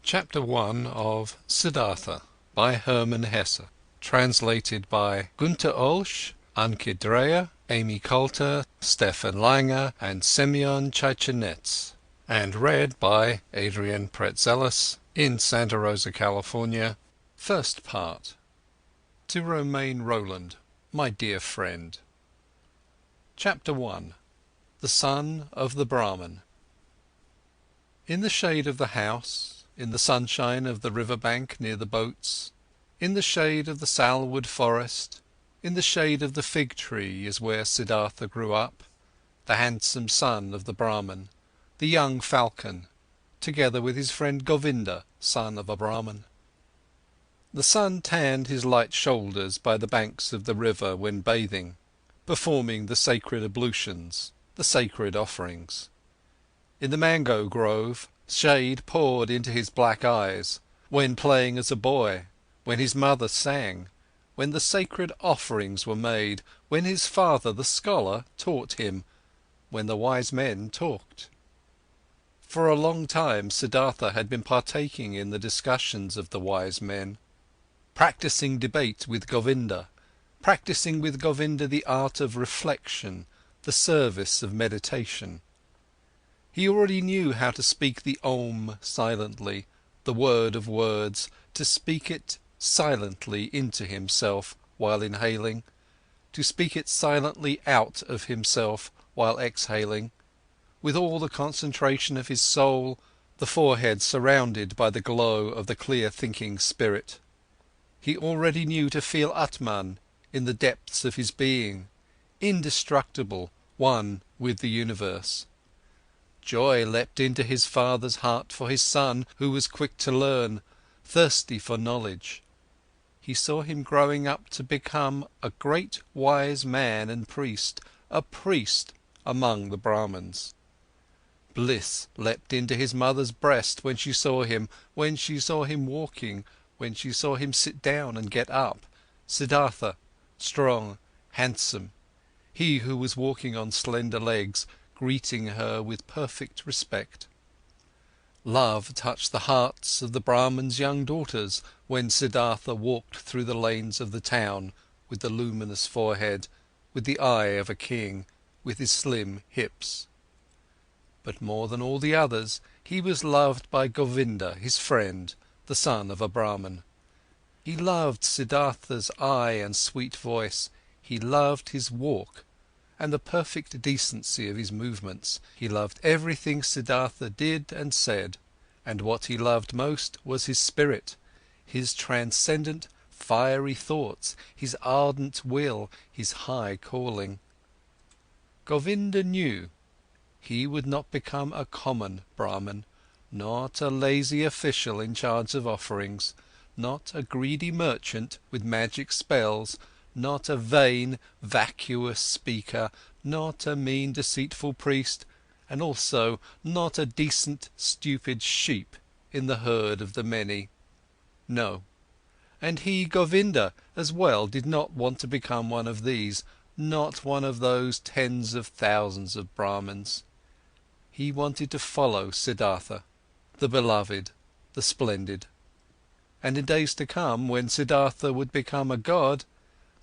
Chapter 1 of Siddhartha by Herman Hesse, translated by Günter Oelsch, Anke Dreyer, Amy Coulter, Stefan Langer and Semyon Chaichanets, and read by Adrian Pretzelis in Santa Rosa, California. First part. To Romain Rolland, my dear friend. Chapter 1. The Son of the Brahman. In the shade of the house, in the sunshine of the river bank near the boats, in the shade of the salwood forest, in the shade of the fig tree is where Siddhartha grew up, the handsome son of the Brahman, the young falcon, together with his friend Govinda, son of a Brahman. The sun tanned his light shoulders by the banks of the river when bathing, performing the sacred ablutions, the sacred offerings. In the mango grove, shade poured into his black eyes, when playing as a boy, when his mother sang, when the sacred offerings were made, when his father, the scholar, taught him, when the wise men talked. For a long time Siddhartha had been partaking in the discussions of the wise men, practicing debate with Govinda, practicing with Govinda the art of reflection, the service of meditation. He already knew how to speak the Om silently, the word of words, to speak it silently into himself while inhaling, to speak it silently out of himself while exhaling, with all the concentration of his soul, the forehead surrounded by the glow of the clear thinking spirit. He already knew to feel Atman in the depths of his being, indestructible, one with the universe. Joy leapt into his father's heart for his son, who was quick to learn, thirsty for knowledge. He saw him growing up to become a great wise man and priest, a priest among the Brahmins. Bliss leapt into his mother's breast when she saw him walking, when she saw him sit down and get up, Siddhartha, strong, handsome, he who was walking on slender legs, greeting her with perfect respect. Love touched the hearts of the Brahmins' young daughters when Siddhartha walked through the lanes of the town with the luminous forehead, with the eye of a king, with his slim hips. But more than all the others, he was loved by Govinda, his friend, the son of a Brahman. He loved Siddhartha's eye and sweet voice, he loved his walk and the perfect decency of his movements, he loved everything Siddhartha did and said, and what he loved most was his spirit, his transcendent, fiery thoughts, his ardent will, his high calling. Govinda knew he would not become a common Brahman, not a lazy official in charge of offerings, not a greedy merchant with magic spells, not a vain, vacuous speaker, not a mean, deceitful priest, and also not a decent, stupid sheep in the herd of the many. No, and he, Govinda, as well did not want to become one of these, not one of those tens of thousands of Brahmins. He wanted to follow Siddhartha, the beloved, the splendid. And in days to come, when Siddhartha would become a god,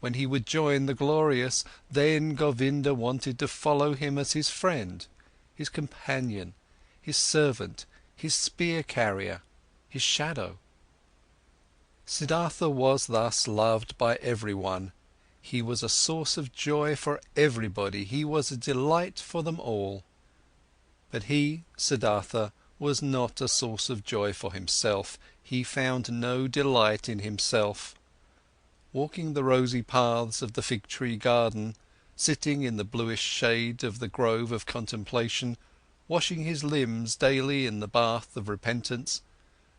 when he would join the glorious, then Govinda wanted to follow him as his friend, his companion, his servant, his spear-carrier, his shadow. Siddhartha was thus loved by everyone, he was a source of joy for everybody, he was a delight for them all. But he, Siddhartha, was not a source of joy for himself, he found no delight in himself. Walking the rosy paths of the fig tree garden, sitting in the bluish shade of the grove of contemplation, washing his limbs daily in the bath of repentance,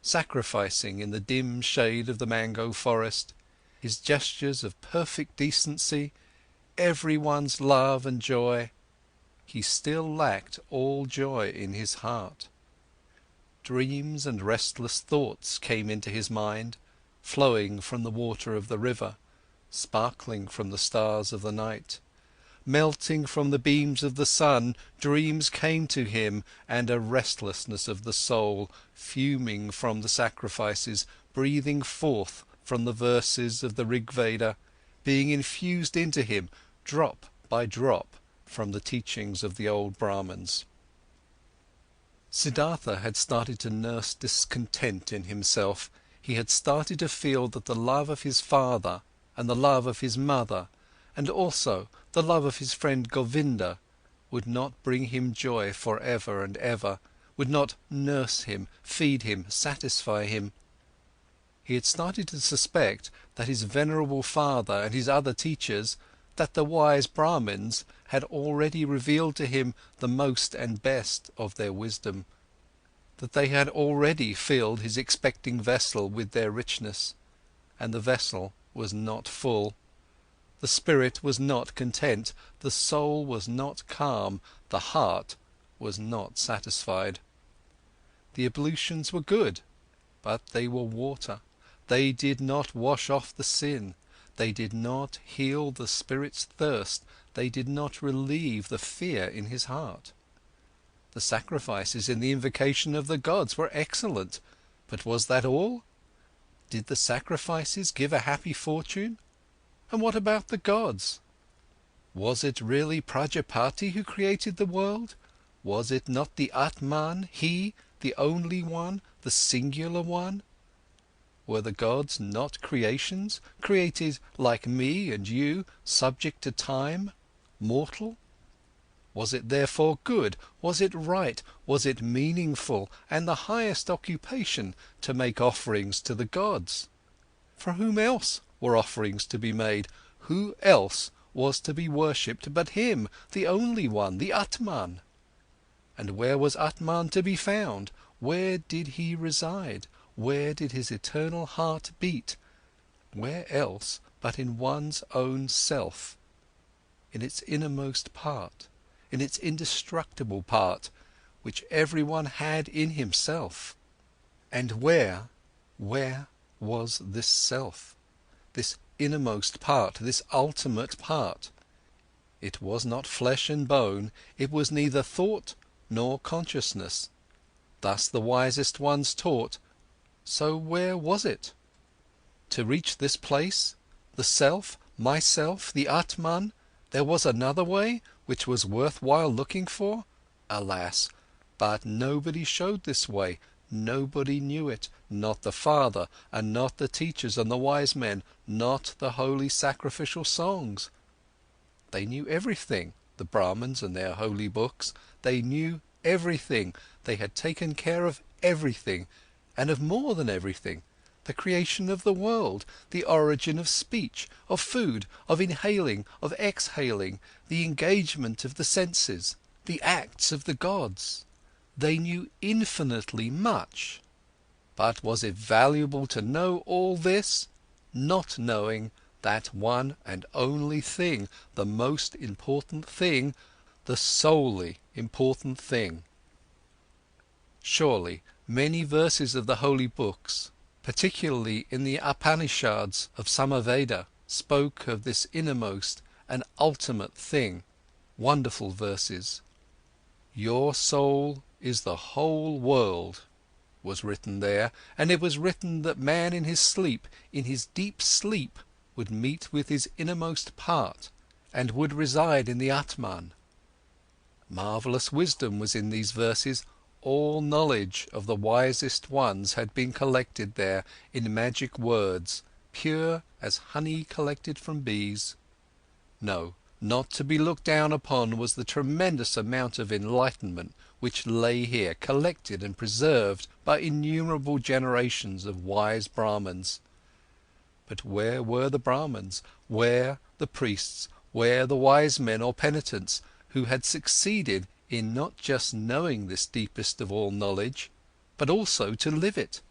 sacrificing in the dim shade of the mango forest, his gestures of perfect decency, everyone's love and joy, he still lacked all joy in his heart. Dreams and restless thoughts came into his mind, flowing from the water of the river, sparkling from the stars of the night, melting from the beams of the sun, dreams came to him, and a restlessness of the soul, fuming from the sacrifices, breathing forth from the verses of the Rig Veda, being infused into him, drop by drop, from the teachings of the old Brahmins. Siddhartha had started to nurse discontent in himself. He had started to feel that the love of his father and the love of his mother, and also the love of his friend Govinda, would not bring him joy forever and ever, would not nurse him, feed him, satisfy him. He had started to suspect that his venerable father and his other teachers, that the wise Brahmins, had already revealed to him the most and best of their wisdom, that they had already filled his expecting vessel with their richness, and the vessel was not full. The spirit was not content, the soul was not calm, the heart was not satisfied. The ablutions were good, but they were water. They did not wash off the sin, they did not heal the spirit's thirst, they did not relieve the fear in his heart. The sacrifices in the invocation of the gods were excellent, but was that all? Did the sacrifices give a happy fortune? And what about the gods? Was it really Prajapati who created the world? Was it not the Atman, he, the only one, the singular one? Were the gods not creations, created like me and you, subject to time, mortal? Was it therefore good, was it right, was it meaningful and the highest occupation to make offerings to the gods? For whom else were offerings to be made? Who else was to be worshipped but him, the only one, the Atman? And where was Atman to be found? Where did he reside? Where did his eternal heart beat? Where else but in one's own self, in its innermost part, in its indestructible part, which everyone had in himself? And where was this self, this innermost part, this ultimate part? It was not flesh and bone, it was neither thought nor consciousness. Thus the wisest ones taught. So where was it? To reach this place, the self, myself, the Atman, there was another way, which was worthwhile looking for? Alas, but nobody showed this way, nobody knew it, not the father, and not the teachers and the wise men, not the holy sacrificial songs. They knew everything, the Brahmins and their holy books, they knew everything, they had taken care of everything, and of more than everything, the creation of the world, the origin of speech, of food, of inhaling, of exhaling, the engagement of the senses, the acts of the gods. They knew infinitely much. But was it valuable to know all this, not knowing that one and only thing, the most important thing, the solely important thing? Surely, many verses of the holy books, particularly in the Upanishads of Samaveda, spoke of this innermost and ultimate thing, wonderful verses. Your soul is the whole world, was written there, and it was written that man in his sleep, in his deep sleep, would meet with his innermost part, and would reside in the Atman. Marvellous wisdom was in these verses. All knowledge of the wisest ones had been collected there in magic words, pure as honey collected from bees. No, not to be looked down upon was the tremendous amount of enlightenment which lay here collected and preserved by innumerable generations of wise Brahmins. But where were the Brahmins, where the priests, where the wise men or penitents who had succeeded in not just knowing this deepest of all knowledge, but also to live it?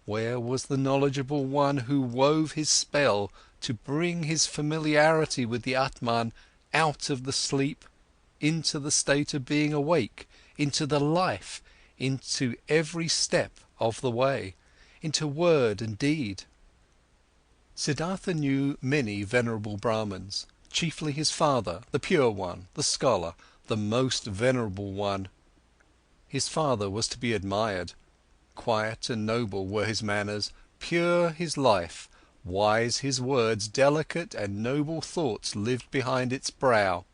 Where was the knowledgeable one who wove his spell to bring his familiarity with the Atman out of the sleep, into the state of being awake, into the life, into every step of the way, into word and deed? Siddhartha knew many venerable Brahmins, chiefly his father, the pure one, the scholar, the most venerable one. His father was to be admired. Quiet and noble were his manners, pure his life, wise his words, delicate and noble thoughts lived behind its brow.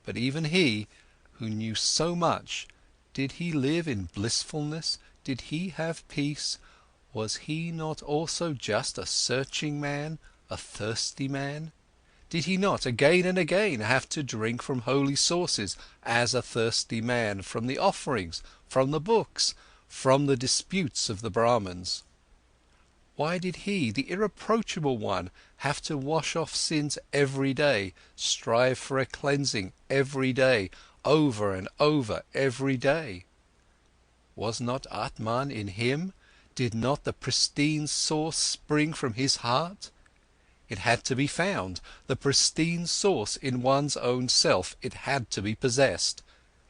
But even he, who knew so much, did he live in blissfulness? Did he have peace? Was he not also just a searching man, a thirsty man? Did he not again and again have to drink from holy sources as a thirsty man, from the offerings, from the books, from the disputes of the Brahmins? Why did he, the irreproachable one, have to wash off sins every day, strive for a cleansing every day, over and over every day? Was not Atman in him? Did not the pristine source spring from his heart? It had to be found, the pristine source in one's own self, it had to be possessed.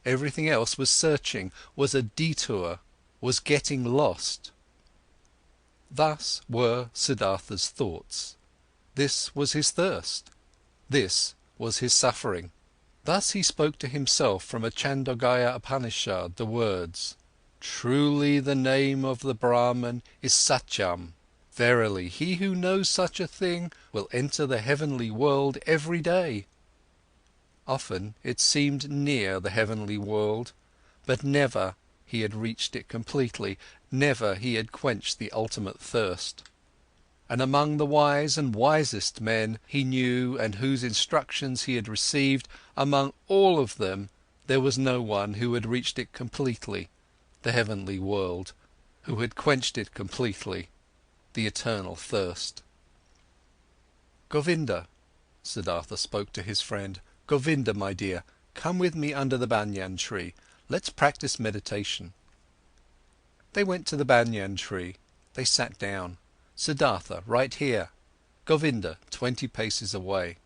Everything else was searching, was a detour, was getting lost. Thus were Siddhartha's thoughts. This was his thirst. This was his suffering. Thus he spoke to himself from a Chandogya Upanishad the words, "Truly the name of the Brahman is Satyam. Verily, he who knows such a thing will enter the heavenly world every day." Often it seemed near the heavenly world, but never he had reached it completely, never he had quenched the ultimate thirst. And among the wise and wisest men he knew and whose instructions he had received, among all of them, there was no one who had reached it completely, the heavenly world, who had quenched it completely, the eternal thirst. "Govinda," Siddhartha spoke to his friend, "Govinda, my dear, come with me under the banyan tree. Let's practice meditation." They went to the banyan tree. They sat down. Siddhartha right here, Govinda 20 paces away.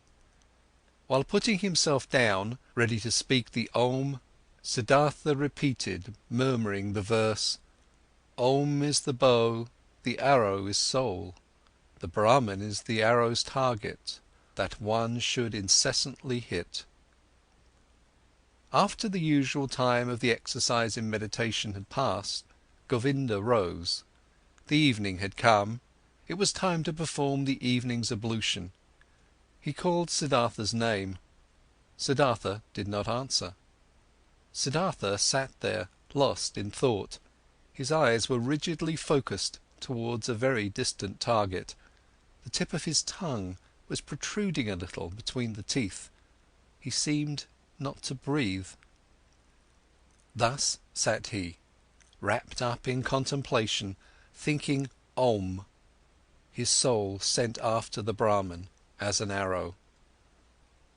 While putting himself down, ready to speak the Om, Siddhartha repeated, murmuring the verse, "Om is the bow, the arrow is soul. The Brahman is the arrow's target, that one should incessantly hit." After the usual time of the exercise in meditation had passed, Govinda rose. The evening had come. It was time to perform the evening's ablution. He called Siddhartha's name. Siddhartha did not answer. Siddhartha sat there, lost in thought. His eyes were rigidly focused towards a very distant target. The tip of his tongue was protruding a little between the teeth. He seemed not to breathe. Thus sat he, wrapped up in contemplation, thinking Om, his soul sent after the Brahman as an arrow.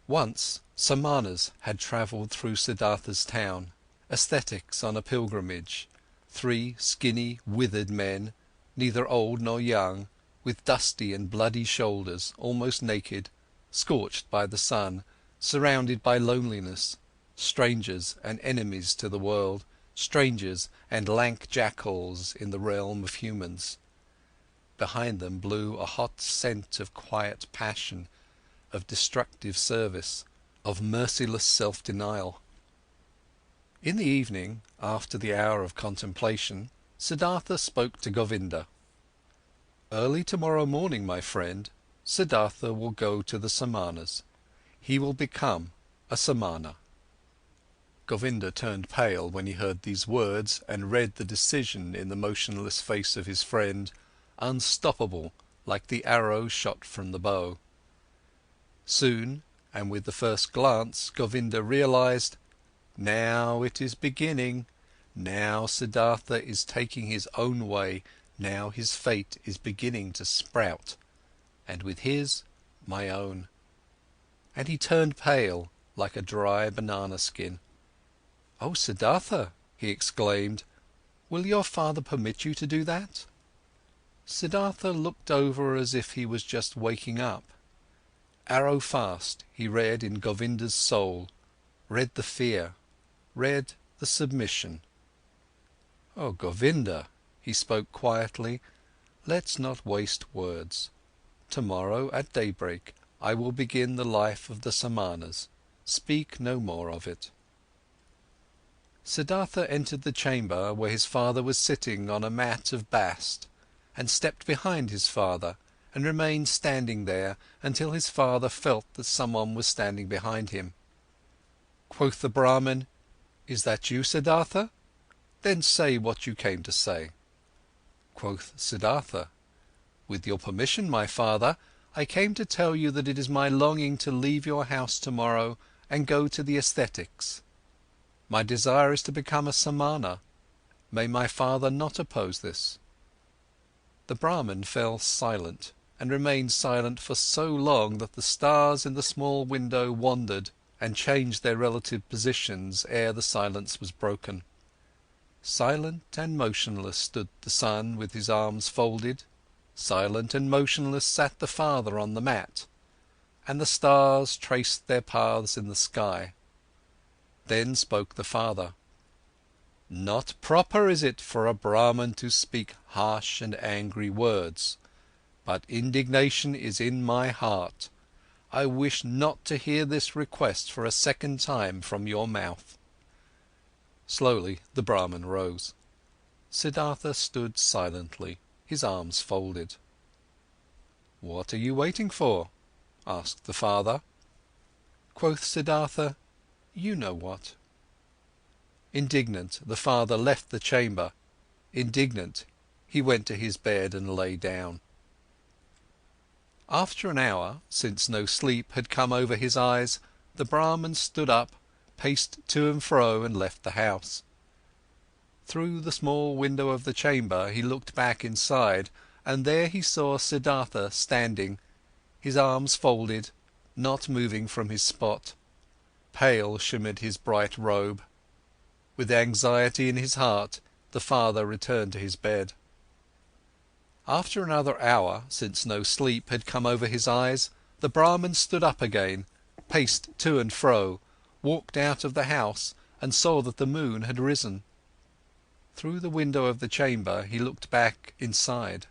Once Samanas had travelled through Siddhartha's town, ascetics on a pilgrimage, 3 skinny, withered men, neither old nor young, with dusty and bloody shoulders, almost naked, scorched by the sun, surrounded by loneliness, strangers and enemies to the world, strangers and lank jackals in the realm of humans. Behind them blew a hot scent of quiet passion, of destructive service, of merciless self-denial. In the evening, after the hour of contemplation, Siddhartha spoke to Govinda. "Early tomorrow morning, my friend, Siddhartha will go to the Samanas. He will become a Samana." Govinda turned pale when he heard these words and read the decision in the motionless face of his friend, unstoppable like the arrow shot from the bow. Soon, and with the first glance, Govinda realized, now it is beginning, now Siddhartha is taking his own way, now his fate is beginning to sprout, and with his, my own. And he turned pale like a dry banana skin. "Oh, Siddhartha," he exclaimed, "will your father permit you to do that?" Siddhartha looked over as if he was just waking up. Arrow fast, he read in Govinda's soul, read the fear, read the submission. "Oh, Govinda," he spoke quietly, "let's not waste words. Tomorrow at daybreak, I will begin the life of the Samanas. Speak no more of it." Siddhartha entered the chamber where his father was sitting on a mat of bast, and stepped behind his father, and remained standing there until his father felt that someone was standing behind him. Quoth the Brahmin, "Is that you, Siddhartha? Then say what you came to say." Quoth Siddhartha, "With your permission, my father, I came to tell you that it is my longing to leave your house tomorrow and go to the ascetics. My desire is to become a Samana. May my father not oppose this." The Brahmin fell silent, and remained silent for so long that the stars in the small window wandered and changed their relative positions ere the silence was broken. Silent and motionless stood the son with his arms folded, silent and motionless sat the father on the mat, and the stars traced their paths in the sky. Then spoke the father: "Not proper is it for a Brahmin to speak harsh and angry words, but indignation is in my heart. I wish not to hear this request for a second time from your mouth." Slowly the Brahmin rose. Siddhartha stood silently, his arms folded. "What are you waiting for?" asked the father. Quoth Siddhartha, "You know what." Indignant, the father left the chamber. Indignant, he went to his bed and lay down. After an hour, since no sleep had come over his eyes, the Brahmin stood up, paced to and fro, and left the house. Through the small window of the chamber he looked back inside, and there he saw Siddhartha standing, his arms folded, not moving from his spot. Pale shimmered his bright robe. With anxiety in his heart, the father returned to his bed. After another hour, since no sleep had come over his eyes, the Brahmin stood up again, paced to and fro, walked out of the house, and saw that the moon had risen. Through the window of the chamber he looked back inside.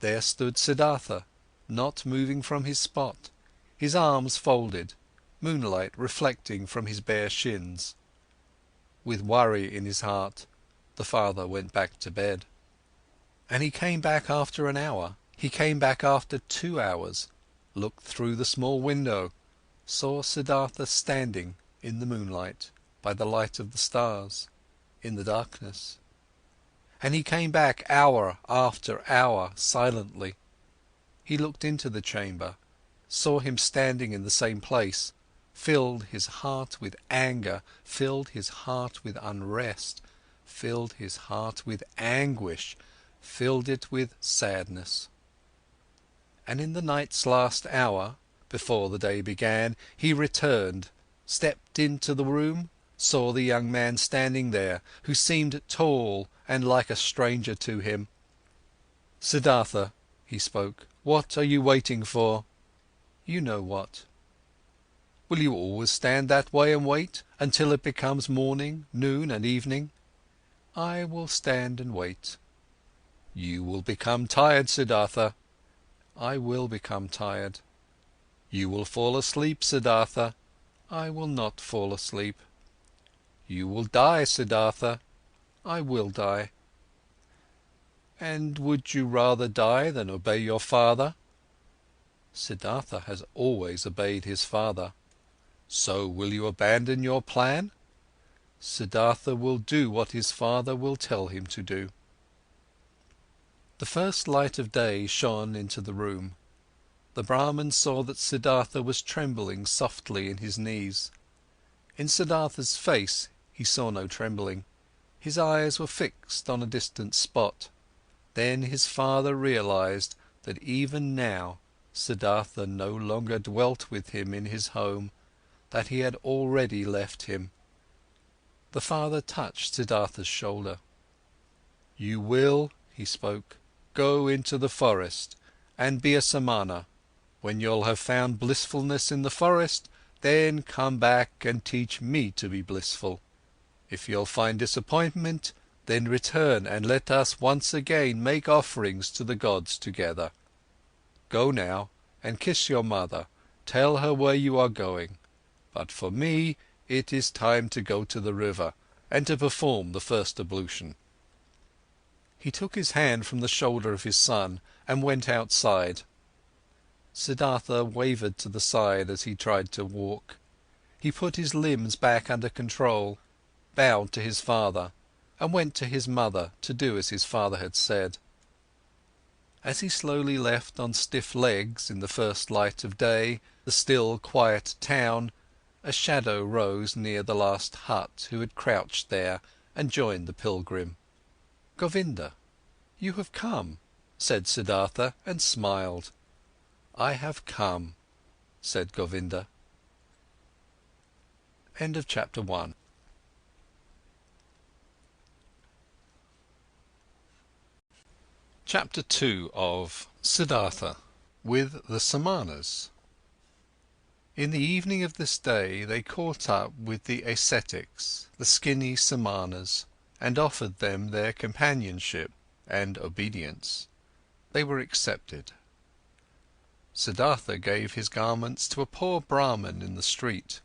There stood Siddhartha, not moving from his spot, his arms folded, moonlight reflecting from his bare shins. With worry in his heart, the father went back to bed. And he came back after an hour, he came back after 2 hours, looked through the small window, saw Siddhartha standing in the moonlight, by the light of the stars, in the darkness. And he came back hour after hour, silently. He looked into the chamber, saw him standing in the same place, filled his heart with anger, filled his heart with unrest, filled his heart with anguish, filled it with sadness. And in the night's last hour, before the day began, he returned, stepped into the room, saw the young man standing there, who seemed tall and like a stranger to him. "Siddhartha," he spoke, "what are you waiting for?" "You know what." "Will you always stand that way and wait, until it becomes morning, noon and evening?" "I will stand and wait." "You will become tired, Siddhartha." "I will become tired." "You will fall asleep, Siddhartha." "I will not fall asleep." "You will die, Siddhartha." "I will die." "And would you rather die than obey your father?" Siddhartha has always obeyed his father. "So will you abandon your plan?" Siddhartha will do what his father will tell him to do. The first light of day shone into the room. The Brahmin saw that Siddhartha was trembling softly in his knees. In Siddhartha's face he saw no trembling. His eyes were fixed on a distant spot. Then his father realized that even now Siddhartha no longer dwelt with him in his home, that he had already left him. The father touched Siddhartha's shoulder. "You will," he spoke, "go into the forest and be a Samana. When you'll have found blissfulness in the forest, then come back and teach me to be blissful. If you'll find disappointment, then return and let us once again make offerings to the gods together. Go now and kiss your mother. Tell her where you are going. But for me, it is time to go to the river and to perform the first ablution." He took his hand from the shoulder of his son and went outside. Siddhartha wavered to the side as he tried to walk. He put his limbs back under control, bowed to his father, and went to his mother to do as his father had said. As he slowly left on stiff legs in the first light of day the still quiet town, a shadow rose near the last hut who had crouched there and joined the pilgrim. "Govinda, you have come," said Siddhartha and smiled. "I have come," said Govinda. End of chapter 1. Chapter 2 of Siddhartha with the Samanas. In the evening of this day they caught up with the ascetics, the skinny Samanas, and offered them their companionship and obedience. They were accepted. Siddhartha gave his garments to a poor Brahmin in the street.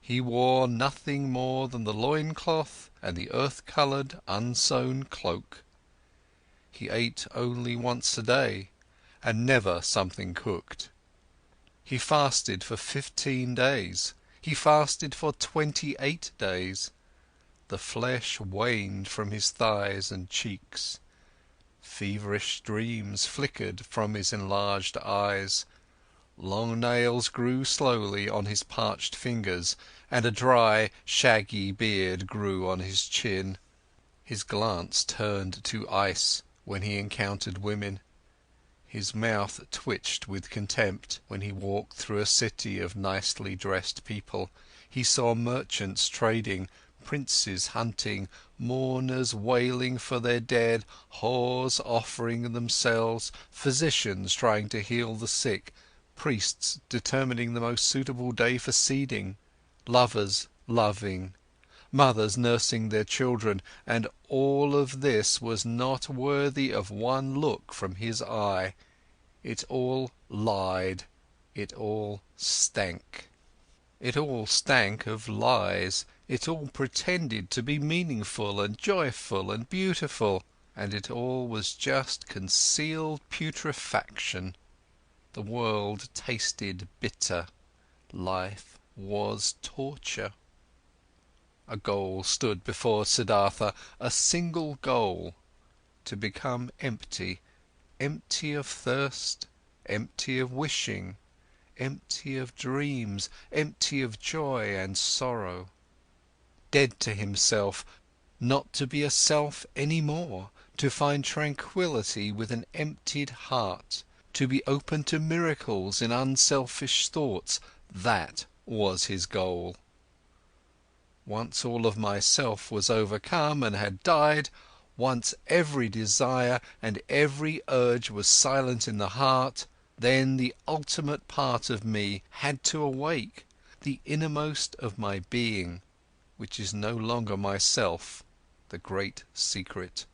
He wore nothing more than the loincloth and the earth-coloured, unsewn cloak. He ate only once a day, and never something cooked. He fasted for 15 days. He fasted for 28 days. The flesh waned from his thighs and cheeks. Feverish dreams flickered from his enlarged eyes. Long nails grew slowly on his parched fingers, and a dry, shaggy beard grew on his chin. His glance turned to ice when he encountered women. His mouth twitched with contempt when he walked through a city of nicely dressed people. He saw merchants trading, princes hunting, mourners wailing for their dead, whores offering themselves, physicians trying to heal the sick, priests determining the most suitable day for seeding, lovers loving, mothers nursing their children, and all of this was not worthy of one look from his eye. It all lied, it all stank. It all stank of lies, it all pretended to be meaningful and joyful and beautiful, and it all was just concealed putrefaction. The world tasted bitter, life was torture. A goal stood before Siddhartha, a single goal: to become empty, empty of thirst, empty of wishing, empty of dreams, empty of joy and sorrow. Dead to himself, not to be a self any more, to find tranquility with an emptied heart, to be open to miracles in unselfish thoughts, that was his goal. Once all of myself was overcome and had died, once every desire and every urge was silent in the heart, then the ultimate part of me had to awake, the innermost of my being, which is no longer myself, the great secret.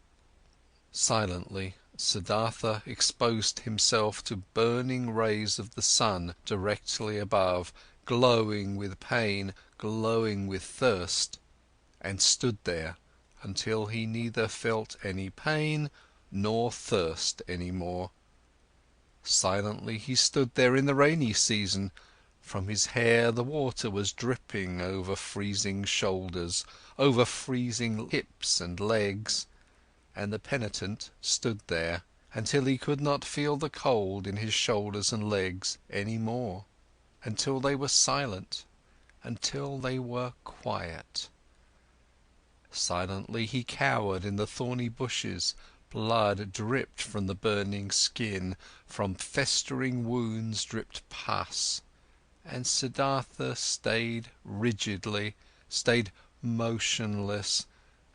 Silently, Siddhartha exposed himself to burning rays of the sun directly above, glowing with pain, glowing with thirst, and stood there until he neither felt any pain nor thirst any more. Silently he stood there in the rainy season. From his hair the water was dripping over freezing shoulders, over freezing hips and legs, and the penitent stood there until he could not feel the cold in his shoulders and legs any more, until they were silent, until they were quiet. Silently he cowered in the thorny bushes, blood dripped from the burning skin, from festering wounds dripped pus, and Siddhartha stayed rigidly, stayed motionless,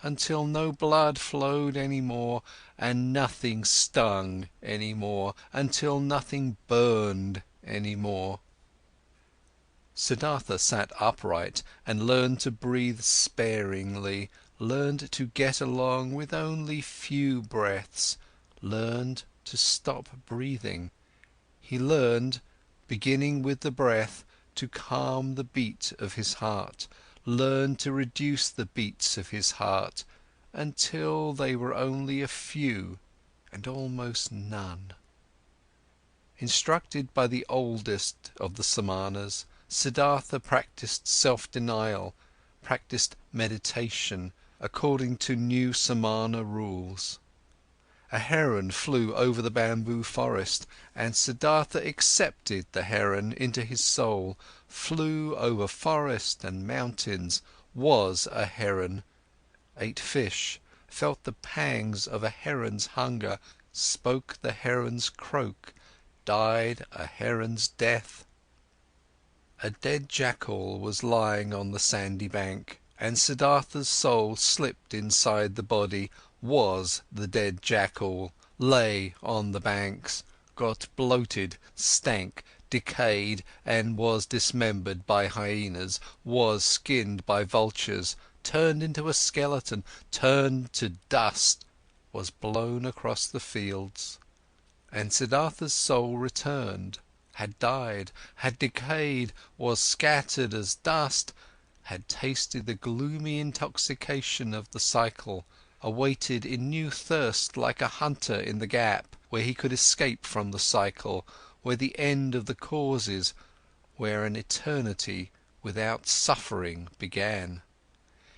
until no blood flowed any more and nothing stung any more, until nothing burned any more. Siddhartha sat upright and learned to breathe sparingly, learned to get along with only few breaths, learned to stop breathing. He learned, beginning with the breath, to calm the beat of his heart, learn to reduce the beats of his heart, until they were only a few and almost none. Instructed by the oldest of the Samanas, Siddhartha practiced self-denial, practiced meditation, according to new Samana rules. A heron flew over the bamboo forest, and Siddhartha accepted the heron into his soul, flew over forest and mountains, was a heron, ate fish, felt the pangs of a heron's hunger, spoke the heron's croak, died a heron's death. A dead jackal was lying on the sandy bank, and Siddhartha's soul slipped inside the body, was the dead jackal, lay on the banks, got bloated, stank, decayed, and was dismembered by hyenas, was skinned by vultures, turned into a skeleton, turned to dust, was blown across the fields. And Siddhartha's soul returned, had died, had decayed, was scattered as dust, had tasted the gloomy intoxication of the cycle, awaited in new thirst like a hunter in the gap, where he could escape from the cycle, where the end of the causes, where an eternity without suffering began.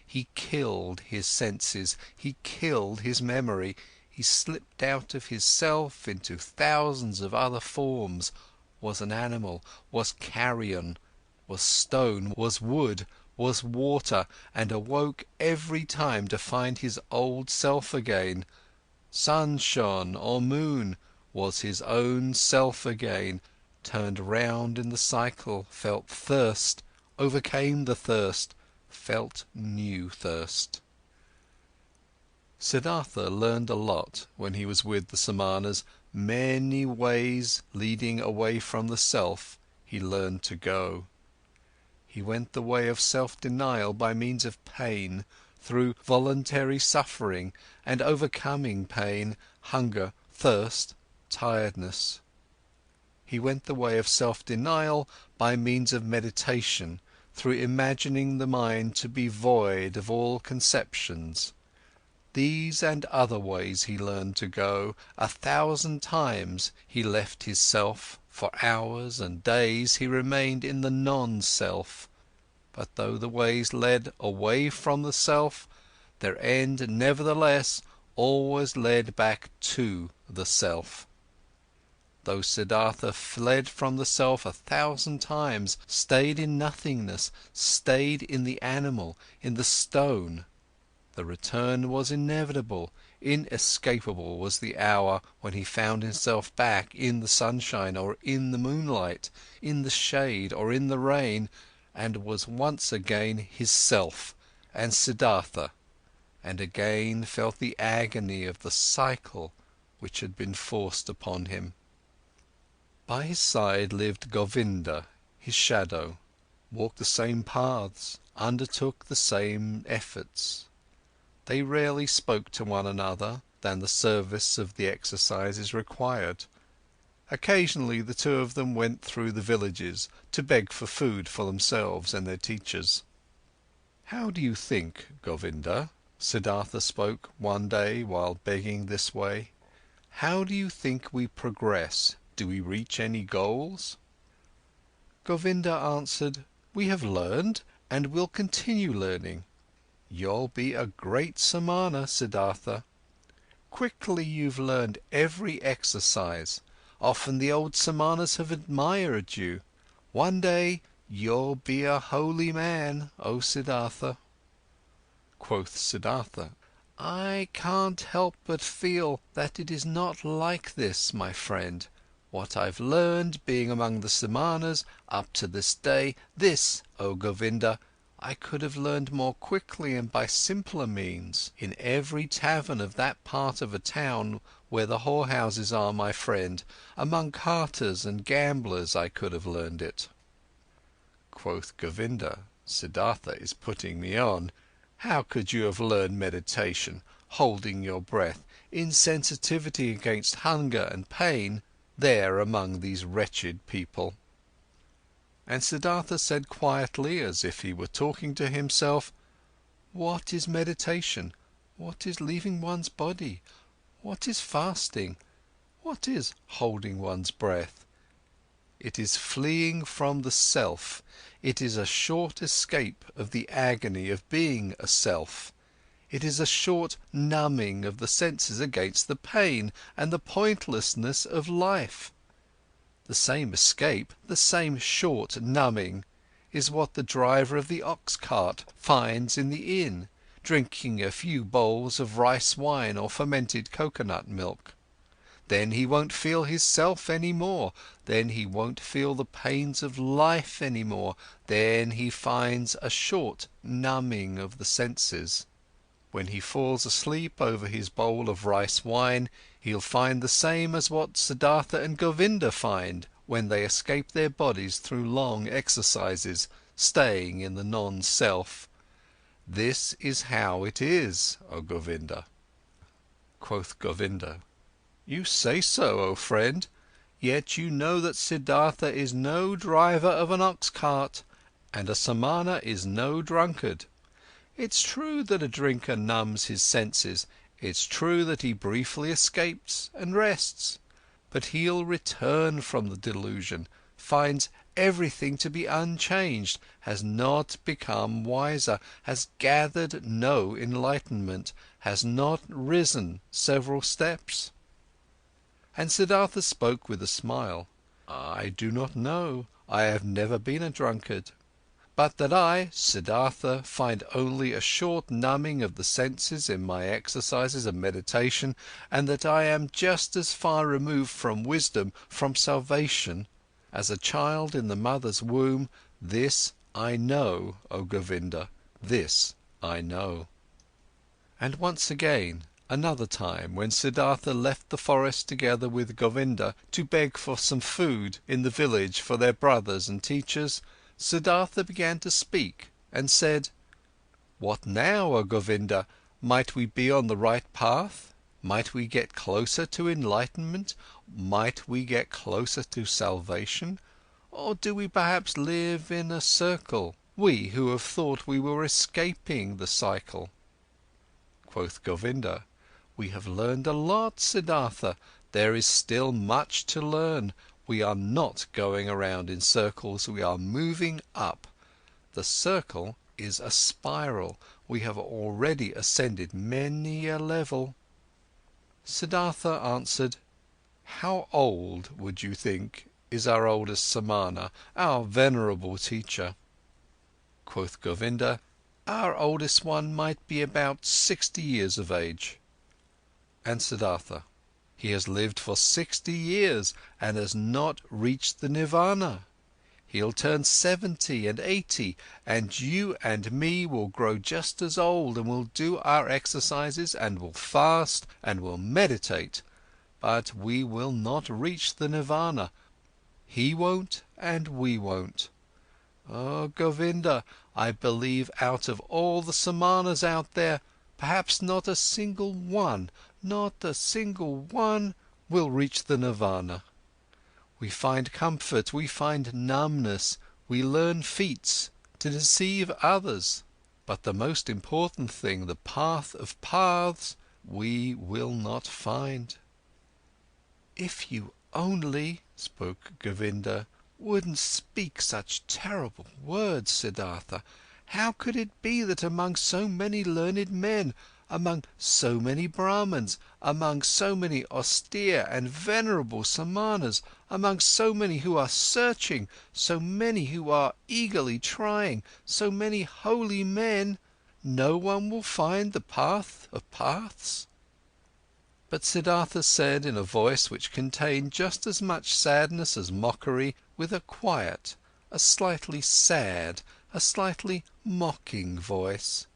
He killed his senses, he killed his memory, he slipped out of his self into thousands of other forms, was an animal, was carrion, was stone, was wood, was water, and awoke every time to find his old self again. Sun shone or moon, was his own self again, turned round in the cycle, felt thirst, overcame the thirst, felt new thirst. Siddhartha learned a lot when he was with the Samanas, many ways leading away from the self he learned to go. He went the way of self-denial by means of pain, through voluntary suffering and overcoming pain, hunger, thirst, tiredness. He went the way of self-denial by means of meditation, through imagining the mind to be void of all conceptions. These and other ways he learned to go, 1,000 times he left his self, for hours and days he remained in the non-self, but though the ways led away from the self, their end nevertheless always led back to the self. Though Siddhartha fled from the self 1,000 times, stayed in nothingness, stayed in the animal, in the stone, the return was inevitable, inescapable was the hour when he found himself back in the sunshine or in the moonlight, in the shade or in the rain, and was once again his self and Siddhartha, and again felt the agony of the cycle which had been forced upon him. By his side lived Govinda, his shadow, walked the same paths, undertook the same efforts. They rarely spoke to one another than the service of the exercises required. Occasionally the two of them went through the villages to beg for food for themselves and their teachers. "How do you think, Govinda," Siddhartha spoke one day while begging this way, "how do you think we progress? Do we reach any goals?" Govinda answered, "We have learned and will continue learning. You'll be a great Samana, Siddhartha. Quickly you've learned every exercise. Often the old Samanas have admired you. One day you'll be a holy man, O Siddhartha." Quoth Siddhartha, "I can't help but feel that it is not like this, my friend. What I've learned, being among the Samanas, up to this day, this, O Govinda, I could have learned more quickly and by simpler means. In every tavern of that part of a town where the whorehouses are, my friend, among carters and gamblers I could have learned it." Quoth Govinda, "Siddhartha is putting me on. How could you have learned meditation, holding your breath, insensitivity against hunger and pain, there among these wretched people?" And Siddhartha said quietly, as if he were talking to himself, "What is meditation? What is leaving one's body? What is fasting? What is holding one's breath? It is fleeing from the self, it is a short escape of the agony of being a self. It is a short numbing of the senses against the pain and the pointlessness of life. The same escape, the same short numbing, is what the driver of the ox cart finds in the inn, drinking a few bowls of rice wine or fermented coconut milk. Then he won't feel his self anymore, then he won't feel the pains of life anymore, then he finds a short numbing of the senses. When he falls asleep over his bowl of rice wine, he'll find the same as what Siddhartha and Govinda find when they escape their bodies through long exercises, staying in the non-self. This is how it is, O Govinda." Quoth Govinda: "You say so, O friend, yet you know that Siddhartha is no driver of an ox cart, and a Samana is no drunkard. It's true that a drinker numbs his senses, it's true that he briefly escapes and rests, but he'll return from the delusion, finds everything to be unchanged, has not become wiser, has gathered no enlightenment, has not risen several steps." And Siddhartha spoke with a smile: "I do not know, I have never been a drunkard. But that I, Siddhartha, find only a short numbing of the senses in my exercises and meditation, and that I am just as far removed from wisdom, from salvation, as a child in the mother's womb, this I know, O Govinda, this I know." And once again, another time, when Siddhartha left the forest together with Govinda to beg for some food in the village for their brothers and teachers, Siddhartha began to speak and said: "What now, O Govinda? Might we be on the right path? Might we get closer to enlightenment? Might we get closer to salvation? Or do we perhaps live in a circle, we who have thought we were escaping the cycle?" Quoth Govinda: "We have learned a lot, Siddhartha, there is still much to learn. We are not going around in circles, we are moving up. The circle is a spiral, we have already ascended many a level." Siddhartha answered: "How old, would you think, is our oldest Samana, our venerable teacher?" Quoth Govinda: "Our oldest one might be about 60 years of age." And Siddhartha: "He has lived for 60 years and has not reached the nirvana. He'll turn 70 and 80, and you and me will grow just as old and will do our exercises and will fast and will meditate, but we will not reach the nirvana. He won't and we won't. Oh Govinda, I believe out of all the Samanas out there, perhaps not a single one, not a single one will reach the nirvana. We find comfort, we find numbness, we learn feats to deceive others, but the most important thing, the path of paths, we will not find." "If you only," spoke Govinda, "wouldn't speak such terrible words, Siddhartha. How could it be that among so many learned men, among so many Brahmins, among so many austere and venerable Samanas, among so many who are searching, so many who are eagerly trying, so many holy men, no one will find the path of paths?" But Siddhartha said in a voice which contained just as much sadness as mockery, with a quiet, a slightly sad, a slightly mocking voice: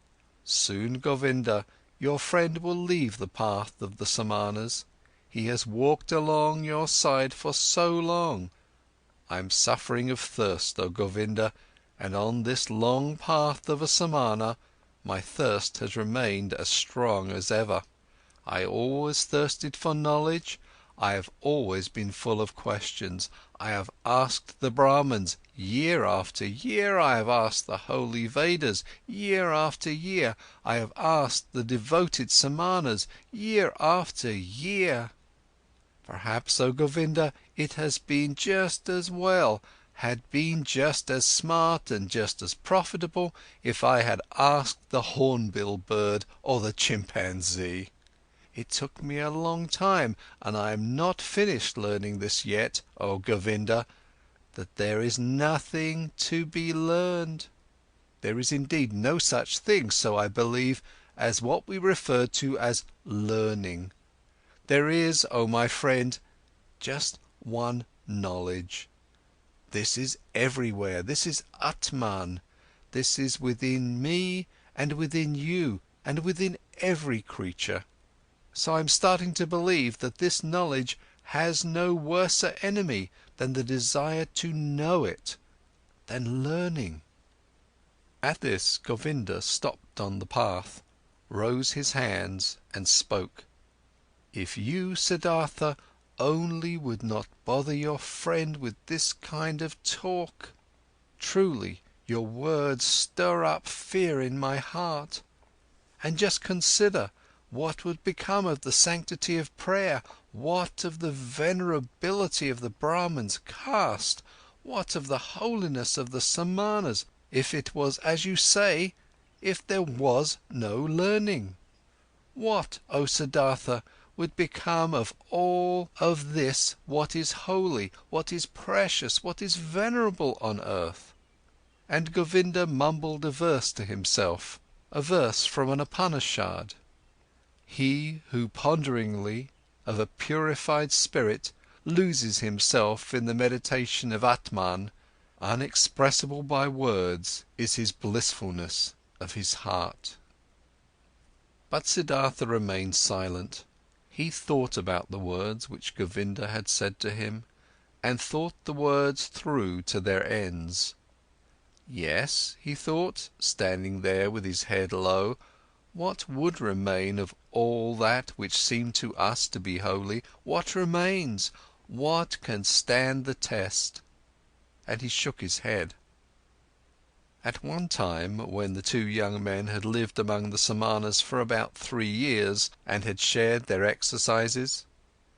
"Soon, Govinda, your friend will leave the path of the Samanas. He has walked along your side for so long. I'm suffering of thirst, O Govinda, and on this long path of a Samana, my thirst has remained as strong as ever. I always thirsted for knowledge, I have always been full of questions. I have asked the Brahmins, year after year I have asked the holy Vedas, year after year I have asked the devoted Samanas, year after year. Perhaps, O Govinda, it has been just as well, had been just as smart and just as profitable if I had asked the hornbill bird or the chimpanzee. It took me a long time, and I am not finished learning this yet, O Govinda, that there is nothing to be learned. There is indeed no such thing, so I believe, as what we refer to as learning. There is, oh my friend, just one knowledge. This is everywhere, this is Atman, this is within me and within you and within every creature. So I'm starting to believe that this knowledge has no worser enemy than the desire to know it, than learning. At this, Govinda stopped on the path, rose his hands and spoke. If you, Siddhartha, only would not bother your friend with this kind of talk. Truly, your words stir up fear in my heart. And just consider, what would become of the sanctity of prayer? What of the venerability of the Brahman's caste? What of the holiness of the Samanas, if it was as you say, if there was no learning? What, O Siddhartha, would become of all of this what is holy, what is precious, what is venerable on earth? And Govinda mumbled a verse to himself, a verse from an Upanishad. He who ponderingly, of a purified spirit, loses himself in the meditation of Atman, unexpressible by words is his blissfulness of his heart. But Siddhartha remained silent. He thought about the words which Govinda had said to him, and thought the words through to their ends. Yes, he thought, standing there with his head low, what would remain of all that which seemed to us to be holy? What remains? What can stand the test? And he shook his head. At one time, when the two young men had lived among the Samanas for about 3 years and had shared their exercises,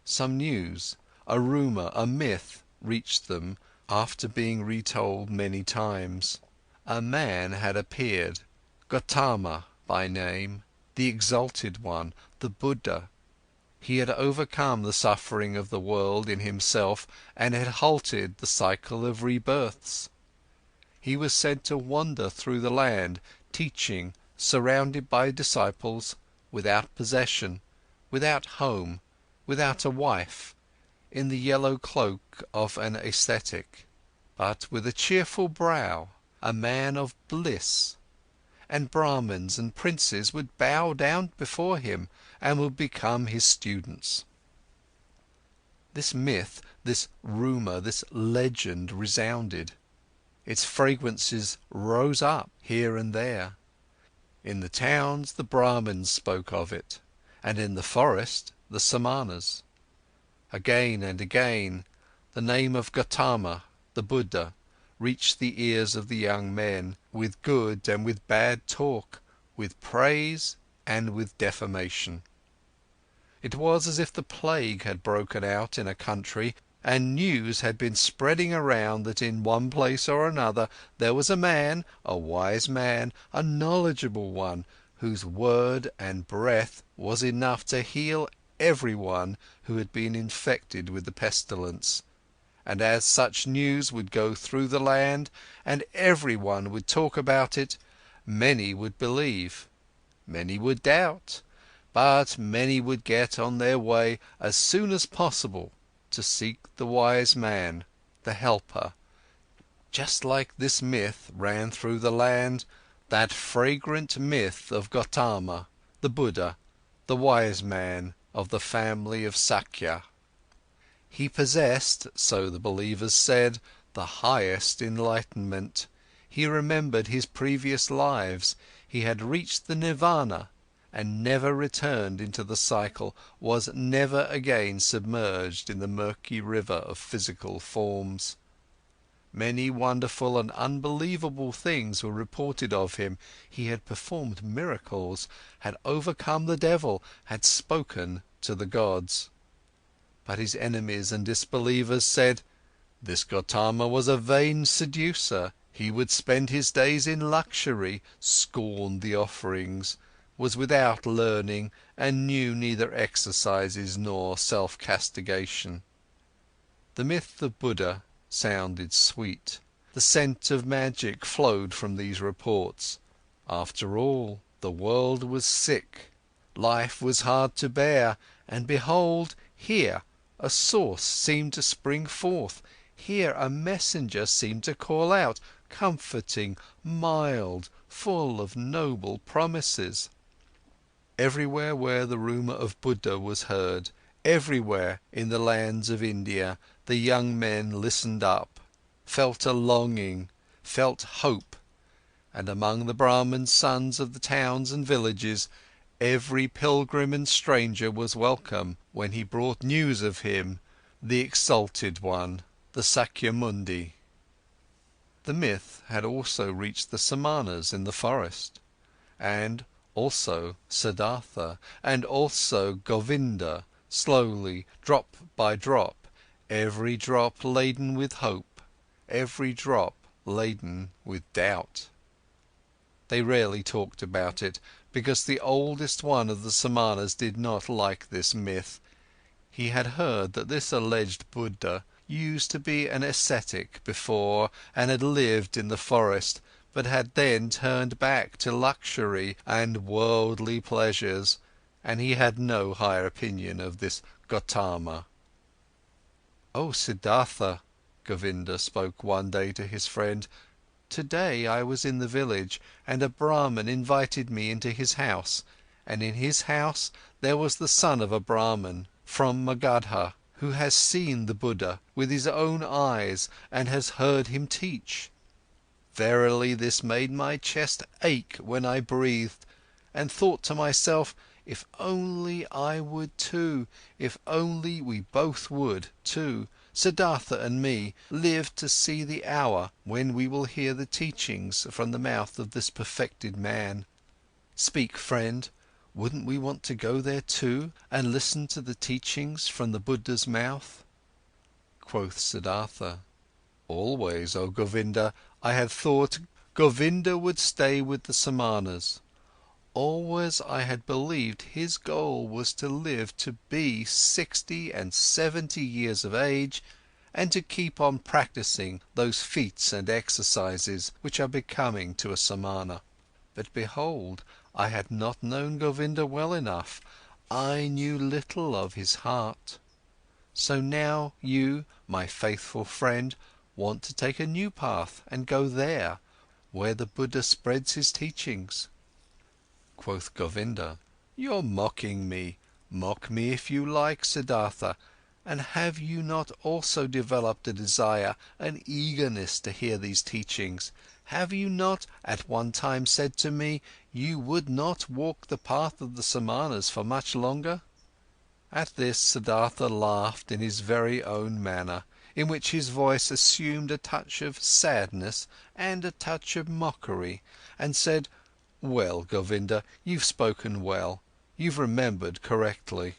some news, a rumour, a myth reached them after being retold many times. A man had appeared, Gotama by name, the exalted one, the Buddha. He had overcome the suffering of the world in himself and had halted the cycle of rebirths. He was said to wander through the land, teaching, surrounded by disciples, without possession, without home, without a wife, in the yellow cloak of an ascetic, but with a cheerful brow, a man of bliss. And Brahmins and princes would bow down before him and would become his students. This myth, this rumour, this legend resounded. Its fragrances rose up here and there. In the towns, the Brahmins spoke of it, and in the forest, the Samanas. Again and again, the name of Gotama, the Buddha, reached the ears of the young men, with good and with bad talk, with praise and with defamation. It was as if the plague had broken out in a country, and news had been spreading around that in one place or another there was a man, a wise man, a knowledgeable one, whose word and breath was enough to heal everyone who had been infected with the pestilence. And as such news would go through the land, and everyone would talk about it, many would believe, many would doubt, but many would get on their way as soon as possible to seek the wise man, the helper. Just like this myth ran through the land, that fragrant myth of Gotama, the Buddha, the wise man of the family of Sakya. He possessed, so the believers said, the highest enlightenment. He remembered his previous lives, he had reached the nirvana, and never returned into the cycle, was never again submerged in the murky river of physical forms. Many wonderful and unbelievable things were reported of him. He had performed miracles, had overcome the devil, had spoken to the gods. But his enemies and disbelievers said, this Gotama was a vain seducer, he would spend his days in luxury, scorned the offerings, was without learning, and knew neither exercises nor self-castigation. The myth of Buddha sounded sweet. The scent of magic flowed from these reports. After all, the world was sick, life was hard to bear, and behold, here a source seemed to spring forth, here a messenger seemed to call out, comforting, mild, full of noble promises. Everywhere where the rumour of Buddha was heard, everywhere in the lands of India, the young men listened up, felt a longing, felt hope, and among the Brahmin sons of the towns and villages, every pilgrim and stranger was welcome when he brought news of him, the exalted one, the Sakyamundi. The myth had also reached the Samanas in the forest, and also Siddhartha, and also Govinda, slowly, drop by drop, every drop laden with hope, every drop laden with doubt. They rarely talked about it, because the oldest one of the Samanas did not like this myth. He had heard that this alleged Buddha used to be an ascetic before and had lived in the forest, but had then turned back to luxury and worldly pleasures, and he had no high opinion of this Gotama. "Oh Siddhartha," Govinda spoke one day to his friend, "today I was in the village and a Brahman invited me into his house, and in his house there was the son of a Brahman from Magadha, who has seen the Buddha with his own eyes and has heard him teach. Verily, this made my chest ache when I breathed, and thought to myself, if only I would too, if only we both would too, Siddhartha and me, live to see the hour when we will hear the teachings from the mouth of this perfected man. Speak, friend, wouldn't we want to go there too and listen to the teachings from the Buddha's mouth?" Quoth Siddhartha, "Always, O Govinda, I had thought Govinda would stay with the Samanas. Always I had believed his goal was to live to be 60 and 70 years of age and to keep on practicing those feats and exercises which are becoming to a Samana. But behold, I had not known Govinda well enough, I knew little of his heart. So now you, my faithful friend, want to take a new path and go there, where the Buddha spreads his teachings." Quoth Govinda, "You're mocking me. Mock me if you like, Siddhartha. And have you not also developed a desire, an eagerness to hear these teachings? Have you not at one time said to me, you would not walk the path of the Samanas for much longer?" At this, Siddhartha laughed in his very own manner, in which his voice assumed a touch of sadness and a touch of mockery, and said, "Well, Govinda, you've spoken well, you've remembered correctly.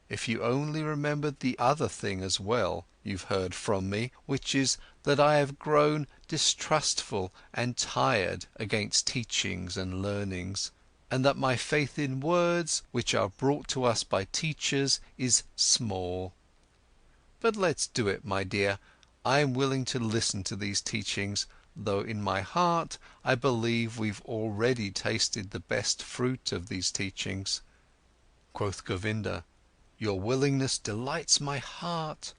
If you only remembered the other thing as well, you've heard from me, which is that I have grown distrustful and tired against teachings and learnings, and that my faith in words, which are brought to us by teachers, is small. But let's do it, my dear, I am willing to listen to these teachings, though in my heart I believe we've already tasted the best fruit of these teachings." Quoth Govinda, "Your willingness delights my heart,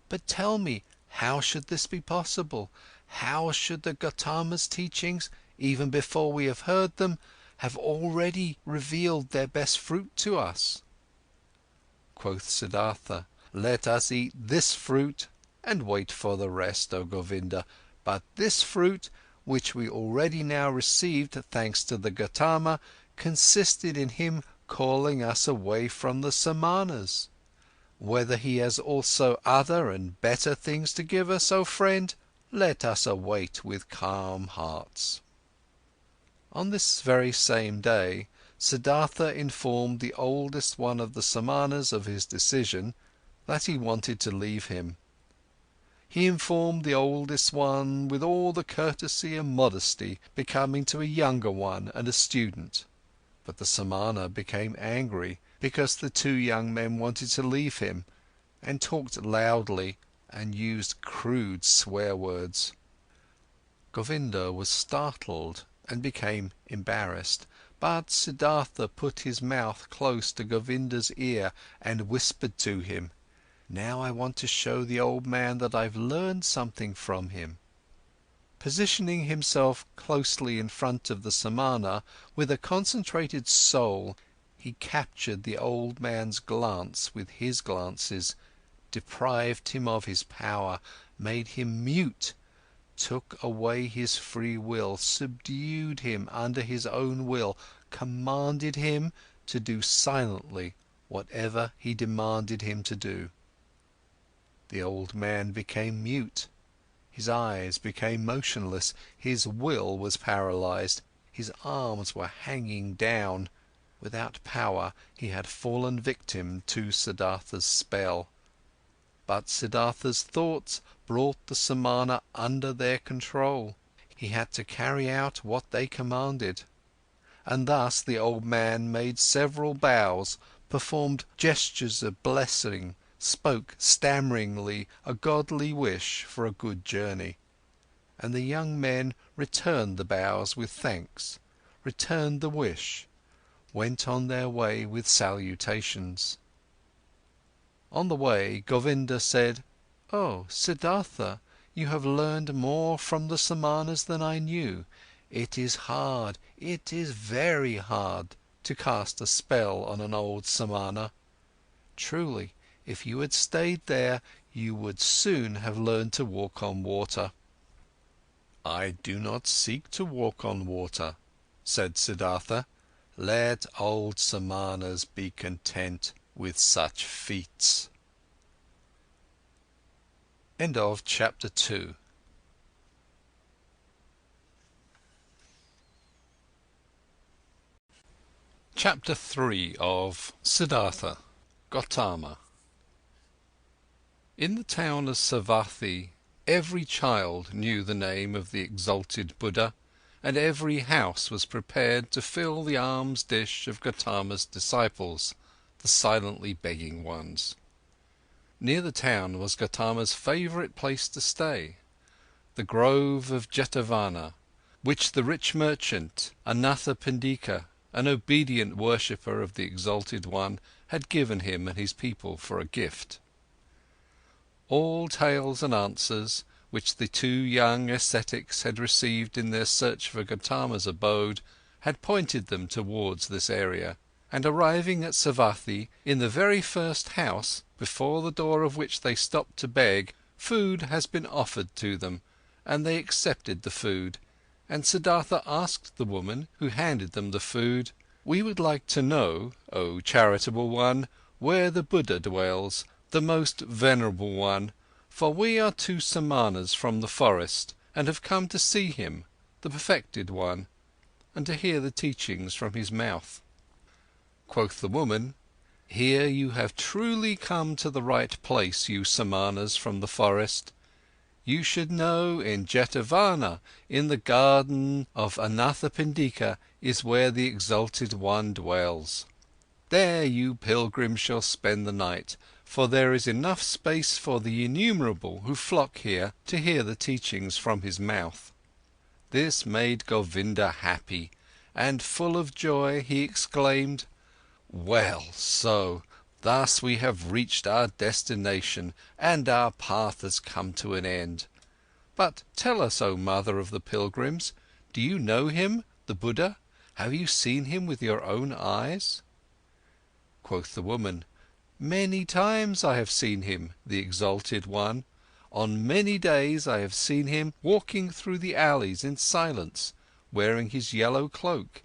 but tell me, how should this be possible? How should the Gotama's teachings, even before we have heard them, have already revealed their best fruit to us?" Quoth Siddhartha, "Let us eat this fruit and wait for the rest, O Govinda. But this fruit, which we already now received thanks to the Gotama, consisted in him calling us away from the Samanas. Whether he has also other and better things to give us, O friend, let us await with calm hearts." On this very same day, Siddhartha informed the oldest one of the Samanas of his decision, that he wanted to leave him. He informed the oldest one with all the courtesy and modesty becoming to a younger one and a student. But the Samana became angry, because the two young men wanted to leave him, and talked loudly and used crude swear words. Govinda was startled and became embarrassed, but Siddhartha put his mouth close to Govinda's ear and whispered to him, "Now I want to show the old man that I've learned something from him." Positioning himself closely in front of the Samana, with a concentrated soul, he captured the old man's glance with his glances, deprived him of his power, made him mute, took away his free will, subdued him under his own will, commanded him to do silently whatever he demanded him to do. The old man became mute, his eyes became motionless, his will was paralyzed, his arms were hanging down. Without power, he had fallen victim to Siddhartha's spell. But Siddhartha's thoughts brought the Samana under their control. He had to carry out what they commanded. And thus the old man made several bows, performed gestures of blessing, spoke stammeringly a godly wish for a good journey. And the young men returned the bows with thanks, returned the wish, went on their way with salutations. On the way, Govinda said, "Oh, Siddhartha, you have learned more from the Samanas than I knew. It is very hard to cast a spell on an old Samana. Truly, if you had stayed there, you would soon have learned to walk on water." "I do not seek to walk on water," said Siddhartha. "Let old Samanas be content with such feats." End of chapter 2. Chapter 3 of Siddhartha Gautama. In the town of Savatthi, every child knew the name of the exalted Buddha, and every house was prepared to fill the alms dish of Gotama's disciples, the silently begging ones. Near the town was Gotama's favourite place to stay, the grove of Jetavana, which the rich merchant Anathapindika, an obedient worshipper of the exalted one, had given him and his people for a gift. All tales and answers, which the two young ascetics had received in their search for Gotama's abode, had pointed them towards this area, and arriving at Savatthi, in the very first house, before the door of which they stopped to beg, food has been offered to them, and they accepted the food, and Siddhartha asked the woman, who handed them the food, "We would like to know, O charitable one, where the Buddha dwells, the most venerable one, for we are two Samanas from the forest, and have come to see him, the perfected one, and to hear the teachings from his mouth." Quoth the woman, "Here you have truly come to the right place, you Samanas from the forest. You should know, in Jetavana, in the garden of Anathapindika, is where the exalted one dwells. There you pilgrims shall spend the night, for there is enough space for the innumerable who flock here to hear the teachings from his mouth." This made Govinda happy, and full of joy he exclaimed, "Well, so, thus we have reached our destination, and our path has come to an end. But tell us, O mother of the pilgrims, do you know him, the Buddha? Have you seen him with your own eyes?" Quoth the woman, "Many times I have seen him, the exalted one. On many days I have seen him walking through the alleys in silence, wearing his yellow cloak,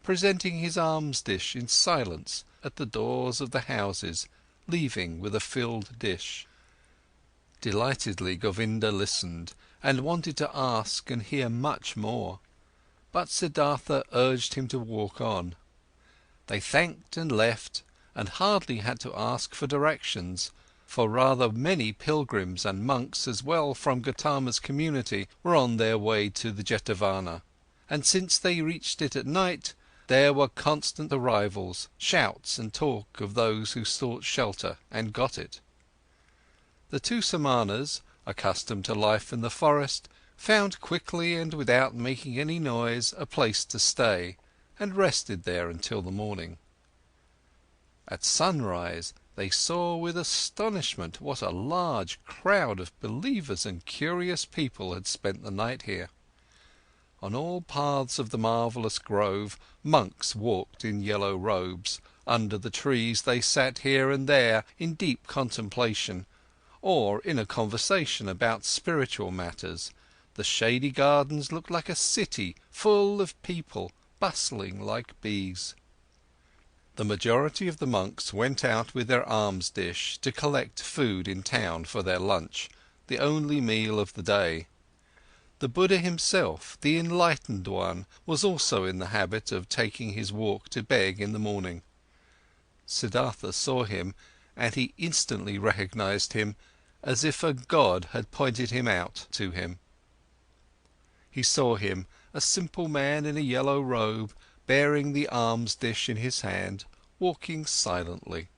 presenting his alms dish in silence at the doors of the houses, leaving with a filled dish. Delightedly Govinda listened, and wanted to ask and hear much more, but Siddhartha urged him to walk on. They thanked and left, and hardly had to ask for directions, for rather many pilgrims and monks as well from Gotama's community were on their way to the Jetavana, and since they reached it at night, there were constant arrivals, shouts and talk of those who sought shelter and got it. The two Samanas, accustomed to life in the forest, found quickly and without making any noise a place to stay, and rested there until the morning. At sunrise they saw with astonishment what a large crowd of believers and curious people had spent the night here. On all paths of the marvellous grove, monks walked in yellow robes. Under the trees they sat here and there in deep contemplation, or in a conversation about spiritual matters. The shady gardens looked like a city full of people, bustling like bees. The majority of the monks went out with their alms dish to collect food in town for their lunch, the only meal of the day. The Buddha himself, the enlightened one, was also in the habit of taking his walk to beg in the morning. Siddhartha saw him, and he instantly recognized him, as if a god had pointed him out to him. He saw him, a simple man in a yellow robe, bearing the alms dish in his hand, walking silently.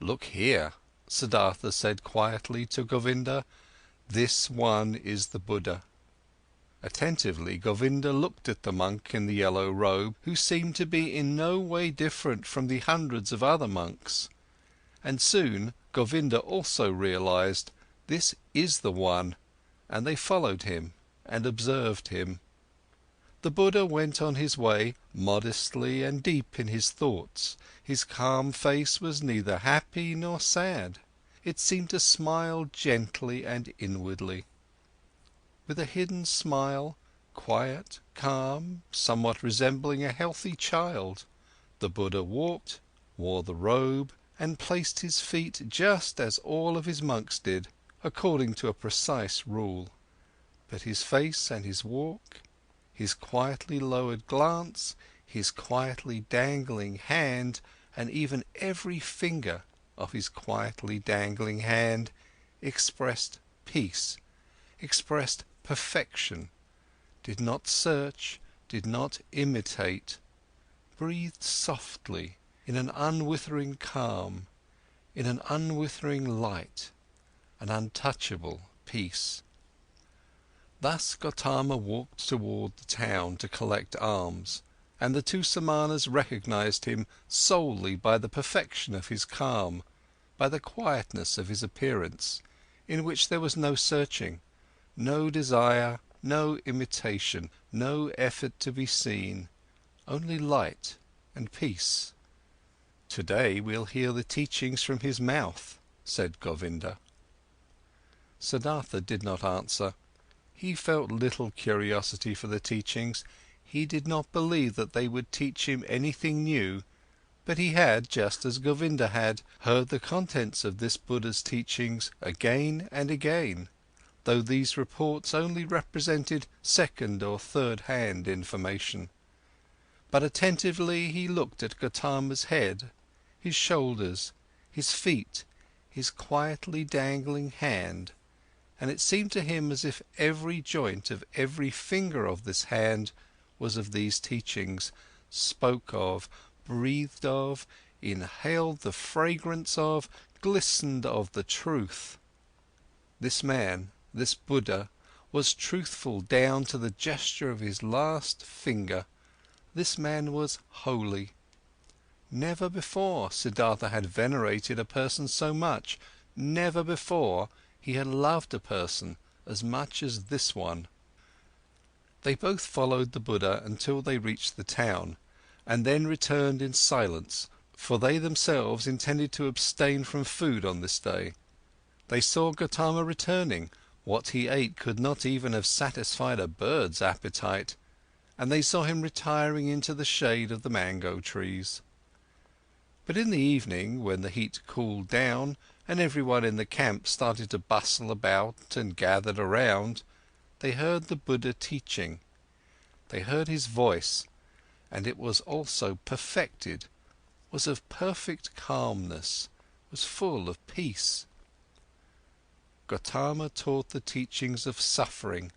"Look here," Siddhartha said quietly to Govinda, "this one is the Buddha." Attentively Govinda looked at the monk in the yellow robe, who seemed to be in no way different from the hundreds of other monks. And soon Govinda also realized, this is the one, and they followed him and observed him. The Buddha went on his way modestly and deep in his thoughts. His calm face was neither happy nor sad. It seemed to smile gently and inwardly. With a hidden smile, quiet, calm, somewhat resembling a healthy child, the Buddha walked, wore the robe, and placed his feet just as all of his monks did, according to a precise rule. But his face and his walk, his quietly lowered glance, his quietly dangling hand, and even every finger of his quietly dangling hand expressed peace, expressed perfection, did not search, did not imitate, breathed softly, in an unwithering calm, in an unwithering light, an untouchable peace. Thus Gotama walked toward the town to collect alms, and the two Samanas recognized him solely by the perfection of his calm, by the quietness of his appearance, in which there was no searching, no desire, no imitation, no effort to be seen, only light and peace. "Today we'll hear the teachings from his mouth," said Govinda. Siddhartha did not answer. He felt little curiosity for the teachings. He did not believe that they would teach him anything new, but he had, just as Govinda had, heard the contents of this Buddha's teachings again and again, though these reports only represented second or third-hand information. But attentively he looked at Gotama's head, his shoulders, his feet, his quietly dangling hand, and it seemed to him as if every joint of every finger of this hand was of these teachings, spoke of, breathed of, inhaled the fragrance of, glistened of the truth. This man, this Buddha, was truthful down to the gesture of his last finger. This man was holy. Never before Siddhartha had venerated a person so much, never before he had loved a person as much as this one. They both followed the Buddha until they reached the town, and then returned in silence, for they themselves intended to abstain from food on this day. They saw Gotama returning. What he ate could not even have satisfied a bird's appetite, and they saw him retiring into the shade of the mango trees. But in the evening, when the heat cooled down and everyone in the camp started to bustle about and gathered around, they heard the Buddha teaching. They heard his voice, and it was also perfected, was of perfect calmness, was full of peace. Gotama taught the teachings of suffering,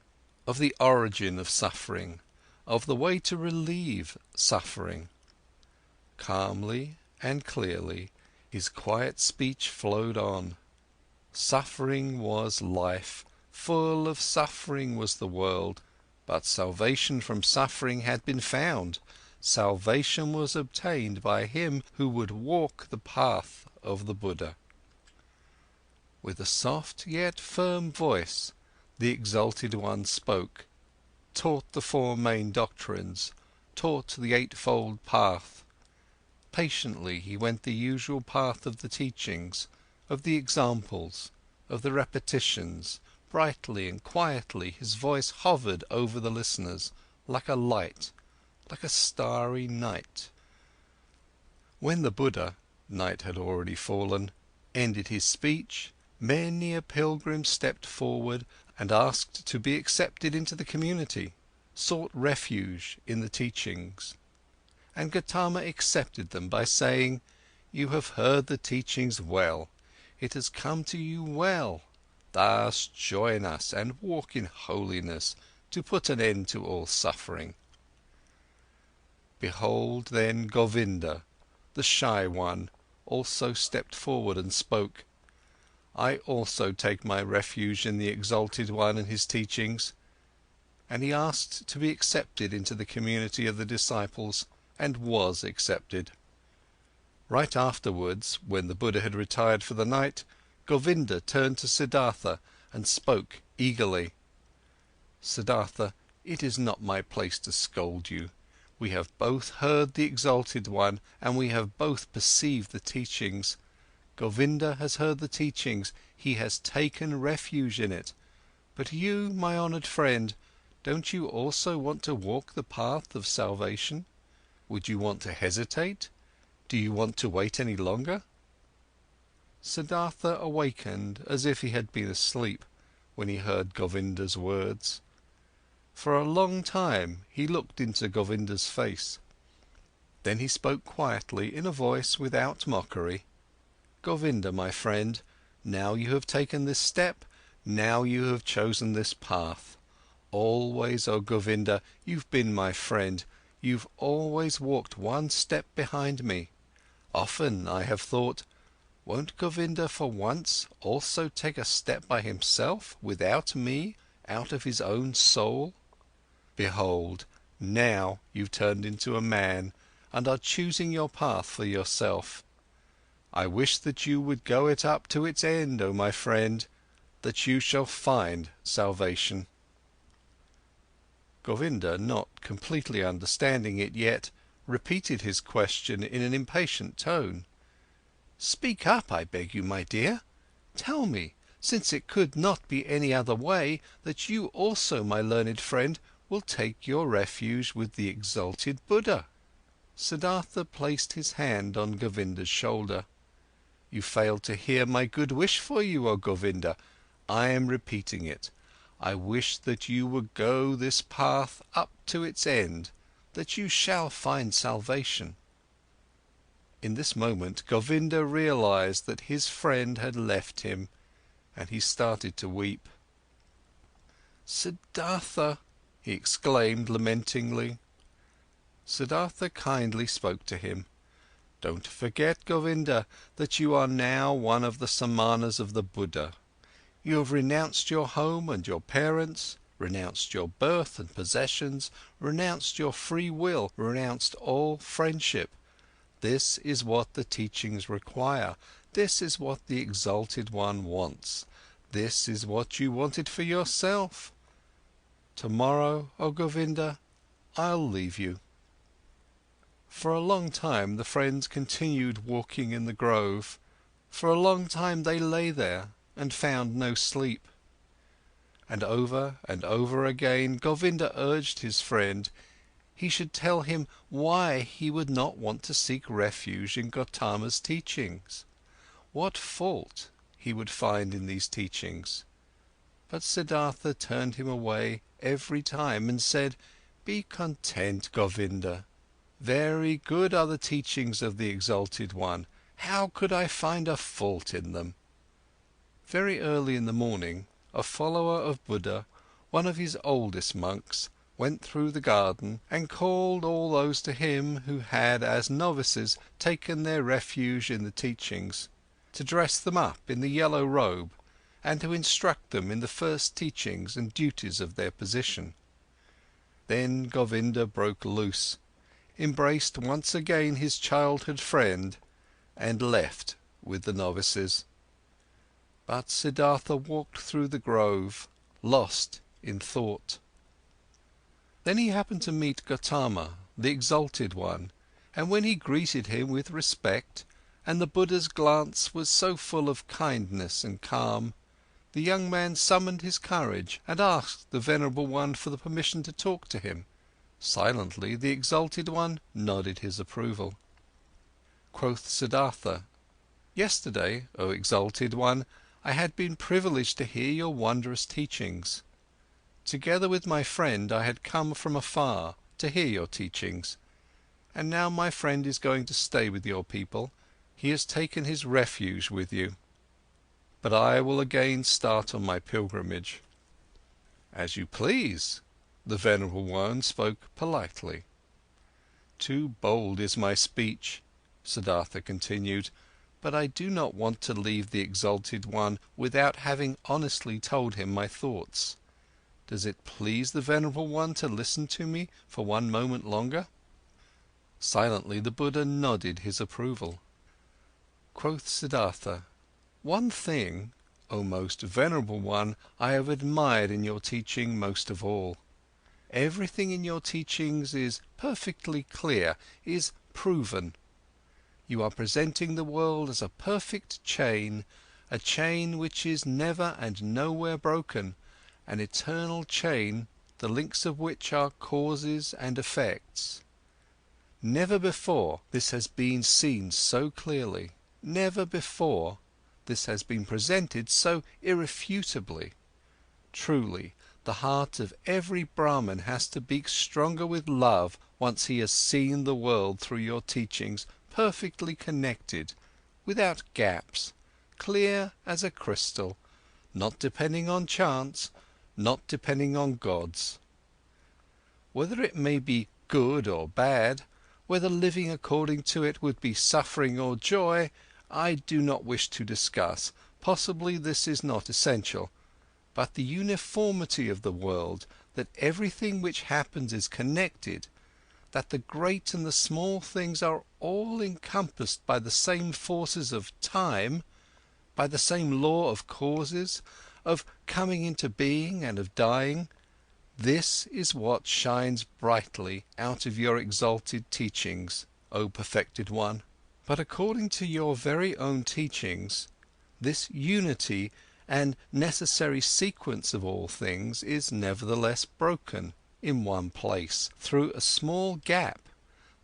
of the origin of suffering, of the way to relieve suffering. Calmly and clearly, his quiet speech flowed on. Suffering was life, full of suffering was the world, but salvation from suffering had been found. Salvation was obtained by him who would walk the path of the Buddha. With a soft yet firm voice, the Exalted One spoke, taught the four main doctrines, taught the eightfold path. Patiently he went the usual path of the teachings, of the examples, of the repetitions. Brightly and quietly his voice hovered over the listeners, like a light, like a starry night. When the Buddha, night had already fallen, ended his speech, many a pilgrim stepped forward and asked to be accepted into the community, sought refuge in the teachings. And Gotama accepted them by saying, "You have heard the teachings well, it has come to you well. Thus join us and walk in holiness to put an end to all suffering." Behold then Govinda, the shy one, also stepped forward and spoke. "I also take my refuge in the Exalted One and his teachings." And he asked to be accepted into the community of the disciples, and was accepted. Right afterwards, when the Buddha had retired for the night, Govinda turned to Siddhartha and spoke eagerly. "Siddhartha, it is not my place to scold you. We have both heard the Exalted One, and we have both perceived the teachings. Govinda has heard the teachings, he has taken refuge in it. But you, my honoured friend, don't you also want to walk the path of salvation? Would you want to hesitate? Do you want to wait any longer?" Siddhartha awakened as if he had been asleep when he heard Govinda's words. For a long time he looked into Govinda's face. Then he spoke quietly in a voice without mockery. "Govinda, my friend, now you have taken this step, now you have chosen this path. Always, oh Govinda, you've been my friend, you've always walked one step behind me. Often I have thought, won't Govinda for once also take a step by himself, without me, out of his own soul? Behold, now you've turned into a man and are choosing your path for yourself. I wish that you would go it up to its end, oh my friend, that you shall find salvation." Govinda, not completely understanding it yet, repeated his question in an impatient tone. "Speak up, I beg you, my dear. Tell me, since it could not be any other way, that you also, my learned friend, will take your refuge with the Exalted Buddha." Siddhartha placed his hand on Govinda's shoulder. "You failed to hear my good wish for you, oh Govinda. I am repeating it. I wish that you would go this path up to its end, that you shall find salvation." In this moment, Govinda realized that his friend had left him, and he started to weep. "Siddhartha!" he exclaimed lamentingly. Siddhartha kindly spoke to him. "Don't forget, Govinda, that you are now one of the Samanas of the Buddha. You have renounced your home and your parents, renounced your birth and possessions, renounced your free will, renounced all friendship. This is what the teachings require, this is what the Exalted One wants, this is what you wanted for yourself. Tomorrow, oh Govinda, I'll leave you." For a long time the friends continued walking in the grove. For a long time they lay there and found no sleep. And over again Govinda urged his friend, He should tell him why he would not want to seek refuge in Gotama's teachings. What fault he would find in these teachings? But Siddhartha turned him away every time and said, "Be content, Govinda. Very good are the teachings of the Exalted One. How could I find a fault in them?" Very early in the morning, a follower of Buddha, one of his oldest monks, went through the garden and called all those to him who had as novices taken their refuge in the teachings, to dress them up in the yellow robe and to instruct them in the first teachings and duties of their position. Then Govinda broke loose, embraced once again his childhood friend and left with the novices. But Siddhartha walked through the grove, lost in thought. Then he happened to meet Gotama, the Exalted One, and when he greeted him with respect, and the Buddha's glance was so full of kindness and calm, the young man summoned his courage and asked the Venerable One for the permission to talk to him. Silently, the Exalted One nodded his approval. Quoth Siddhartha, "Yesterday, O Exalted One, I had been privileged to hear your wondrous teachings. Together with my friend, I had come from afar to hear your teachings, and now my friend is going to stay with your people. He has taken his refuge with you. But I will again start on my pilgrimage." "As you please," the Venerable One spoke politely. "Too bold is my speech," Siddhartha continued, "but I do not want to leave the Exalted One without having honestly told him my thoughts. Does it please the Venerable One to listen to me for one moment longer?" Silently the Buddha nodded his approval. Quoth Siddhartha, "One thing, O most Venerable One, I have admired in your teaching most of all. Everything in your teachings is perfectly clear, is proven. You are presenting the world as a perfect chain, a chain which is never and nowhere broken, an eternal chain, the links of which are causes and effects. Never before this has been seen so clearly, never before this has been presented so irrefutably. Truly, the heart of every Brahmin has to beat stronger with love once he has seen the world through your teachings perfectly connected, without gaps, clear as a crystal, not depending on chance, not depending on gods. Whether it may be good or bad, whether living according to it would be suffering or joy, I do not wish to discuss, possibly this is not essential, but the uniformity of the world, that everything which happens is connected, that the great and the small things are all encompassed by the same forces of time, by the same law of causes, of coming into being and of dying, this is what shines brightly out of your exalted teachings, O perfected one. But according to your very own teachings, this unity and necessary sequence of all things is nevertheless broken in one place, through a small gap.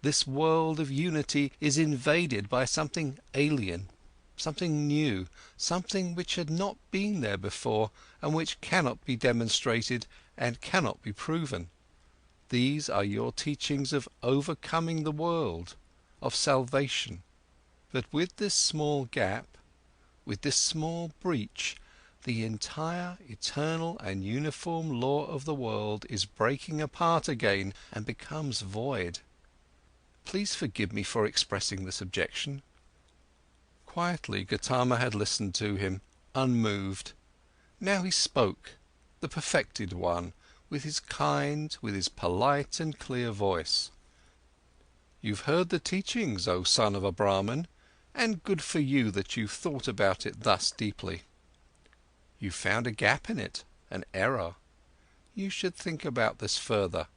This world of unity is invaded by something alien, something new, something which had not been there before and which cannot be demonstrated and cannot be proven. These are your teachings of overcoming the world, of salvation. But with this small gap, with this small breach, the entire eternal and uniform law of the world is breaking apart again and becomes void. Please forgive me for expressing this objection." Quietly, Gotama had listened to him, unmoved. Now he spoke, the perfected one, with his kind, with his polite and clear voice. "You've heard the teachings, O son of a Brahmin, and good for you that you've thought about it thus deeply. You've found a gap in it, an error. You should think about this further.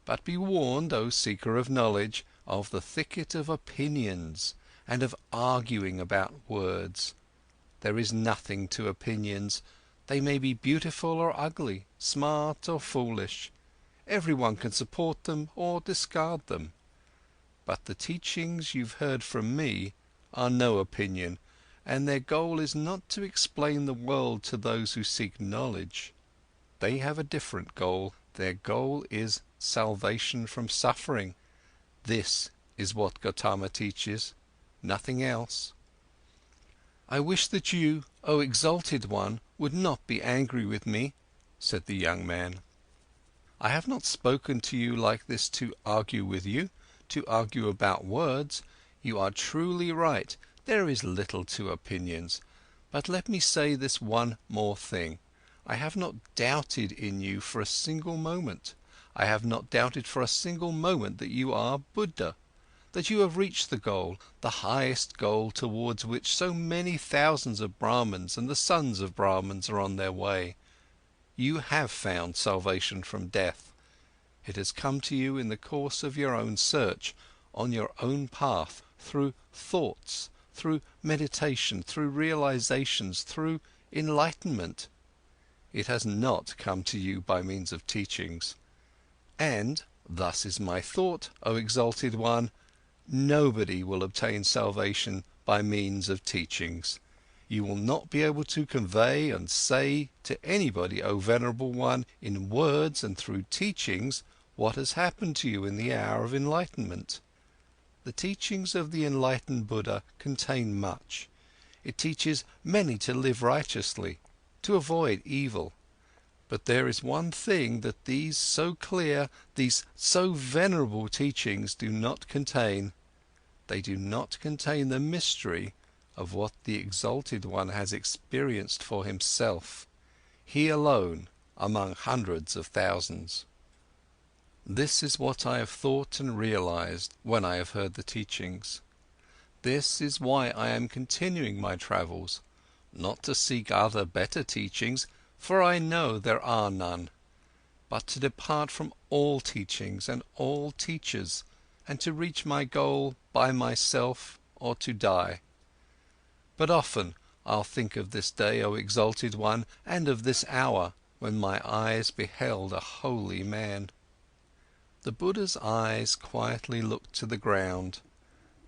But be warned, O seeker of knowledge, of the thicket of opinions and of arguing about words. There is nothing to opinions. They may be beautiful or ugly, smart or foolish. Everyone can support them or discard them. But the teachings you've heard from me are no opinion, and their goal is not to explain the world to those who seek knowledge. They have a different goal. Their goal is salvation from suffering. This is what Gotama teaches, nothing else. I wish that you, O exalted one, would not be angry with me, said the young man. I have not spoken to you like this to argue with you, to argue about words. You are truly right, there is little to opinions. But let me say this one more thing. I have not doubted in you for a single moment. I have not doubted for a single moment that you are Buddha, that you have reached the goal, the highest goal towards which so many thousands of Brahmins and the sons of Brahmins are on their way. You have found salvation from death. It has come to you in the course of your own search, on your own path, through thoughts, through meditation, through realizations, through enlightenment. It has not come to you by means of teachings. And, thus is my thought, O exalted one, nobody will obtain salvation by means of teachings. You will not be able to convey and say to anybody, O venerable one, in words and through teachings, what has happened to you in the hour of enlightenment. The teachings of the enlightened Buddha contain much. It teaches many to live righteously, to avoid evil. But there is one thing that these so clear, these so venerable teachings do not contain. They do not contain the mystery of what the exalted one has experienced for himself, he alone among hundreds of thousands. This is what I have thought and realized when I have heard the teachings. This is why I am continuing my travels, not to seek other better teachings, for I know there are none, but to depart from all teachings and all teachers, and to reach my goal by myself or to die. But often I'll think of this day, O exalted one, and of this hour when my eyes beheld a holy man. The Buddha's eyes quietly looked to the ground.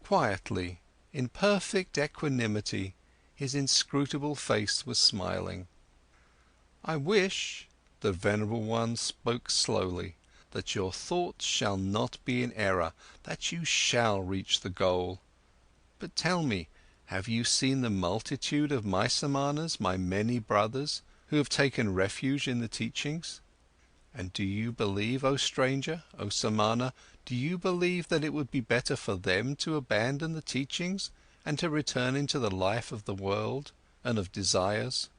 Quietly, in perfect equanimity, his inscrutable face was smiling. I wish, the venerable one spoke slowly, that your thoughts shall not be in error, that you shall reach the goal. But tell me, have you seen the multitude of my samanas, my many brothers, who have taken refuge in the teachings? And do you believe, O stranger, O samana, do you believe that it would be better for them to abandon the teachings and to return into the life of the world and of desires?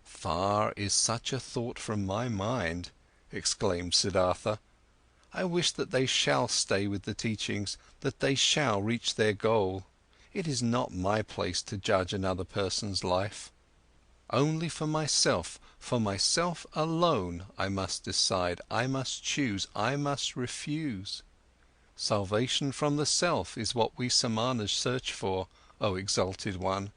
Far is such a thought from my mind, exclaimed Siddhartha. I wish that they shall stay with the teachings, that they shall reach their goal. It is not my place to judge another person's life. Only for myself alone, I must decide, I must choose, I must refuse. Salvation from the self is what we samanas search for, O exalted one.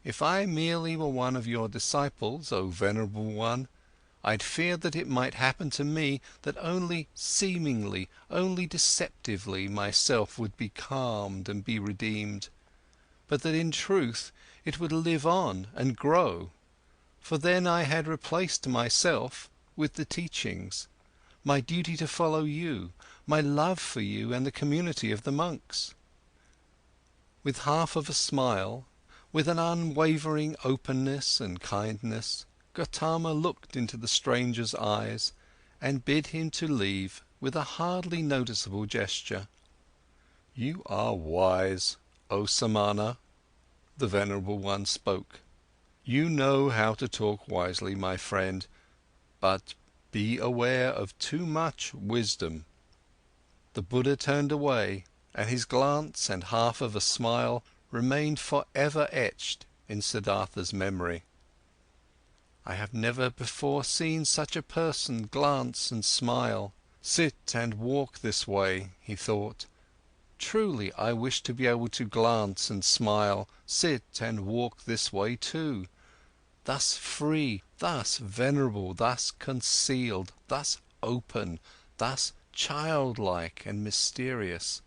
If I merely were one of your disciples, O venerable one, I'd fear that it might happen to me that only seemingly, only deceptively myself would be calmed and be redeemed, but that in truth it would live on and grow. For then I had replaced myself with the teachings, my duty to follow you, my love for you and the community of the monks. With half of a smile, with an unwavering openness and kindness, Gotama looked into the stranger's eyes and bid him to leave with a hardly noticeable gesture. You are wise, O samana, the venerable one spoke. You know how to talk wisely, my friend, but be aware of too much wisdom. The Buddha turned away, and his glance and half of a smile remained forever etched in Siddhartha's memory. I have never before seen such a person glance and smile, sit and walk this way, he thought. Truly, I wish to be able to glance and smile, sit and walk this way too. Thus free, thus venerable, thus concealed, thus open, thus childlike and mysterious.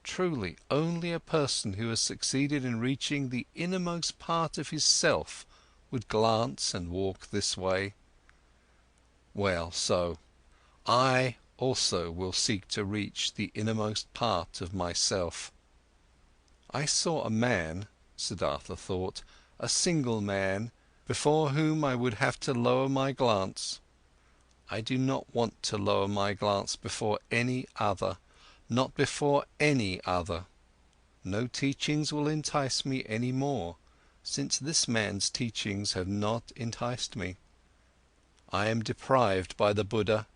Truly, only a person who has succeeded in reaching the innermost part of his self would glance and walk this way. Well, so, I also will seek to reach the innermost part of myself. I saw a man, Siddhartha thought, a single man, before whom I would have to lower my glance. I do not want to lower my glance before any other, not before any other. No teachings will entice me any more, since this man's teachings have not enticed me. I am deprived by the Buddha,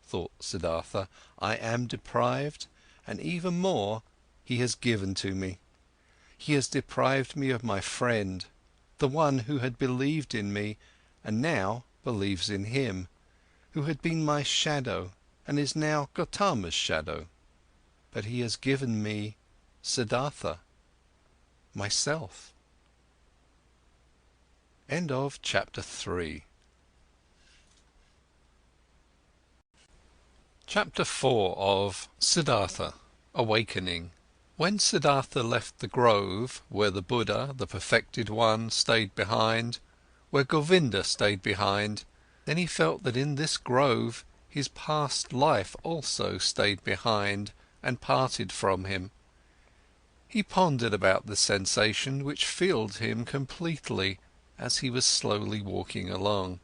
thought Siddhartha, I am deprived, and even more, he has given to me. He has deprived me of my friend, the one who had believed in me and now believes in him, who had been my shadow and is now Gotama's shadow. But he has given me Siddhartha, myself. End of chapter 3. Chapter 4 of Siddhartha, Awakening. When Siddhartha left the grove, where the Buddha, the perfected one, stayed behind, where Govinda stayed behind, then he felt that in this grove his past life also stayed behind and parted from him. He pondered about the sensation which filled him completely as he was slowly walking along.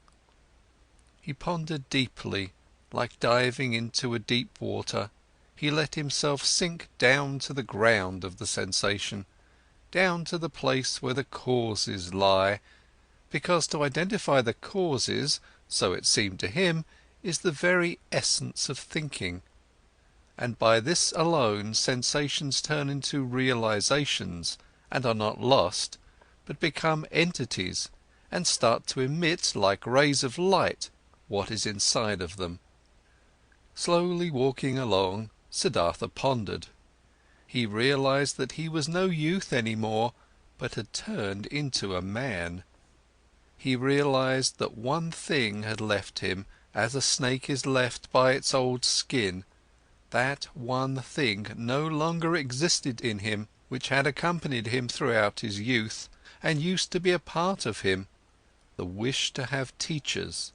He pondered deeply, like diving into a deep water. He let himself sink down to the ground of the sensation, down to the place where the causes lie, because to identify the causes, so it seemed to him, is the very essence of thinking. And by this alone sensations turn into realizations and are not lost, but become entities and start to emit like rays of light what is inside of them. Slowly walking along, Siddhartha pondered. He realized that he was no youth anymore, but had turned into a man. He realized that one thing had left him, as a snake is left by its old skin. That one thing no longer existed in him, which had accompanied him throughout his youth, and used to be a part of him, the wish to have teachers,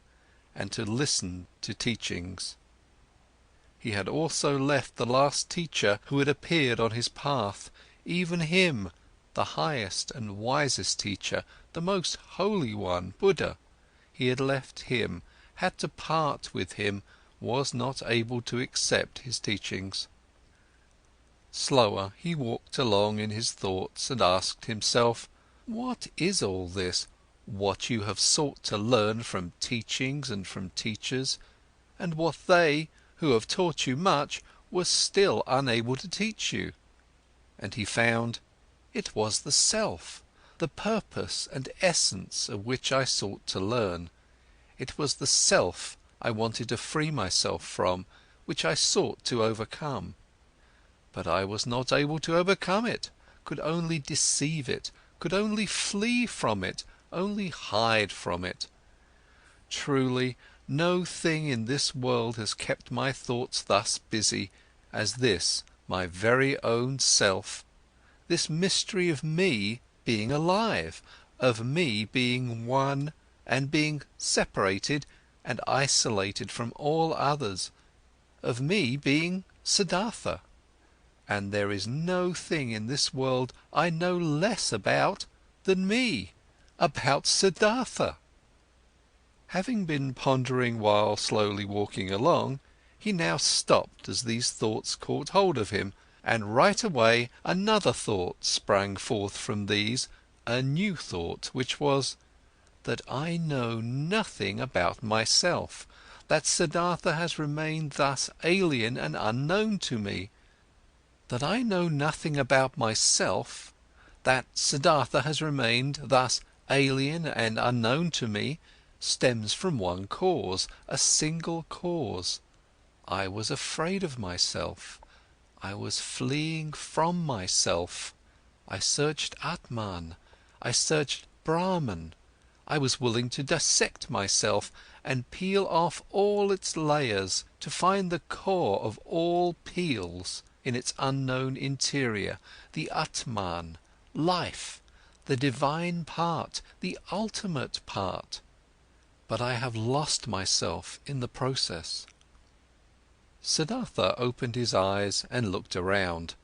and to listen to teachings. He had also left the last teacher who had appeared on his path, even him, the highest and wisest teacher, the most holy one, Buddha. He had left him, had to part with him, was not able to accept his teachings. Slower, he walked along in his thoughts and asked himself, what is all this, what you have sought to learn from teachings and from teachers, and what they, who have taught you much, were still unable to teach you? And he found, it was the self, the purpose and essence of which I sought to learn. It was the self I wanted to free myself from, which I sought to overcome. But I was not able to overcome it, could only deceive it, could only flee from it, only hide from it. Truly, no thing in this world has kept my thoughts thus busy as this, my very own self, this mystery of me being alive, of me being one and being separated and isolated from all others, of me being Siddhartha. And there is no thing in this world I know less about than me, about Siddhartha. Having been pondering while slowly walking along, he now stopped as these thoughts caught hold of him, and right away another thought sprang forth from these, a new thought, which was, that I know nothing about myself, that Siddhartha has remained thus alien and unknown to me. That I know nothing about myself, that Siddhartha has remained thus alien and unknown to me, stems from one cause, a single cause. I was afraid of myself. I was fleeing from myself. I searched Atman. I searched Brahman. I was willing to dissect myself and peel off all its layers to find the core of all peels in its unknown interior, the Atman, life, the divine part, the ultimate part. But I have lost myself in the process. Siddhartha opened his eyes and looked around.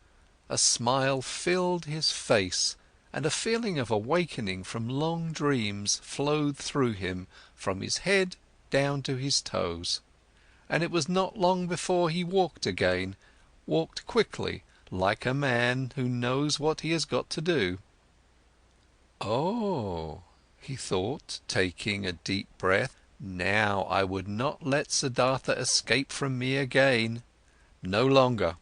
A smile filled his face, and a feeling of awakening from long dreams flowed through him from his head down to his toes. And it was not long before he walked again, walked quickly, like a man who knows what he has got to do. Oh, he thought, taking a deep breath, now I would not let Siddhartha escape from me again. No longer.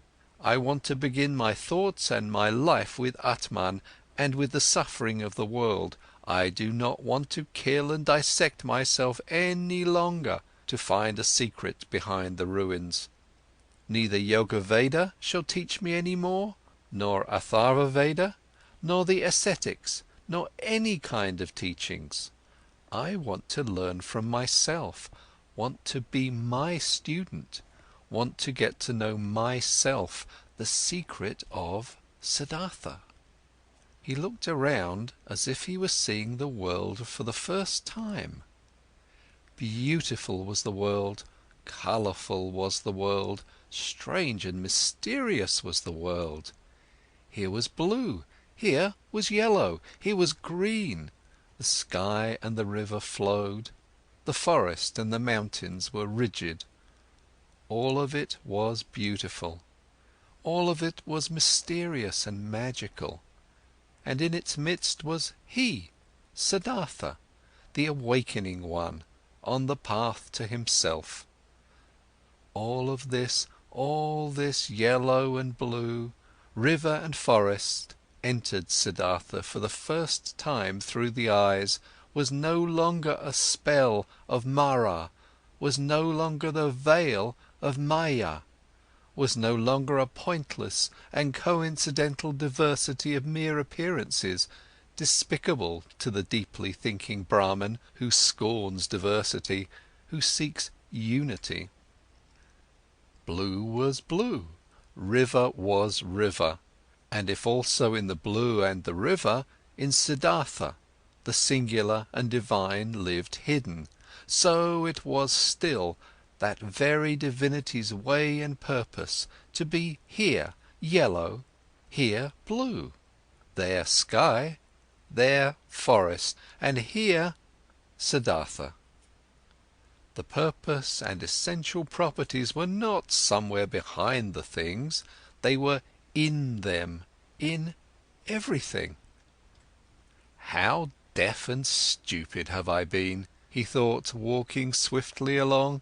I want to begin my thoughts and my life with Atman and with the suffering of the world. I do not want to kill and dissect myself any longer to find a secret behind the ruins. Neither Yoga Veda shall teach me any more, nor Atharva Veda, nor the ascetics, nor any kind of teachings. I want to learn from myself, want to be my student, want to get to know myself, the secret of Siddhartha. He looked around as if he was seeing the world for the first time. Beautiful was the world, colourful was the world, strange and mysterious was the world. Here was blue, here was yellow, here was green. The sky and the river flowed, the forest and the mountains were rigid. All of it was beautiful, all of it was mysterious and magical, and in its midst was he, Siddhartha, the awakening one, on the path to himself. All this yellow and blue, river and forest, entered Siddhartha for the first time through the eyes, was no longer a spell of Mara, was no longer the veil of Maya, was no longer a pointless and coincidental diversity of mere appearances, despicable to the deeply thinking Brahman who scorns diversity, who seeks unity. Blue was blue, river was river, and if also in the blue and the river, in Siddhartha, the singular and divine lived hidden, so it was still that very divinity's way and purpose to be here yellow, here blue, there sky, there forest, and here Siddhartha. The purpose and essential properties were not somewhere behind the things, they were in them, in everything. How deaf and stupid have I been, he thought, walking swiftly along.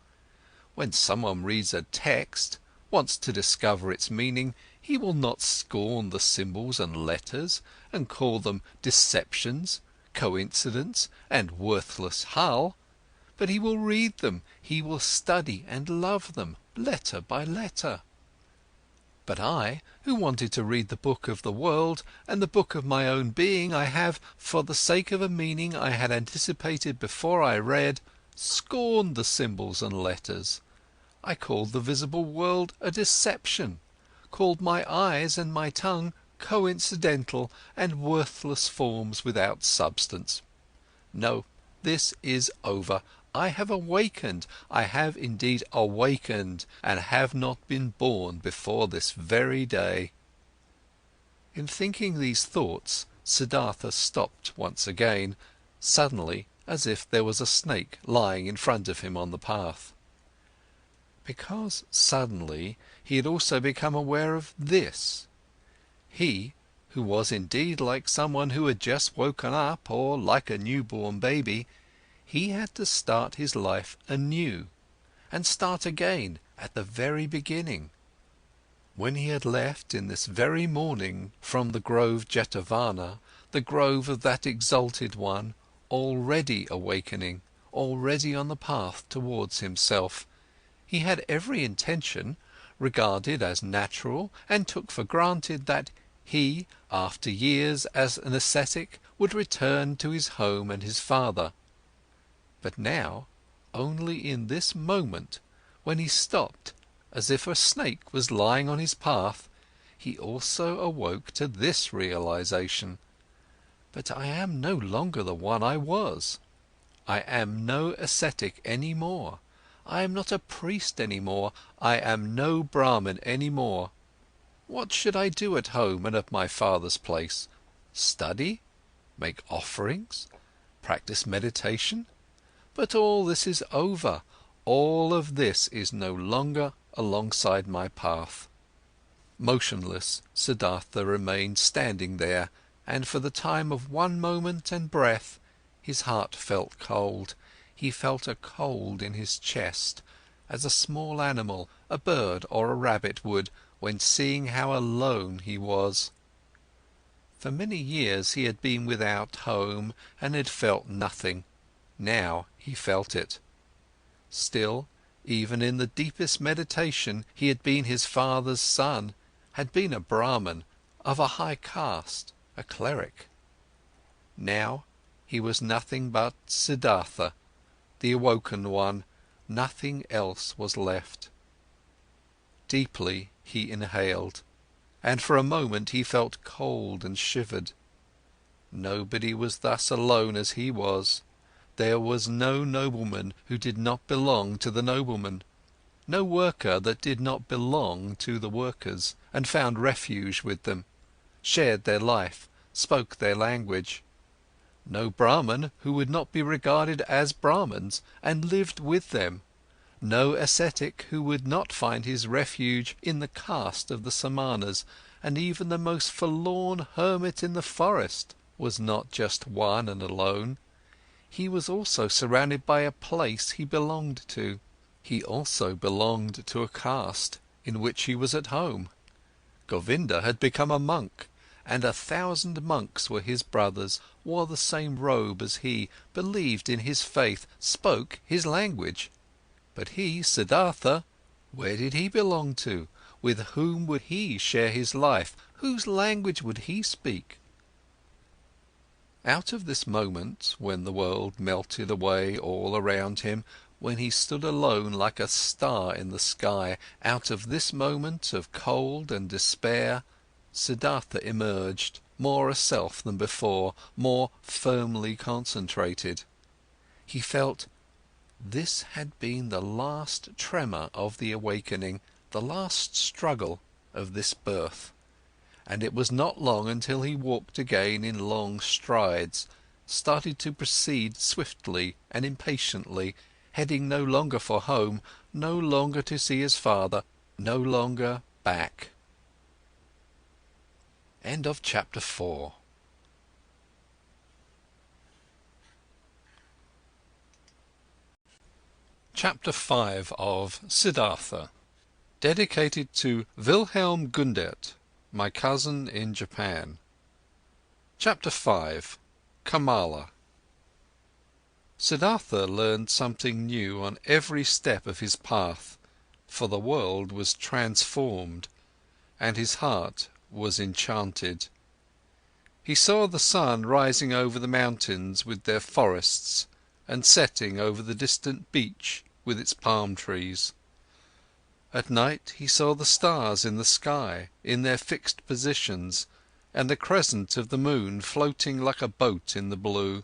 When someone reads a text, wants to discover its meaning, he will not scorn the symbols and letters and call them deceptions, coincidence and worthless hull, but he will read them, he will study and love them, letter by letter. But I, who wanted to read the book of the world and the book of my own being, I have, for the sake of a meaning I had anticipated before I read, scorned the symbols and letters. I called the visible world a deception, called my eyes and my tongue coincidental and worthless forms without substance. No, this is over. I have awakened, I have indeed awakened, and have not been born before this very day. In thinking these thoughts, Siddhartha stopped once again, suddenly, as if there was a snake lying in front of him on the path. Because suddenly he had also become aware of this. He, who was indeed like someone who had just woken up, or like a newborn baby, he had to start his life anew, and start again at the very beginning. When he had left in this very morning from the grove Jetavana, the grove of that exalted one, already awakening, already on the path towards himself, he had every intention, regarded as natural and took for granted that he, after years as an ascetic, would return to his home and his father, But now, only in this moment, when he stopped, as if a snake was lying on his path, he also awoke to this realization: but I am no longer the one I was. I am no ascetic any more. I am not a priest any more. I am no Brahmin any more. What should I do at home and at my father's place? Study? Make offerings? Practice meditation? But all this is over. All of this is no longer alongside my path. Motionless, Siddhartha remained standing there, and for the time of one moment and breath, his heart felt cold. He felt a cold in his chest, as a small animal, a bird or a rabbit would, when seeing how alone he was. For many years he had been without home and had felt nothing. Now he felt it. Still, even in the deepest meditation, he had been his father's son, had been a Brahmin, of a high caste, a cleric. Now he was nothing but Siddhartha, the awoken one, nothing else was left. Deeply he inhaled, and for a moment he felt cold and shivered. Nobody was thus alone as he was. There was no nobleman who did not belong to the noblemen, no worker that did not belong to the workers, and found refuge with them, shared their life, spoke their language. No Brahmin who would not be regarded as Brahmins and lived with them, no ascetic who would not find his refuge in the caste of the Samanas, and even the most forlorn hermit in the forest was not just one and alone. He was also surrounded by a place he belonged to. He also belonged to a caste in which he was at home. Govinda had become a monk, and 1,000 monks were his brothers, wore the same robe as he, believed in his faith, spoke his language. But he, Siddhartha, where did he belong to? With whom would he share his life? Whose language would he speak? Out of this moment, when the world melted away all around him, when he stood alone like a star in the sky, out of this moment of cold and despair, Siddhartha emerged, more a self than before, more firmly concentrated. He felt this had been the last tremor of the awakening, the last struggle of this birth. And it was not long until he walked again in long strides, started to proceed swiftly and impatiently, heading no longer for home, no longer to see his father, no longer back. End of chapter 4. Chapter 5 of Siddhartha, dedicated to Wilhelm Gundert, my cousin in Japan. Chapter 5. Kamala. Siddhartha learned something new on every step of his path, for the world was transformed, and his heart was enchanted. He saw the sun rising over the mountains with their forests, and setting over the distant beach with its palm trees. At night he saw the stars in the sky, in their fixed positions, and the crescent of the moon floating like a boat in the blue.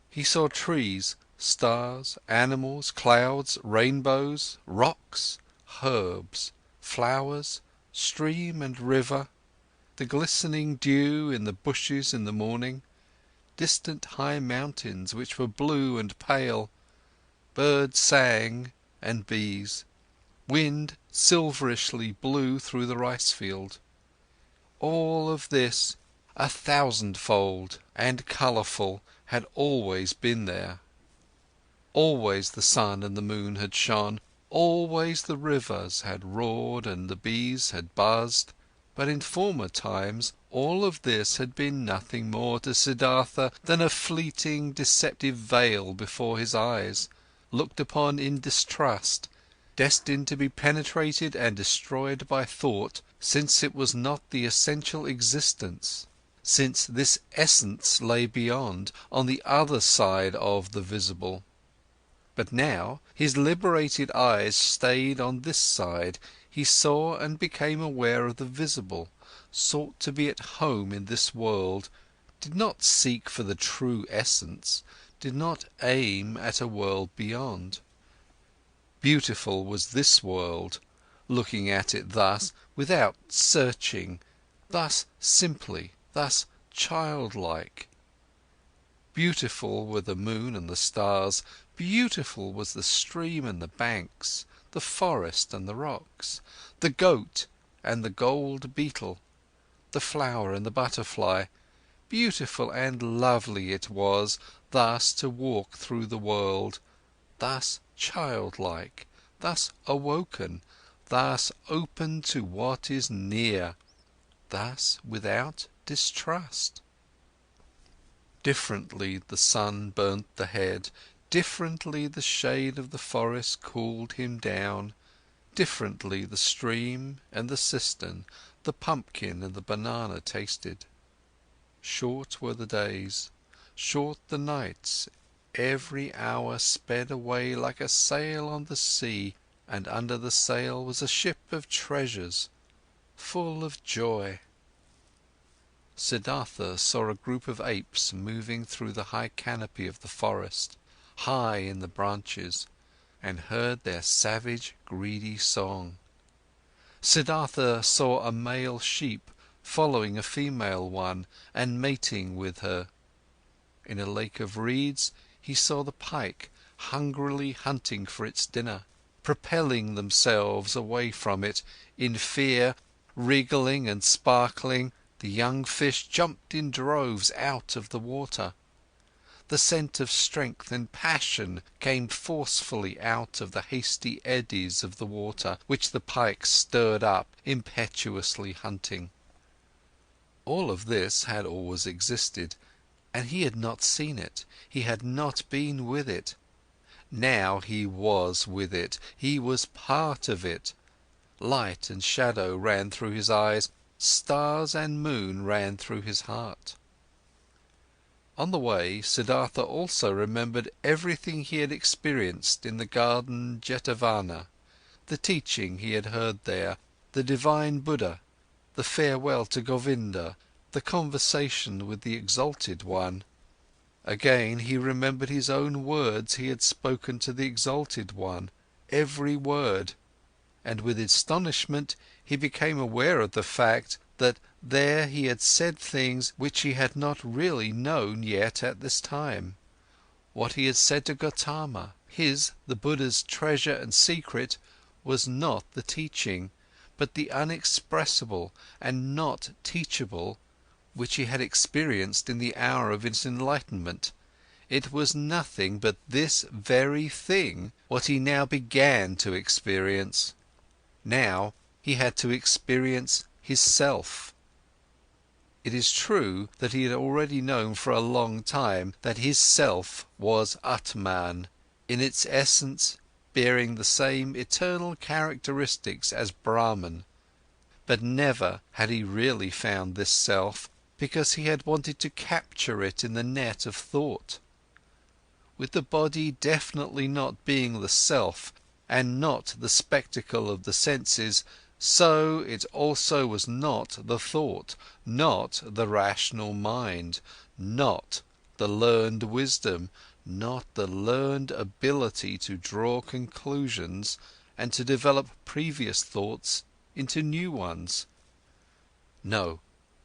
He saw trees, stars, animals, clouds, rainbows, rocks, herbs, flowers, stream and river, the glistening dew in the bushes in the morning, distant high mountains which were blue and pale, birds sang and bees, wind silverishly blew through the rice field. All of this, 1,000-fold and colourful, had always been there. Always the sun and the moon had shone, always the rivers had roared and the bees had buzzed, but in former times all of this had been nothing more to Siddhartha than a fleeting, deceptive veil before his eyes, looked upon in distrust, destined to be penetrated and destroyed by thought, since it was not the essential existence, since this essence lay beyond, on the other side of the visible. But now, his liberated eyes stayed on this side, he saw and became aware of the visible, sought to be at home in this world, did not seek for the true essence, did not aim at a world beyond. Beautiful was this world, looking at it thus, without searching, thus simply, thus childlike. Beautiful were the moon and the stars, beautiful was the stream and the banks, the forest and the rocks, the goat and the gold beetle, the flower and the butterfly. Beautiful and lovely it was thus to walk through the world, thus childlike, thus awoken, thus open to what is near, thus without distrust. Differently the sun burnt the head, differently the shade of the forest cooled him down, differently the stream and the cistern, the pumpkin and the banana tasted. Short were the days, short the nights, every hour sped away like a sail on the sea, and under the sail was a ship of treasures, full of joy. Siddhartha saw a group of apes moving through the high canopy of the forest, high in the branches, and heard their savage, greedy song. Siddhartha saw a male sheep following a female one and mating with her. In a lake of reeds, he saw the pike hungrily hunting for its dinner, propelling themselves away from it, in fear, wriggling and sparkling. The young fish jumped in droves out of the water. The scent of strength and passion came forcefully out of the hasty eddies of the water, which the pike stirred up, impetuously hunting. All of this had always existed, and he had not seen it, he had not been with it. Now he was with it, he was part of it. Light and shadow ran through his eyes, stars and moon ran through his heart. On the way, Siddhartha also remembered everything he had experienced in the garden Jetavana, the teaching he had heard there, the divine Buddha, the farewell to Govinda, the conversation with the exalted one. Again, he remembered his own words he had spoken to the exalted one, every word, and with astonishment he became aware of the fact that there he had said things which he had not really known yet at this time. What he had said to Gotama, his, the Buddha's treasure and secret, was not the teaching, but the unexpressible and not teachable, which he had experienced in the hour of his enlightenment. It was nothing but this very thing, what he now began to experience. Now he had to experience his self. It is true that he had already known for a long time that his self was Atman, in its essence bearing the same eternal characteristics as Brahman, but never had he really found this self, because he had wanted to capture it in the net of thought. With the body definitely not being the self, and not the spectacle of the senses, so it also was not the thought, not the rational mind, not the learned wisdom, not the learned ability to draw conclusions and to develop previous thoughts into new ones. No,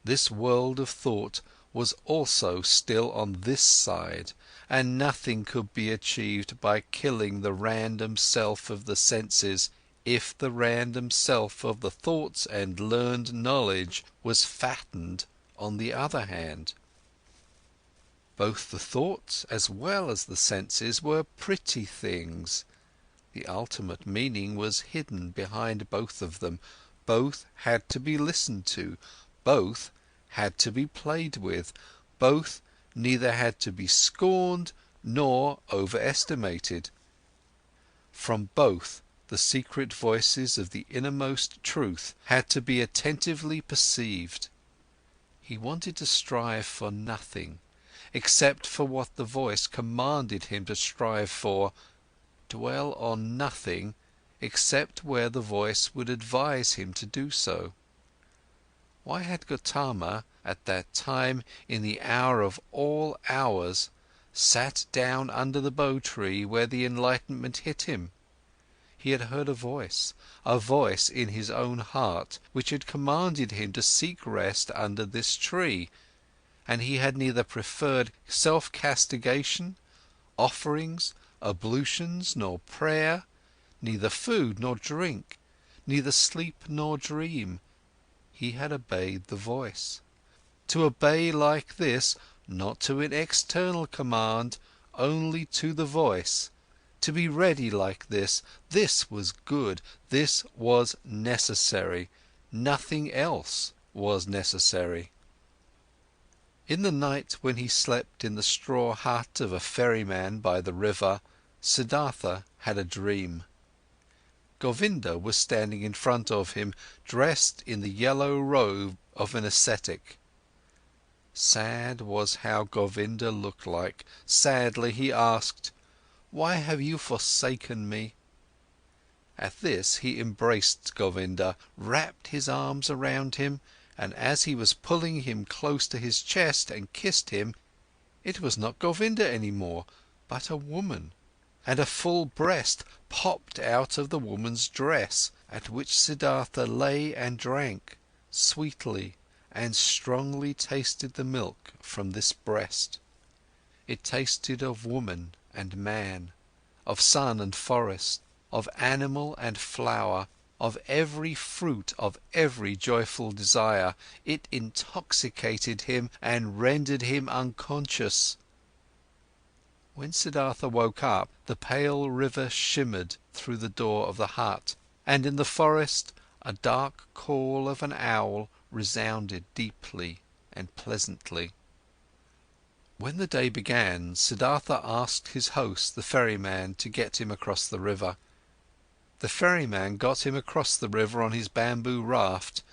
this world of thought was also still on this side, and nothing could be achieved by killing the random self of the senses, if the random self of the thoughts and learned knowledge was fattened on the other hand. Both the thoughts as well as the senses were pretty things. The ultimate meaning was hidden behind both of them. Both had to be listened to, both had to be played with, both neither had to be scorned nor overestimated. From both, the secret voices of the innermost truth had to be attentively perceived. He wanted to strive for nothing, except for what the voice commanded him to strive for, dwell on nothing, except where the voice would advise him to do so. Why had Gotama, at that time, in the hour of all hours, sat down under the bo tree where the enlightenment hit him? He had heard a voice in his own heart, which had commanded him to seek rest under this tree, and he had neither preferred self-castigation, offerings, ablutions, nor prayer, neither food nor drink, neither sleep nor dream. He had obeyed the voice. To obey like this, not to an external command, only to the voice, to be ready like this was good, this was necessary, nothing else was necessary. In the night when he slept in the straw hut of a ferryman by the river, Siddhartha had a dream. Govinda was standing in front of him, dressed in the yellow robe of an ascetic. Sad was how Govinda looked like. Sadly he asked, "Why have you forsaken me?" At this he embraced Govinda, wrapped his arms around him, and as he was pulling him close to his chest and kissed him, it was not Govinda any more, but a woman, and a full breast popped out of the woman's dress, at which Siddhartha lay and drank, sweetly and strongly tasted the milk from this breast. It tasted of woman and man, of sun and forest, of animal and flower, of every fruit, of every joyful desire. It intoxicated him and rendered him unconscious. When Siddhartha woke up, the pale river shimmered through the door of the hut, and in the forest a dark call of an owl resounded deeply and pleasantly. When the day began, Siddhartha asked his host, the ferryman, to get him across the river. The ferryman got him across the river on his bamboo raft.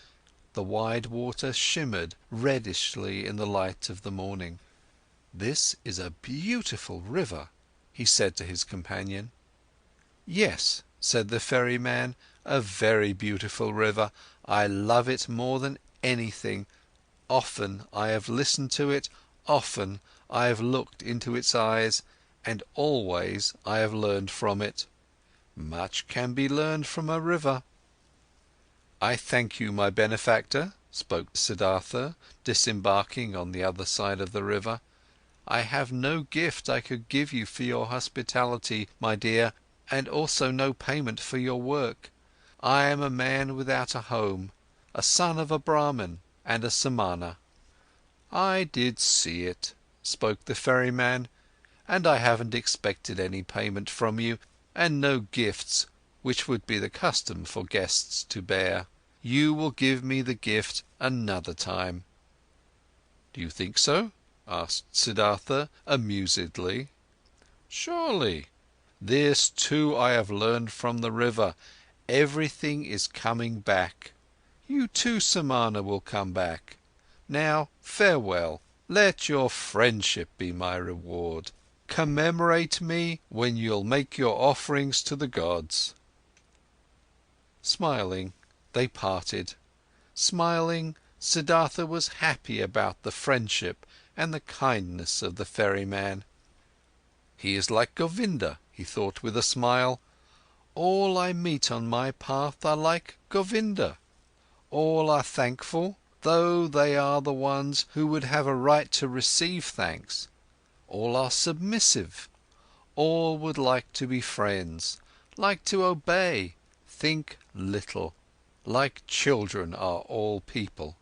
The wide water shimmered reddishly in the light of the morning. "This is a beautiful river," he said to his companion. "Yes," said the ferryman, "a very beautiful river. I love it more than anything. Often I have listened to it, often I have looked into its eyes, and always I have learned from it. Much can be learned from a river." "I thank you, my benefactor," spoke Siddhartha, disembarking on the other side of the river. "I have no gift I could give you for your hospitality, my dear, and also no payment for your work. I am a man without a home, a son of a Brahmin and a Samana." "I did see it," spoke the ferryman, "and I haven't expected any payment from you, and no gifts, which would be the custom for guests to bear. You will give me the gift another time." "Do you think so?" asked Siddhartha amusedly. "Surely. This too I have learned from the river. Everything is coming back. You too, Samana, will come back. Now, farewell. Let your friendship be my reward. Commemorate me when you'll make your offerings to the gods." Smiling, they parted. Smiling, Siddhartha was happy about the friendship and the kindness of the ferryman. "He is like Govinda," he thought with a smile. "All I meet on my path are like Govinda. All are thankful, though they are the ones who would have a right to receive thanks. All are submissive. All would like to be friends, like to obey, think little. Like children are all people."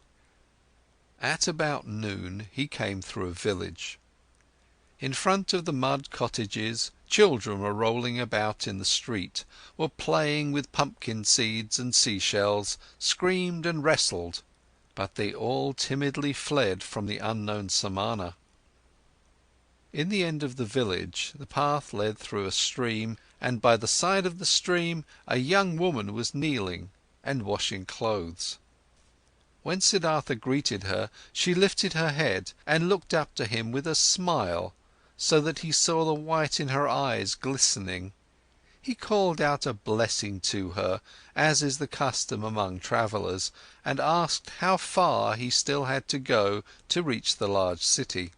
At about noon, he came through a village. In front of the mud cottages, children were rolling about in the street, were playing with pumpkin seeds and seashells, screamed and wrestled, but they all timidly fled from the unknown Samana. In the end of the village, the path led through a stream, and by the side of the stream, a young woman was kneeling and washing clothes. When Siddhartha greeted her, she lifted her head and looked up to him with a smile, so that he saw the white in her eyes glistening. He called out a blessing to her, as is the custom among travellers, and asked how far he still had to go to reach the large city.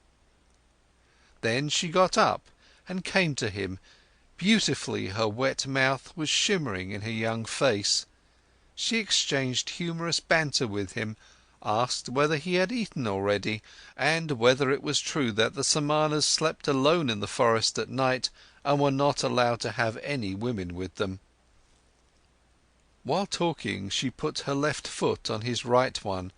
Then she got up and came to him. Beautifully her wet mouth was shimmering in her young face. She exchanged humorous banter with him, asked whether he had eaten already, and whether it was true that the Samanas slept alone in the forest at night and were not allowed to have any women with them. While talking, she put her left foot on his right one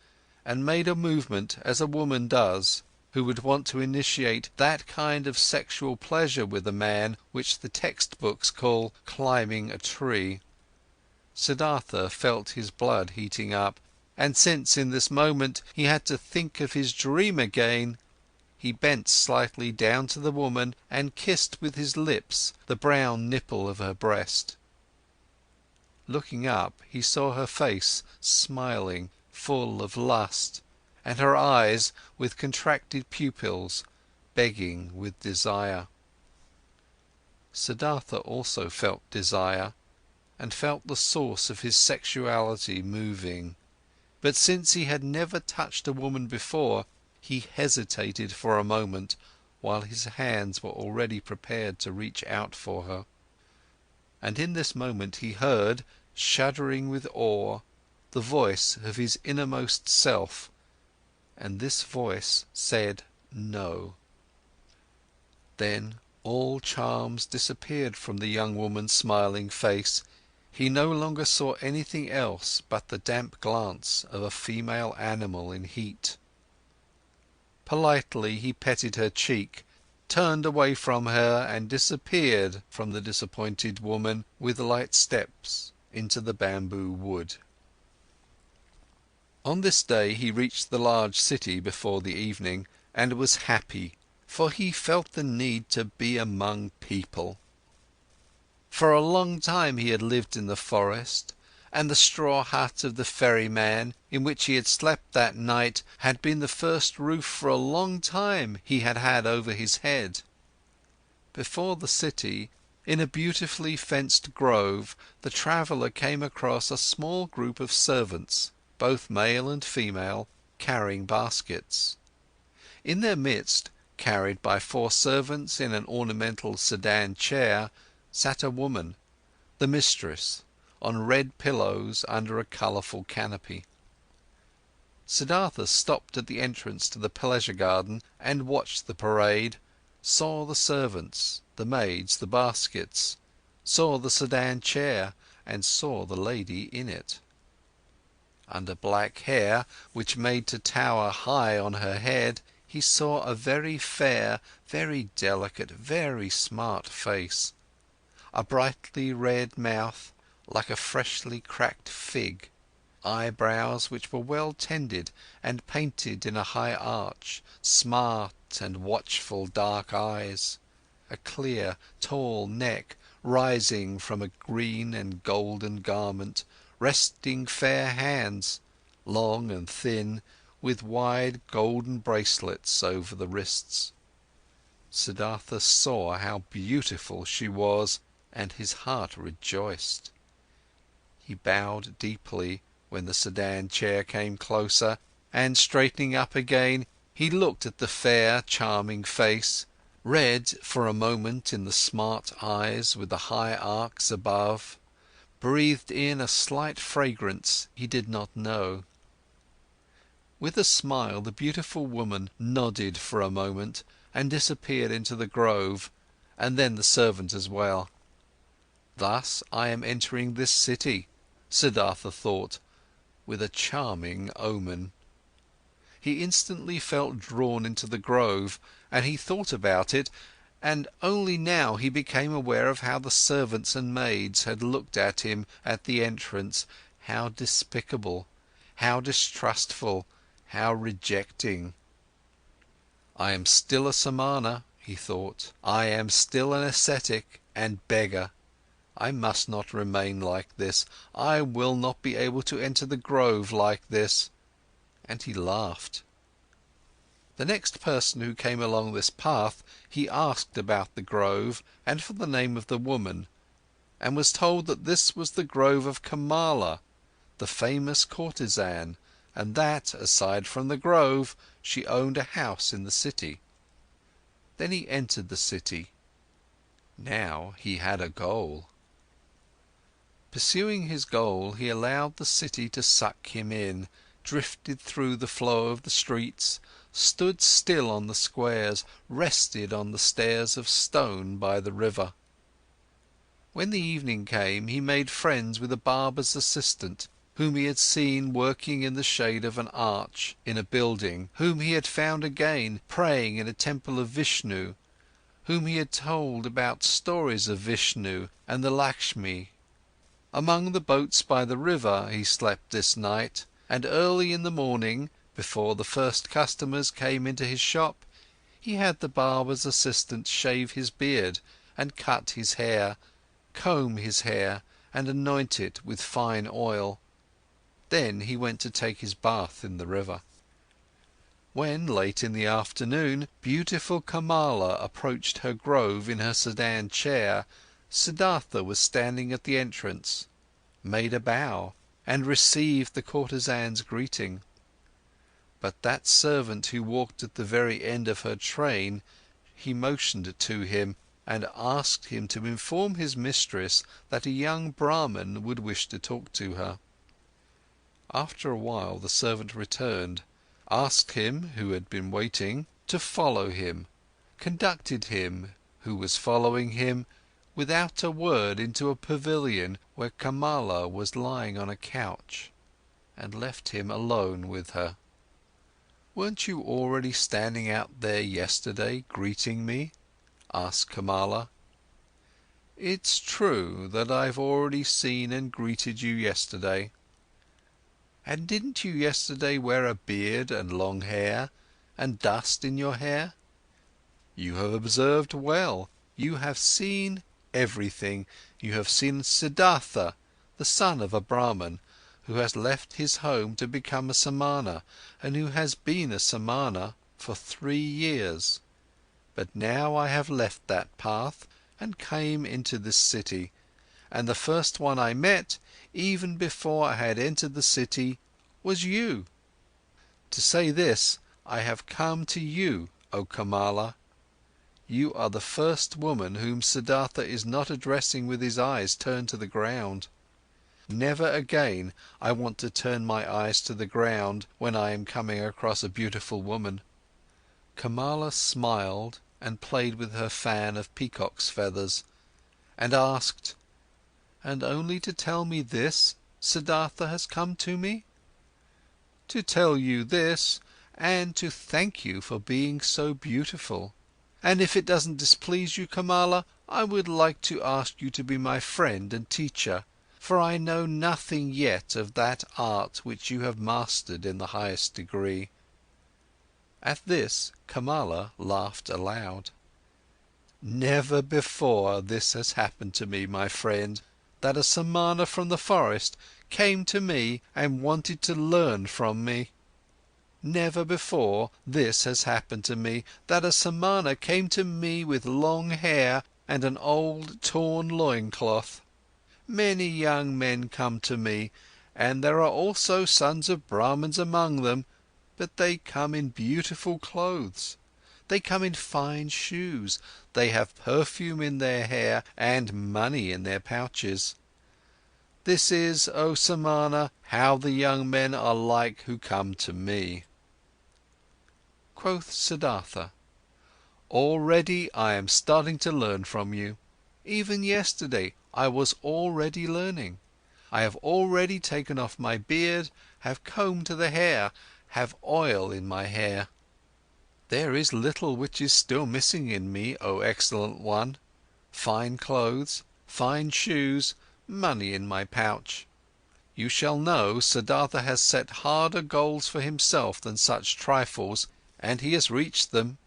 and made a movement as a woman does, who would want to initiate that kind of sexual pleasure with a man which the textbooks call climbing a tree. Siddhartha felt his blood heating up, and since in this moment he had to think of his dream again, he bent slightly down to the woman and kissed with his lips the brown nipple of her breast. Looking up, he saw her face smiling, full of lust, and her eyes with contracted pupils, begging with desire. Siddhartha also felt desire, and felt the source of his sexuality moving. But since he had never touched a woman before, he hesitated for a moment, while his hands were already prepared to reach out for her. And in this moment he heard, shuddering with awe, the voice of his innermost self, and this voice said no. Then all charms disappeared from the young woman's smiling face. He no longer saw anything else but the damp glance of a female animal in heat. Politely he petted her cheek, turned away from her and disappeared from the disappointed woman with light steps into the bamboo wood. On this day he reached the large city before the evening and was happy, for he felt the need to be among people. For a long time he had lived in the forest, and the straw hut of the ferryman, in which he had slept that night, had been the first roof for a long time he had had over his head. Before the city, in a beautifully fenced grove, the traveller came across a small group of servants, both male and female, carrying baskets. In their midst, carried by 4 servants in an ornamental sedan chair, sat a woman, the mistress, on red pillows under a colourful canopy. Siddhartha stopped at the entrance to the pleasure garden and watched the parade, saw the servants, the maids, the baskets, saw the sedan chair, and saw the lady in it. Under black hair, which made to tower high on her head, he saw a very fair, very delicate, very smart face, a brightly red mouth like a freshly cracked fig, eyebrows which were well tended and painted in a high arch, smart and watchful dark eyes, a clear, tall neck rising from a green and golden garment, resting fair hands, long and thin, with wide golden bracelets over the wrists. Siddhartha saw how beautiful she was, and his heart rejoiced. He bowed deeply when the sedan chair came closer, and straightening up again, he looked at the fair, charming face, read for a moment in the smart eyes with the high arcs above, breathed in a slight fragrance he did not know. With a smile, the beautiful woman nodded for a moment and disappeared into the grove, and then the servant as well. Thus I am entering this city, Siddhartha thought, with a charming omen. He instantly felt drawn into the grove, and he thought about it, and only now he became aware of how the servants and maids had looked at him at the entrance, how despicable, how distrustful, how rejecting. I am still a Samana, he thought, I am still an ascetic and beggar. I must not remain like this, I will not be able to enter the grove like this. And he laughed. The next person who came along this path, he asked about the grove and for the name of the woman, and was told that this was the grove of Kamala, the famous courtesan, and that, aside from the grove, she owned a house in the city. Then he entered the city. Now he had a goal. Pursuing his goal, he allowed the city to suck him in, drifted through the flow of the streets, stood still on the squares, rested on the stairs of stone by the river. When the evening came, he made friends with a barber's assistant, whom he had seen working in the shade of an arch in a building, whom he had found again praying in a temple of Vishnu, whom he had told about stories of Vishnu and the Lakshmi. Among the boats by the river he slept this night, and early in the morning, before the first customers came into his shop, he had the barber's assistant shave his beard and cut his hair, comb his hair and anoint it with fine oil. Then he went to take his bath in the river. When, late in the afternoon, beautiful Kamala approached her grove in her sedan chair, Siddhartha was standing at the entrance, made a bow, and received the courtesan's greeting. But that servant who walked at the very end of her train, he motioned to him and asked him to inform his mistress that a young Brahmin would wish to talk to her. After a while the servant returned, asked him, who had been waiting, to follow him, conducted him, who was following him, without a word into a pavilion where Kamala was lying on a couch, and left him alone with her. "Weren't you already standing out there yesterday, greeting me?" asked Kamala. "It's true that I've already seen and greeted you yesterday." "And didn't you yesterday wear a beard and long hair, and dust in your hair?" "You have observed well. You have seen everything. You have seen Siddhartha, the son of a Brahmin, who has left his home to become a Samana, and who has been a Samana for 3 years. But now I have left that path and came into this city, and the first one I met, even before I had entered the city, was you. To say this, I have come to you, O Kamala. You are the first woman whom Siddhartha is not addressing with his eyes turned to the ground. Never again I want to turn my eyes to the ground when I am coming across a beautiful woman." Kamala smiled and played with her fan of peacock's feathers, and asked, "And only to tell me this, Siddhartha has come to me?" "To tell you this, and to thank you for being so beautiful. And if it doesn't displease you, Kamala, I would like to ask you to be my friend and teacher, for I know nothing yet of that art which you have mastered in the highest degree." At this, Kamala laughed aloud. "Never before this has happened to me, my friend, that a Samana from the forest came to me and wanted to learn from me. Never before this has happened to me, that a Samana came to me with long hair and an old torn loincloth. Many young men come to me, and there are also sons of Brahmins among them, but they come in beautiful clothes, they come in fine shoes, they have perfume in their hair and money in their pouches. This is, O Samana, how the young men are like who come to me." Quoth Siddhartha, "Already I am starting to learn from you. Even yesterday I was already learning. I have already taken off my beard, have combed the hair, have oil in my hair. There is little which is still missing in me, O excellent one: fine clothes, fine shoes, money in my pouch. You shall know, Siddhartha has set harder goals for himself than such trifles, and he has reached them.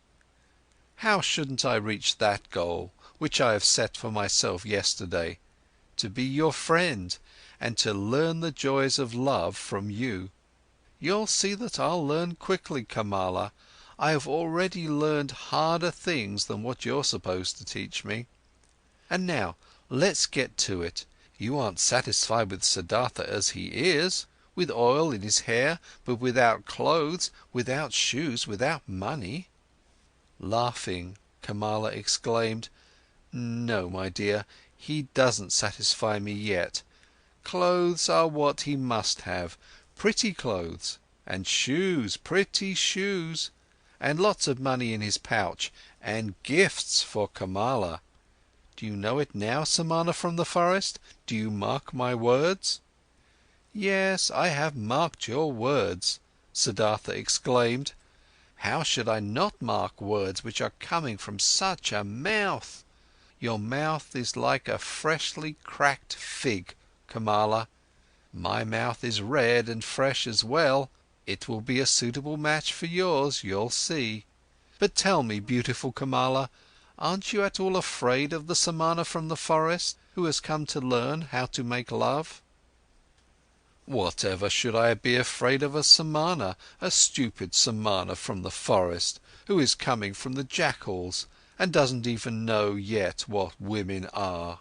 How shouldn't I reach that goal, which I have set for myself yesterday, to be your friend and to learn the joys of love from you? You'll see that I'll learn quickly, Kamala. I have already learned harder things than what you're supposed to teach me. And now, let's get to it. You aren't satisfied with Siddhartha as he is, with oil in his hair, but without clothes, without shoes, without money." Laughing, Kamala exclaimed, "No, my dear, he doesn't satisfy me yet. Clothes are what he must have, pretty clothes, and shoes, pretty shoes, and lots of money in his pouch, and gifts for Kamala. Do you know it now, Samana from the forest? Do you mark my words?" "Yes, I have marked your words," Siddhartha exclaimed. "How should I not mark words which are coming from such a mouth? Your mouth is like a freshly cracked fig, Kamala. My mouth is red and fresh as well. It will be a suitable match for yours, you'll see. But tell me, beautiful Kamala, aren't you at all afraid of the Samana from the forest, who has come to learn how to make love?" "Whatever should I be afraid of a Samana, a stupid Samana from the forest, who is coming from the jackals and doesn't even know yet what women are?"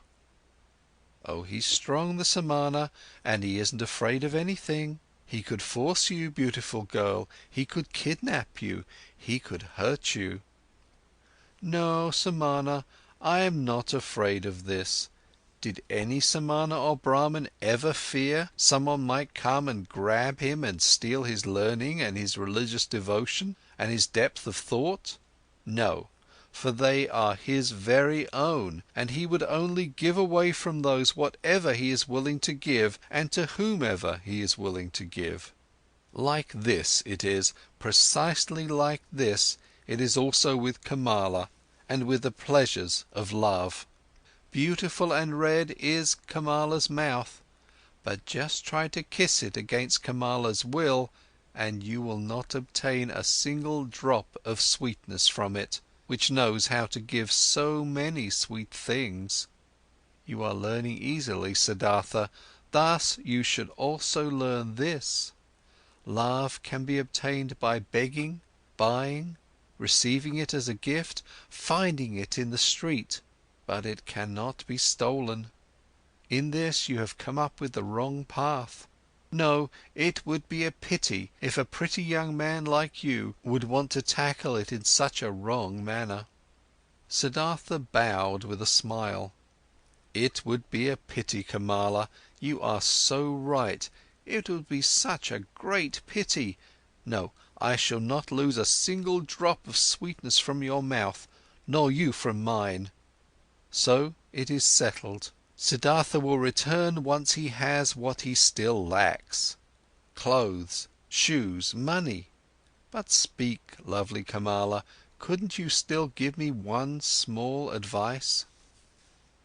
"Oh, he's strong, the Samana, and he isn't afraid of anything. He could force you, beautiful girl, he could kidnap you, he could hurt you." "No, Samana, I am not afraid of this. Did any Samana or Brahmin ever fear someone might come and grab him and steal his learning and his religious devotion and his depth of thought? No, for they are his very own, and he would only give away from those whatever he is willing to give and to whomever he is willing to give. Like this it is, precisely like this, it is also with Kamala and with the pleasures of love. Beautiful and red is Kamala's mouth, but just try to kiss it against Kamala's will, and you will not obtain a single drop of sweetness from it, which knows how to give so many sweet things. You are learning easily, Siddhartha, thus you should also learn this. Love can be obtained by begging, buying, receiving it as a gift, finding it in the street, but it cannot be stolen. In this you have come up with the wrong path. No, it would be a pity if a pretty young man like you would want to tackle it in such a wrong manner." Siddhartha bowed with a smile. "It would be a pity, Kamala, you are so right, it would be such a great pity. No, I shall not lose a single drop of sweetness from your mouth, nor you from mine. So it is settled. Siddhartha will return once he has what he still lacks: clothes, shoes, money. But speak, lovely Kamala, couldn't you still give me one small advice?"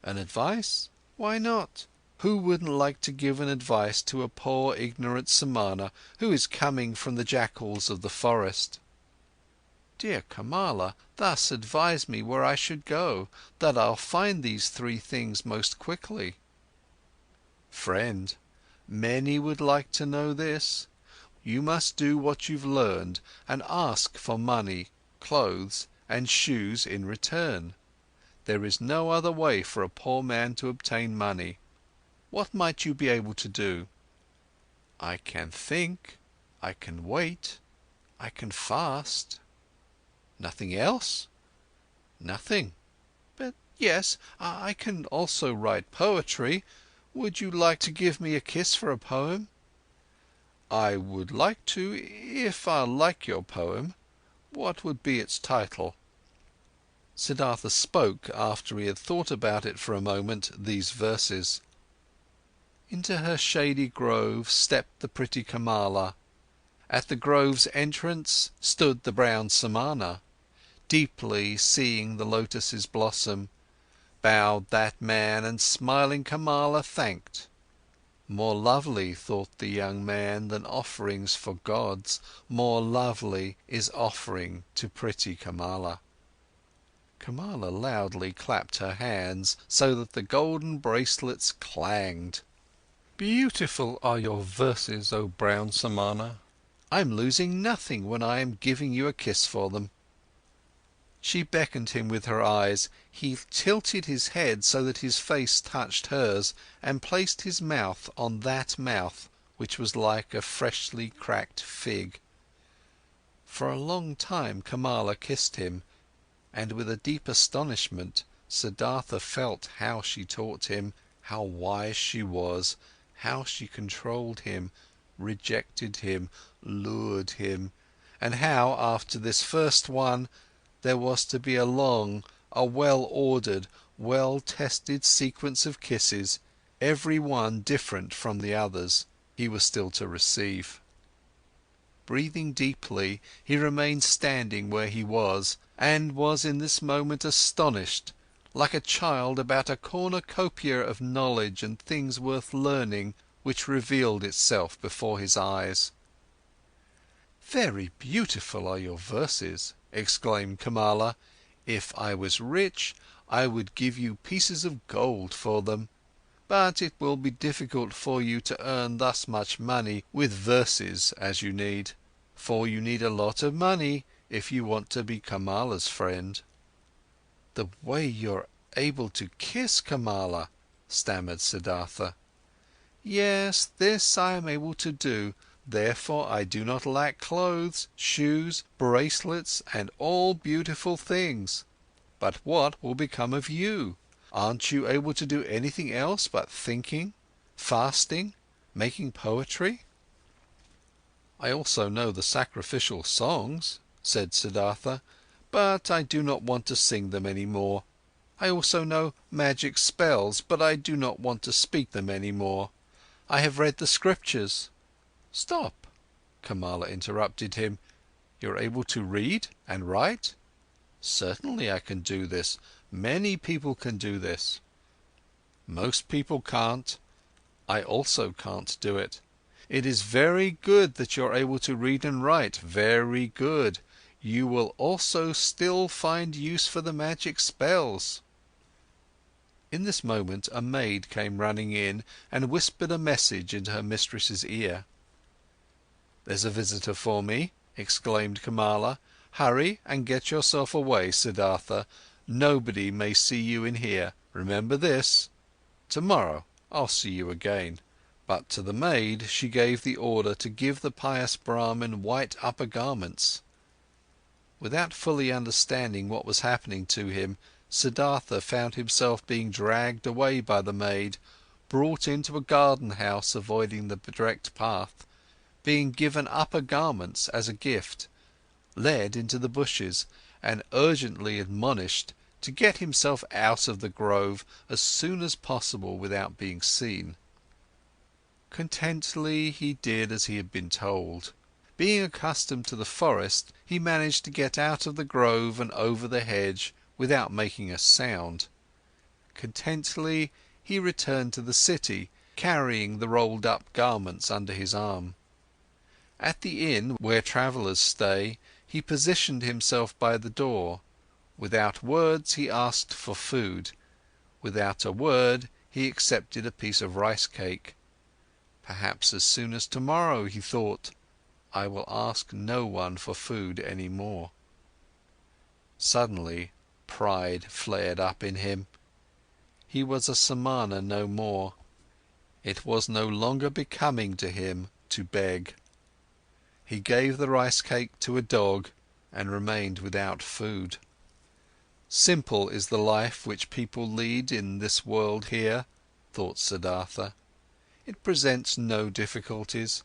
"An advice? Why not? Who wouldn't like to give an advice to a poor ignorant Samana who is coming from the jackals of the forest?" "Dear Kamala, thus advise me where I should go, that I'll find these three things most quickly." "Friend, many would like to know this. You must do what you've learned and ask for money, clothes and shoes in return. There is no other way for a poor man to obtain money. What might you be able to do?" "I can think, I can wait, I can fast." "Nothing else?" "Nothing. But yes, I can also write poetry. Would you like to give me a kiss for a poem?" "I would like to, if I like your poem. What would be its title?" Siddhartha spoke, after he had thought about it for a moment, these verses. Into her shady grove stepped the pretty Kamala. At the grove's entrance stood the brown Samana. Deeply seeing the lotus's blossom, bowed that man and smiling Kamala thanked. More lovely, thought the young man, than offerings for gods, more lovely is offering to pretty Kamala. Kamala loudly clapped her hands, so that the golden bracelets clanged. "Beautiful are your verses, O brown Samana. I'm losing nothing when I am giving you a kiss for them." She beckoned him with her eyes. He tilted his head so that his face touched hers, and placed his mouth on that mouth, which was like a freshly cracked fig. For a long time Kamala kissed him, and with a deep astonishment Siddhartha felt how she taught him, how wise she was, how she controlled him, rejected him, lured him, and how, after this first one, there was to be a long, a well-ordered, well-tested sequence of kisses, every one different from the others, he was still to receive. Breathing deeply, he remained standing where he was, and was in this moment astonished, like a child about a cornucopia of knowledge and things worth learning, which revealed itself before his eyes. "Very beautiful are your verses," exclaimed Kamala. "If I was rich, I would give you pieces of gold for them. But it will be difficult for you to earn thus much money with verses as you need, for you need a lot of money if you want to be Kamala's friend." "The way you're able to kiss, Kamala," stammered Siddhartha. "Yes, this I am able to do, therefore I do not lack clothes, shoes, bracelets and all beautiful things. But what will become of you? Aren't you able to do anything else but thinking, fasting, making poetry?" "I also know the sacrificial songs," said Siddhartha, "but I do not want to sing them any more. I also know magic spells, but I do not want to speak them any more. I have read the scriptures—" "Stop!" Kamala interrupted him. "You're able to read and write?" "Certainly I can do this. Many people can do this." "Most people can't. I also can't do it. It is very good that you're able to read and write, very good. You will also still find use for the magic spells." In this moment a maid came running in and whispered a message into her mistress's ear. "There's a visitor for me," exclaimed Kamala. "Hurry and get yourself away, Siddhartha. Nobody may see you in here, remember this. Tomorrow I'll see you again." But to the maid she gave the order to give the pious Brahmin white upper garments. Without fully understanding what was happening to him, Siddhartha found himself being dragged away by the maid, brought into a garden house avoiding the direct path, being given upper garments as a gift, led into the bushes, and urgently admonished to get himself out of the grove as soon as possible without being seen. Contentedly he did as he had been told. Being accustomed to the forest, he managed to get out of the grove and over the hedge without making a sound. Contentedly he returned to the city, carrying the rolled up garments under his arm. At the inn where travellers stay, he positioned himself by the door. Without words he asked for food. Without a word he accepted a piece of rice cake. Perhaps as soon as tomorrow, he thought, I will ask no one for food any more. Suddenly pride flared up in him. He was a samana no more. It was no longer becoming to him to beg. He gave the rice cake to a dog and remained without food. Simple is the life which people lead in this world here, thought Siddhartha. It presents no difficulties.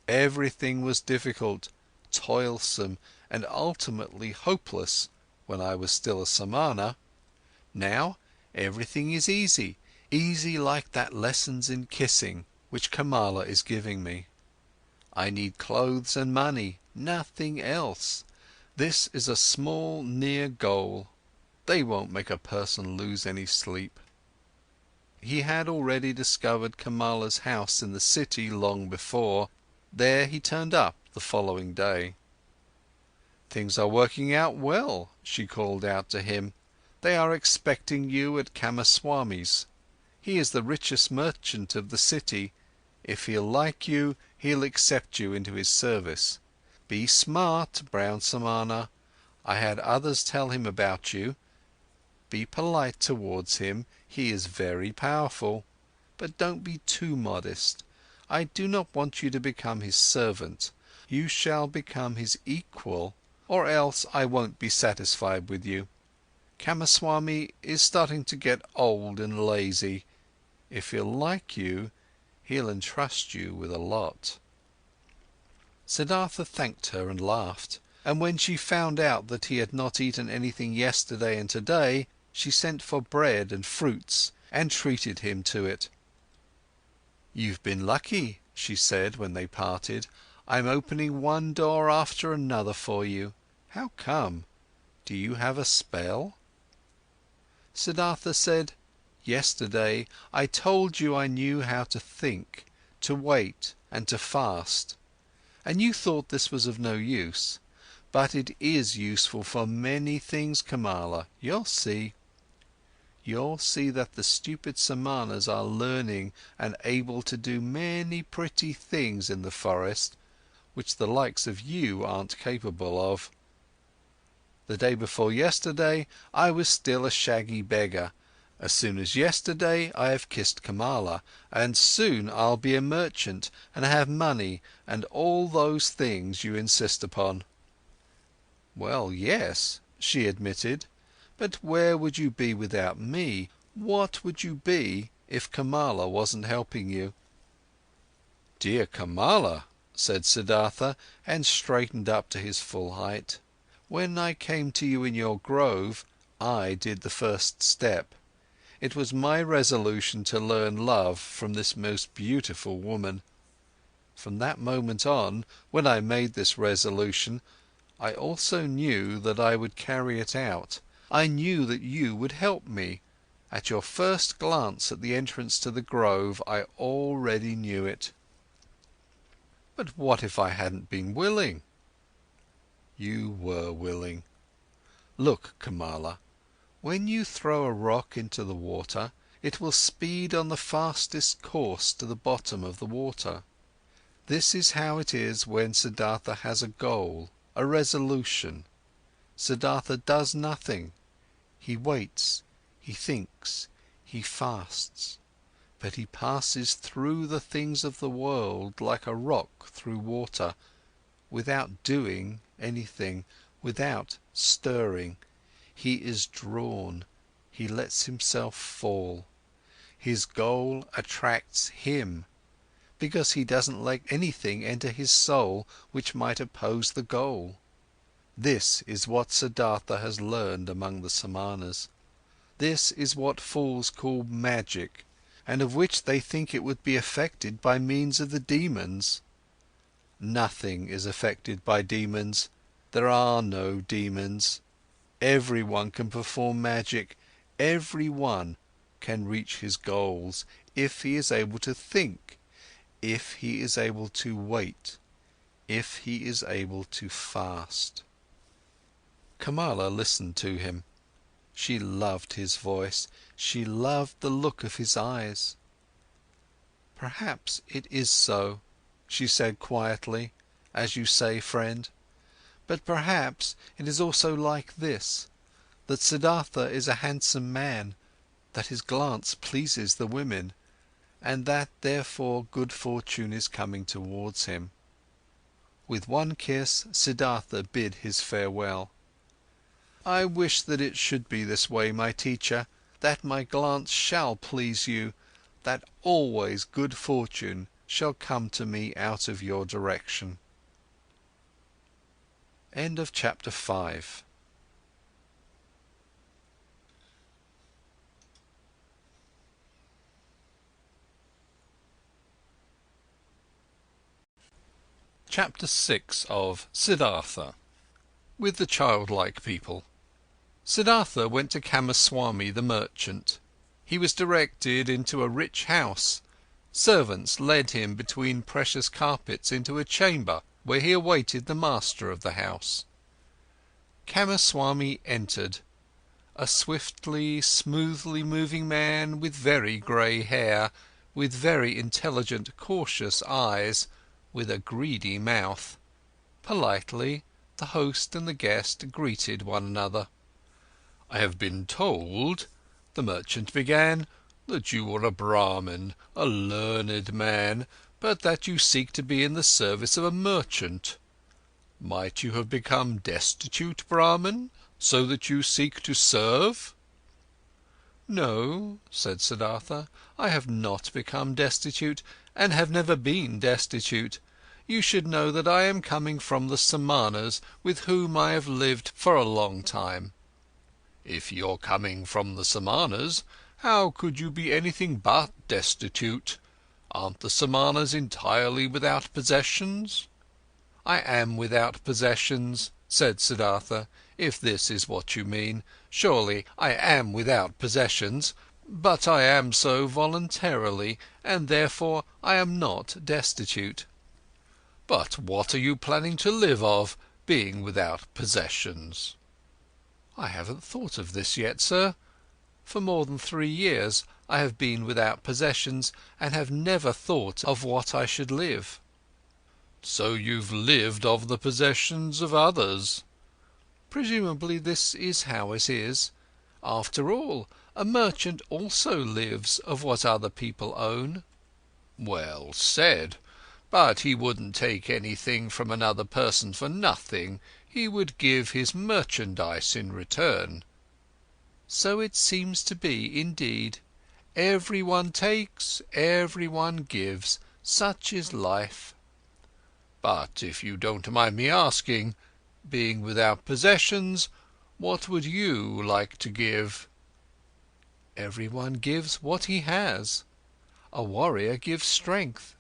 Everything was difficult, toilsome and ultimately hopeless when I was still a samana. Now everything is easy, easy like that lessons in kissing which Kamala is giving me. I need clothes and money, nothing else. This is a small near goal. They won't make a person lose any sleep. He had already discovered Kamala's house in the city long before. There he turned up the following day. "Things are working out well," she called out to him. "They are expecting you at Kamaswami's. He is the richest merchant of the city. If he'll like you, he'll accept you into his service. Be smart, brown Samana. I had others tell him about you. Be polite towards him, he is very powerful. But don't be too modest. I do not want you to become his servant. You shall become his equal, or else I won't be satisfied with you. Kamaswami is starting to get old and lazy. If he'll like you, he'll entrust you with a lot." Siddhartha thanked her and laughed, and when she found out that he had not eaten anything yesterday and today, she sent for bread and fruits and treated him to it. "You've been lucky," she said when they parted. "I'm opening one door after another for you. How come? Do you have a spell?" Siddhartha said, "Yesterday I told you I knew how to think, to wait and to fast, and you thought this was of no use. But it is useful for many things, Kamala, you'll see. You'll see that the stupid Samanas are learning and able to do many pretty things in the forest, which the likes of you aren't capable of. The day before yesterday, I was still a shaggy beggar. As soon as yesterday, I have kissed Kamala, and soon I'll be a merchant and have money and all those things you insist upon." "Well, yes," she admitted, "but where would you be without me? What would you be if Kamala wasn't helping you?" "Dear Kamala," said Siddhartha, and straightened up to his full height. "When I came to you in your grove, I did the first step. It was my resolution to learn love from this most beautiful woman. From that moment on, when I made this resolution, I also knew that I would carry it out. I knew that you would help me. At your first glance at the entrance to the grove, I already knew it." "But what if I hadn't been willing?" "You were willing. Look, Kamala, when you throw a rock into the water, it will speed on the fastest course to the bottom of the water. This is how it is when Siddhartha has a goal, a resolution. Siddhartha does nothing. He waits, he thinks, he fasts, but he passes through the things of the world like a rock through water, without doing anything, without stirring. He is drawn, he lets himself fall. His goal attracts him, because he doesn't let anything enter his soul which might oppose the goal. This is what Siddhartha has learned among the Samanas. This is what fools call magic, and of which they think it would be affected by means of the demons. Nothing is affected by demons. There are no demons. Everyone can perform magic. Everyone can reach his goals, if he is able to think, if he is able to wait, if he is able to fast." Kamala listened to him. She loved his voice, she loved the look of his eyes. "Perhaps it is so," she said quietly, "as you say, friend. But perhaps it is also like this, that Siddhartha is a handsome man, that his glance pleases the women, and that therefore good fortune is coming towards him." With one kiss, Siddhartha bid his farewell. "I wish that it should be this way, my teacher, that my glance shall please you, that always good fortune shall come to me out of your direction." End of chapter 5. Chapter 6 of Siddhartha. With the childlike people. Siddhartha went to Kamaswami the merchant. He was directed into a rich house. Servants led him between precious carpets into a chamber where he awaited the master of the house. Kamaswami entered, a swiftly, smoothly moving man with very grey hair, with very intelligent, cautious eyes, with a greedy mouth. Politely, the host and the guest greeted one another. "I have been told," the merchant began, "that you are a Brahmin, a learned man, but that you seek to be in the service of a merchant. Might you have become destitute, Brahmin, so that you seek to serve?" "No," said Siddhartha, "I have not become destitute, and have never been destitute. You should know that I am coming from the Samanas, with whom I have lived for a long time." "If you're coming from the Samanas, how could you be anything but destitute? Aren't the Samanas entirely without possessions?" "I am without possessions," said Siddhartha, "if this is what you mean. Surely I am without possessions, but I am so voluntarily, and therefore I am not destitute." "But what are you planning to live of, being without possessions?" "I haven't thought of this yet, sir. For more than 3 years I have been without possessions, and have never thought of what I should live." "So you've lived of the possessions of others?" "Presumably this is how it is. After all, a merchant also lives of what other people own." "Well said. But he wouldn't take anything from another person for nothing. He would give his merchandise in return." "So it seems to be, indeed. Everyone takes, everyone gives. Such is life." "But if you don't mind me asking, being without possessions, what would you like to give?" "Everyone gives what he has. A warrior gives strength.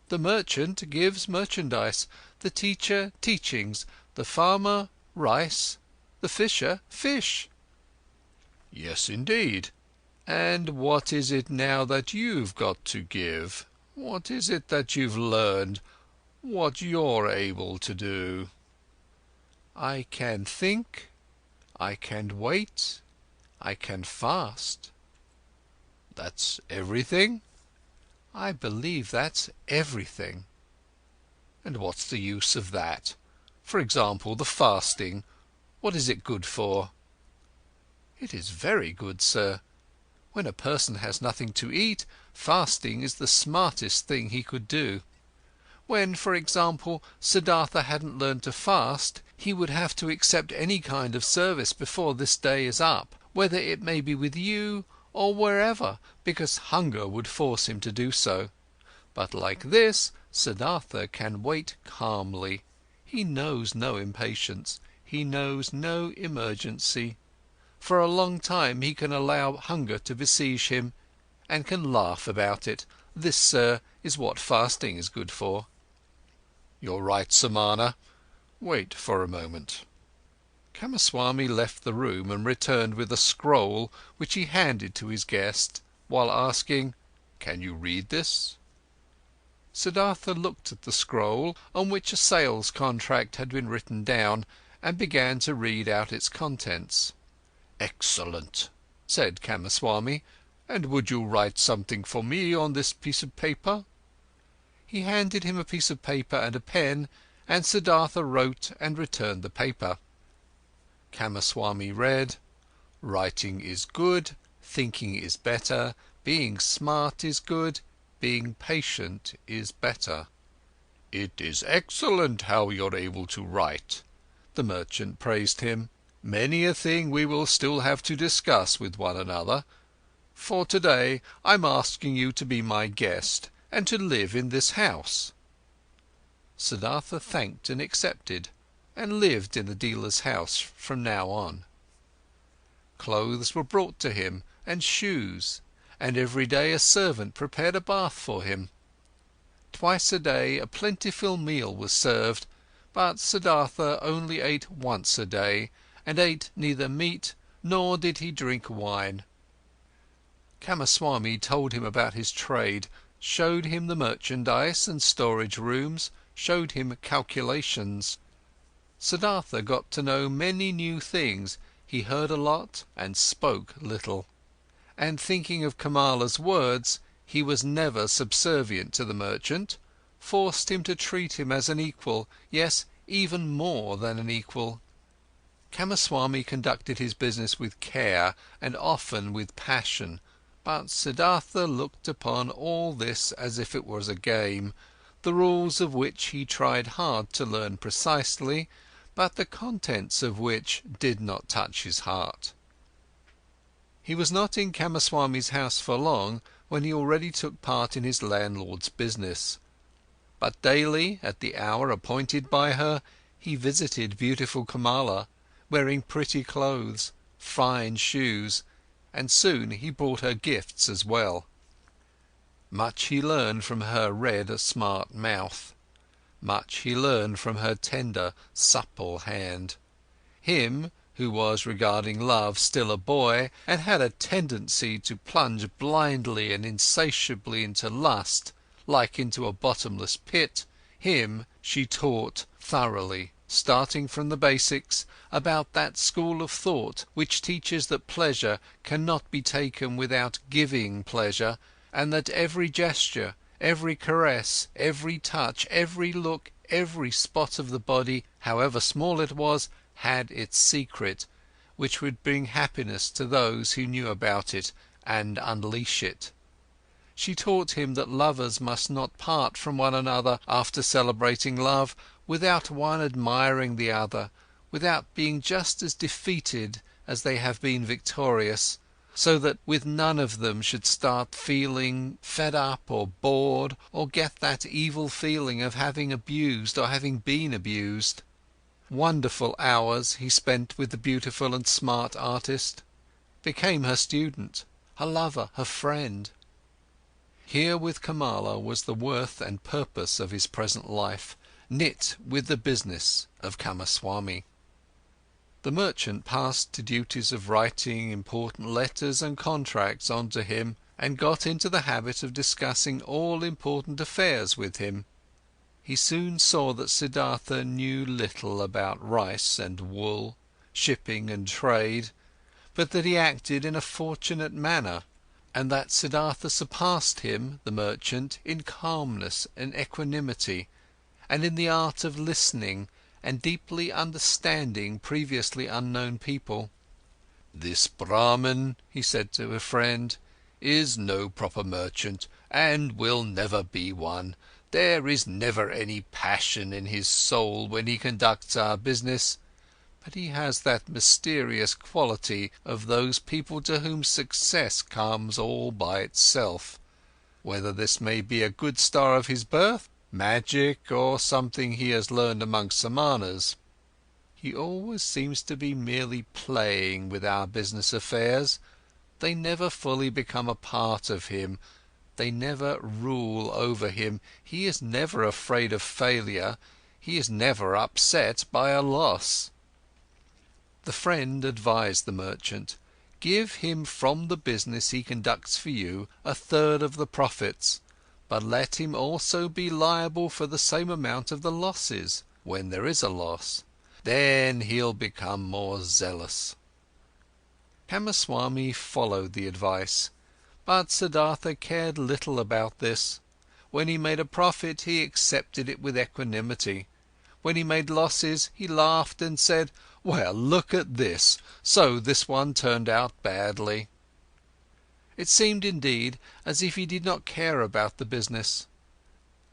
The merchant gives merchandise, the teacher teachings, the farmer rice, the fisher fish." "Yes, indeed. And what is it now that you've got to give? What is it that you've learned? What you're able to do?" "I can think, I can wait, I can fast." "That's everything?" "I believe that's everything." "And what's the use of that? For example, the fasting, what is it good for?" "It is very good, sir. When a person has nothing to eat, fasting is the smartest thing he could do. When, for example, Siddhartha hadn't learned to fast, he would have to accept any kind of service before this day is up, whether it may be with you or wherever, because hunger would force him to do so. But like this, Siddhartha can wait calmly. He knows no impatience, he knows no emergency. For a long time he can allow hunger to besiege him, and can laugh about it. This, sir, is what fasting is good for." "You're right, Samana. Wait for a moment." Kamaswami left the room and returned with a scroll which he handed to his guest, while asking, "Can you read this?" Siddhartha looked at the scroll, on which a sales contract had been written down, and began to read out its contents. "Excellent," said Kamaswami. "And would you write something for me on this piece of paper?" He handed him a piece of paper and a pen, and Siddhartha wrote and returned the paper. Kamaswami read: "Writing is good, thinking is better, being smart is good, being patient is better." "It is excellent how you're able to write," the merchant praised him. "Many a thing we will still have to discuss with one another. For today I'm asking you to be my guest, and to live in this house." Siddhartha thanked and accepted, and lived in the dealer's house from now on. Clothes were brought to him, and shoes, and every day a servant prepared a bath for him. Twice a day a plentiful meal was served, but Siddhartha only ate once a day, and ate neither meat nor did he drink wine. Kamaswami told him about his trade, showed him the merchandise and storage rooms, showed him calculations. Siddhartha got to know many new things, he heard a lot and spoke little. And thinking of Kamala's words, he was never subservient to the merchant, forced him to treat him as an equal, yes, even more than an equal. Kamaswami conducted his business with care and often with passion, but Siddhartha looked upon all this as if it was a game, the rules of which he tried hard to learn precisely, but the contents of which did not touch his heart. He was not in Kamaswami's house for long when he already took part in his landlord's business. But daily, at the hour appointed by her, he visited beautiful Kamala, wearing pretty clothes, fine shoes, and soon he brought her gifts as well. Much he learned from her red, smart mouth. Much he learned from her tender, supple hand. Him, who was regarding love still a boy, and had a tendency to plunge blindly and insatiably into lust, like into a bottomless pit, him she taught thoroughly, starting from the basics, about that school of thought which teaches that pleasure cannot be taken without giving pleasure, and that every gesture, every caress, every touch, every look, every spot of the body, however small it was, had its secret, which would bring happiness to those who knew about it and unleash it. She taught him that lovers must not part from one another after celebrating love, without one admiring the other, without being just as defeated as they have been victorious, so that with none of them should start feeling fed up or bored, or get that evil feeling of having abused or having been abused. Wonderful hours he spent with the beautiful and smart artist, became her student, her lover, her friend. Here with Kamala was the worth and purpose of his present life, knit with the business of Kamaswami. The merchant passed to duties of writing important letters and contracts on to him, and got into the habit of discussing all important affairs with him. He soon saw that Siddhartha knew little about rice and wool, shipping and trade, but that he acted in a fortunate manner, and that Siddhartha surpassed him, the merchant, in calmness and equanimity, and in the art of listening and deeply understanding previously unknown people. "This Brahmin," he said to a friend, "is no proper merchant, and will never be one. There is never any passion in his soul when he conducts our business, but he has that mysterious quality of those people to whom success comes all by itself, whether this may be a good star of his birth, magic, or something he has learned among Samanas. He always seems to be merely playing with our business affairs. They never fully become a part of him, they never rule over him, he is never afraid of failure, he is never upset by a loss." The friend advised the merchant, "Give him from the business he conducts for you 1/3 of the profits, but let him also be liable for the same amount of the losses, when there is a loss. Then he'll become more zealous." Kamaswami followed the advice, but Siddhartha cared little about this. When he made a profit, he accepted it with equanimity. When he made losses, he laughed and said, "Well, look at this, so this one turned out badly." It seemed indeed as if he did not care about the business.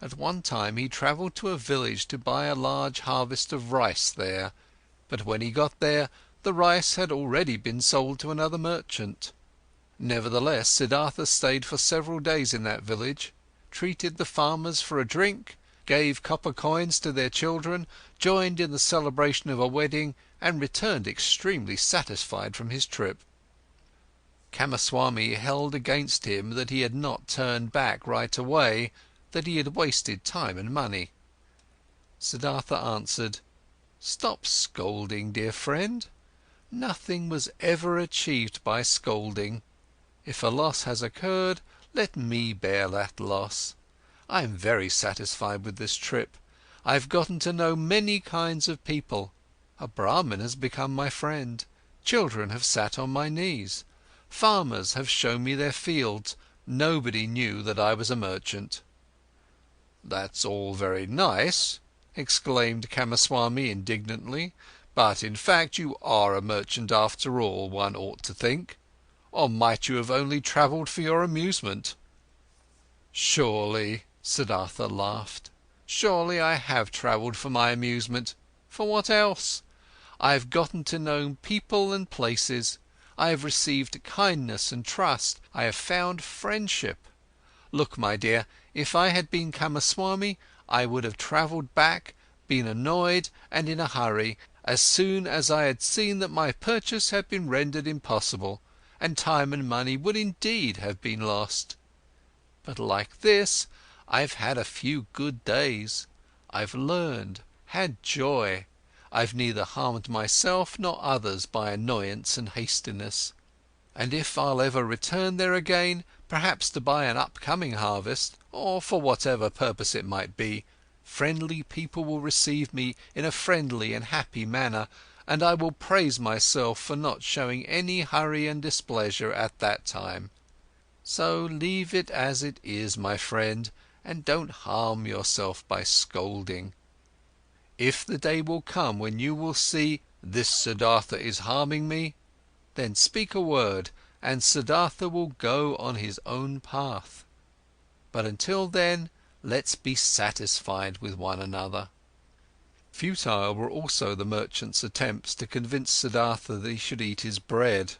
At one time he travelled to a village to buy a large harvest of rice there, but when he got there, the rice had already been sold to another merchant. Nevertheless, Siddhartha stayed for several days in that village, treated the farmers for a drink, gave copper coins to their children, joined in the celebration of a wedding, and returned extremely satisfied from his trip. Kamaswami held against him that he had not turned back right away, that he had wasted time and money. Siddhartha answered, "Stop scolding, dear friend. Nothing was ever achieved by scolding. If a loss has occurred, let me bear that loss. I am very satisfied with this trip. I have gotten to know many kinds of people. A Brahmin has become my friend, children have sat on my knees, farmers have shown me their fields, Nobody knew that I was a merchant." "That's all very nice," exclaimed Kamaswami indignantly, "but in fact you are a merchant after all, one ought to think. Or might you have only travelled for your amusement?" "Surely," Siddhartha laughed, "surely I have travelled for my amusement. For what else? I have gotten to know people and places, I have received kindness and trust, I have found friendship. Look, my dear, if I had been Kamaswami, I would have travelled back, been annoyed and in a hurry, as soon as I had seen that my purchase had been rendered impossible, and time and money would indeed have been lost. But like this, I've had a few good days, I've learned, had joy, I've neither harmed myself nor others by annoyance and hastiness. And if I'll ever return there again, perhaps to buy an upcoming harvest, or for whatever purpose it might be, friendly people will receive me in a friendly and happy manner, and I will praise myself for not showing any hurry and displeasure at that time. So leave it as it is, my friend, and don't harm yourself by scolding. If the day will come when you will see, this Siddhartha is harming me, then speak a word, and Siddhartha will go on his own path. But until then, let's be satisfied with one another." Futile were also the merchant's attempts to convince Siddhartha that he should eat his bread.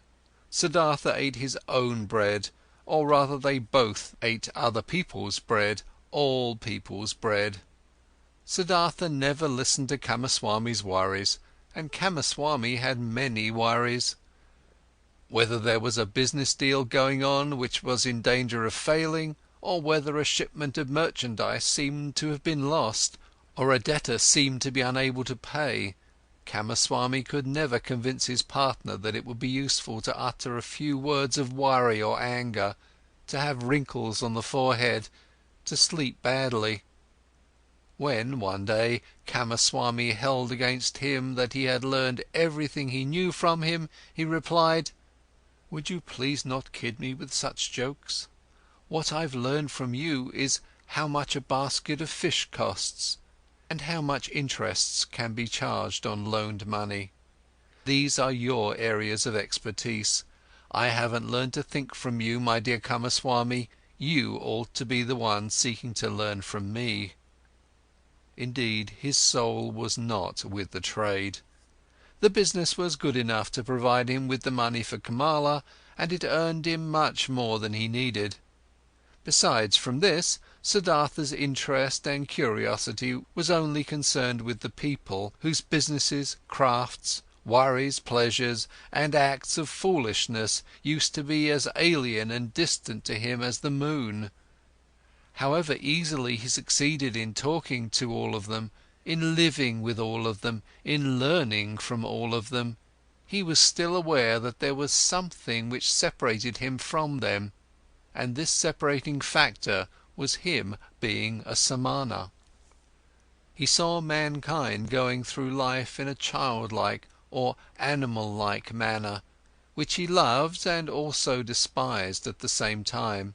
Siddhartha ate his own bread, or rather they both ate other people's bread, all people's bread. Siddhartha never listened to Kamaswami's worries, and Kamaswami had many worries. Whether there was a business deal going on which was in danger of failing, or whether a shipment of merchandise seemed to have been lost, or a debtor seemed to be unable to pay, Kamaswami could never convince his partner that it would be useful to utter a few words of worry or anger, to have wrinkles on the forehead, to sleep badly. When, one day, Kamaswami held against him that he had learned everything he knew from him, he replied, "Would you please not kid me with such jokes? What I've learned from you is how much a basket of fish costs, and how much interests can be charged on loaned money. These are your areas of expertise. I haven't learned to think from you, my dear Kamaswami, you ought to be the one seeking to learn from me." Indeed, his soul was not with the trade. The business was good enough to provide him with the money for Kamala, and it earned him much more than he needed. Besides, from this, Siddhartha's interest and curiosity was only concerned with the people, whose businesses, crafts, worries, pleasures, and acts of foolishness used to be as alien and distant to him as the moon. However easily he succeeded in talking to all of them, in living with all of them, in learning from all of them, he was still aware that there was something which separated him from them, and this separating factor was him being a samana. He saw mankind going through life in a childlike or animal-like manner, which he loved and also despised at the same time.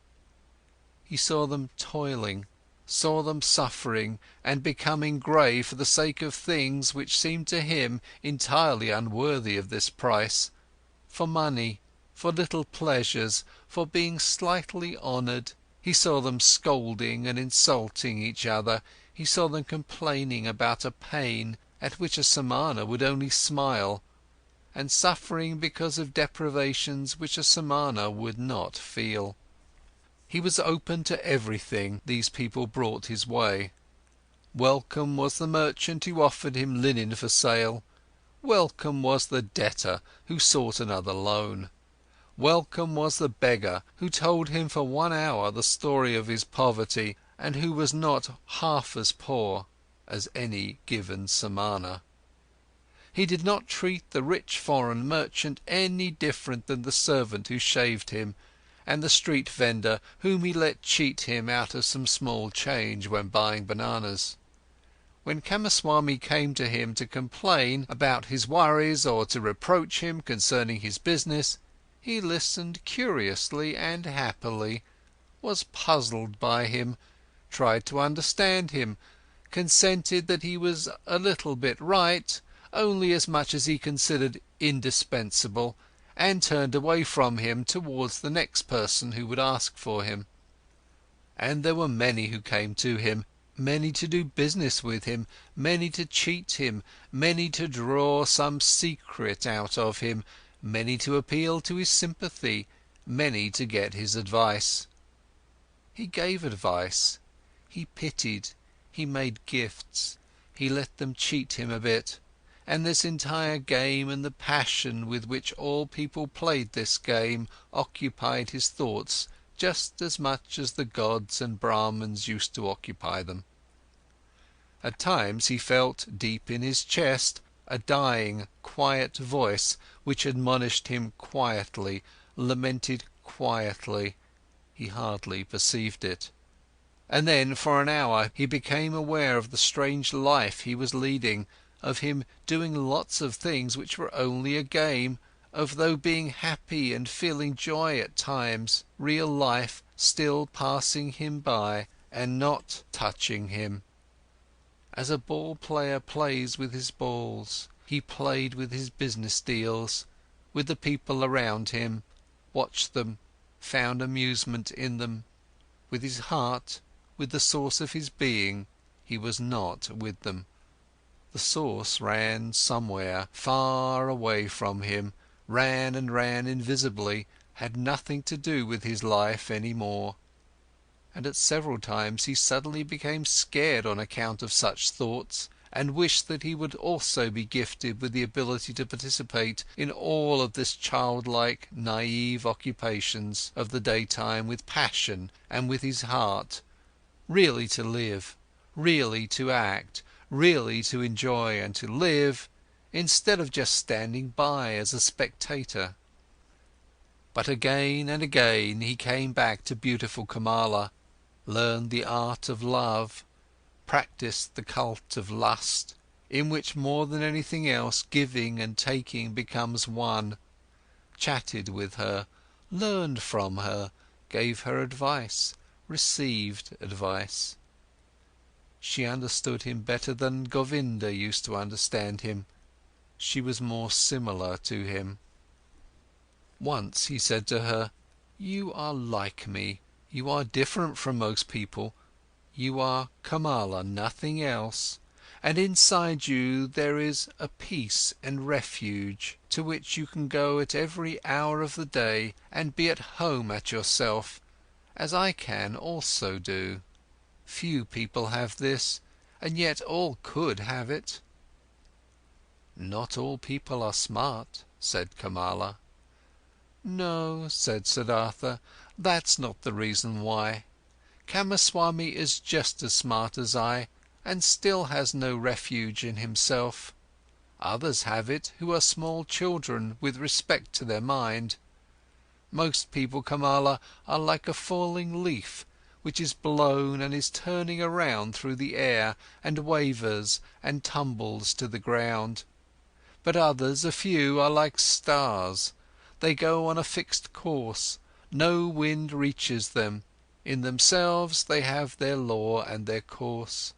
He saw them toiling, saw them suffering and becoming grey for the sake of things which seemed to him entirely unworthy of this price, for money, for little pleasures, for being slightly honoured. He saw them scolding and insulting each other, he saw them complaining about a pain at which a samana would only smile, and suffering because of deprivations which a samana would not feel. He was open to everything these people brought his way. Welcome was the merchant who offered him linen for sale, welcome was the debtor who sought another loan, welcome was the beggar who told him for 1 hour the story of his poverty, and who was not half as poor as any given samana. He did not treat the rich foreign merchant any different than the servant who shaved him, and the street vendor whom he let cheat him out of some small change when buying bananas. When Kamaswami came to him to complain about his worries or to reproach him concerning his business, he listened curiously and happily, was puzzled by him, tried to understand him, consented that he was a little bit right, only as much as he considered indispensable, and turned away from him towards the next person who would ask for him. And there were many who came to him, many to do business with him, many to cheat him, many to draw some secret out of him, many to appeal to his sympathy, many to get his advice. He gave advice, he pitied, he made gifts, he let them cheat him a bit, and this entire game and the passion with which all people played this game occupied his thoughts just as much as the gods and Brahmins used to occupy them. At times he felt deep in his chest a dying, quiet voice which admonished him quietly, lamented quietly. He hardly perceived it. And then for an hour he became aware of the strange life he was leading, of him doing lots of things which were only a game, of though being happy and feeling joy at times, real life still passing him by and not touching him. As a ball player plays with his balls, he played with his business deals, with the people around him, watched them, found amusement in them. With his heart, with the source of his being, he was not with them. The source ran somewhere, far away from him, ran and ran invisibly, had nothing to do with his life any more. And at several times he suddenly became scared on account of such thoughts, and wished that he would also be gifted with the ability to participate in all of this childlike, naive occupations of the daytime with passion and with his heart, really to live, really to act, really to enjoy and to live, instead of just standing by as a spectator. But again and again he came back to beautiful Kamala, learned the art of love, practiced the cult of lust, in which more than anything else giving and taking becomes one, chatted with her, learned from her, gave her advice, received advice. She understood him better than Govinda used to understand him. She was more similar to him. Once he said to her, "You are like me, you are different from most people, you are Kamala, nothing else, and inside you there is a peace and refuge to which you can go at every hour of the day and be at home at yourself, as I can also do. Few people have this, and yet all could have it." "Not all people are smart," said Kamala. "No," said Siddhartha, "that's not the reason why. Kamaswami is just as smart as I, and still has no refuge in himself. Others have it who are small children with respect to their mind. Most people, Kamala, are like a falling leaf, which is blown and is turning around through the air and wavers and tumbles to the ground. But others, a few, are like stars. They go on a fixed course, no wind reaches them, in themselves they have their law and their course.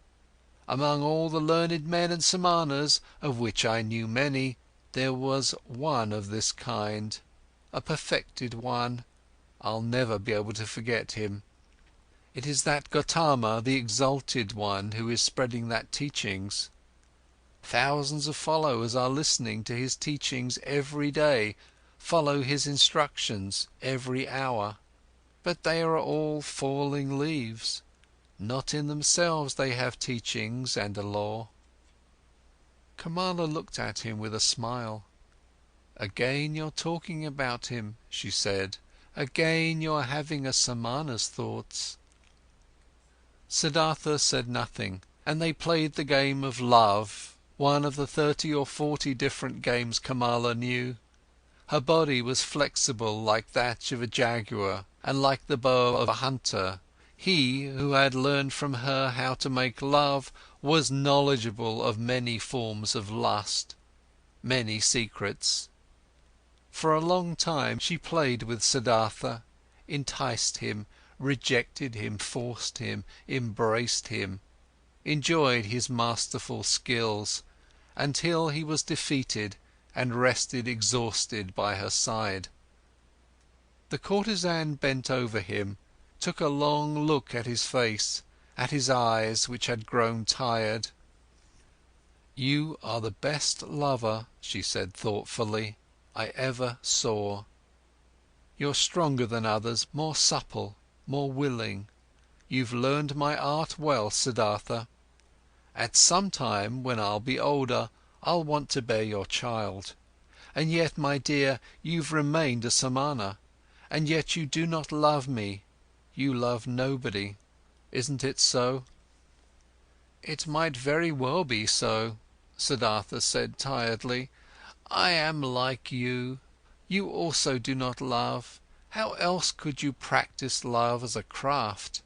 Among all the learned men and samanas, of which I knew many, there was one of this kind, a perfected one. I'll never be able to forget him. It is that Gotama, the exalted one, who is spreading that teachings. Thousands of followers are listening to his teachings every day, follow his instructions every hour. But they are all falling leaves. Not in themselves they have teachings and a law." Kamala looked at him with a smile. "Again you're talking about him," she said. "Again you're having a samana's thoughts." Siddhartha said nothing, and they played the game of love, one of the 30 or 40 different games Kamala knew. Her body was flexible like that of a jaguar, and like the bow of a hunter. He, who had learned from her how to make love, was knowledgeable of many forms of lust, many secrets. For a long time she played with Siddhartha, enticed him, rejected him, forced him, embraced him, enjoyed his masterful skills, until he was defeated and rested exhausted by her side. The courtesan bent over him, took a long look at his face, at his eyes which had grown tired. "You are the best lover," she said thoughtfully, "I ever saw. You're stronger than others, more supple, more willing. You've learned my art well, Siddhartha. At some time, when I'll be older, I'll want to bear your child. And yet, my dear, you've remained a Samana. And yet you do not love me, you love nobody. Isn't it so?" "It might very well be so," Siddhartha said tiredly. "I am like you. You also do not love. How else could you practice love as a craft?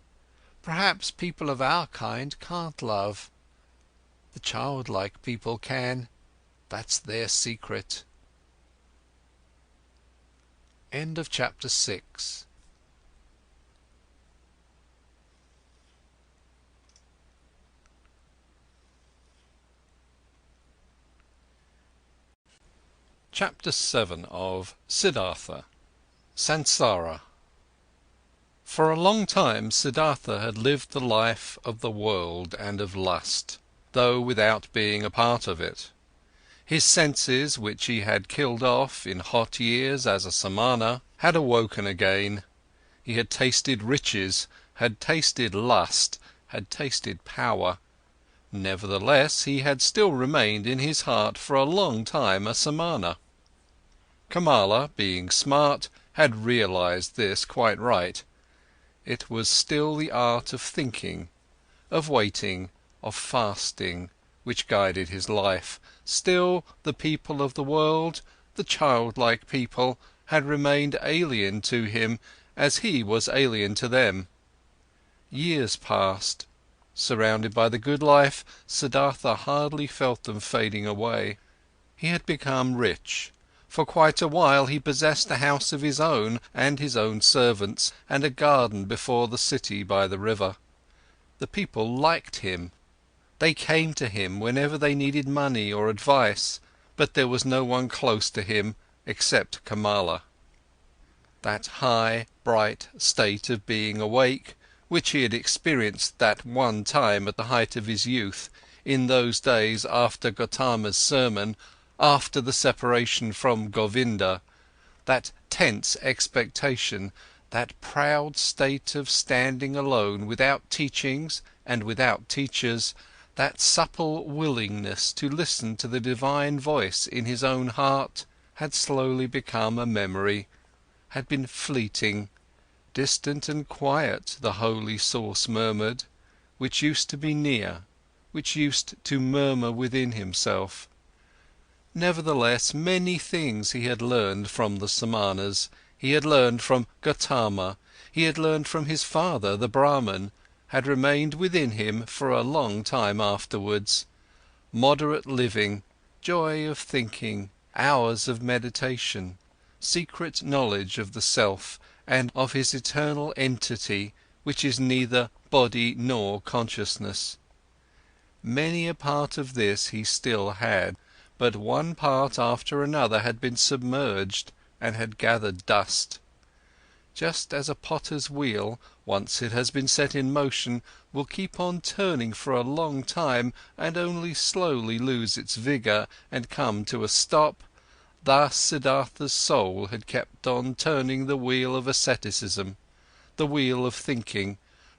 Perhaps people of our kind can't love. The childlike people can. That's their secret." End of chapter 6. Chapter 7 of Siddhartha, Sansara. For a long time Siddhartha had lived the life of the world and of lust, though without being a part of it. His senses, which he had killed off in hot years as a Samana, had awoken again. He had tasted riches, had tasted lust, had tasted power. Nevertheless, he had still remained in his heart for a long time a Samana. Kamala, being smart, had realized this quite right. It was still the art of thinking, of waiting, of fasting, which guided his life. Still, the people of the world, the childlike people, had remained alien to him as he was alien to them. Years passed. Surrounded by the good life, Siddhartha hardly felt them fading away. He had become rich. For quite a while he possessed a house of his own and his own servants, and a garden before the city by the river. The people liked him. They came to him whenever they needed money or advice, but there was no one close to him except Kamala. That high, bright state of being awake, which he had experienced that one time at the height of his youth, in those days after Gotama's sermon, after the separation from Govinda, that tense expectation, that proud state of standing alone without teachings and without teachers, that supple willingness to listen to the divine voice in his own heart, had slowly become a memory, had been fleeting. Distant and quiet the holy source murmured, which used to be near, which used to murmur within himself. Nevertheless, many things he had learned from the Samanas, he had learned from Gotama, he had learned from his father, the Brahman, had remained within him for a long time afterwards. Moderate living, joy of thinking, hours of meditation, secret knowledge of the self and of his eternal entity, which is neither body nor consciousness. Many a part of this he still had, but one part after another had been submerged and had gathered dust. Just as a potter's wheel, once it has been set in motion, will keep on turning for a long time and only slowly lose its vigour and come to a stop, thus Siddhartha's soul had kept on turning the wheel of asceticism, the wheel of thinking,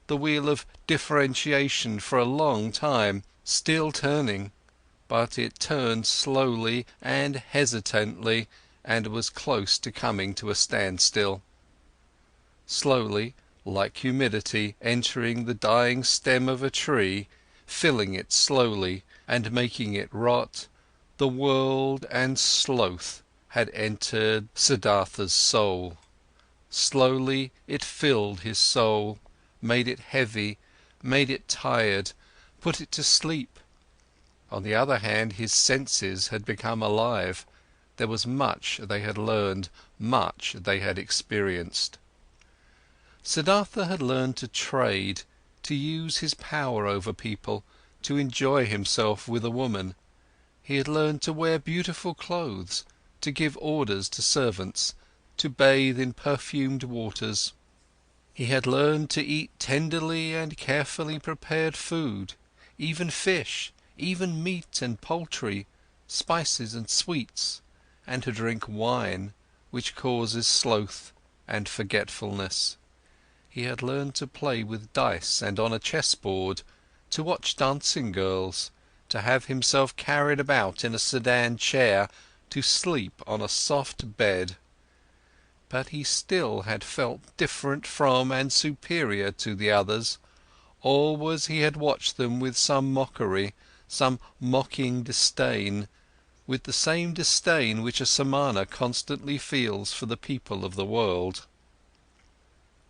the wheel of differentiation for a long time, still turning, but it turned slowly and hesitantly and was close to coming to a standstill. Slowly, like humidity entering the dying stem of a tree, filling it slowly and making it rot, the world and sloth had entered Siddhartha's soul. Slowly it filled his soul, made it heavy, made it tired, put it to sleep. On the other hand, his senses had become alive. There was much they had learned, much they had experienced. Siddhartha had learned to trade, to use his power over people, to enjoy himself with a woman. He had learned to wear beautiful clothes, to give orders to servants, to bathe in perfumed waters. He had learned to eat tenderly and carefully prepared food, even fish, even meat and poultry, spices and sweets, and to drink wine, which causes sloth and forgetfulness. He had learned to play with dice and on a chessboard, to watch dancing girls, to have himself carried about in a sedan chair, to sleep on a soft bed. But he still had felt different from and superior to the others. Always he had watched them with some mockery, some mocking disdain, with the same disdain which a Samana constantly feels for the people of the world.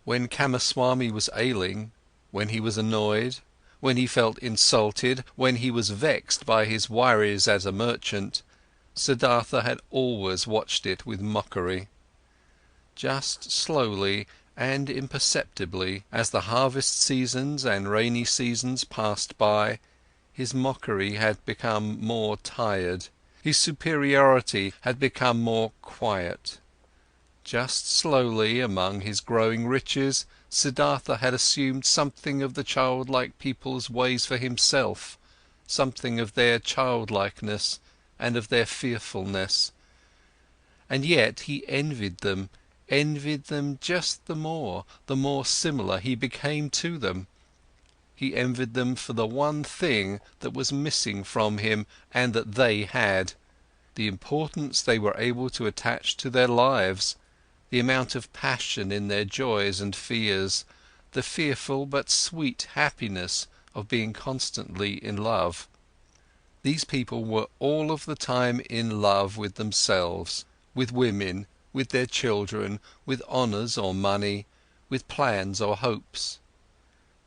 When Kamaswami was ailing, when he was annoyed, when he felt insulted, when he was vexed by his worries as a merchant, Siddhartha had always watched it with mockery. Just slowly and imperceptibly, as the harvest seasons and rainy seasons passed by, his mockery had become more tired, his superiority had become more quiet. Just slowly, among his growing riches, Siddhartha had assumed something of the childlike people's ways for himself, something of their childlikeness and of their fearfulness. And yet he envied them just the more similar he became to them. He envied them for the one thing that was missing from him and that they had, the importance they were able to attach to their lives, the amount of passion in their joys and fears, the fearful but sweet happiness of being constantly in love. These people were all of the time in love with themselves, with women, with their children, with honours or money, with plans or hopes.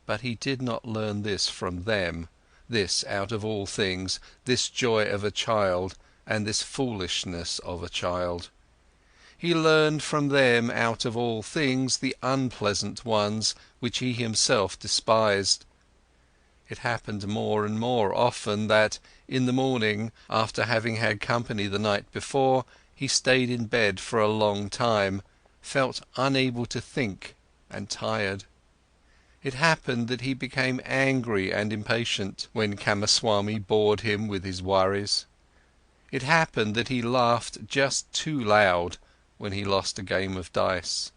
But he did not learn this from them, this out of all things, this joy of a child and this foolishness of a child. He learned from them out of all things the unpleasant ones which he himself despised. It happened more and more often that, in the morning, after having had company the night before, he stayed in bed for a long time, felt unable to think and tired. It happened that he became angry and impatient when Kamaswami bored him with his worries. It happened that he laughed just too loud when he lost a game of dice.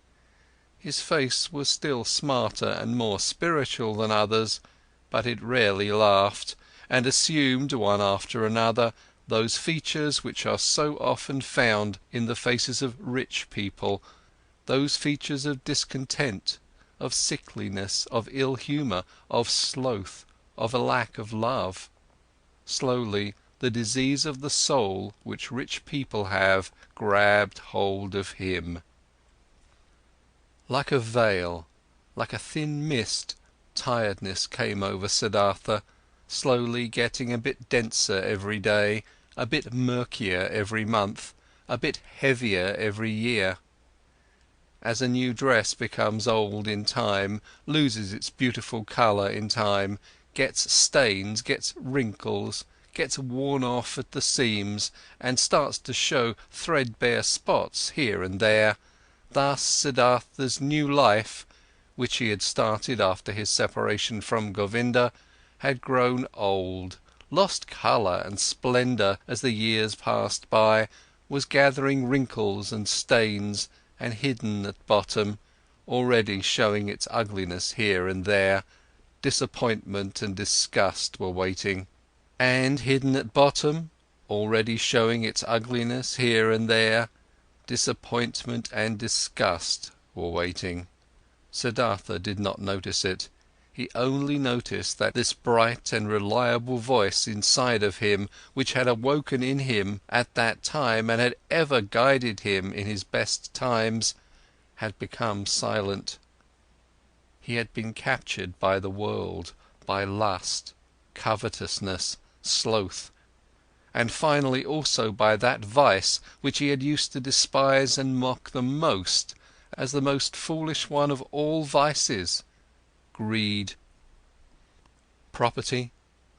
His face was still smarter and more spiritual than others, but it rarely laughed, and assumed, one after another, those features which are so often found in the faces of rich people, those features of discontent, of sickliness, of ill humour, of sloth, of a lack of love. Slowly, the disease of the soul which rich people have grabbed hold of him. Like a veil, like a thin mist, tiredness came over Siddhartha, slowly getting a bit denser every day, a bit murkier every month, a bit heavier every year. As a new dress becomes old in time, loses its beautiful colour in time, gets stains, gets wrinkles, gets worn off at the seams and starts to show threadbare spots here and there, thus Siddhartha's new life, which he had started after his separation from Govinda, had grown old, lost colour and splendour as the years passed by, was gathering wrinkles and stains, and hidden at bottom, already showing its ugliness here and there, disappointment and disgust were waiting. And hidden at bottom, already showing its ugliness here and there, disappointment and disgust were waiting. Siddhartha did not notice it. He only noticed that this bright and reliable voice inside of him, which had awoken in him at that time and had ever guided him in his best times, had become silent. He had been captured by the world, by lust, covetousness, sloth, and finally also by that vice which he had used to despise and mock the most, as the most foolish one of all vices: greed. Property,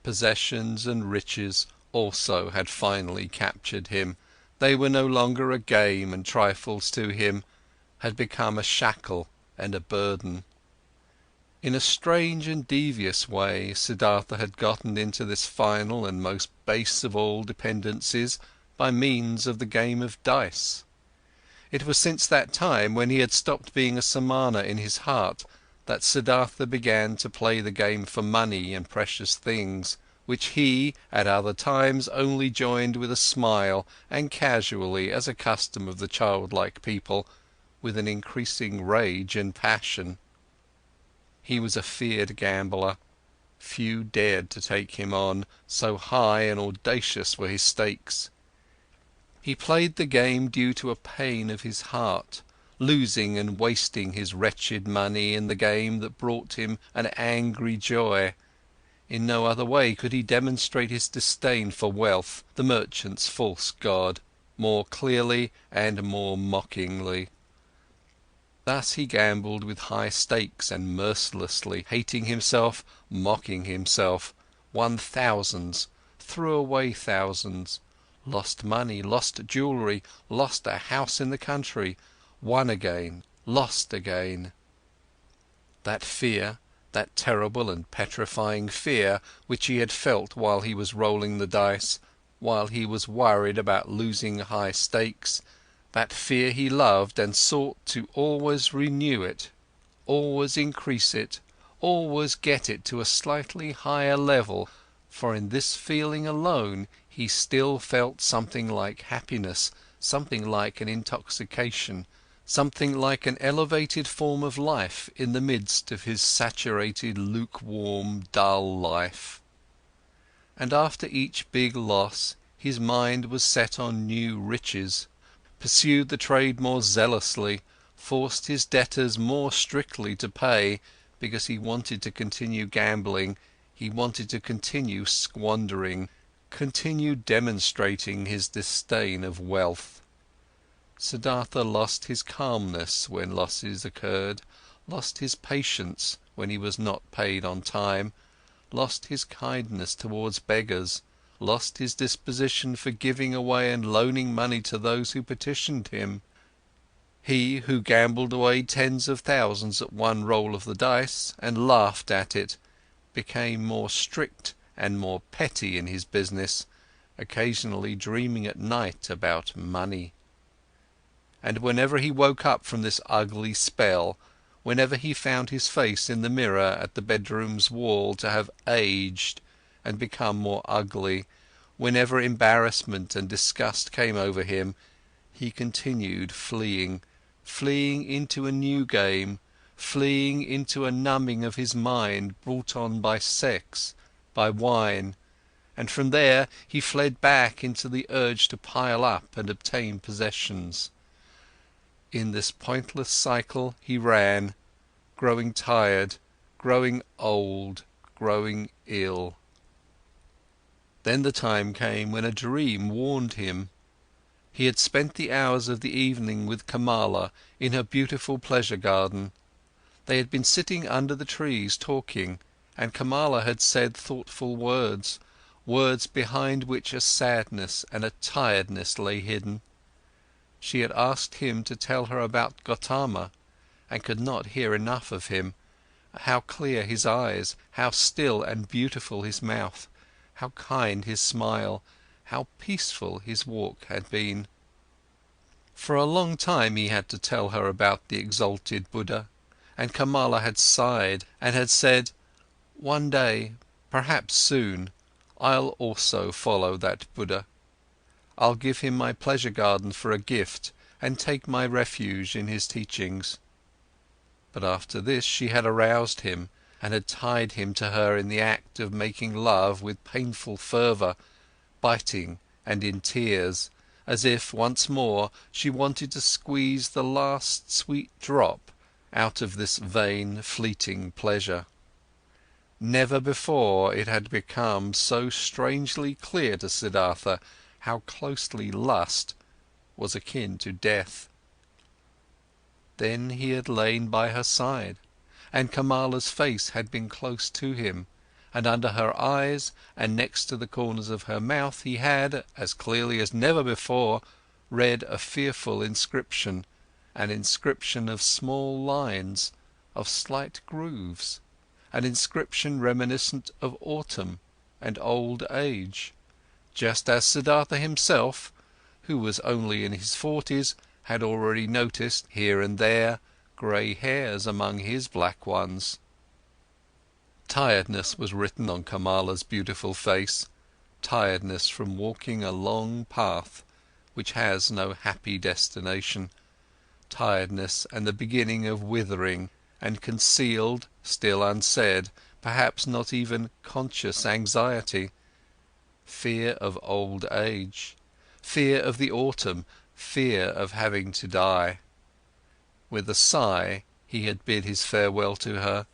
possessions and riches also had finally captured him. They were no longer a game and trifles to him, had become a shackle and a burden. In a strange and devious way, Siddhartha had gotten into this final and most base of all dependencies by means of the game of dice. It was since that time, when he had stopped being a Samana in his heart, that Siddhartha began to play the game for money and precious things, which he, at other times, only joined with a smile and casually as a custom of the childlike people, with an increasing rage and passion. He was a feared gambler. Few dared to take him on, so high and audacious were his stakes. He played the game due to a pain of his heart, losing and wasting his wretched money in the game that brought him an angry joy. In no other way could he demonstrate his disdain for wealth, the merchant's false god, more clearly and more mockingly. Thus he gambled with high stakes and mercilessly, hating himself, mocking himself, won thousands, threw away thousands, lost money, lost jewelry, lost a house in the country, won again, lost again. That fear, that terrible and petrifying fear which he had felt while he was rolling the dice, while he was worried about losing high stakes, that fear he loved and sought to always renew it, always increase it, always get it to a slightly higher level, for in this feeling alone he still felt something like happiness, something like an intoxication, something like an elevated form of life in the midst of his saturated, lukewarm, dull life. And after each big loss, his mind was set on new riches, pursued the trade more zealously, forced his debtors more strictly to pay, because he wanted to continue gambling, he wanted to continue squandering, continue demonstrating his disdain of wealth. Siddhartha lost his calmness when losses occurred, lost his patience when he was not paid on time, lost his kindness towards beggars, lost his disposition for giving away and loaning money to those who petitioned him. He, who gambled away tens of thousands at one roll of the dice and laughed at it, became more strict and more petty in his business, occasionally dreaming at night about money. And whenever he woke up from this ugly spell, whenever he found his face in the mirror at the bedroom's wall to have aged and become more ugly, whenever embarrassment and disgust came over him, he continued fleeing, fleeing into a new game, fleeing into a numbing of his mind brought on by sex, by wine, and from there he fled back into the urge to pile up and obtain possessions. In this pointless cycle he ran, growing tired, growing old, growing ill. Then the time came when a dream warned him. He had spent the hours of the evening with Kamala in her beautiful pleasure garden. They had been sitting under the trees talking, and Kamala had said thoughtful words, words behind which a sadness and a tiredness lay hidden. She had asked him to tell her about Gotama, and could not hear enough of him, how clear his eyes, how still and beautiful his mouth, how kind his smile, how peaceful his walk had been. For a long time he had to tell her about the exalted Buddha, and Kamala had sighed and had said, "One day, perhaps soon, I'll also follow that Buddha. I'll give him my pleasure garden for a gift and take my refuge in his teachings." But after this she had aroused him and had tied him to her in the act of making love with painful fervour, biting and in tears, as if, once more, she wanted to squeeze the last sweet drop out of this vain, fleeting pleasure. Never before it had become so strangely clear to Siddhartha how closely lust was akin to death. Then he had lain by her side, and Kamala's face had been close to him, and under her eyes and next to the corners of her mouth he had, as clearly as never before, read a fearful inscription, an inscription of small lines, of slight grooves, an inscription reminiscent of autumn and old age, just as Siddhartha himself, who was only in his 40s, had already noticed, here and there, grey hairs among his black ones. Tiredness was written on Kamala's beautiful face, tiredness from walking a long path which has no happy destination, tiredness and the beginning of withering and concealed, still unsaid, perhaps not even conscious anxiety, fear of old age, fear of the autumn, fear of having to die. With a sigh, he had bid his farewell to her,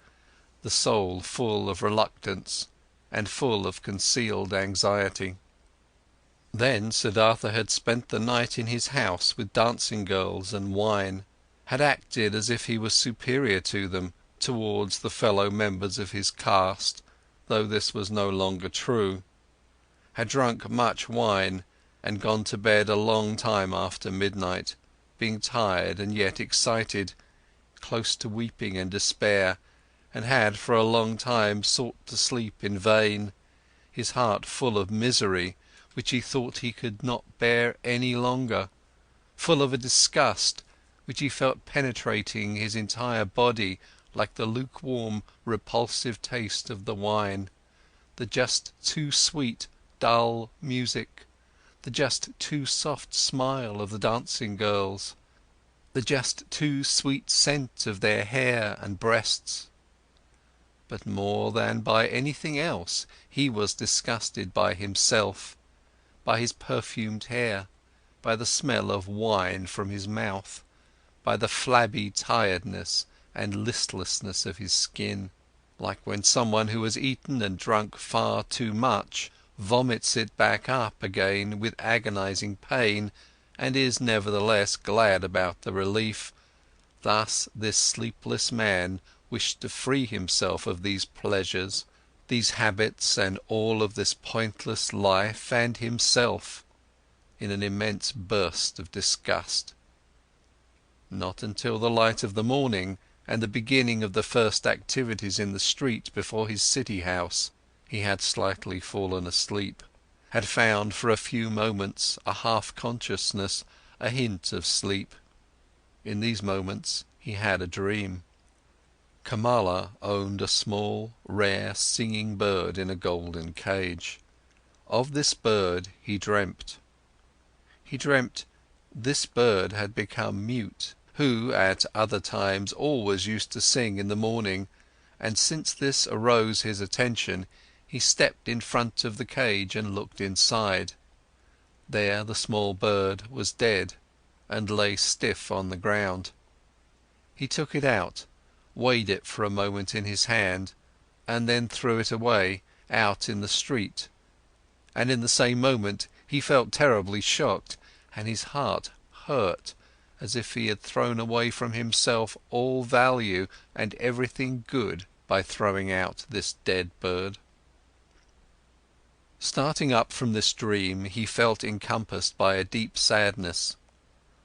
the soul full of reluctance and full of concealed anxiety. Then Siddhartha had spent the night in his house with dancing girls and wine, had acted as if he was superior to them, towards the fellow members of his caste, though this was no longer true, had drunk much wine and gone to bed a long time after midnight, being tired and yet excited, close to weeping and despair, and had for a long time sought to sleep in vain, his heart full of misery which he thought he could not bear any longer, full of a disgust which he felt penetrating his entire body like the lukewarm, repulsive taste of the wine, the just too sweet, dull music, the just too soft smile of the dancing girls, the just too sweet scent of their hair and breasts. But more than by anything else, he was disgusted by himself, by his perfumed hair, by the smell of wine from his mouth, by the flabby tiredness and listlessness of his skin, like when someone who has eaten and drunk far too much vomits it back up again with agonizing pain and is nevertheless glad about the relief. Thus this sleepless man wished to free himself of these pleasures, these habits and all of this pointless life and himself, in an immense burst of disgust. Not until the light of the morning and the beginning of the first activities in the street before his city house, he had slightly fallen asleep, had found for a few moments a half-consciousness, a hint of sleep. In these moments he had a dream. Kamala owned a small, rare, singing bird in a golden cage. Of this bird he dreamt. He dreamt this bird had become mute, who at other times always used to sing in the morning, and since this arose his attention, he stepped in front of the cage and looked inside. There the small bird was dead and lay stiff on the ground. He took it out, weighed it for a moment in his hand, and then threw it away, out in the street. And in the same moment he felt terribly shocked, and his heart hurt, as if he had thrown away from himself all value and everything good by throwing out this dead bird. Starting up from this dream, he felt encompassed by a deep sadness.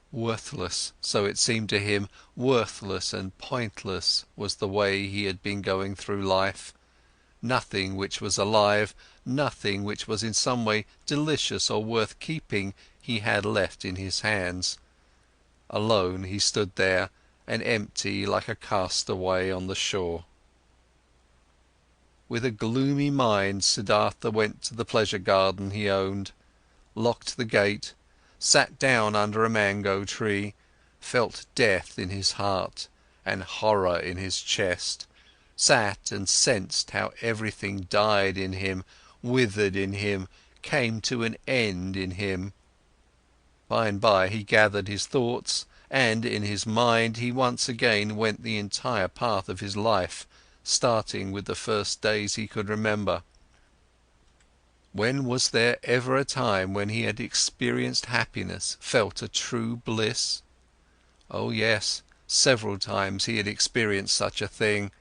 Worthless, so it seemed to him, worthless and pointless was the way he had been going through life. Nothing which was alive, nothing which was in some way delicious or worth keeping, he had left in his hands. Alone he stood there, and empty like a castaway on the shore. With a gloomy mind, Siddhartha went to the pleasure garden he owned, locked the gate, sat down under a mango tree, felt death in his heart and horror in his chest, sat and sensed how everything died in him, withered in him, came to an end in him. By and by he gathered his thoughts, and in his mind he once again went the entire path of his life, starting with the first days he could remember. When was there ever a time when he had experienced happiness, felt a true bliss? Oh yes, Several times he had experienced such a thing.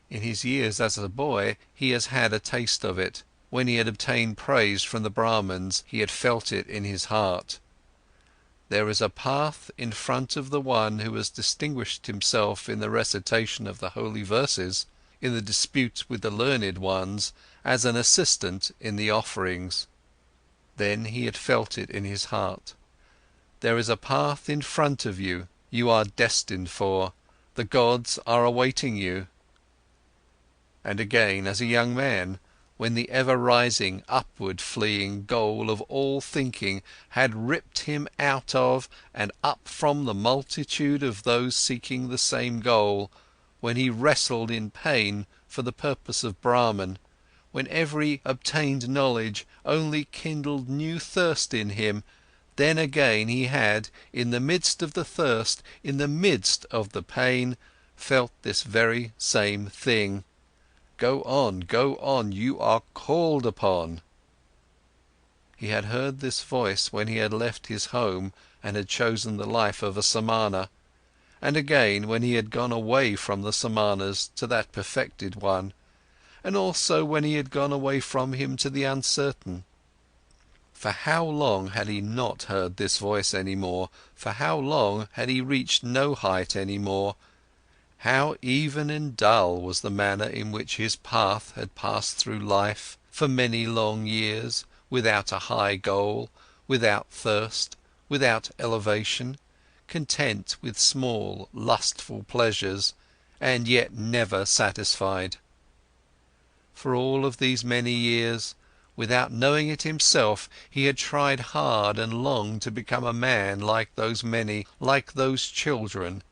In his years as a boy, he has had a taste of it. When he had obtained praise from the Brahmins, he had felt it in his heart. There is a path in front of the one who has distinguished himself in the recitation of the holy verses, in the dispute with the learned ones, as an assistant in the offerings. Then he had felt it in his heart. There is a path in front of you, you are destined for, the gods are awaiting you. And again, as a young man, when the ever-rising, upward-fleeing goal of all thinking had ripped him out of and up from the multitude of those seeking the same goal, when he wrestled in pain for the purpose of Brahman, when every obtained knowledge only kindled new thirst in him, then again he had, in the midst of the thirst, in the midst of the pain, felt this very same thing. Go on, you are called upon. He had heard this voice when he had left his home and had chosen the life of a samana, and again when he had gone away from the samanas to that perfected one, and also when he had gone away from him to the uncertain. For how long had he not heard this voice any more? For how long had he reached no height any more? How even and dull was the manner in which his path had passed through life for many long years, without a high goal, without thirst, without elevation, content with small, lustful pleasures, and yet never satisfied. For all of these many years, without knowing it himself, he had tried hard and long to become a man like those many, like those children.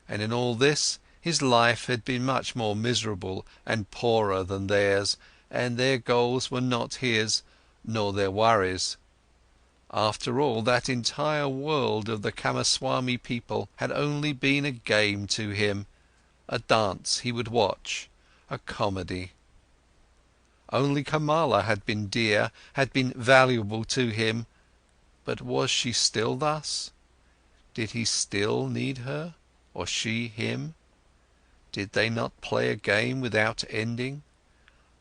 And in all this, his life had been much more miserable and poorer than theirs, and their goals were not his, nor their worries. After all, that entire world of the Kamaswami people had only been a game to him, a dance he would watch, a comedy. Only Kamala had been dear, had been valuable to him, but was she still thus? Did he still need her? Or she him? Did they not play a game without ending?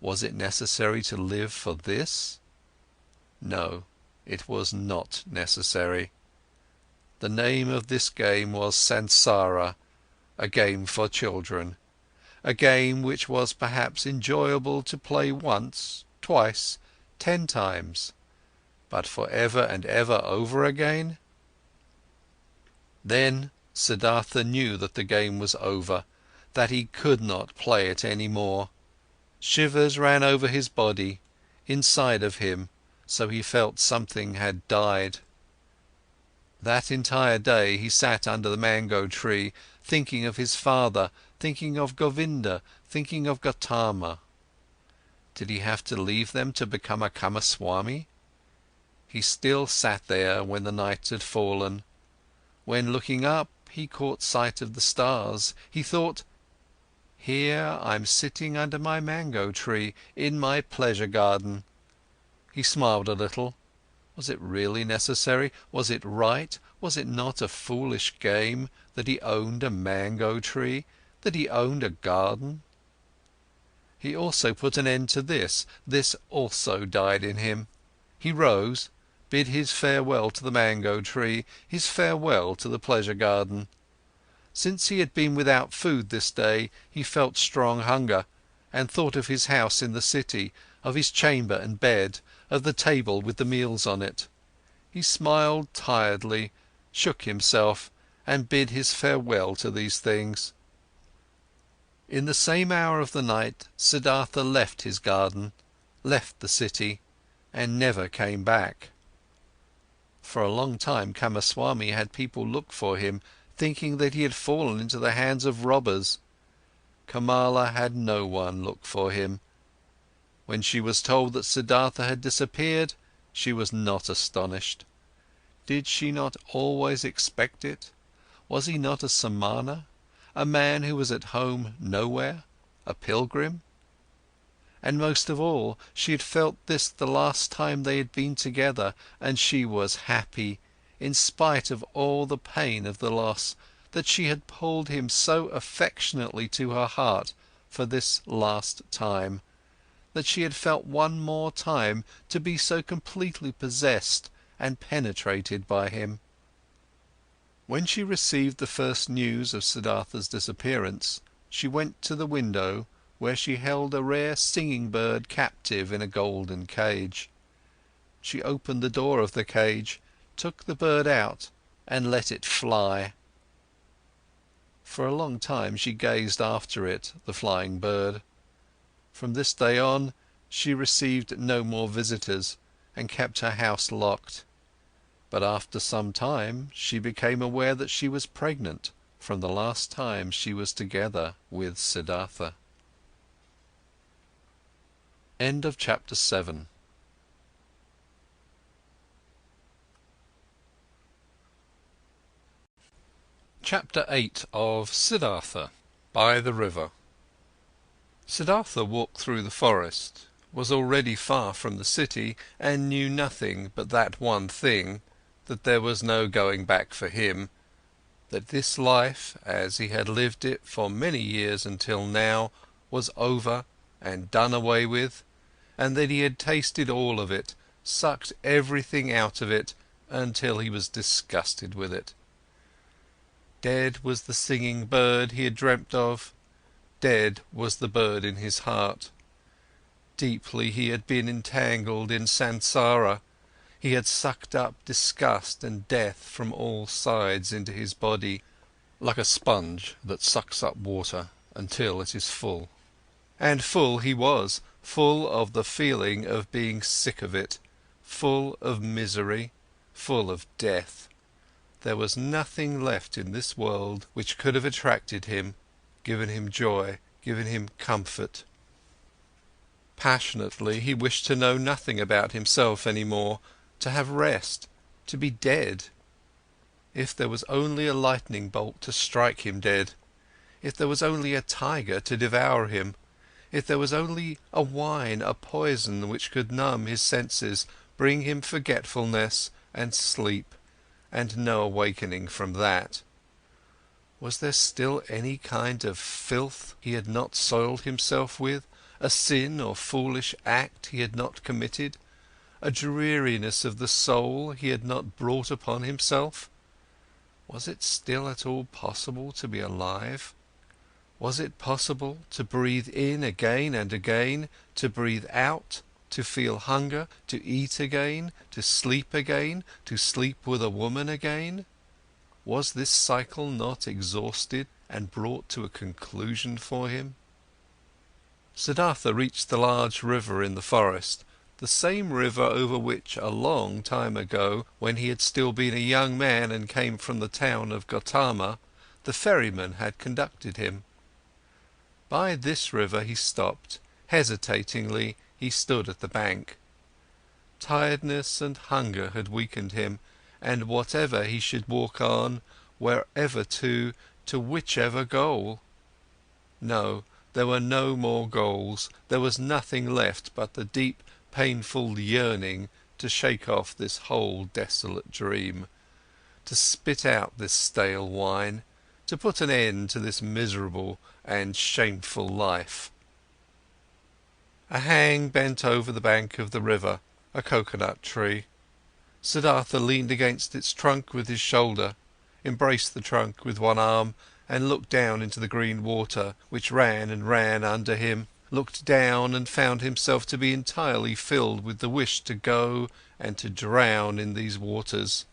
Was it necessary to live for this? No, it was not necessary. The name of this game was Sansara, a game for children, a game which was perhaps enjoyable to play once, twice, 10 times, but for ever and ever over again? Then Siddhartha knew that the game was over, that he could not play it any more. Shivers ran over his body, inside of him, so he felt something had died. That entire day he sat under the mango tree, thinking of his father, thinking of Govinda, thinking of Gotama. Did he have to leave them to become a Kamaswami? He still sat there when the night had fallen. When looking up, he caught sight of the stars. He thought, here I'm sitting under my mango tree, in my pleasure garden. He smiled a little. Was it really necessary? Was it right? Was it not a foolish game that he owned a mango tree, that he owned a garden? He also put an end to this. This also died in him. He rose, bid his farewell to the mango tree, his farewell to the pleasure garden. Since he had been without food this day, he felt strong hunger, and thought of his house in the city, of his chamber and bed, of the table with the meals on it. He smiled tiredly, shook himself, and bid his farewell to these things. In the same hour of the night, Siddhartha left his garden, left the city, and never came back. For a long time Kamaswami had people look for him, thinking that he had fallen into the hands of robbers. Kamala had no one look for him. When she was told that Siddhartha had disappeared, she was not astonished. Did she not always expect it? Was he not a samana, a man who was at home nowhere, a pilgrim? And most of all, she had felt this the last time they had been together, and she was happy, in spite of all the pain of the loss, that she had pulled him so affectionately to her heart for this last time, that she had felt one more time to be so completely possessed and penetrated by him. When she received the first news of Siddhartha's disappearance, she went to the window where she held a rare singing bird captive in a golden cage. She opened the door of the cage, took the bird out and let it fly. For a long time she gazed after it, the flying bird. From this day on, she received no more visitors and kept her house locked. But after some time, she became aware that she was pregnant from the last time she was together with Siddhartha. End of chapter 7. Chapter 8 of Siddhartha, by the river. Siddhartha walked through the forest, was already far from the city, and knew nothing but that one thing, that there was no going back for him, that this life, as he had lived it for many years until now, was over and done away with, and that he had tasted all of it, sucked everything out of it, until he was disgusted with it. Dead was the singing bird he had dreamt of, dead was the bird in his heart. Deeply he had been entangled in samsara, he had sucked up disgust and death from all sides into his body, like a sponge that sucks up water until it is full. And full he was, full of the feeling of being sick of it, full of misery, full of death. There was nothing left in this world which could have attracted him, given him joy, given him comfort. Passionately he wished to know nothing about himself any more, to have rest, to be dead. If there was only a lightning bolt to strike him dead, if there was only a tiger to devour him, if there was only a wine, a poison which could numb his senses, bring him forgetfulness and sleep, and no awakening from that. Was there still any kind of filth he had not soiled himself with, a sin or foolish act he had not committed, a dreariness of the soul he had not brought upon himself? Was it still at all possible to be alive? Was it possible to breathe in again and again, to breathe out, to feel hunger, to eat again, to sleep again, to sleep with a woman again? Was this cycle not exhausted and brought to a conclusion for him? Siddhartha reached the large river in the forest, the same river over which a long time ago, when he had still been a young man and came from the town of Gotama, the ferryman had conducted him. By this river he stopped, hesitatingly he stood at the bank. Tiredness and hunger had weakened him, and whatever he should walk on, wherever to whichever goal? No, there were no more goals, there was nothing left but the deep, painful yearning to shake off this whole desolate dream, to spit out this stale wine, to put an end to this miserable and shameful life. A hang bent over the bank of the river, a coconut tree. Siddhartha leaned against its trunk with his shoulder, embraced the trunk with one arm, and looked down into the green water, which ran and ran under him, looked down and found himself to be entirely filled with the wish to go and to drown in these waters.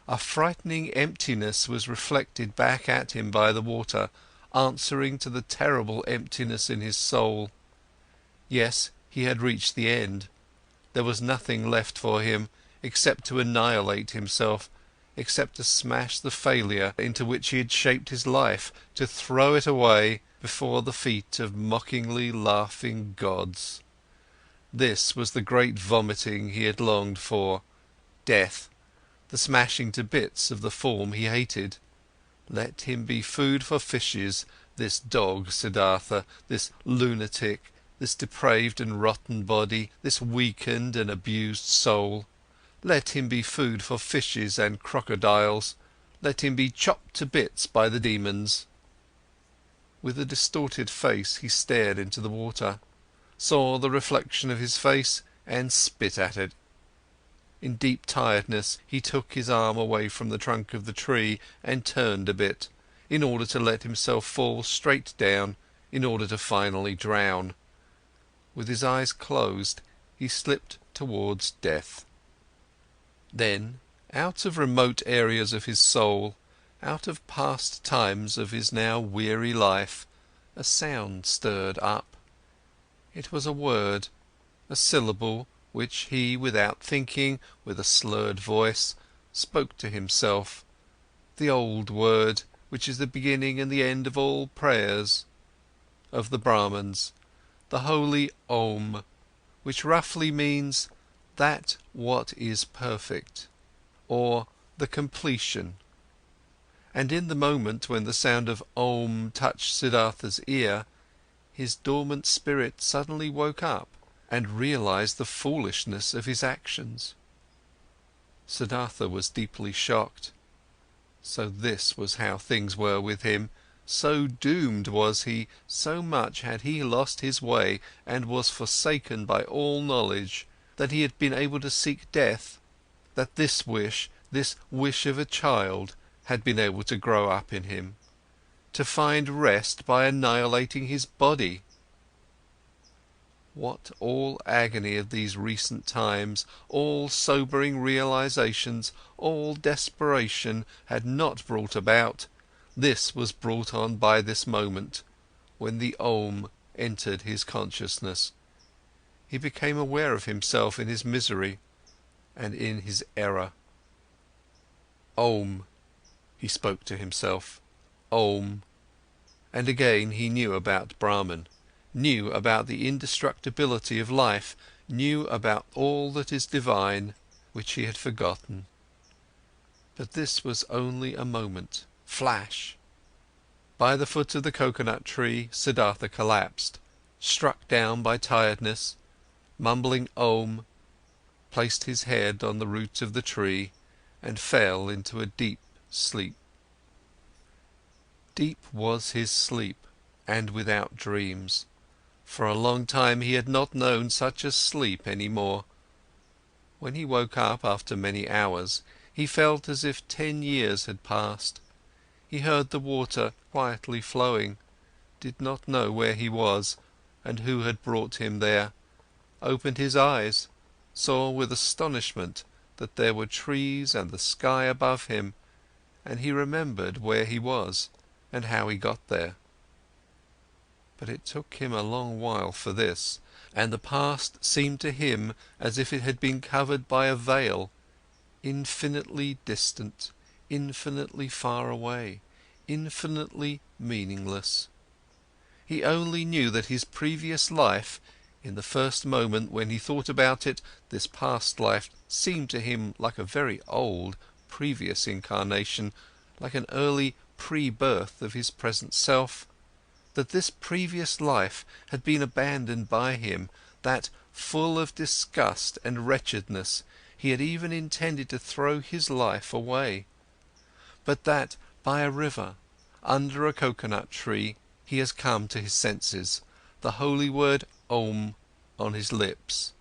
A frightening emptiness was reflected back at him by the water, answering to the terrible emptiness in his soul. Yes, he had reached the end. There was nothing left for him, except to annihilate himself, except to smash the failure into which he had shaped his life, to throw it away before the feet of mockingly laughing gods. This was the great vomiting he had longed for, death, the smashing to bits of the form he hated. Let him be food for fishes, this dog Siddhartha, this lunatic, this depraved and rotten body, this weakened and abused soul. Let him be food for fishes and crocodiles, let him be chopped to bits by the demons. With a distorted face he stared into the water, saw the reflection of his face and spit at it. In deep tiredness he took his arm away from the trunk of the tree and turned a bit, in order to let himself fall straight down, in order to finally drown. With his eyes closed he slipped towards death. Then, out of remote areas of his soul, out of past times of his now weary life, a sound stirred up. It was a word, a syllable, which he, without thinking, with a slurred voice, spoke to himself, the old word, which is the beginning and the end of all prayers of the Brahmins, the holy Om, which roughly means that what is perfect, or the completion. And in the moment when the sound of Om touched Siddhartha's ear, his dormant spirit suddenly woke up and realized the foolishness of his actions. Siddhartha was deeply shocked. So this was how things were with him, so doomed was he, so much had he lost his way and was forsaken by all knowledge, that he had been able to seek death, that this wish of a child, had been able to grow up in him, to find rest by annihilating his body. What all agony of these recent times, all sobering realizations, all desperation had not brought about, this was brought on by this moment, when the Om entered his consciousness. He became aware of himself in his misery and in his error. Om, he spoke to himself, Om. And again he knew about Brahman, knew about the indestructibility of life, knew about all that is divine, which he had forgotten. But this was only a moment, flash. By the foot of the coconut tree, Siddhartha collapsed, struck down by tiredness, mumbling Om, placed his head on the root of the tree and fell into a deep sleep. Deep was his sleep, and without dreams. For a long time he had not known such a sleep any more. When he woke up after many hours, he felt as if 10 years had passed. He heard the water quietly flowing, did not know where he was and who had brought him there, opened his eyes, saw with astonishment that there were trees and the sky above him, and he remembered where he was and how he got there. But it took him a long while for this, and the past seemed to him as if it had been covered by a veil, infinitely distant, infinitely far away, infinitely meaningless. He only knew that his previous life, in the first moment when he thought about it, this past life seemed to him like a very old, previous incarnation, like an early pre-birth of his present self, that this previous life had been abandoned by him, that, full of disgust and wretchedness, he had even intended to throw his life away, but that, by a river, under a coconut tree, he has come to his senses, the holy word Om on his lips,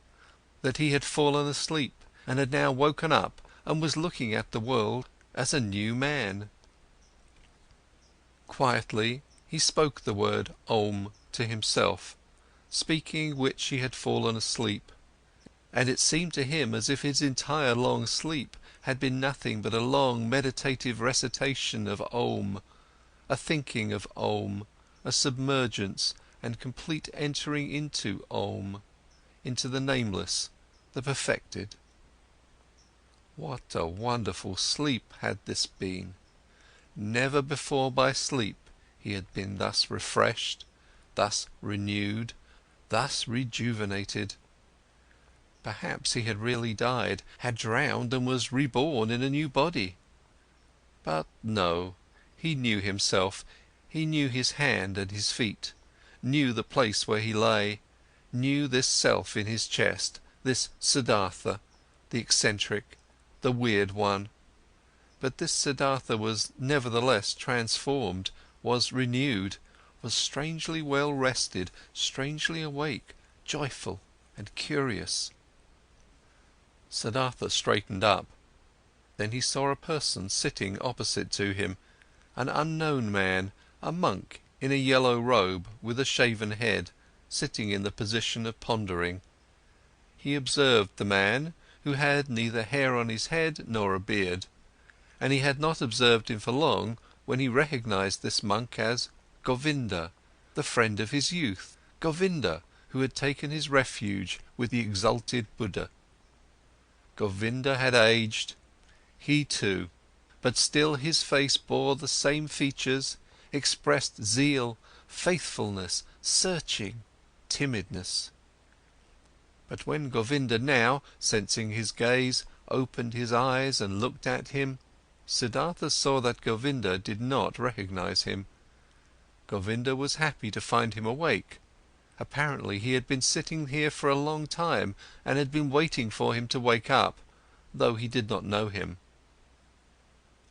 that he had fallen asleep and had now woken up and was looking at the world as a new man. Quietly, he spoke the word Om to himself, speaking which he had fallen asleep, and it seemed to him as if his entire long sleep had been nothing but a long meditative recitation of Om, a thinking of Om, a submergence and complete entering into Om, into the nameless, the perfected. What a wonderful sleep had this been! Never before by sleep he had been thus refreshed, thus renewed, thus rejuvenated. Perhaps he had really died, had drowned and was reborn in a new body. But no, he knew himself, he knew his hand and his feet, knew the place where he lay, knew this self in his chest, this Siddhartha, the eccentric, the weird one. But this Siddhartha was nevertheless transformed, was renewed, was strangely well rested, strangely awake, joyful and curious. Siddhartha straightened up. Then he saw a person sitting opposite to him, an unknown man, a monk in a yellow robe with a shaven head, sitting in the position of pondering. He observed the man, who had neither hair on his head nor a beard, and he had not observed him for long when he recognized this monk as Govinda, the friend of his youth, Govinda, who had taken his refuge with the exalted Buddha. Govinda had aged, he too, but still his face bore the same features, expressed zeal, faithfulness, searching, timidness. But when Govinda now, sensing his gaze, opened his eyes and looked at him, Siddhartha saw that Govinda did not recognize him. Govinda was happy to find him awake. Apparently he had been sitting here for a long time and had been waiting for him to wake up, though he did not know him.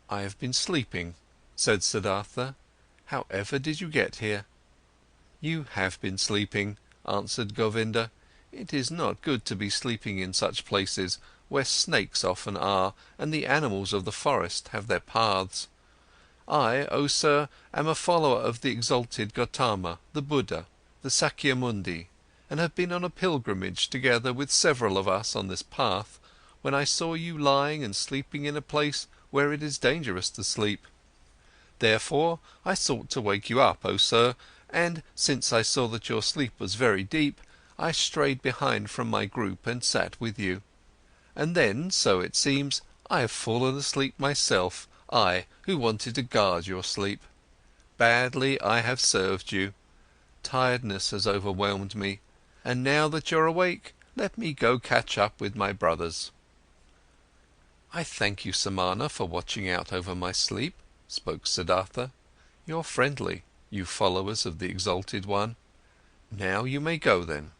"I have been sleeping," said Siddhartha. "However did you get here?" "You have been sleeping," answered Govinda. "It is not good to be sleeping in such places, where snakes often are, and the animals of the forest have their paths. I, O sir, am a follower of the exalted Gotama, the Buddha, the Sakyamundi, and have been on a pilgrimage together with several of us on this path, when I saw you lying and sleeping in a place where it is dangerous to sleep. Therefore I sought to wake you up, O sir, and since I saw that your sleep was very deep, I strayed behind from my group and sat with you. And then, so it seems, I have fallen asleep myself, I, who wanted to guard your sleep. Badly I have served you. Tiredness has overwhelmed me, and now that you're awake, let me go catch up with my brothers." "I thank you, Samana, for watching out over my sleep," spoke Siddhartha. "You're friendly, you followers of the exalted one. Now you may go then."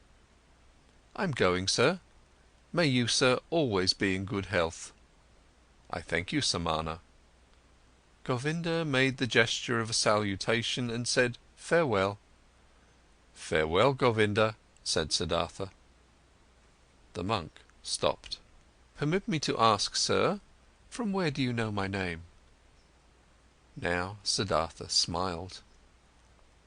"I'm going, sir. May you, sir, always be in good health." "I thank you, Samana." Govinda made the gesture of a salutation and said, "Farewell." "Farewell, Govinda," said Siddhartha. The monk stopped. "Permit me to ask, sir, from where do you know my name?" Now Siddhartha smiled.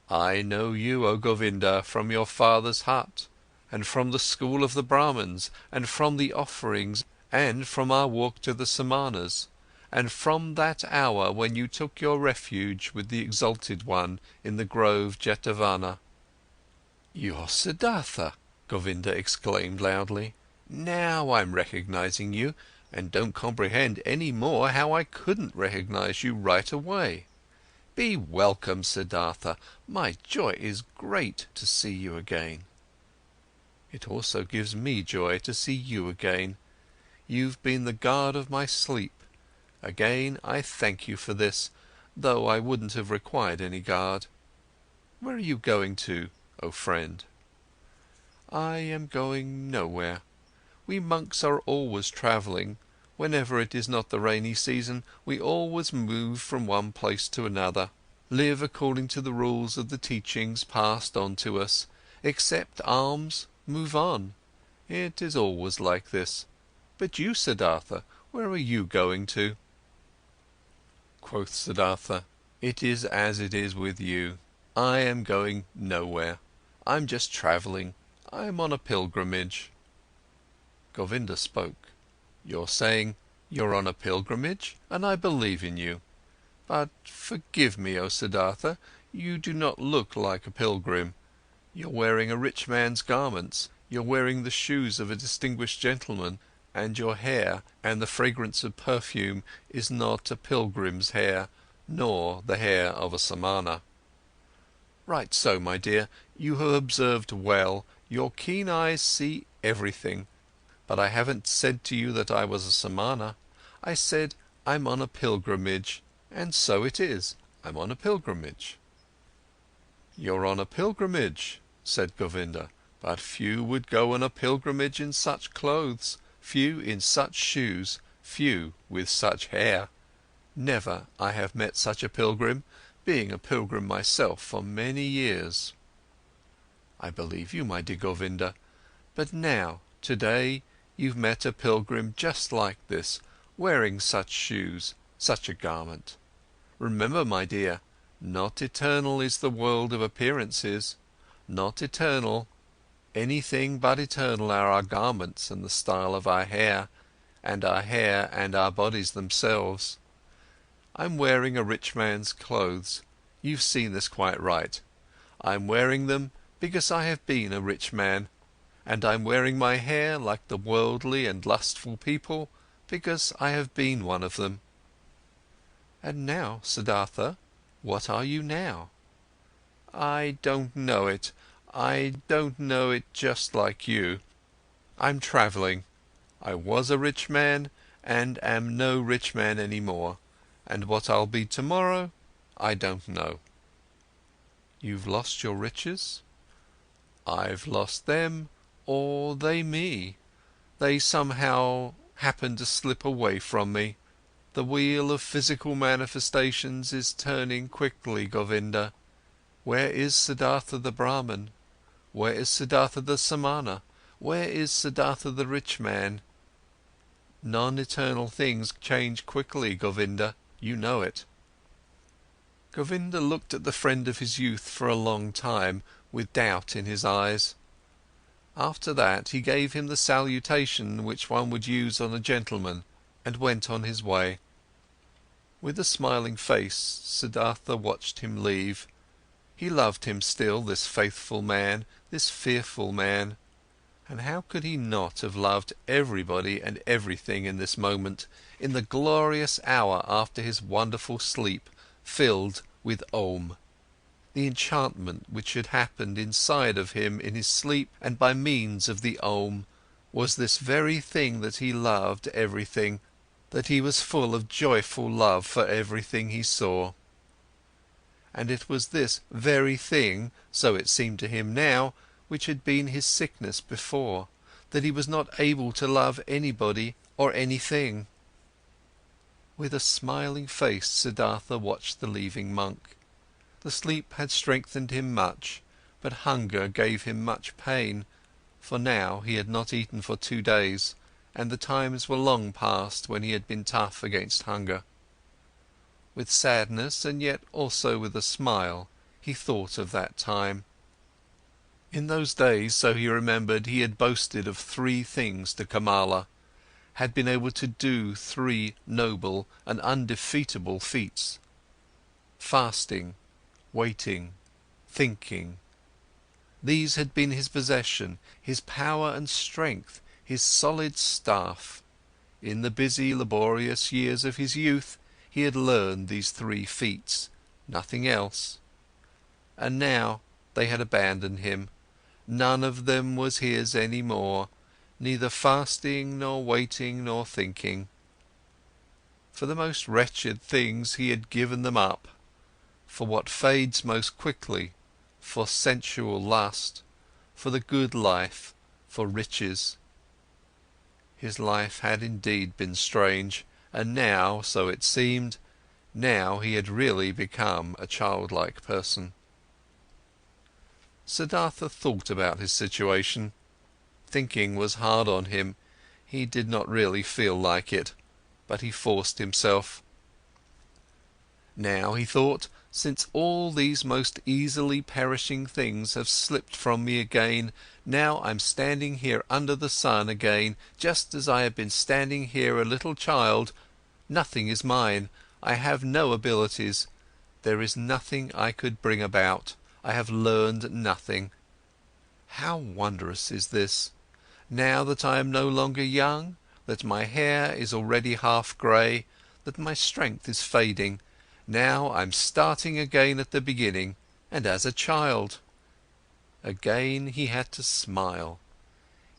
"I know you, O Govinda, from your father's hut, and from the school of the Brahmins, and from the offerings, and from our walk to the Samanas, and from that hour when you took your refuge with the exalted one in the grove Jetavana." "You're Siddhartha!" Govinda exclaimed loudly. "Now I'm recognizing you, and don't comprehend any more how I couldn't recognize you right away. Be welcome, Siddhartha, my joy is great to see you again." "It also gives me joy to see you again. You've been the guard of my sleep. Again, I thank you for this, though I wouldn't have required any guard. Where are you going to, O friend?" "I am going nowhere. We monks are always travelling. Whenever it is not the rainy season, we always move from one place to another, live according to the rules of the teachings passed on to us, accept alms, move on. It is always like this. But you, Siddhartha, where are you going to?" Quoth Siddhartha, "It is as it is with you. I am going nowhere. I'm just travelling. I'm on a pilgrimage." Govinda spoke. "You're saying you're on a pilgrimage, and I believe in you. But forgive me, O Siddhartha, you do not look like a pilgrim. You're wearing a rich man's garments, you're wearing the shoes of a distinguished gentleman, and your hair and the fragrance of perfume is not a pilgrim's hair, nor the hair of a samana." "Right so, my dear, you have observed well, your keen eyes see everything. But I haven't said to you that I was a samana. I said, I'm on a pilgrimage, and so it is, I'm on a pilgrimage." "You're on a pilgrimage," said Govinda, "but few would go on a pilgrimage in such clothes, few in such shoes, few with such hair. Never I have met such a pilgrim, being a pilgrim myself for many years." "I believe you, my dear Govinda, but now, today, you've met a pilgrim just like this, wearing such shoes, such a garment. Remember, my dear, not eternal is the world of appearances, not eternal. Anything but eternal are our garments and the style of our hair and our bodies themselves. I'm wearing a rich man's clothes, you've seen this quite right. I'm wearing them because I have been a rich man, and I'm wearing my hair like the worldly and lustful people because I have been one of them." "And now, Siddhartha, what are you now?" "I don't know it. I don't know it just like you. I'm travelling. I was a rich man and am no rich man anymore, and what I'll be tomorrow, I don't know." "You've lost your riches?" "I've lost them, or they me. They somehow happened to slip away from me. The wheel of physical manifestations is turning quickly, Govinda. Where is Siddhartha the Brahman? Where is Siddhartha the Samana? Where is Siddhartha the rich man? Non-eternal things change quickly, Govinda, you know it." Govinda looked at the friend of his youth for a long time, with doubt in his eyes. After that, he gave him the salutation which one would use on a gentleman, and went on his way. With a smiling face, Siddhartha watched him leave. He loved him still, this faithful man, this fearful man. And how could he not have loved everybody and everything in this moment, in the glorious hour after his wonderful sleep, filled with Om? The enchantment which had happened inside of him in his sleep and by means of the Om, was this very thing that he loved everything, that he was full of joyful love for everything he saw. And it was this very thing, so it seemed to him now, which had been his sickness before, that he was not able to love anybody or anything. With a smiling face, Siddhartha watched the leaving monk. The sleep had strengthened him much, but hunger gave him much pain, for now he had not eaten for 2 days, and the times were long past when he had been tough against hunger. With sadness and yet also with a smile, he thought of that time. In those days, so he remembered, he had boasted of 3 things to Kamala, had been able to do 3 noble and undefeatable feats: fasting, waiting, thinking. These had been his possession, his power and strength, his solid staff. In the busy, laborious years of his youth, he had learned these 3 feats, nothing else. And now they had abandoned him. None of them was his any more, neither fasting, nor waiting, nor thinking. For the most wretched things he had given them up, for what fades most quickly, for sensual lust, for the good life, for riches. His life had indeed been strange, and now, so it seemed, now he had really become a childlike person. Siddhartha thought about his situation. Thinking was hard on him, he did not really feel like it, but he forced himself. Now, he thought, since all these most easily perishing things have slipped from me again, now I'm standing here under the sun again, just as I have been standing here a little child, nothing is mine, I have no abilities, there is nothing I could bring about, I have learned nothing. How wondrous is this! Now that I am no longer young, that my hair is already half grey, that my strength is fading, now I'm starting again at the beginning, and as a child. Again he had to smile.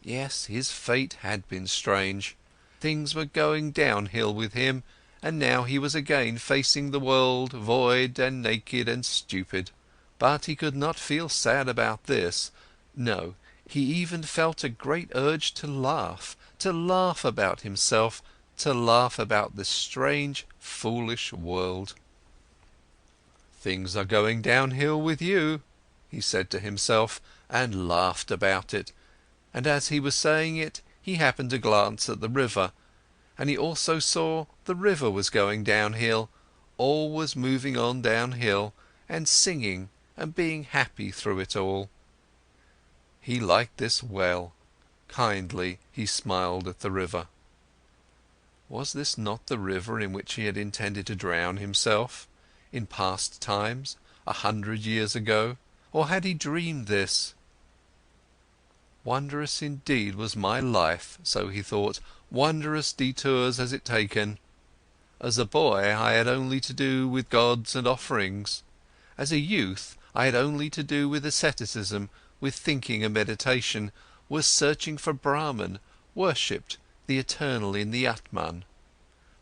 Yes, his fate had been strange. Things were going downhill with him, and now he was again facing the world, void and naked and stupid. But he could not feel sad about this. No, he even felt a great urge to laugh about himself, to laugh about this strange, foolish world. "Things are going downhill with you," he said to himself, and laughed about it. And as he was saying it, he happened to glance at the river, and he also saw the river was going downhill, all was moving on downhill, and singing and being happy through it all. He liked this well. Kindly he smiled at the river. Was this not the river in which he had intended to drown himself, in past times, 100 years ago, or had he dreamed this? Wondrous indeed was my life, so he thought, wondrous detours has it taken. As a boy I had only to do with gods and offerings. As a youth I had only to do with asceticism, with thinking and meditation, was searching for Brahman, worshipped the eternal in the Atman.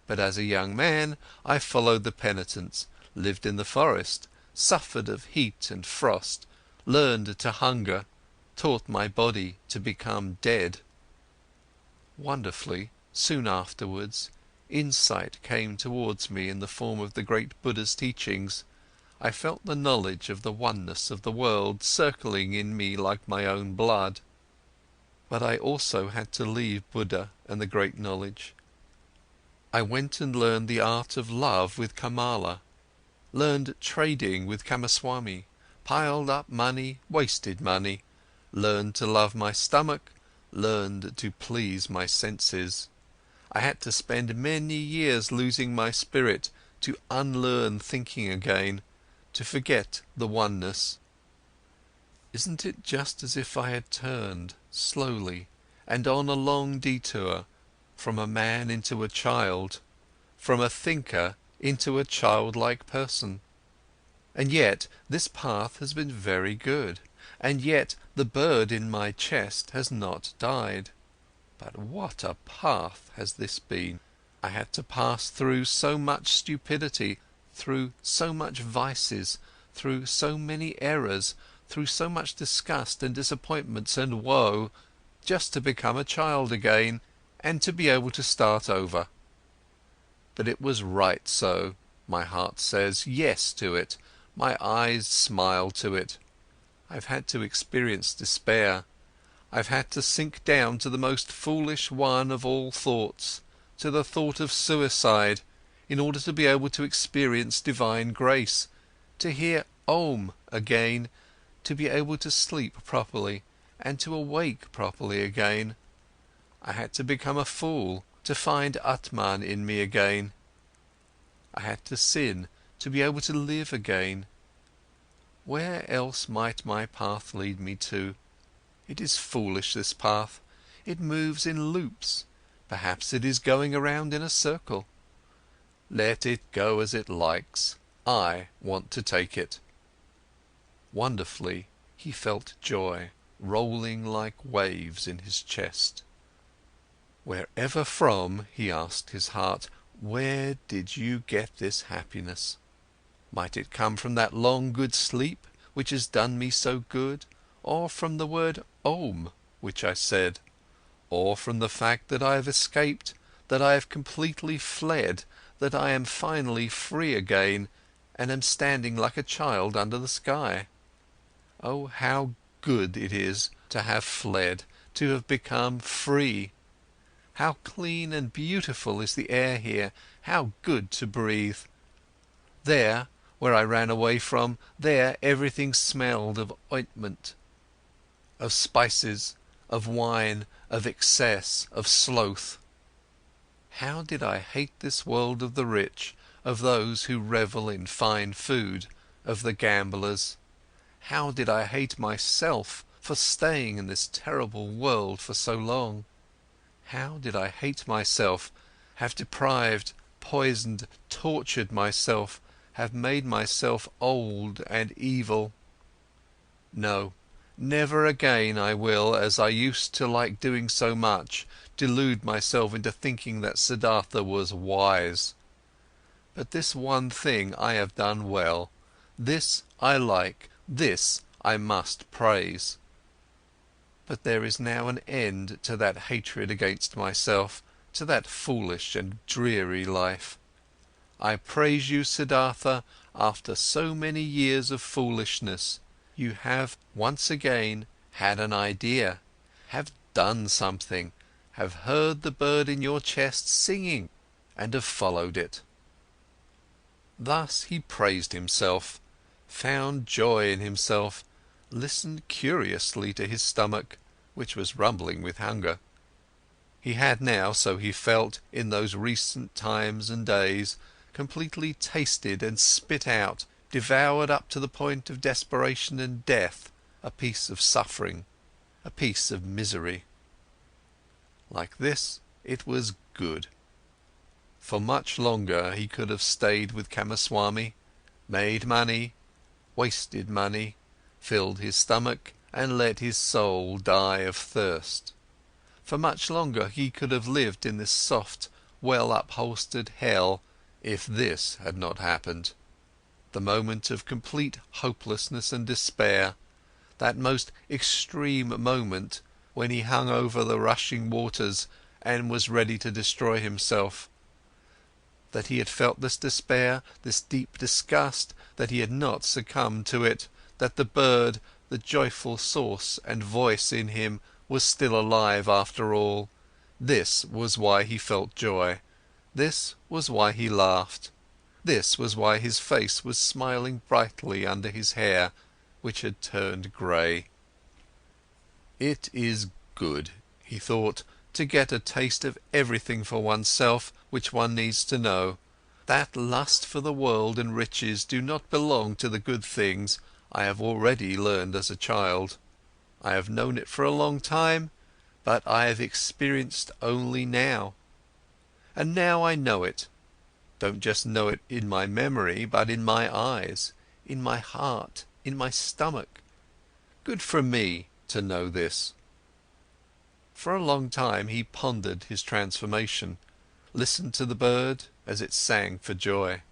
But as a young man I followed the penitents, lived in the forest, suffered of heat and frost, learned to hunger, taught my body to become dead. Wonderfully, soon afterwards, insight came towards me in the form of the great Buddha's teachings. I felt the knowledge of the oneness of the world circling in me like my own blood. But I also had to leave Buddha and the great knowledge. I went and learned the art of love with Kamala, learned trading with Kamaswami, piled up money, wasted money, learned to love my stomach, learned to please my senses. I had to spend many years losing my spirit, to unlearn thinking again, to forget the oneness. Isn't it just as if I had turned, slowly, and on a long detour, from a man into a child, from a thinker into a childlike person? And yet this path has been very good, and yet the bird in my chest has not died. But what a path has this been! I had to pass through so much stupidity, through so much vices, through so many errors, through so much disgust and disappointments and woe, just to become a child again, and to be able to start over. But it was right so, my heart says yes to it, my eyes smile to it. I've had to experience despair, I've had to sink down to the most foolish one of all thoughts, to the thought of suicide, in order to be able to experience divine grace, to hear Om again, to be able to sleep properly, and to awake properly again. I had to become a fool, to find Atman in me again. I had to sin, to be able to live again. Where else might my path lead me to? It is foolish, this path. It moves in loops. Perhaps it is going around in a circle. Let it go as it likes. I want to take it. Wonderfully, he felt joy rolling like waves in his chest. Wherever from, he asked his heart, where did you get this happiness? Might it come from that long good sleep, which has done me so good, or from the word Om, which I said, or from the fact that I have escaped, that I have completely fled, that I am finally free again, and am standing like a child under the sky? Oh, how good it is to have fled, to have become free! How clean and beautiful is the air here, how good to breathe! There, where I ran away from, there everything smelled of ointment, of spices, of wine, of excess, of sloth. How did I hate this world of the rich, of those who revel in fine food, of the gamblers! How did I hate myself for staying in this terrible world for so long! How did I hate myself, have deprived, poisoned, tortured myself, have made myself old and evil! No, never again I will, as I used to like doing so much, delude myself into thinking that Siddhartha was wise. But this one thing I have done well, this I like, this I must praise. But there is now an end to that hatred against myself, to that foolish and dreary life. I praise you, Siddhartha, after so many years of foolishness, you have once again had an idea, have done something, have heard the bird in your chest singing, and have followed it. Thus he praised himself, found joy in himself, listened curiously to his stomach, which was rumbling with hunger. He had now, so he felt, in those recent times and days, completely tasted and spit out, devoured up to the point of desperation and death, a piece of suffering, a piece of misery. Like this, it was good. For much longer he could have stayed with Kamaswami, made money, wasted money, filled his stomach and let his soul die of thirst. For much longer he could have lived in this soft, well-upholstered hell, if this had not happened. The moment of complete hopelessness and despair, that most extreme moment when he hung over the rushing waters and was ready to destroy himself. That he had felt this despair, this deep disgust, that he had not succumbed to it, that the bird, the joyful source and voice in him, was still alive after all. This was why he felt joy. This was why he laughed. This was why his face was smiling brightly under his hair, which had turned grey. It is good, he thought, to get a taste of everything for oneself which one needs to know. That lust for the world and riches do not belong to the good things I have already learned as a child. I have known it for a long time, but I have experienced only now. And now I know it. Don't just know it in my memory, but in my eyes, in my heart, in my stomach. Good for me to know this. For a long time he pondered his transformation, listened to the bird as it sang for joy.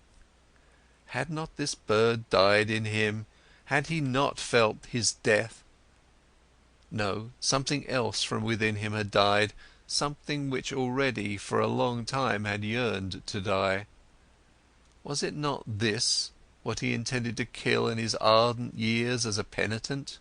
Had not this bird died in him? Had he not felt his death? No, something else from within him had died, something which already for a long time had yearned to die. Was it not this, what he intended to kill in his ardent years as a penitent?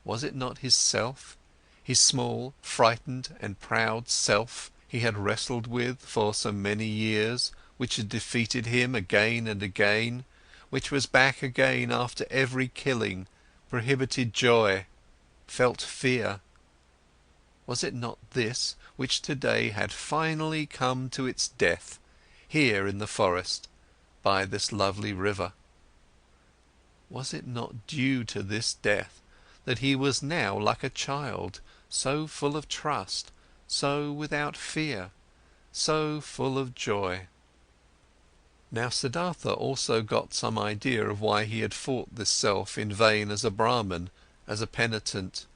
Was it not his self, his small, frightened and proud self he had wrestled with for so many years, which had defeated him again and again, which was back again after every killing, prohibited joy, felt fear? Was it not this, which today had finally come to its death, here in the forest, by this lovely river? Was it not due to this death, that he was now like a child, so full of trust, so without fear, so full of joy? Now Siddhartha also got some idea of why he had fought this self in vain as a Brahmin, as a penitent.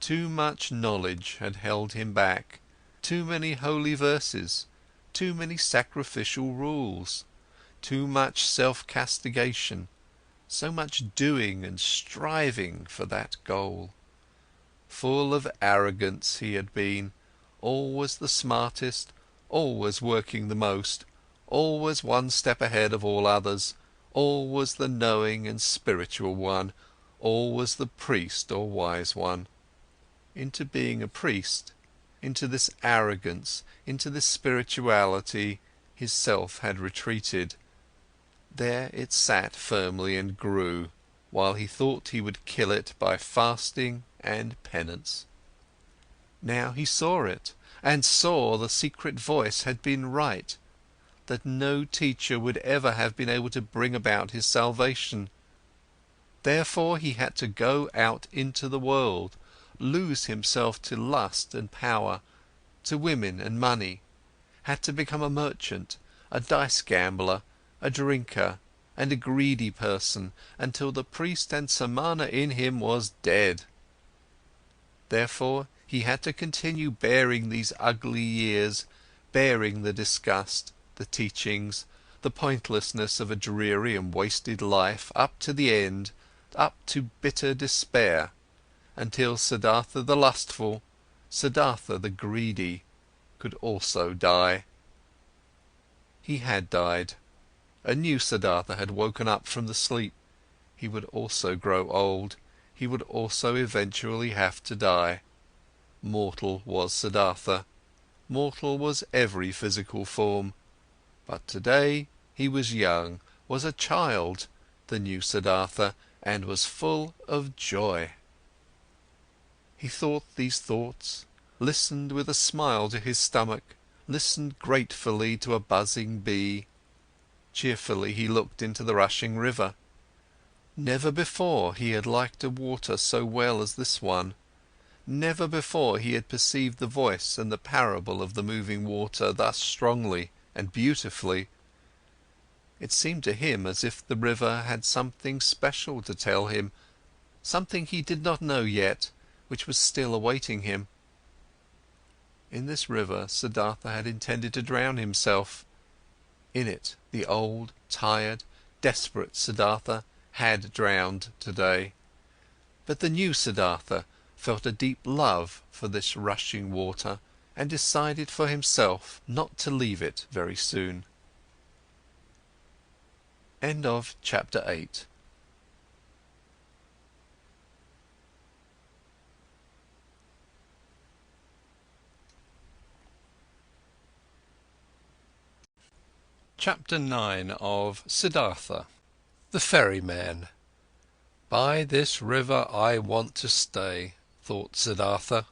Too much knowledge had held him back, too many holy verses, too many sacrificial rules, too much self-castigation, so much doing and striving for that goal. Full of arrogance he had been, always the smartest, always working the most, always one step ahead of all others, always the knowing and spiritual one, always the priest or wise one. Into being a priest, into this arrogance, into this spirituality, his self had retreated. There it sat firmly and grew, while he thought he would kill it by fasting and penance. Now he saw it, and saw the secret voice had been right, that no teacher would ever have been able to bring about his salvation. Therefore he had to go out into the world, lose himself to lust and power, to women and money, had to become a merchant, a dice gambler, a drinker and a greedy person, until the priest and samana in him was dead. Therefore he had to continue bearing these ugly years, bearing the disgust, the teachings, the pointlessness of a dreary and wasted life up to the end, up to bitter despair, until Siddhartha the lustful, Siddhartha the greedy, could also die. He had died. A new Siddhartha had woken up from the sleep. He would also grow old. He would also eventually have to die. Mortal was Siddhartha. Mortal was every physical form. But today he was young, was a child, the new Siddhartha, and was full of joy. He thought these thoughts, listened with a smile to his stomach, listened gratefully to a buzzing bee. Cheerfully he looked into the rushing river. Never before he had liked a water so well as this one. Never before he had perceived the voice and the parable of the moving water thus strongly and beautifully. It seemed to him as if the river had something special to tell him, something he did not know yet, which was still awaiting him. In this river, Siddhartha had intended to drown himself. In it, the old, tired, desperate Siddhartha had drowned today. But the new Siddhartha felt a deep love for this rushing water and decided for himself not to leave it very soon. End of chapter 8. Chapter 9 of Siddhartha, the ferryman. By this river I want to stay, thought Siddhartha.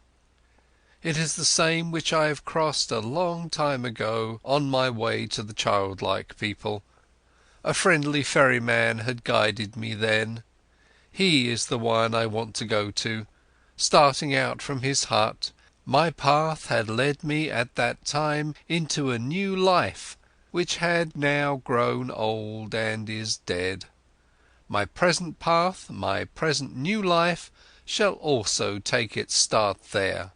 It is the same which I have crossed a long time ago on my way to the childlike people. A friendly ferryman had guided me then. He is the one I want to go to. Starting out from his hut, my path had led me at that time into a new life, which had now grown old and is dead. My present path, my present new life, shall also take its start there.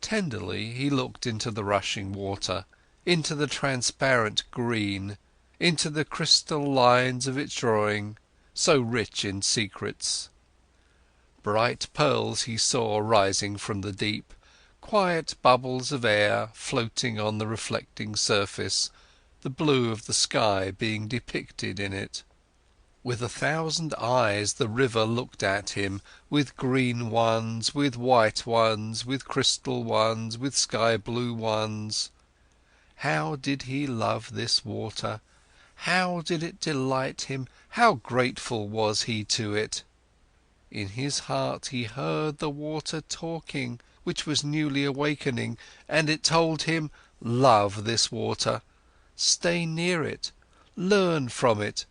Tenderly he looked into the rushing water, into the transparent green, into the crystal lines of its drawing, so rich in secrets. Bright pearls he saw rising from the deep, quiet bubbles of air floating on the reflecting surface, the blue of the sky being depicted in it. With 1,000 eyes the river looked at him, with green ones, with white ones, with crystal ones, with sky blue ones. How did he love this water? How did it delight him? How grateful was he to it? In his heart he heard the water talking, which was newly awakening, and it told him, love this water, stay near it, learn from it.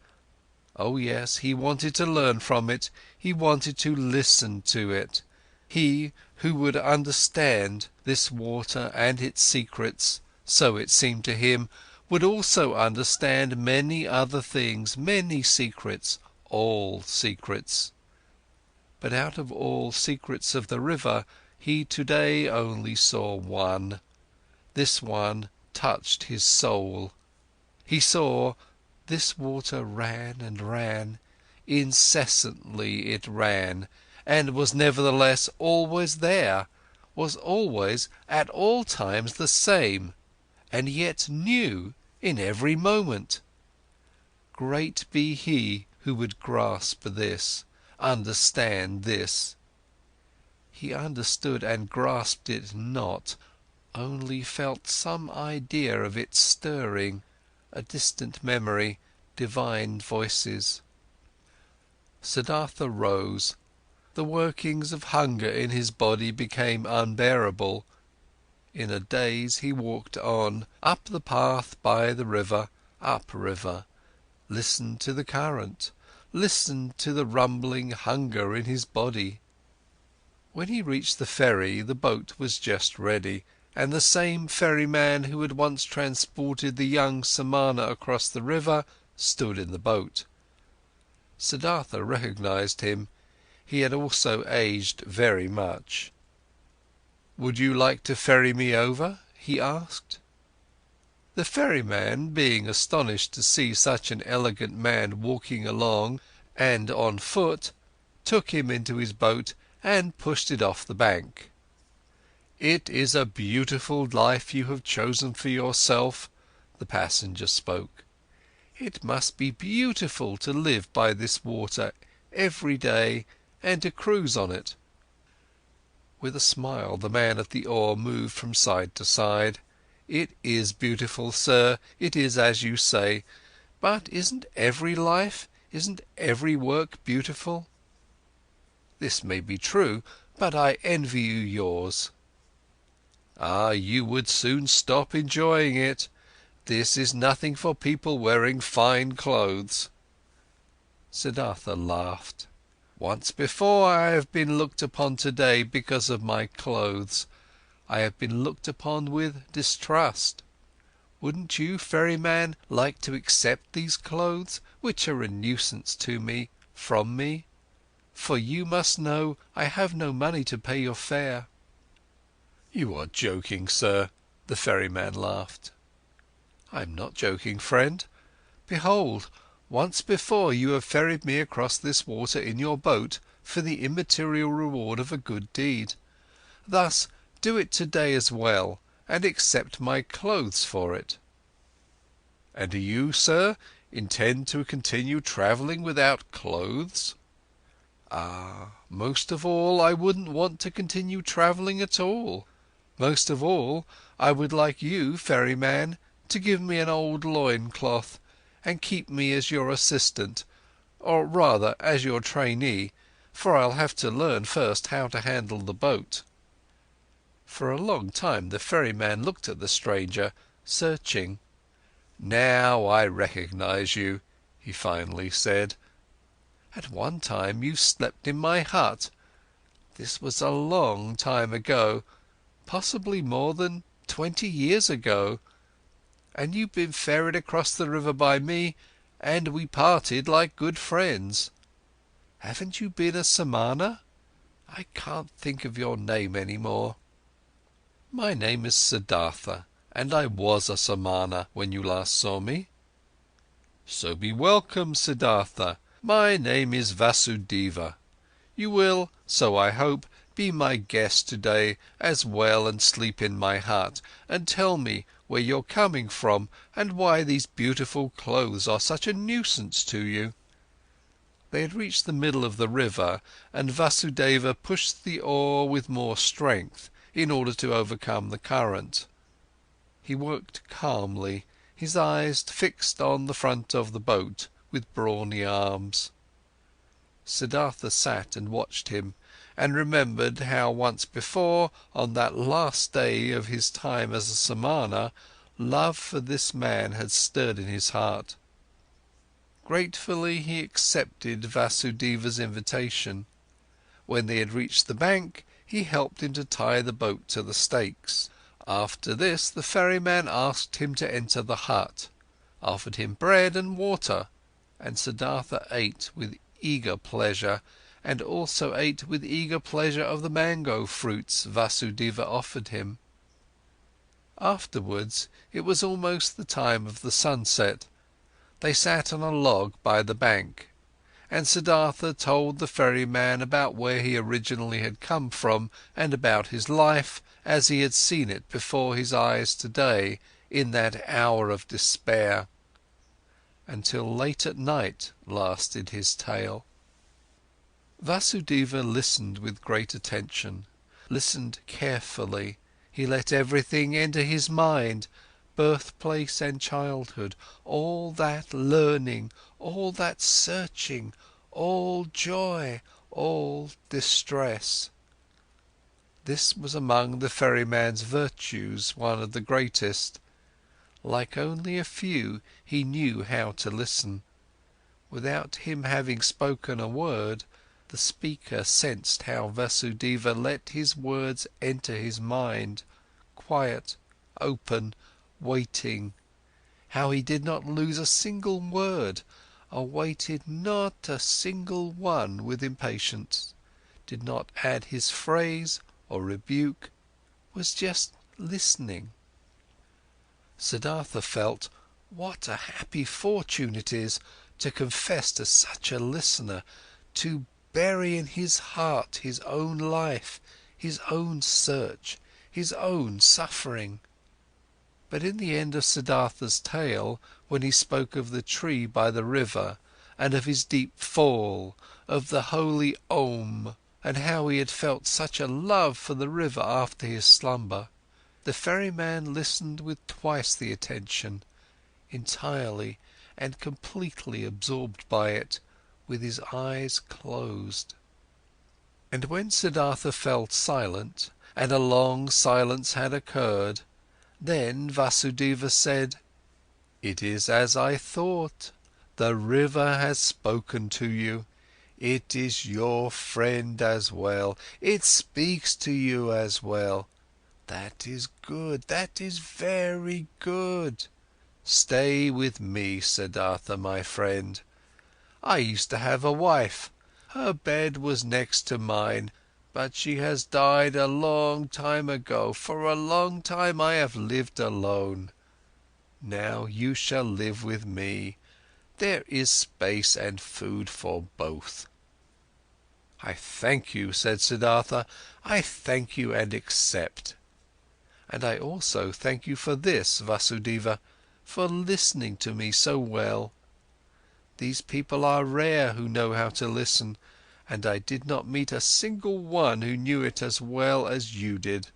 Oh yes, he wanted to learn from it, he wanted to listen to it. He, who would understand this water and its secrets, so it seemed to him, would also understand many other things, many secrets, all secrets. But out of all secrets of the river, he today only saw one. This one touched his soul. He saw, this water ran and ran, incessantly it ran, and was nevertheless always there, was always at all times the same, and yet new in every moment. Great be he who would grasp this, understand this. He understood and grasped it not, only felt some idea of it stirring, a distant memory, divine voices. Siddhartha rose. The workings of hunger in his body became unbearable. In a daze he walked on, up the path by the river, upriver, listened to the current, listened to the rumbling hunger in his body. When he reached the ferry, the boat was just ready, and the same ferryman who had once transported the young Samana across the river stood in the boat. Siddhartha recognized him. He had also aged very much. "Would you like to ferry me over?" he asked. The ferryman, being astonished to see such an elegant man walking along and on foot, took him into his boat and pushed it off the bank. It is a beautiful life you have chosen for yourself, the passenger spoke. It must be beautiful to live by this water every day and to cruise on it. With a smile, the man at the oar moved from side to side. It is beautiful, sir, it is as you say, but isn't every life, isn't every work beautiful? This may be true, but I envy you yours. Ah, you would soon stop enjoying it. This is nothing for people wearing fine clothes. Siddhartha laughed. Once before I have been looked upon today because of my clothes. I have been looked upon with distrust. Wouldn't you, ferryman, like to accept these clothes, which are a nuisance to me, from me? For you must know, I have no money to pay your fare. You are joking, sir, the ferryman laughed. I am not joking, friend. Behold, once before you have ferried me across this water in your boat for the immaterial reward of a good deed. Thus, do it today as well, and accept my clothes for it. And do you, sir, intend to continue travelling without clothes? Ah, most of all, I wouldn't want to continue travelling at all. Most of all, I would like you, ferryman, to give me an old loincloth and keep me as your assistant, or rather as your trainee, for I'll have to learn first how to handle the boat. For a long time the ferryman looked at the stranger, searching. Now I recognize you, he finally said. At one time you slept in my hut. This was a long time ago, possibly more than 20 years ago. And you've been ferried across the river by me, and we parted like good friends. Haven't you been a Samana? I can't think of your name any more. My name is Siddhartha, and I was a Samana when you last saw me. So be welcome, Siddhartha. My name is Vasudeva. You will, so I hope, be my guest today as well and sleep in my hut, and tell me where you're coming from and why these beautiful clothes are such a nuisance to you. They had reached the middle of the river, and Vasudeva pushed the oar with more strength in order to overcome the current. He worked calmly, his eyes fixed on the front of the boat with brawny arms. Siddhartha sat and watched him, and remembered how once before, on that last day of his time as a Samana, love for this man had stirred in his heart. Gratefully he accepted Vasudeva's invitation. When they had reached the bank, he helped him to tie the boat to the stakes. After this, the ferryman asked him to enter the hut, offered him bread and water, and Siddhartha ate with eager pleasure, and also ate with eager pleasure of the mango fruits Vasudeva offered him. Afterwards, it was almost the time of the sunset. They sat on a log by the bank, and Siddhartha told the ferryman about where he originally had come from and about his life as he had seen it before his eyes today in that hour of despair. Until late at night lasted his tale. Vasudeva listened with great attention, listened carefully. He let everything enter his mind, birthplace and childhood, all that learning, all that searching, all joy, all distress. This was among the ferryman's virtues one of the greatest. Like only a few, he knew how to listen. Without him having spoken a word, the speaker sensed how Vasudeva let his words enter his mind, quiet, open, waiting, how he did not lose a single word, awaited not a single one with impatience, did not add his phrase or rebuke, was just listening. Siddhartha felt, what a happy fortune it is to confess to such a listener, to bury in his heart his own life, his own search, his own suffering. But in the end of Siddhartha's tale, when he spoke of the tree by the river, and of his deep fall, of the holy Om, and how he had felt such a love for the river after his slumber, the ferryman listened with twice the attention, entirely and completely absorbed by it, with his eyes closed. And when Siddhartha felt silent, and a long silence had occurred, then Vasudeva said, "It is as I thought, the river has spoken to you. It is your friend as well, it speaks to you as well. That is good, that is very good. Stay with me, Siddhartha, my friend. I used to have a wife, her bed was next to mine, but she has died a long time ago. For a long time I have lived alone. Now you shall live with me. There is space and food for both." "I thank you," said Siddhartha, "I thank you and accept. And I also thank you for this, Vasudeva, for listening to me so well. These people are rare who know how to listen, and I did not meet a single one who knew it as well as you did.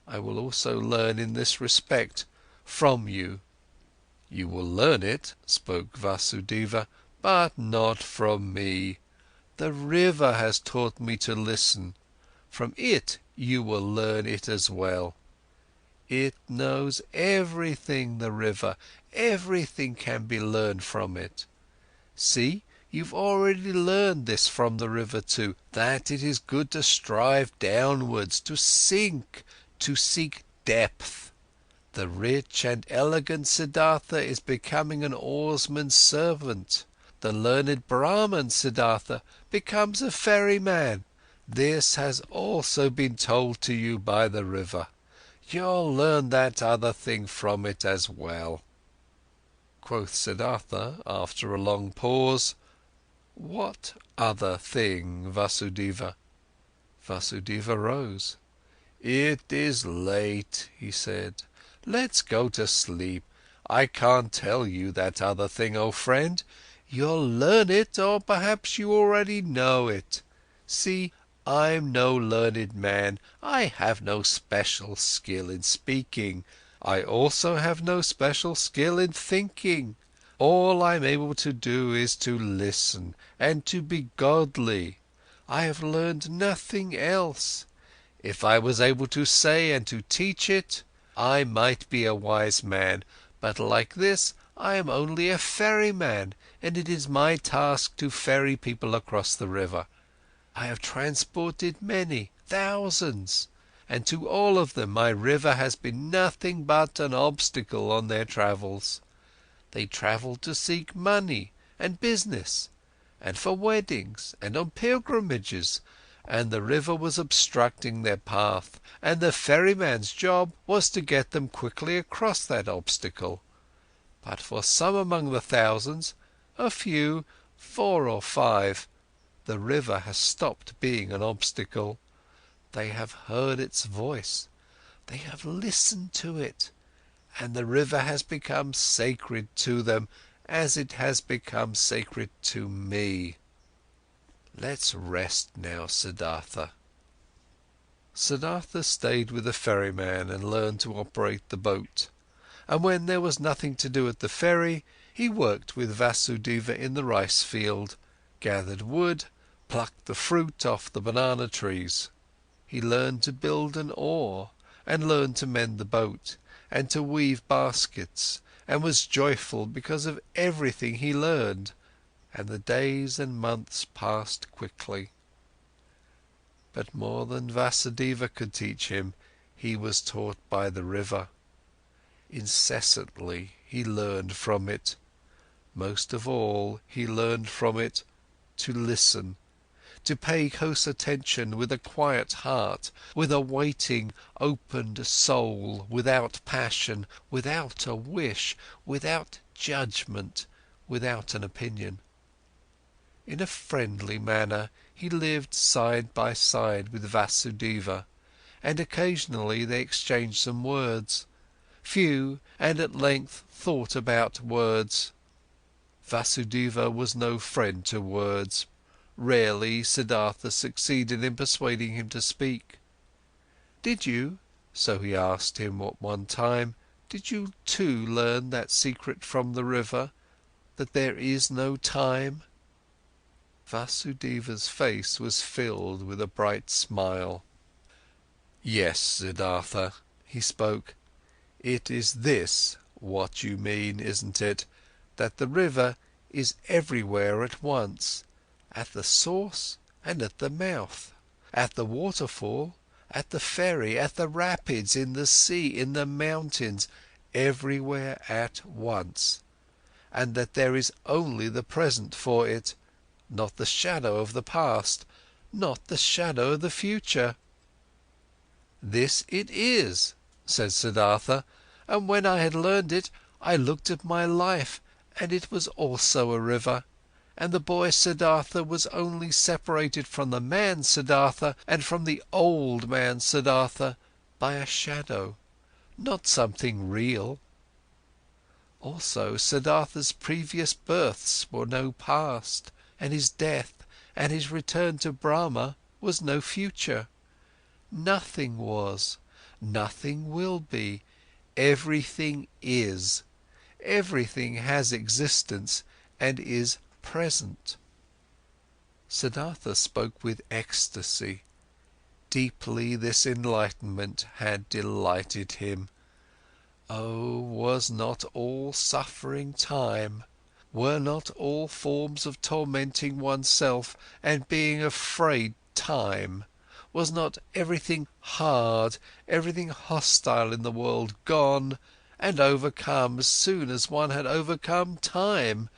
I will also learn in this respect from you." "You will learn it," spoke Vasudeva, "but not from me. The river has taught me to listen. From it you will learn it as well. It knows everything, the river, everything can be learned from it. See, you've already learned this from the river too, that it is good to strive downwards, to sink, to seek depth. The rich and elegant Siddhartha is becoming an oarsman's servant. The learned Brahman Siddhartha becomes a ferryman. This has also been told to you by the river. You'll learn that other thing from it as well." Quoth Siddhartha, after a long pause, "What other thing, Vasudeva?" Vasudeva rose. "It is late," he said. "Let's go to sleep. I can't tell you that other thing, oh friend. You'll learn it, or perhaps you already know it. See, I'm no learned man, I have no special skill in speaking, I also have no special skill in thinking. All I'm able to do is to listen and to be godly. I have learned nothing else. If I was able to say and to teach it, I might be a wise man, but like this, I am only a ferryman, and it is my task to ferry people across the river. I have transported many, thousands, and to all of them my river has been nothing but an obstacle on their travels. They travelled to seek money and business, and for weddings and on pilgrimages, and the river was obstructing their path, and the ferryman's job was to get them quickly across that obstacle. But for some among the thousands, a few, 4 or 5, the river has stopped being an obstacle. They have heard its voice, they have listened to it, and the river has become sacred to them, as it has become sacred to me. Let's rest now, Siddhartha." Siddhartha stayed with the ferryman and learned to operate the boat, and when there was nothing to do at the ferry, he worked with Vasudeva in the rice field, gathered wood, plucked the fruit off the banana trees. He learned to build an oar, and learned to mend the boat, and to weave baskets, and was joyful because of everything he learned, and the days and months passed quickly. But more than Vasudeva could teach him, he was taught by the river. Incessantly he learned from it. Most of all, he learned from it to listen, to pay close attention with a quiet heart, with a waiting, opened soul, without passion, without a wish, without judgment, without an opinion. In a friendly manner, he lived side by side with Vasudeva, and occasionally they exchanged some words. Few and at length thought about words. Vasudeva was no friend to words. Rarely Siddhartha succeeded in persuading him to speak. "Did you," so he asked him at one time, "did you too learn that secret from the river, that there is no time?" Vasudeva's face was filled with a bright smile. "Yes, Siddhartha," he spoke, "it is this what you mean, isn't it? That the river is everywhere at once, at the source and at the mouth, at the waterfall, at the ferry, at the rapids, in the sea, in the mountains, everywhere at once, and that there is only the present for it, not the shadow of the past, not the shadow of the future." "This it is," said Siddhartha, "and when I had learned it, I looked at my life, and it was also a river, and the boy Siddhartha was only separated from the man Siddhartha and from the old man Siddhartha by a shadow, not something real. Also, Siddhartha's previous births were no past, and his death and his return to Brahma was no future. Nothing was, nothing will be, everything is, everything has existence and is present." Siddhartha spoke with ecstasy. Deeply this enlightenment had delighted him. Oh, was not all suffering time? Were not all forms of tormenting oneself and being afraid time? Was not everything hard, everything hostile in the world gone and overcome as soon as one had overcome time,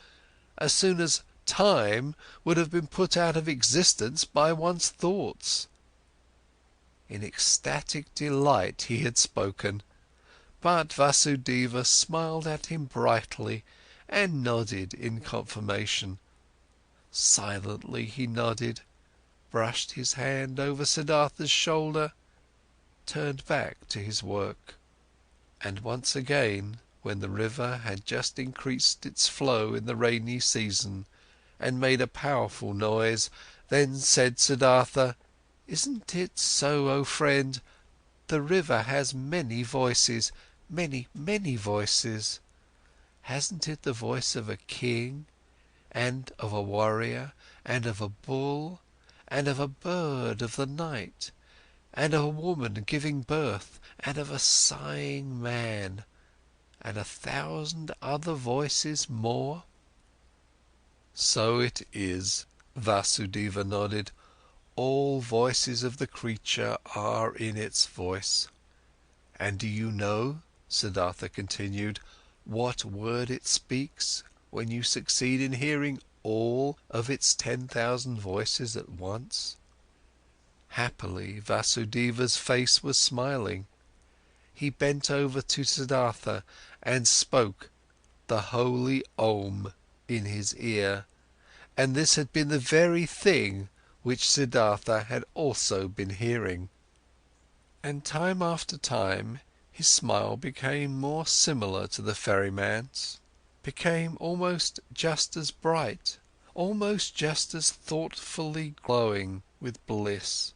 as soon as time would have been put out of existence by one's thoughts? In ecstatic delight he had spoken, but Vasudeva smiled at him brightly and nodded in confirmation. Silently he nodded, brushed his hand over Siddhartha's shoulder, turned back to his work. And once again, when the river had just increased its flow in the rainy season and made a powerful noise, then said Siddhartha, "Isn't it so, oh friend? The river has many voices, many, many voices. Hasn't it the voice of a king, and of a warrior, and of a bull, and of a bird of the night, and of a woman giving birth, and of a sighing man, and 1,000 other voices more?" "So it is," Vasudeva nodded. "All voices of the creature are in its voice. And do you know," Siddhartha continued, "what word it speaks when you succeed in hearing all of its 10,000 voices at once?" Happily, Vasudeva's face was smiling. He bent over to Siddhartha and spoke the holy Om in his ear, and this had been the very thing which Siddhartha had also been hearing. And time after time, his smile became more similar to the ferryman's, became almost just as bright, almost just as thoughtfully glowing with bliss,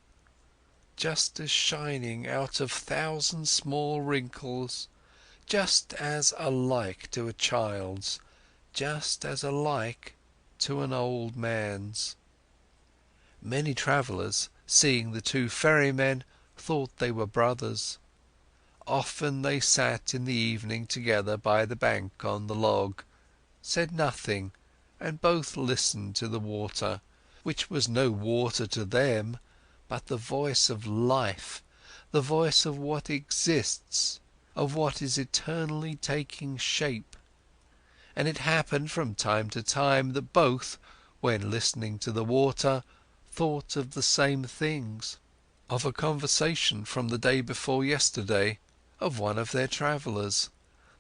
just as shining out of 1,000 small wrinkles, just as alike to a child's, just as alike to an old man's. Many travellers, seeing the two ferrymen, thought they were brothers. Often they sat in the evening together by the bank on the log, said nothing, and both listened to the water, which was no water to them, but the voice of life, the voice of what exists, of what is eternally taking shape. And it happened from time to time that both, when listening to the water, thought of the same things, of a conversation from the day before yesterday, of one of their travellers,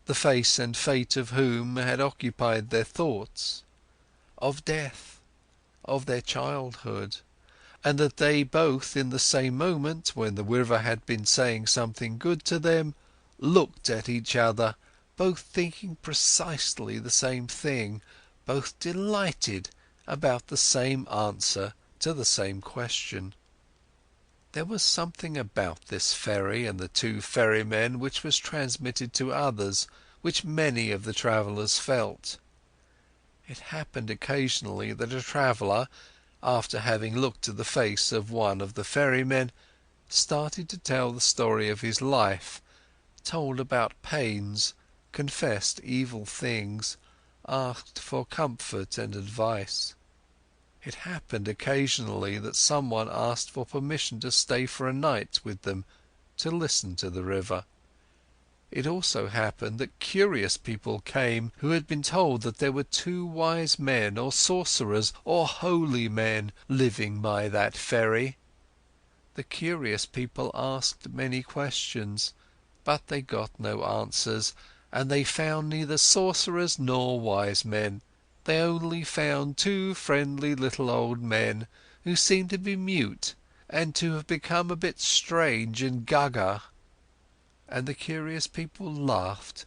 the face and fate of whom had occupied their thoughts, of death, of their childhood, and that they both in the same moment, when the river had been saying something good to them, looked at each other, both thinking precisely the same thing, both delighted about the same answer to the same question. There was something about this ferry and the two ferrymen which was transmitted to others, which many of the travellers felt. It happened occasionally that a traveller, after having looked at the face of one of the ferrymen, started to tell the story of his life, told about pains, confessed evil things, asked for comfort and advice. It happened occasionally that someone asked for permission to stay for a night with them, to listen to the river. It also happened that curious people came who had been told that there were two wise men or sorcerers or holy men living by that ferry. The curious people asked many questions, but they got no answers, and they found neither sorcerers nor wise men. They only found two friendly little old men who seemed to be mute and to have become a bit strange and gaga. And the curious people laughed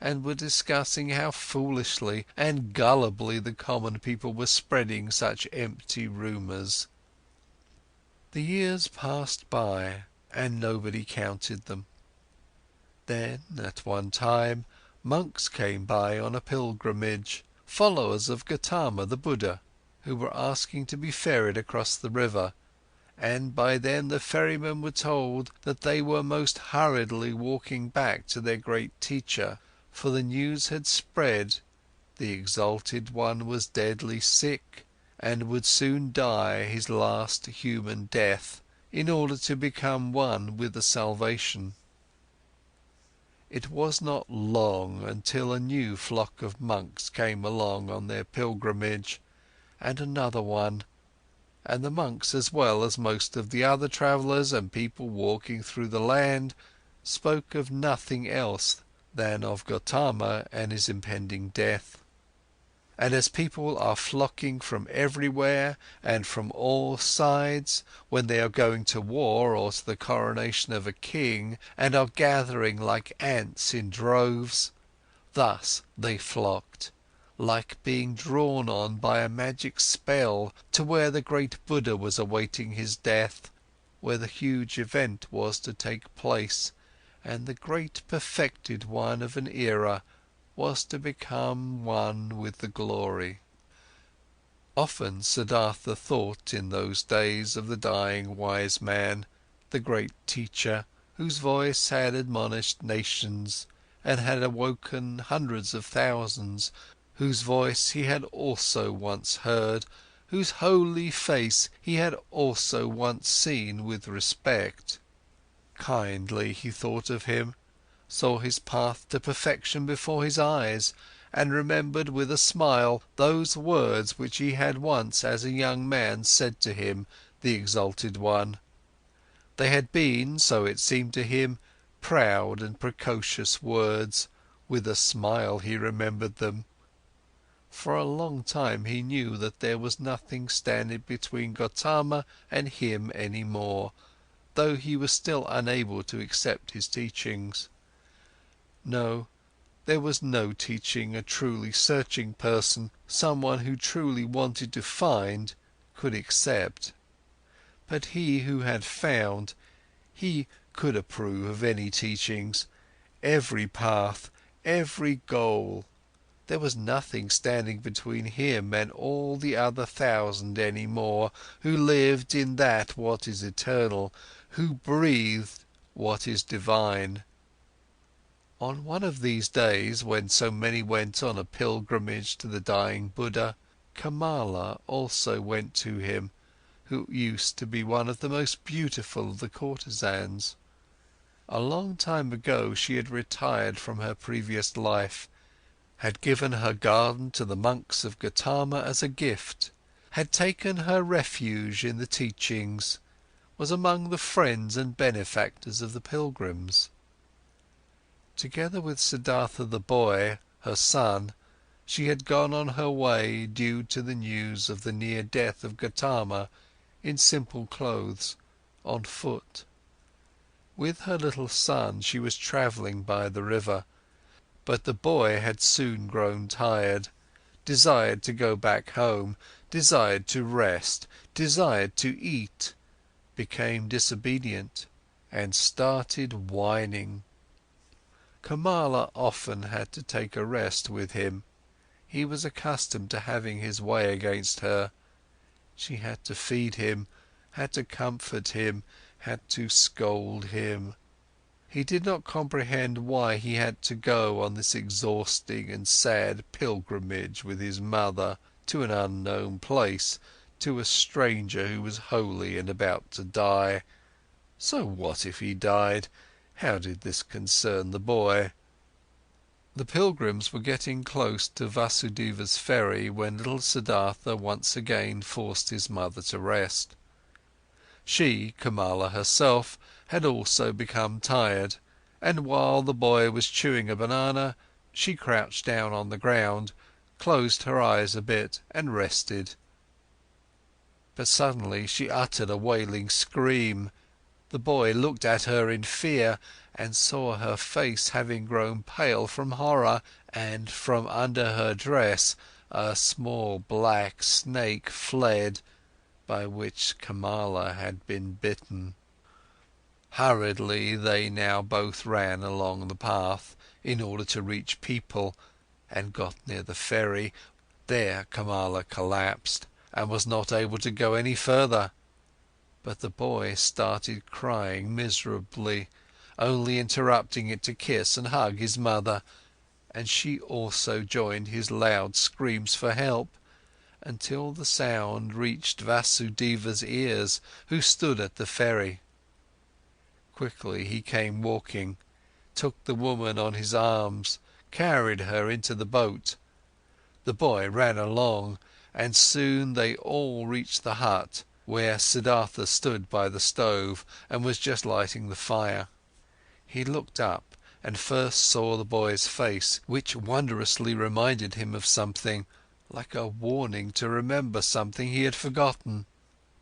and were discussing how foolishly and gullibly the common people were spreading such empty rumours. The years passed by and nobody counted them. Then, at one time, monks came by on a pilgrimage, followers of Gotama the Buddha, who were asking to be ferried across the river, and by them the ferrymen were told that they were most hurriedly walking back to their great teacher, for the news had spread, the exalted one was deadly sick, and would soon die his last human death, in order to become one with the salvation. It was not long until a new flock of monks came along on their pilgrimage, and another one, and the monks as well as most of the other travellers and people walking through the land spoke of nothing else than of Gotama and his impending death. And as people are flocking from everywhere and from all sides, when they are going to war or to the coronation of a king, and are gathering like ants in droves, thus they flocked, like being drawn on by a magic spell to where the great Buddha was awaiting his death, where the huge event was to take place, and the great perfected one of an era was to become one with the glory. Often Siddhartha thought in those days of the dying wise man, the great teacher, whose voice had admonished nations and had awoken hundreds of thousands, whose voice he had also once heard, whose holy face he had also once seen with respect. Kindly he thought of him, saw his path to perfection before his eyes, and remembered with a smile those words which he had once as a young man said to him, the exalted one. They had been, so it seemed to him, proud and precocious words, with a smile he remembered them. For a long time he knew that there was nothing standing between Gotama and him any more, though he was still unable to accept his teachings. No, there was no teaching a truly searching person, someone who truly wanted to find, could accept. But he who had found, he could approve of any teachings, every path, every goal. There was nothing standing between him and all the other 1,000 any more, who lived in that what is eternal, who breathed what is divine. On one of these days, when so many went on a pilgrimage to the dying Buddha, Kamala also went to him, who used to be one of the most beautiful of the courtesans. A long time ago she had retired from her previous life, had given her garden to the monks of Gotama as a gift, had taken her refuge in the teachings, was among the friends and benefactors of the pilgrims. Together with Siddhartha the boy, her son, she had gone on her way due to the news of the near death of Gotama in simple clothes, on foot. With her little son she was travelling by the river, but the boy had soon grown tired, desired to go back home, desired to rest, desired to eat, became disobedient, and started whining. Kamala often had to take a rest with him. He was accustomed to having his way against her. She had to feed him, had to comfort him, had to scold him. He did not comprehend why he had to go on this exhausting and sad pilgrimage with his mother to an unknown place, to a stranger who was holy and about to die. So what if he died? How did this concern the boy? The pilgrims were getting close to Vasudeva's ferry when little Siddhartha once again forced his mother to rest. She, Kamala herself, had also become tired, and while the boy was chewing a banana, she crouched down on the ground, closed her eyes a bit and rested. But suddenly she uttered a wailing scream. The boy looked at her in fear and saw her face having grown pale from horror, and from under her dress a small black snake fled, by which Kamala had been bitten. Hurriedly they now both ran along the path in order to reach people, and got near the ferry. There Kamala collapsed and was not able to go any further. But the boy started crying miserably, only interrupting it to kiss and hug his mother, and she also joined his loud screams for help, until the sound reached Vasudeva's ears, who stood at the ferry. Quickly he came walking, took the woman on his arms, carried her into the boat. The boy ran along, and soon they all reached the hut, where Siddhartha stood by the stove and was just lighting the fire. He looked up and first saw the boy's face, which wondrously reminded him of something, like a warning to remember something he had forgotten.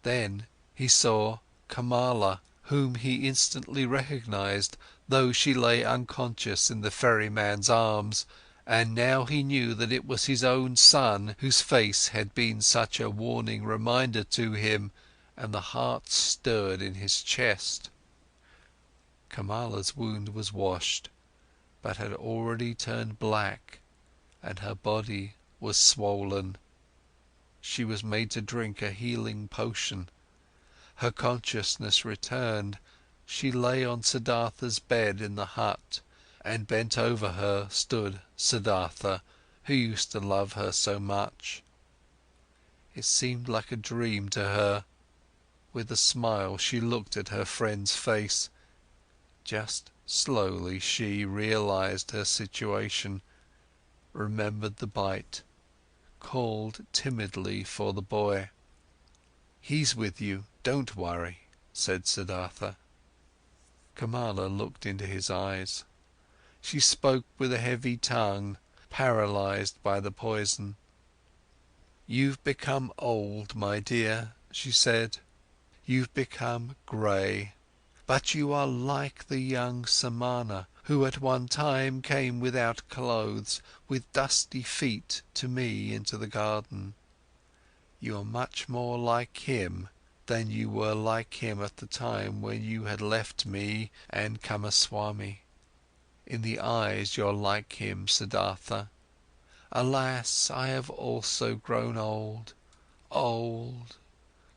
Then he saw Kamala, whom he instantly recognized, though she lay unconscious in the ferryman's arms, and now he knew that it was his own son whose face had been such a warning reminder to him, and the heart stirred in his chest. Kamala's wound was washed, but had already turned black, and her body was swollen. She was made to drink a healing potion. Her consciousness returned. She lay on Siddhartha's bed in the hut, and bent over her stood Siddhartha, who used to love her so much. It seemed like a dream to her. With a smile she looked at her friend's face. Just slowly she realized her situation, remembered the bite, called timidly for the boy. "He's with you, don't worry," said Siddhartha. Kamala looked into his eyes. She spoke with a heavy tongue, paralyzed by the poison. "You've become old, my dear," she said. "You've become grey. But you are like the young Samana, who at one time came without clothes, with dusty feet to me into the garden. You are much more like him than you were like him at the time when you had left me and Kamaswami. In the eyes you're like him, Siddhartha. Alas, I have also grown old, old.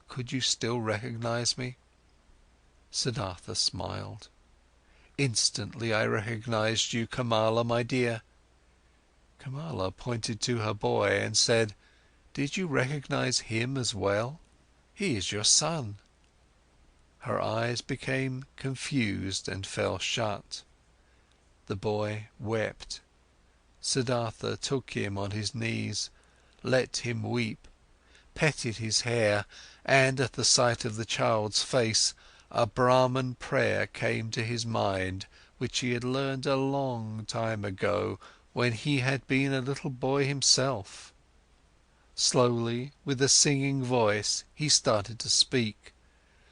Could you still recognize me?" Siddhartha smiled. "Instantly I recognized you, Kamala, my dear." Kamala pointed to her boy and said, "Did you recognize him as well? He is your son." Her eyes became confused and fell shut. The boy wept. Siddhartha took him on his knees, let him weep, petted his hair, and at the sight of the child's face, a Brahman prayer came to his mind, which he had learned a long time ago, when he had been a little boy himself. Slowly, with a singing voice, he started to speak.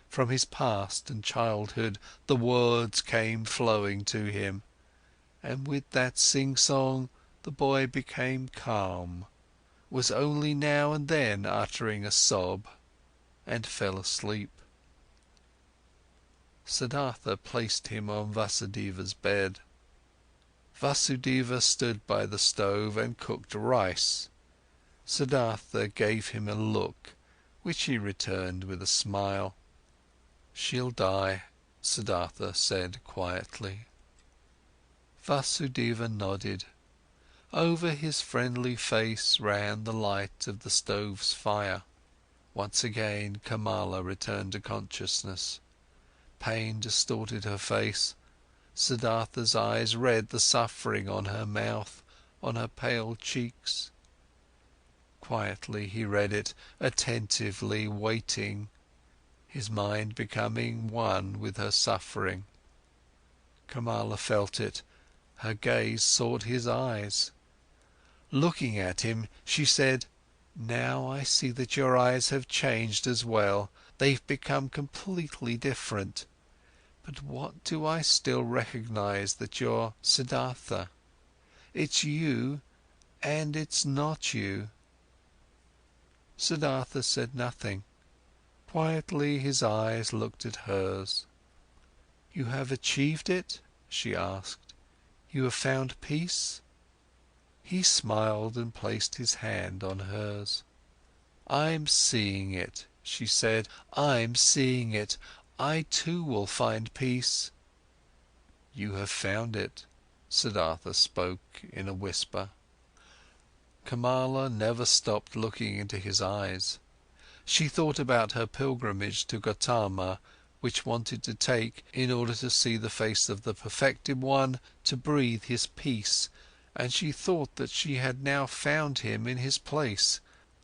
From his past and childhood, the words came flowing to him. And with that sing-song, the boy became calm, was only now and then uttering a sob, and fell asleep. Siddhartha placed him on Vasudeva's bed. Vasudeva stood by the stove and cooked rice. Siddhartha gave him a look, which he returned with a smile. "She'll die," Siddhartha said quietly. Vasudeva nodded. Over his friendly face ran the light of the stove's fire. Once again Kamala returned to consciousness. Pain distorted her face. Siddhartha's eyes read the suffering on her mouth, on her pale cheeks. Quietly he read it, attentively waiting, his mind becoming one with her suffering. Kamala felt it, her gaze sought his eyes. Looking at him, she said, "Now I see that your eyes have changed as well, they've become completely different. But what do I still recognize that you're Siddhartha? It's you, and it's not you." Siddhartha said nothing. Quietly his eyes looked at hers. "You have achieved it?" she asked. "You have found peace?" He smiled and placed his hand on hers. "I'm seeing it," she said. "I'm seeing it. I too will find peace." "You have found it," Siddhartha spoke in a whisper. Kamala never stopped looking into his eyes. She thought about her pilgrimage to Gotama, which wanted to take in order to see the face of the perfected one, to breathe his peace, and she thought that she had now found him in his place,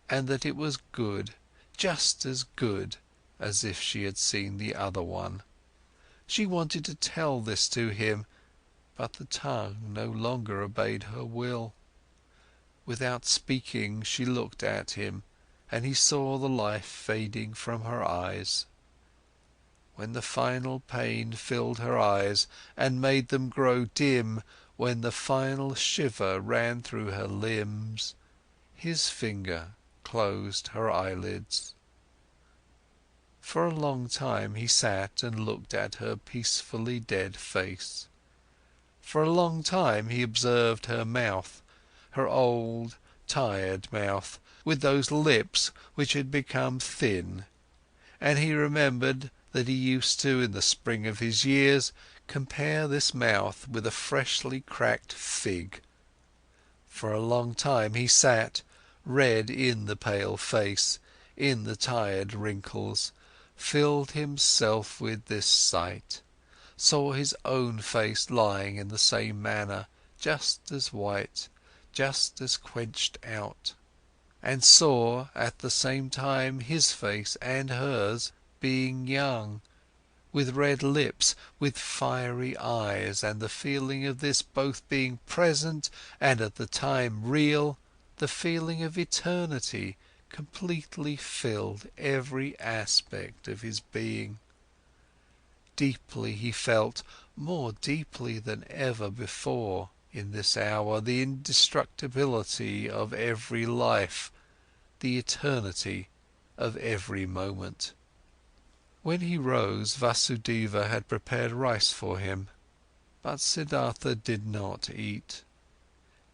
and that it was good, just as good as if she had seen the other one. She wanted to tell this to him, but the tongue no longer obeyed her will. Without speaking, she looked at him, and he saw the life fading from her eyes. When the final pain filled her eyes and made them grow dim, when the final shiver ran through her limbs, his finger closed her eyelids. For a long time he sat and looked at her peacefully dead face. For a long time he observed her mouth, her old, tired mouth, with those lips which had become thin, and he remembered that he used to, in the spring of his years, compare this mouth with a freshly cracked fig. For a long time he sat, read in the pale face, in the tired wrinkles, filled himself with this sight, saw his own face lying in the same manner, just as white, just as quenched out, and saw at the same time his face and hers being young, with red lips, with fiery eyes, and the feeling of this both being present and at the time real, the feeling of eternity completely filled every aspect of his being. Deeply he felt, more deeply than ever before, in this hour, the indestructibility of every life, the eternity of every moment. When he rose, Vasudeva had prepared rice for him, but Siddhartha did not eat.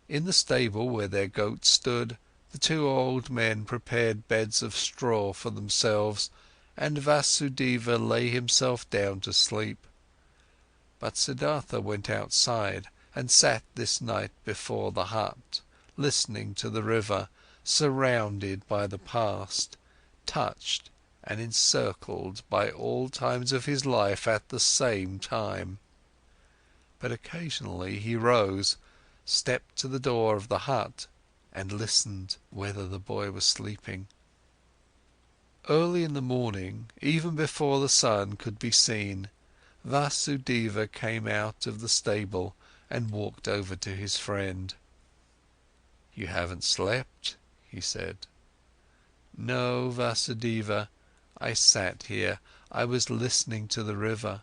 In the stable where their goats stood, the two old men prepared beds of straw for themselves, and Vasudeva lay himself down to sleep. But Siddhartha went outside and sat this night before the hut, listening to the river, surrounded by the past, touched and encircled by all times of his life at the same time. But occasionally he rose, stepped to the door of the hut and listened whether the boy was sleeping. Early in the morning, even before the sun could be seen, Vasudeva came out of the stable and walked over to his friend. "You haven't slept?" he said. No, Vasudeva, I sat here, I was listening to the river.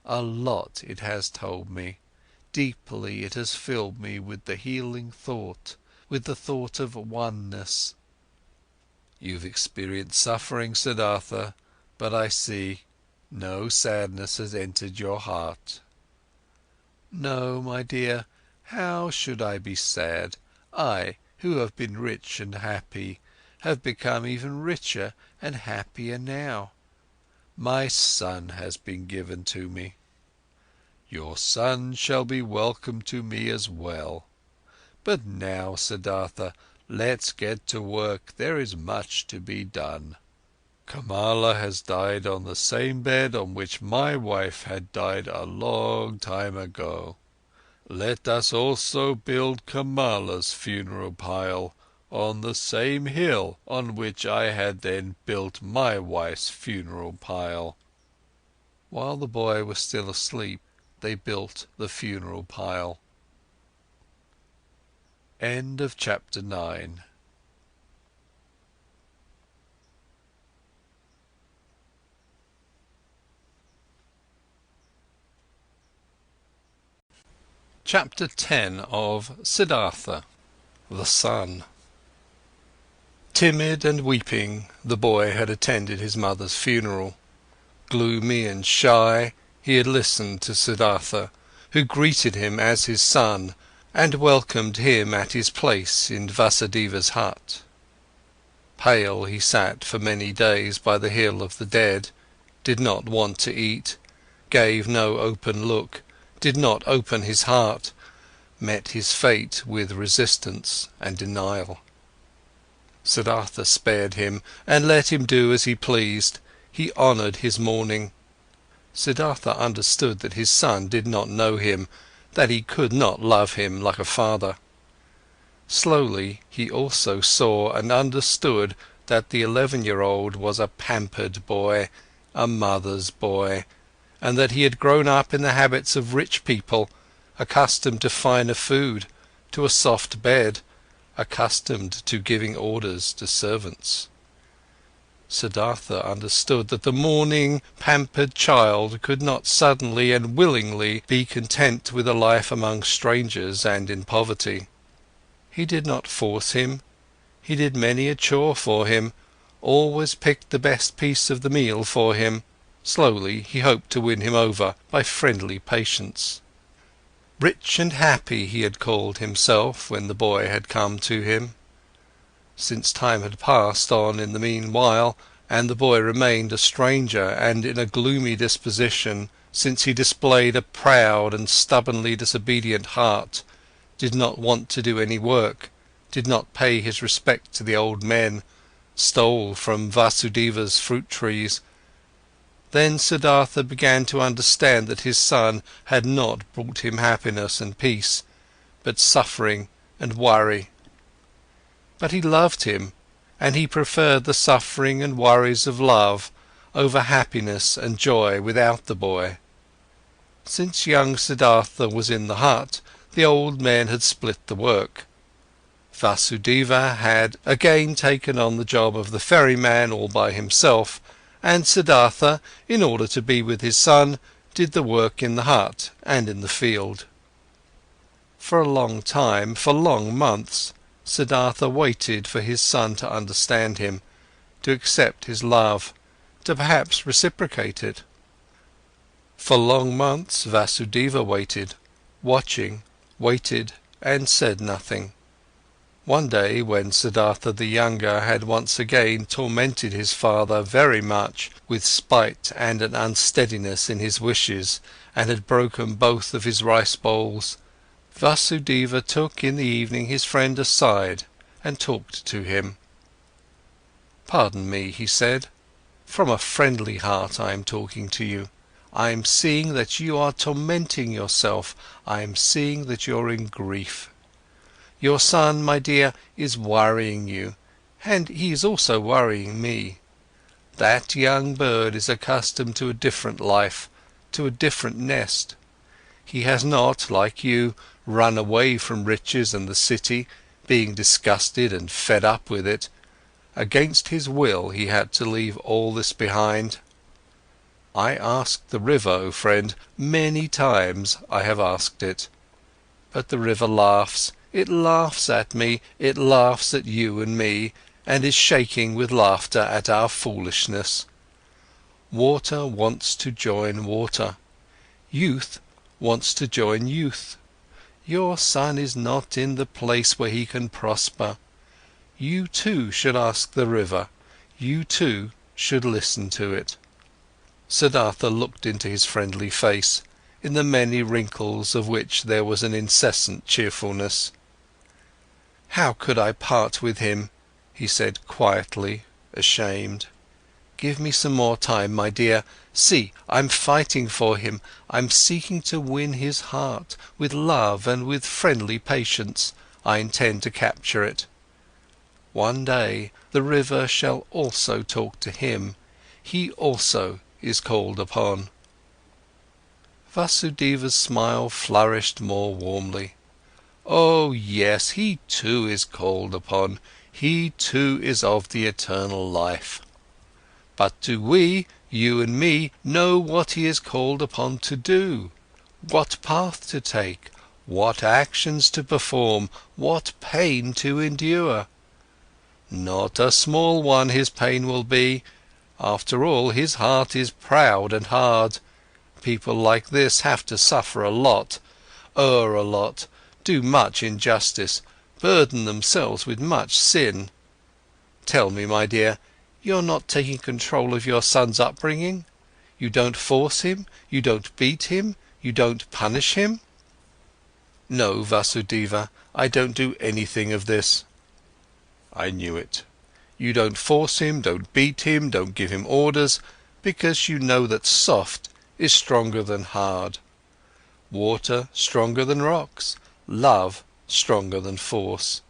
A lot it has told me, deeply it has filled me with the healing thought, with the thought of oneness. You've experienced suffering, Siddhartha, but I see, no sadness has entered your heart. No, my dear, how should I be sad? I, who have been rich and happy, have become even richer and happier now. My son has been given to me. Your son shall be welcome to me as well. But now, Siddhartha, let's get to work, there is much to be done. Kamala has died on the same bed on which my wife had died a long time ago. Let us also build Kamala's funeral pile on the same hill on which I had then built my wife's funeral pile. While the boy was still asleep, they built the funeral pile. End of chapter 9. Chapter 10 of Siddhartha, the Son. Timid and weeping, the boy had attended his mother's funeral. Gloomy and shy, he had listened to Siddhartha, who greeted him as his son and welcomed him at his place in Vasudeva's hut. Pale he sat for many days by the hill of the dead, did not want to eat, gave no open look, did not open his heart, met his fate with resistance and denial. Siddhartha spared him and let him do as he pleased. He honoured his mourning. Siddhartha understood that his son did not know him, that he could not love him like a father. Slowly he also saw and understood that the 11-year-old was a pampered boy, a mother's boy, and that he had grown up in the habits of rich people, accustomed to finer food, to a soft bed, accustomed to giving orders to servants. Siddhartha understood that the mourning, pampered child could not suddenly and willingly be content with a life among strangers and in poverty. He did not force him, he did many a chore for him, always picked the best piece of the meal for him. Slowly he hoped to win him over by friendly patience. Rich and happy he had called himself when the boy had come to him. Since time had passed on in the meanwhile, and the boy remained a stranger and in a gloomy disposition, since he displayed a proud and stubbornly disobedient heart, did not want to do any work, did not pay his respect to the old men, stole from Vasudeva's fruit trees, then Siddhartha began to understand that his son had not brought him happiness and peace, but suffering and worry. But he loved him, and he preferred the suffering and worries of love over happiness and joy without the boy. Since young Siddhartha was in the hut, the old men had split the work. Vasudeva had again taken on the job of the ferryman all by himself, and Siddhartha, in order to be with his son, did the work in the hut and in the field. For a long time, for long months, Siddhartha waited for his son to understand him, to accept his love, to perhaps reciprocate it. For long months Vasudeva waited, watching, waited and said nothing. One day, when Siddhartha the younger had once again tormented his father very much with spite and an unsteadiness in his wishes, and had broken both of his rice bowls, Vasudeva took in the evening his friend aside and talked to him. "Pardon me," he said, "from a friendly heart I am talking to you. I am seeing that you are tormenting yourself, I am seeing that you're in grief. Your son, my dear, is worrying you, and he is also worrying me. That young bird is accustomed to a different life, to a different nest. He has not, like you, run away from riches and the city, being disgusted and fed up with it, Against his will he had to leave all this behind. I asked the river, O friend, many times I have asked it. But the river laughs, it laughs at me, it laughs at you and me, and is shaking with laughter at our foolishness. Water wants to join water. Youth wants to join youth. Your son is not in the place where he can prosper. You too should ask the river, you too should listen to it. Siddhartha looked into his friendly face, in the many wrinkles of which there was an incessant cheerfulness. How could I part with him? He said quietly, ashamed. Give me some more time, my dear. See, I'm fighting for him, I'm seeking to win his heart, with love and with friendly patience, I intend to capture it. One day, the river shall also talk to him, he also is called upon. Vasudeva's smile flourished more warmly. Oh yes, he too is called upon, he too is of the eternal life. But do we, you and me, know what he is called upon to do? What path to take? What actions to perform? What pain to endure? Not a small one his pain will be. After all, his heart is proud and hard. People like this have to suffer a lot, err a lot, do much injustice, burden themselves with much sin. Tell me, my dear, you're not taking control of your son's upbringing? You don't force him, you don't beat him, you don't punish him? No, Vasudeva, I don't do anything of this. I knew it. You don't force him, don't beat him, don't give him orders, because you know that soft is stronger than hard. Water stronger than rocks, love stronger than force.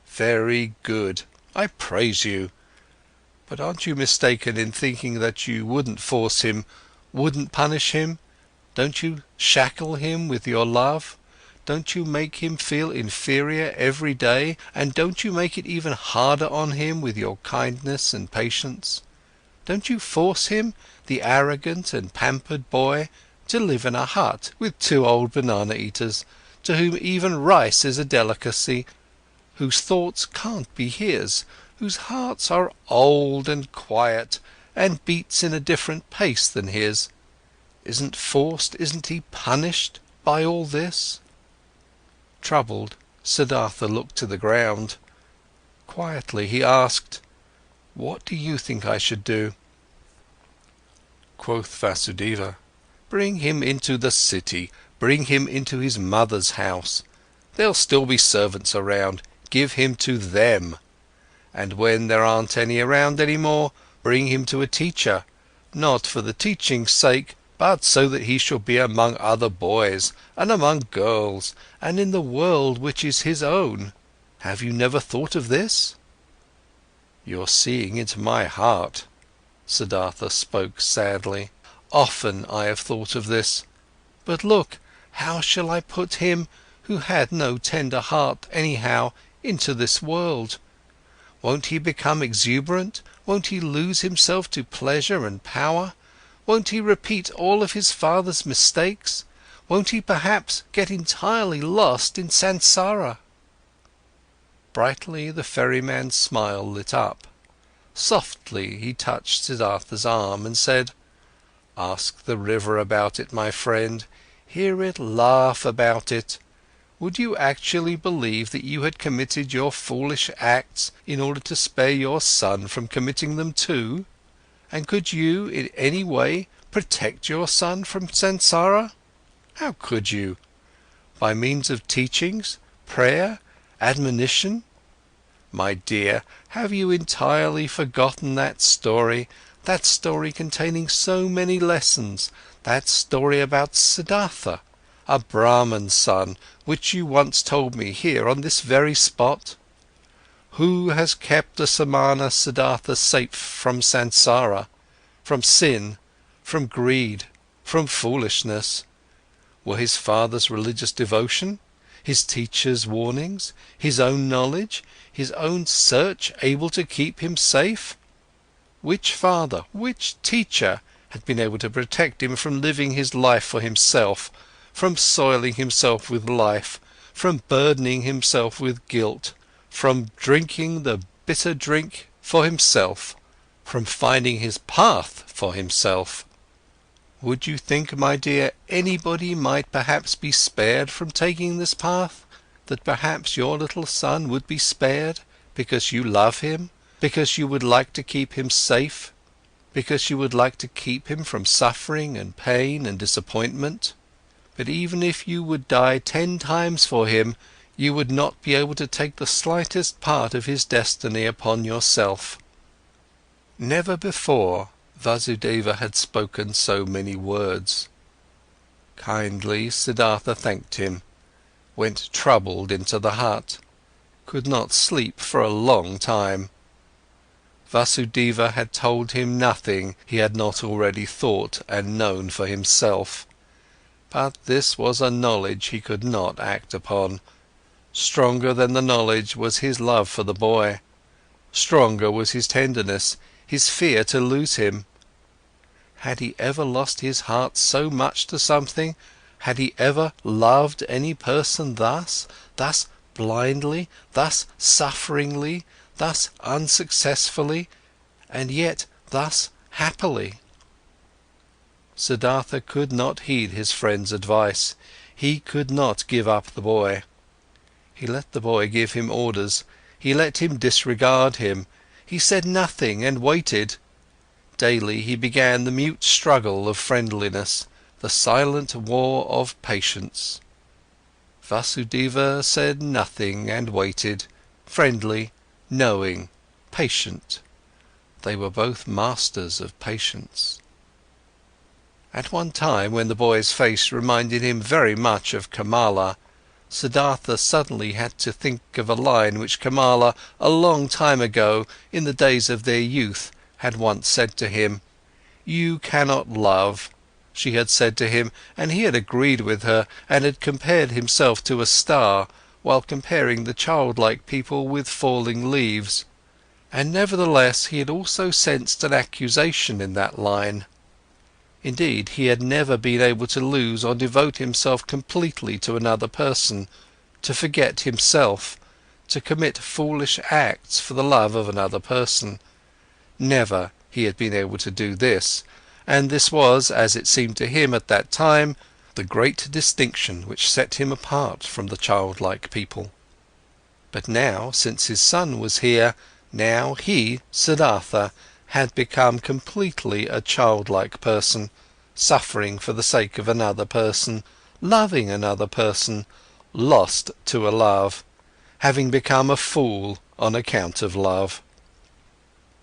Very good, I praise you. But aren't you mistaken in thinking that you wouldn't force him, wouldn't punish him? Don't you shackle him with your love? Don't you make him feel inferior every day, and don't you make it even harder on him with your kindness and patience? Don't you force him, the arrogant and pampered boy, to live in a hut with 2 old banana eaters, to whom even rice is a delicacy, whose thoughts can't be his, whose hearts are old and quiet, and beats in a different pace than his? Isn't forced, isn't he punished by all this? Troubled, Siddhartha looked to the ground. Quietly he asked, "What do you think I should do?" Quoth Vasudeva, "Bring him into the city, bring him into his mother's house. There'll still be servants around, give him to them. And when there aren't any around anymore, bring him to a teacher, not for the teaching's sake, but so that he shall be among other boys, and among girls, and in the world which is his own. Have you never thought of this?" "You're seeing into my heart." Siddhartha spoke sadly. "Often I have thought of this. But look, how shall I put him, who had no tender heart anyhow, into this world? Won't he become exuberant? Won't he lose himself to pleasure and power? Won't he repeat all of his father's mistakes? Won't he perhaps get entirely lost in samsara?" Brightly the ferryman's smile lit up. Softly he touched Siddhartha's arm and said, "Ask the river about it, my friend, hear it laugh about it. Would you actually believe that you had committed your foolish acts in order to spare your son from committing them too? And could you, in any way, protect your son from samsara? How could you? By means of teachings, prayer, admonition? My dear, have you entirely forgotten that story containing so many lessons, that story about Siddhartha, a Brahman's son, which you once told me here on this very spot? Who has kept the Samana Siddhartha safe from samsara, from sin, from greed, from foolishness? Were his father's religious devotion, his teacher's warnings, his own knowledge, his own search able to keep him safe? Which father, which teacher had been able to protect him from living his life for himself, from soiling himself with life, from burdening himself with guilt, from drinking the bitter drink for himself, from finding his path for himself? Would you think, my dear, anybody might perhaps be spared from taking this path? That perhaps your little son would be spared because you love him, because you would like to keep him safe, because you would like to keep him from suffering and pain and disappointment? But even if you would die 10 times for him, you would not be able to take the slightest part of his destiny upon yourself. Never before Vasudeva had spoken so many words. Kindly, Siddhartha thanked him, went troubled into the hut, could not sleep for a long time. Vasudeva had told him nothing he had not already thought and known for himself. But this was a knowledge he could not act upon. Stronger than the knowledge was his love for the boy. Stronger was his tenderness, his fear to lose him. Had he ever lost his heart so much to something? Had he ever loved any person thus blindly, thus sufferingly, thus unsuccessfully, and yet thus happily? Siddhartha could not heed his friend's advice. He could not give up the boy. He let the boy give him orders, he let him disregard him, he said nothing and waited. Daily he began the mute struggle of friendliness, the silent war of patience. Vasudeva said nothing and waited, friendly, knowing, patient. They were both masters of patience. At one time, when the boy's face reminded him very much of Kamala, Siddhartha suddenly had to think of a line which Kamala, a long time ago, in the days of their youth, had once said to him. "You cannot love," she had said to him, and he had agreed with her and had compared himself to a star, while comparing the childlike people with falling leaves. And nevertheless he had also sensed an accusation in that line. Indeed, he had never been able to lose or devote himself completely to another person, to forget himself, to commit foolish acts for the love of another person. Never he had been able to do this, and this was, as it seemed to him at that time, the great distinction which set him apart from the childlike people. But now, since his son was here, now he, Siddhartha, had become completely a childlike person, suffering for the sake of another person, loving another person, lost to a love, having become a fool on account of love.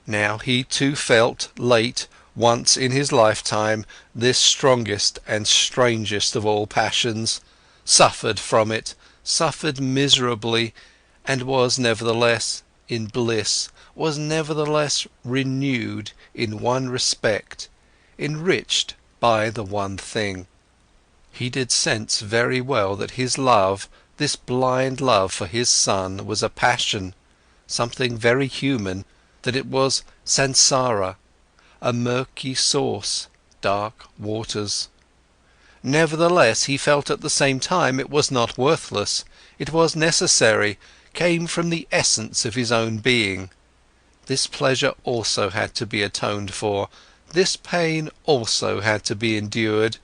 Now he too felt, late, once in his lifetime, this strongest and strangest of all passions, suffered from it, suffered miserably, and was nevertheless in bliss, was nevertheless renewed in one respect, enriched by the one thing. He did sense very well that his love, this blind love for his son, was a passion, something very human, that it was samsara, a murky source, dark waters. Nevertheless, he felt at the same time it was not worthless, it was necessary, came from the essence of his own being. This pleasure also had to be atoned for, this pain also had to be endured,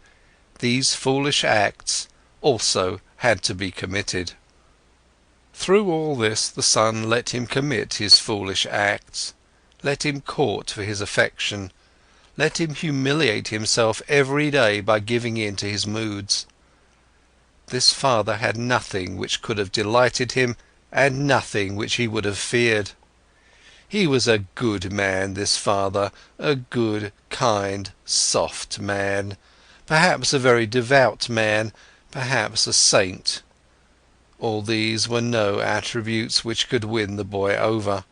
these foolish acts also had to be committed. Through all this the son let him commit his foolish acts, let him court for his affection, let him humiliate himself every day by giving in to his moods. This father had nothing which could have delighted him and nothing which he would have feared. He was a good man, this father, a good, kind, soft man, perhaps a very devout man, perhaps a saint. All these were no attributes which could win the boy over.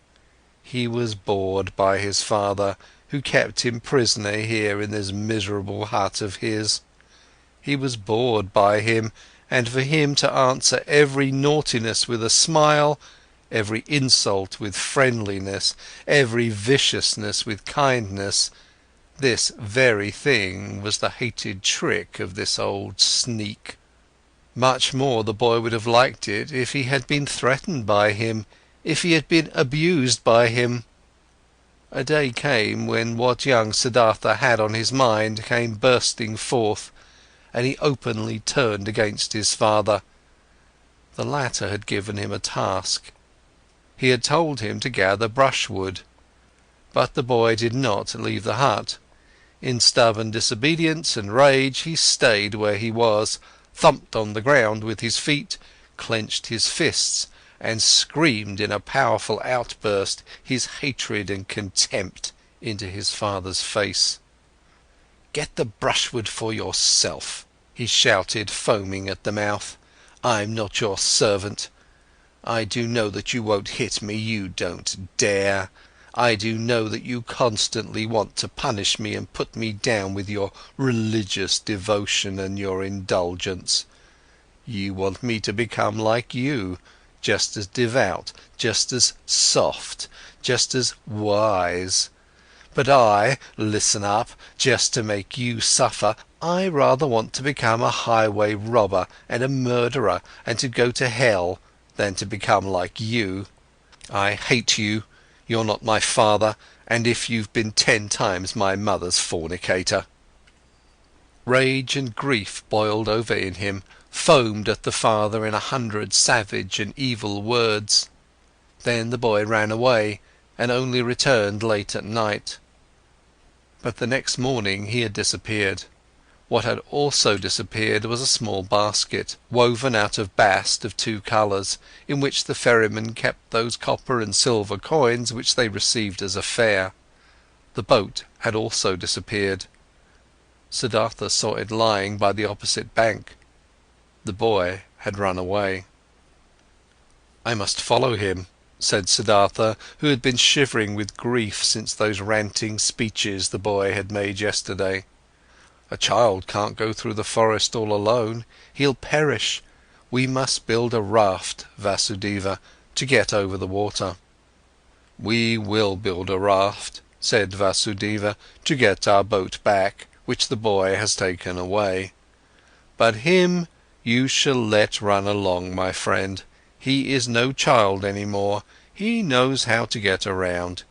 He was bored by his father, who kept him prisoner here in this miserable hut of his. He was bored by him, and for him to answer every naughtiness with a smile, every insult with friendliness, every viciousness with kindness, this very thing was the hated trick of this old sneak. Much more the boy would have liked it if he had been threatened by him, if he had been abused by him. A day came when what young Siddhartha had on his mind came bursting forth, and he openly turned against his father. The latter had given him a task. He had told him to gather brushwood, but the boy did not leave the hut. In stubborn disobedience and rage he stayed where he was, thumped on the ground with his feet, clenched his fists, and screamed in a powerful outburst his hatred and contempt into his father's face. "Get the brushwood for yourself," he shouted, foaming at the mouth. "I'm not your servant. I do know that you won't hit me, you don't dare. I do know that you constantly want to punish me and put me down with your religious devotion and your indulgence. You want me to become like you, just as devout, just as soft, just as wise. But I, listen up, just to make you suffer, I rather want to become a highway robber and a murderer and to go to hell than to become like you. I hate you, you're not my father, and if you've been 10 times my mother's fornicator." Rage and grief boiled over in him, foamed at the father in 100 savage and evil words. Then the boy ran away, and only returned late at night. But the next morning he had disappeared. What had also disappeared was a small basket, woven out of bast of 2 colours, in which the ferrymen kept those copper and silver coins which they received as a fare. The boat had also disappeared. Siddhartha saw it lying by the opposite bank. The boy had run away. "I must follow him," said Siddhartha, who had been shivering with grief since those ranting speeches the boy had made yesterday. "A child can't go through the forest all alone, he'll perish. We must build a raft, Vasudeva, to get over the water." "We will build a raft," said Vasudeva, "to get our boat back, which the boy has taken away. But him you shall let run along, my friend. He is no child any more, he knows how to get around.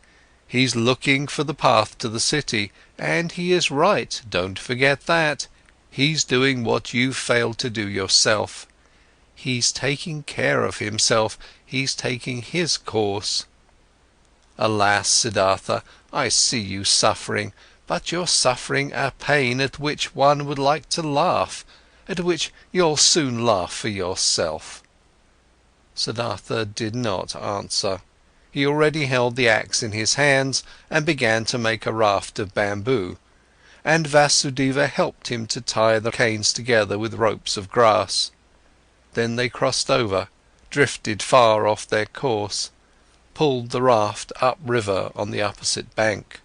He's looking for the path to the city, and he is right, don't forget that. He's doing what you've failed to do yourself. He's taking care of himself, he's taking his course. Alas, Siddhartha, I see you suffering, but you're suffering a pain at which one would like to laugh, at which you'll soon laugh for yourself." Siddhartha did not answer. He already held the axe in his hands and began to make a raft of bamboo, and Vasudeva helped him to tie the canes together with ropes of grass. Then they crossed over, drifted far off their course, pulled the raft upriver on the opposite bank.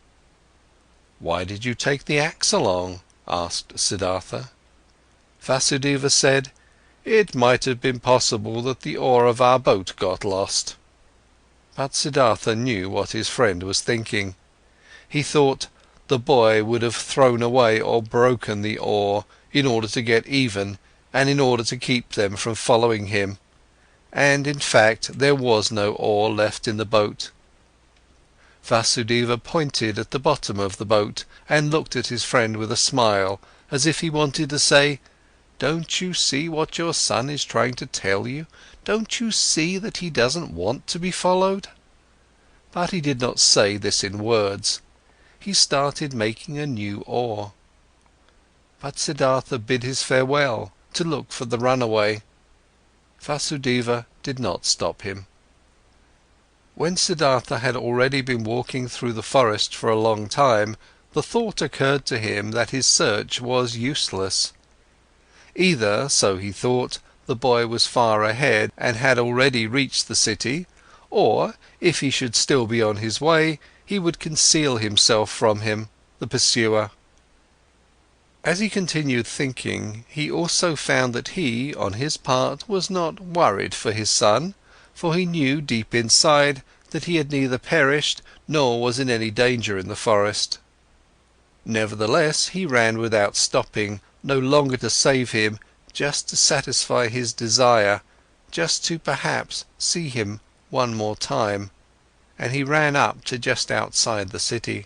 "Why did you take the axe along?" asked Siddhartha. Vasudeva said, "It might have been possible that the oar of our boat got lost." But Siddhartha knew what his friend was thinking. He thought the boy would have thrown away or broken the oar in order to get even and in order to keep them from following him. And in fact there was no oar left in the boat. Vasudeva pointed at the bottom of the boat and looked at his friend with a smile, as if he wanted to say, "Don't you see what your son is trying to tell you? Don't you see that he doesn't want to be followed?" But he did not say this in words. He started making a new oar. But Siddhartha bid his farewell, to look for the runaway. Vasudeva did not stop him. When Siddhartha had already been walking through the forest for a long time, the thought occurred to him that his search was useless. Either, so he thought, the boy was far ahead and had already reached the city, or, if he should still be on his way, he would conceal himself from him, the pursuer. As he continued thinking, he also found that he, on his part, was not worried for his son, for he knew deep inside that he had neither perished nor was in any danger in the forest. Nevertheless, he ran without stopping, no longer to save him, just to satisfy his desire, just to perhaps see him one more time, and he ran up to just outside the city.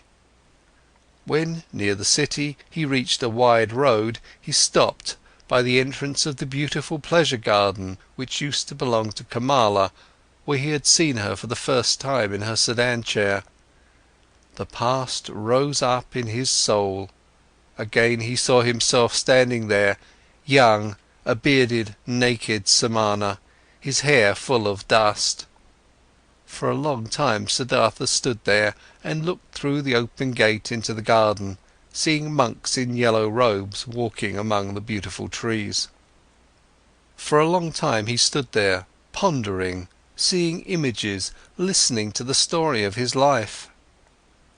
When near the city he reached a wide road, he stopped by the entrance of the beautiful pleasure garden which used to belong to Kamala, where he had seen her for the first time in her sedan chair. The past rose up in his soul. Again he saw himself standing there, young, a bearded, naked Samana, his hair full of dust. For a long time Siddhartha stood there and looked through the open gate into the garden, seeing monks in yellow robes walking among the beautiful trees. For a long time he stood there, pondering, seeing images, listening to the story of his life.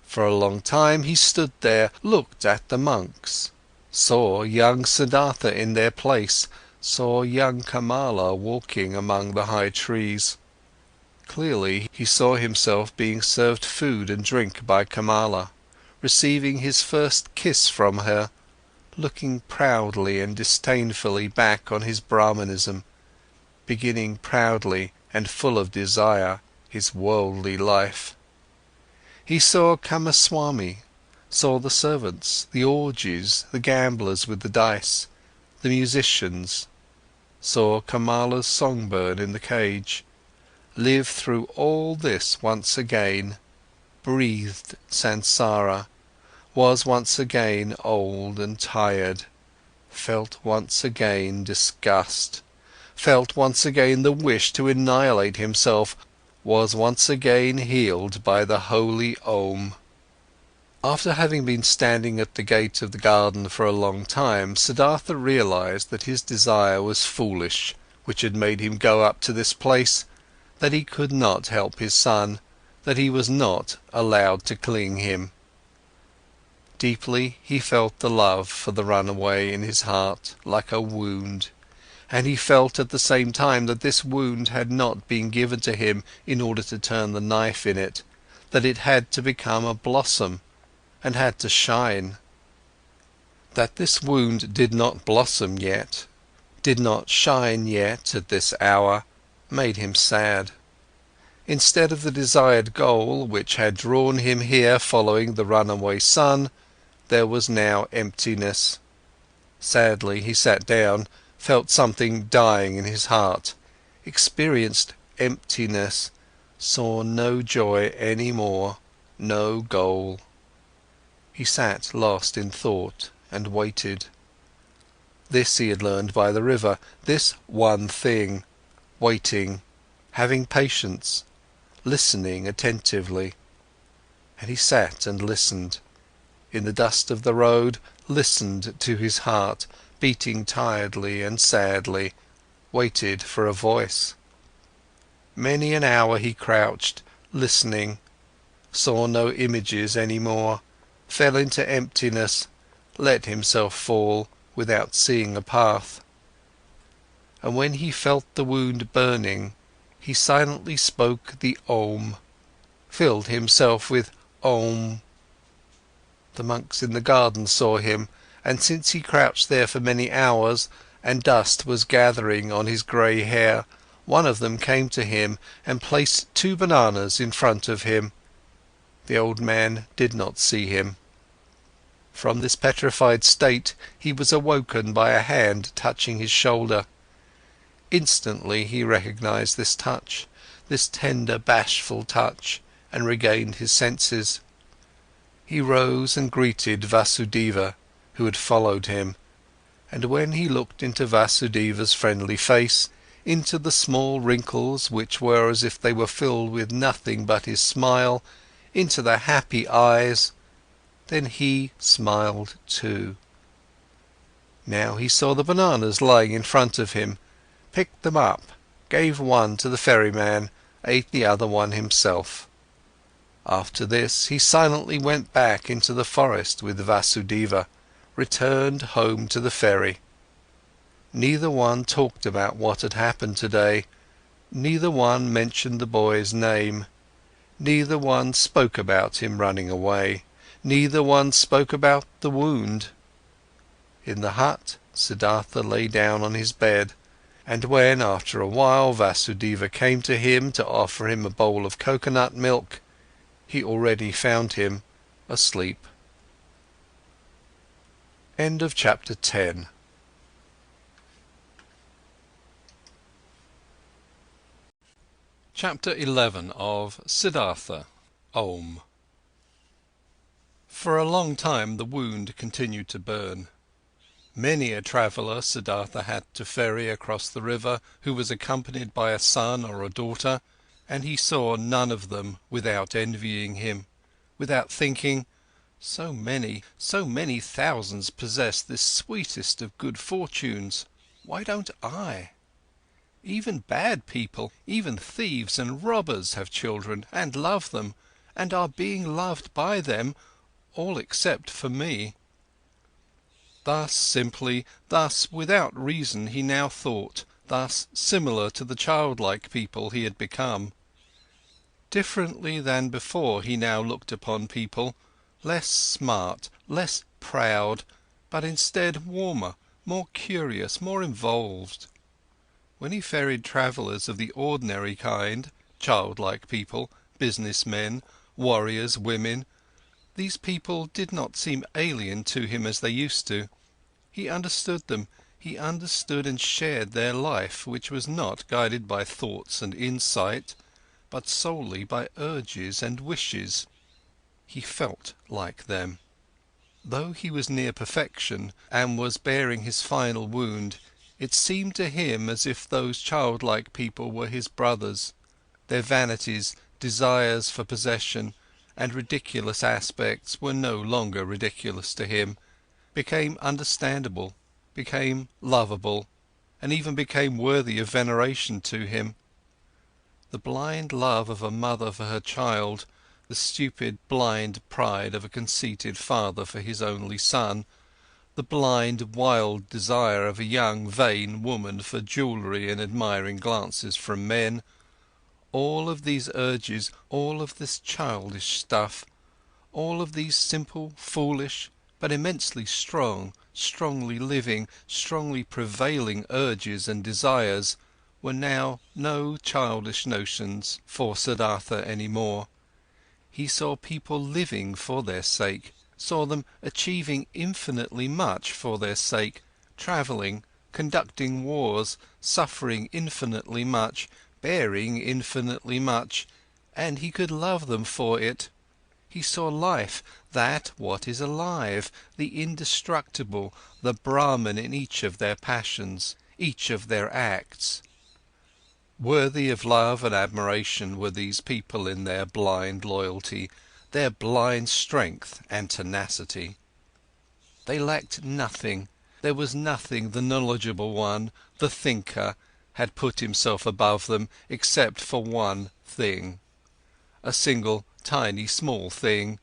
For a long time he stood there, looked at the monks, saw young Siddhartha in their place, saw young Kamala walking among the high trees. Clearly, he saw himself being served food and drink by Kamala, receiving his first kiss from her, looking proudly and disdainfully back on his Brahmanism, beginning proudly and full of desire his worldly life. He saw Kamaswami, saw the servants, the orgies, the gamblers with the dice, the musicians, saw Kamala's songbird in the cage, lived through all this once again, breathed samsara, was once again old and tired, felt once again disgust, felt once again the wish to annihilate himself, was once again healed by the holy Om. After having been standing at the gate of the garden for a long time, Siddhartha realized that his desire was foolish, which had made him go up to this place, that he could not help his son, that he was not allowed to cling him. Deeply he felt the love for the runaway in his heart, like a wound, and he felt at the same time that this wound had not been given to him in order to turn the knife in it, that it had to become a blossom and had to shine. That this wound did not blossom yet, did not shine yet at this hour, made him sad. Instead of the desired goal, which had drawn him here following the runaway son, there was now emptiness. Sadly, he sat down, felt something dying in his heart, experienced emptiness, saw no joy any more, no goal. He sat lost in thought and waited. This he had learned by the river, this one thing, waiting, having patience, listening attentively. And he sat and listened, in the dust of the road, listened to his heart, beating tiredly and sadly, waited for a voice. Many an hour he crouched, listening, saw no images any more, fell into emptiness, let himself fall without seeing a path. And when he felt the wound burning, he silently spoke the Om, filled himself with Om. The monks in the garden saw him, and since he crouched there for many hours, and dust was gathering on his grey hair, one of them came to him and placed 2 bananas in front of him. The old man did not see him. From this petrified state, he was awoken by a hand touching his shoulder. Instantly he recognized this touch, this tender, bashful touch, and regained his senses. He rose and greeted Vasudeva, who had followed him, and when he looked into Vasudeva's friendly face, into the small wrinkles which were as if they were filled with nothing but his smile, into the happy eyes, then he smiled too. Now he saw the bananas lying in front of him, picked them up, gave one to the ferryman, ate the other one himself. After this, he silently went back into the forest with Vasudeva, returned home to the ferry. Neither one talked about what had happened today, neither one mentioned the boy's name, neither one spoke about him running away, neither one spoke about the wound. In the hut, Siddhartha lay down on his bed, and when after a while Vasudeva came to him to offer him a bowl of coconut milk, he already found him asleep. End of chapter 10. Chapter 11 of Siddhartha, Om. For a long time the wound continued to burn. Many a traveller Siddhartha had to ferry across the river who was accompanied by a son or a daughter, and he saw none of them without envying him, without thinking, so many thousands possess this sweetest of good fortunes, why don't I? Even bad people, even thieves and robbers have children and love them, and are being loved by them, all except for me. Thus simply, thus without reason he now thought, thus similar to the childlike people he had become. Differently than before he now looked upon people, less smart, less proud, but instead warmer, more curious, more involved. When he ferried travellers of the ordinary kind, childlike people, businessmen, warriors, women, these people did not seem alien to him as they used to. He understood them, he understood and shared their life, which was not guided by thoughts and insight, but solely by urges and wishes. He felt like them. Though he was near perfection and was bearing his final wound, it seemed to him as if those childlike people were his brothers. Their vanities, desires for possession, and ridiculous aspects were no longer ridiculous to him, became understandable, became lovable, and even became worthy of veneration to him. The blind love of a mother for her child, the stupid, blind pride of a conceited father for his only son, the blind, wild desire of a young, vain woman for jewellery and admiring glances from men, all of these urges, all of this childish stuff, all of these simple, foolish, but immensely strong, strongly living, strongly prevailing urges and desires were now no childish notions for Siddhartha any more. He saw people living for their sake, saw them achieving infinitely much for their sake, travelling, conducting wars, suffering infinitely much, bearing infinitely much, and he could love them for it. He saw life, that what is alive, the indestructible, the Brahman in each of their passions, each of their acts. Worthy of love and admiration were these people in their blind loyalty, their blind strength and tenacity. They lacked nothing, there was nothing the knowledgeable one, the thinker, had put himself above them except for one thing. A single, tiny, small thing,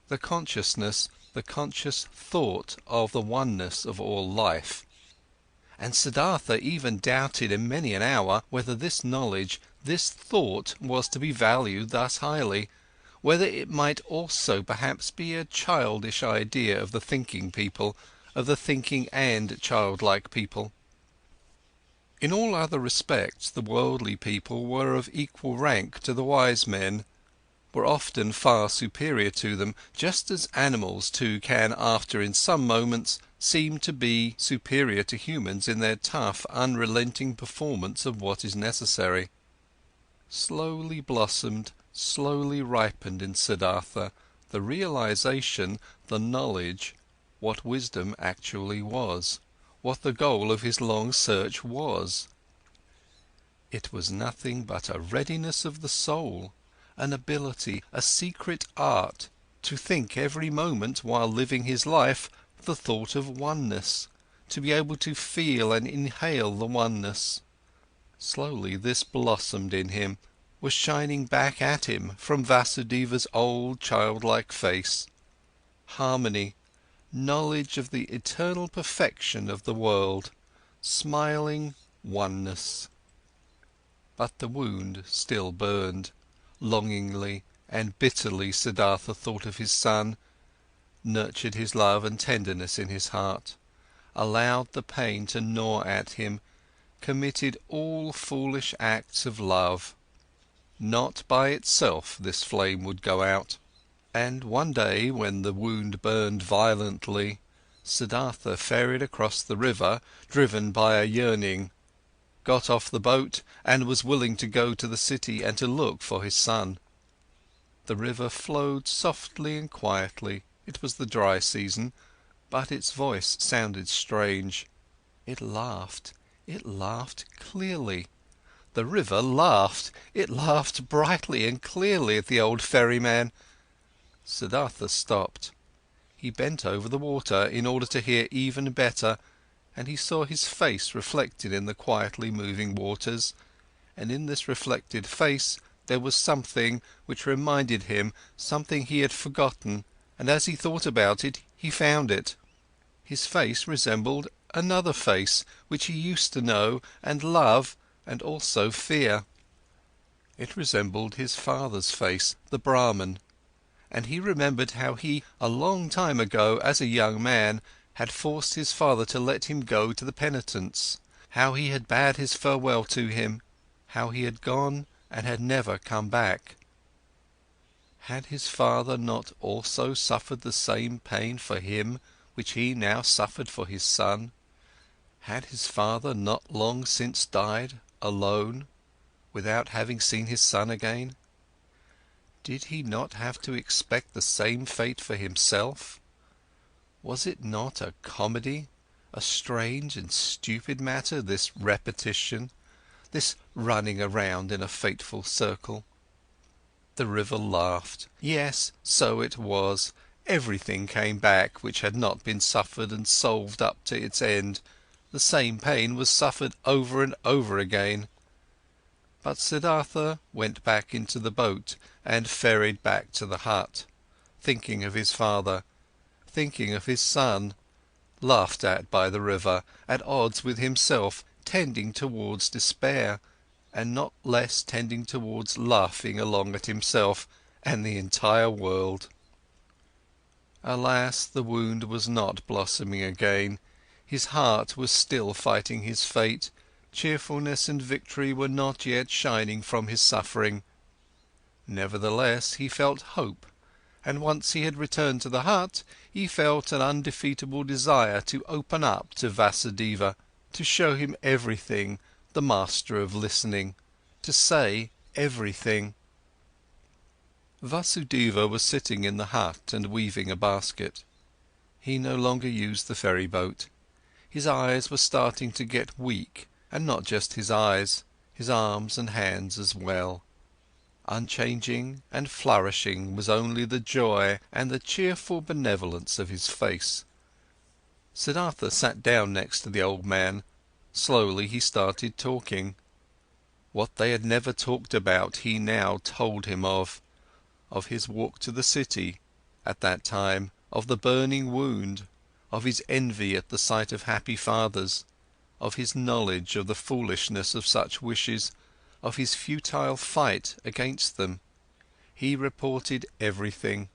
the consciousness, the conscious thought of the oneness of all life. And Siddhartha even doubted in many an hour whether this knowledge, this thought was to be valued thus highly, whether it might also perhaps be a childish idea of the thinking people, of the thinking and childlike people. In all other respects the worldly people were of equal rank to the wise men, were often far superior to them, just as animals too can after in some moments seem to be superior to humans in their tough, unrelenting performance of what is necessary. Slowly blossomed, slowly ripened in Siddhartha the realization, the knowledge, what wisdom actually was, what the goal of his long search was. It was nothing but a readiness of the soul, an ability, a secret art, to think every moment while living his life the thought of oneness, to be able to feel and inhale the oneness. Slowly this blossomed in him, was shining back at him from Vasudeva's old childlike face. Harmony, knowledge of the eternal perfection of the world, smiling oneness. But the wound still burned. Longingly and bitterly Siddhartha thought of his son, nurtured his love and tenderness in his heart, allowed the pain to gnaw at him, committed all foolish acts of love. Not by itself this flame would go out. And one day, when the wound burned violently, Siddhartha ferried across the river, driven by a yearning, got off the boat and was willing to go to the city and to look for his son. The river flowed softly and quietly, it was the dry season, but its voice sounded strange. It laughed clearly. The river laughed, it laughed brightly and clearly at the old ferryman. Siddhartha stopped. He bent over the water in order to hear even better, and he saw his face reflected in the quietly moving waters, and in this reflected face there was something which reminded him something he had forgotten, and as he thought about it, he found it. His face resembled another face, which he used to know and love and also fear. It resembled his father's face, the Brahman, and he remembered how he, a long time ago, as a young man, had forced his father to let him go to the penitents, how he had bade his farewell to him, how he had gone and had never come back. Had his father not also suffered the same pain for him, which he now suffered for his son? Had his father not long since died, alone, without having seen his son again? Did he not have to expect the same fate for himself? Was it not a comedy, a strange and stupid matter, this repetition, this running around in a fateful circle? The river laughed. Yes, so it was. Everything came back which had not been suffered and solved up to its end. The same pain was suffered over and over again. But Siddhartha went back into the boat and ferried back to the hut, thinking of his father, thinking of his son, laughed at by the river, at odds with himself, tending towards despair, and not less tending towards laughing along at himself and the entire world. Alas, the wound was not blossoming again, his heart was still fighting his fate, cheerfulness and victory were not yet shining from his suffering. Nevertheless, he felt hope, and once he had returned to the hut, he felt an undefeatable desire to open up to Vasudeva, to show him everything, the master of listening, to say everything. Vasudeva was sitting in the hut and weaving a basket. He no longer used the ferry boat. His eyes were starting to get weak, and not just his eyes, his arms and hands as well. Unchanging and flourishing was only the joy and the cheerful benevolence of his face. Siddhartha sat down next to the old man. Slowly he started talking. What they had never talked about he now told him of his walk to the city at that time, of the burning wound, of his envy at the sight of happy fathers, of his knowledge of the foolishness of such wishes, of his futile fight against them. He reported everything.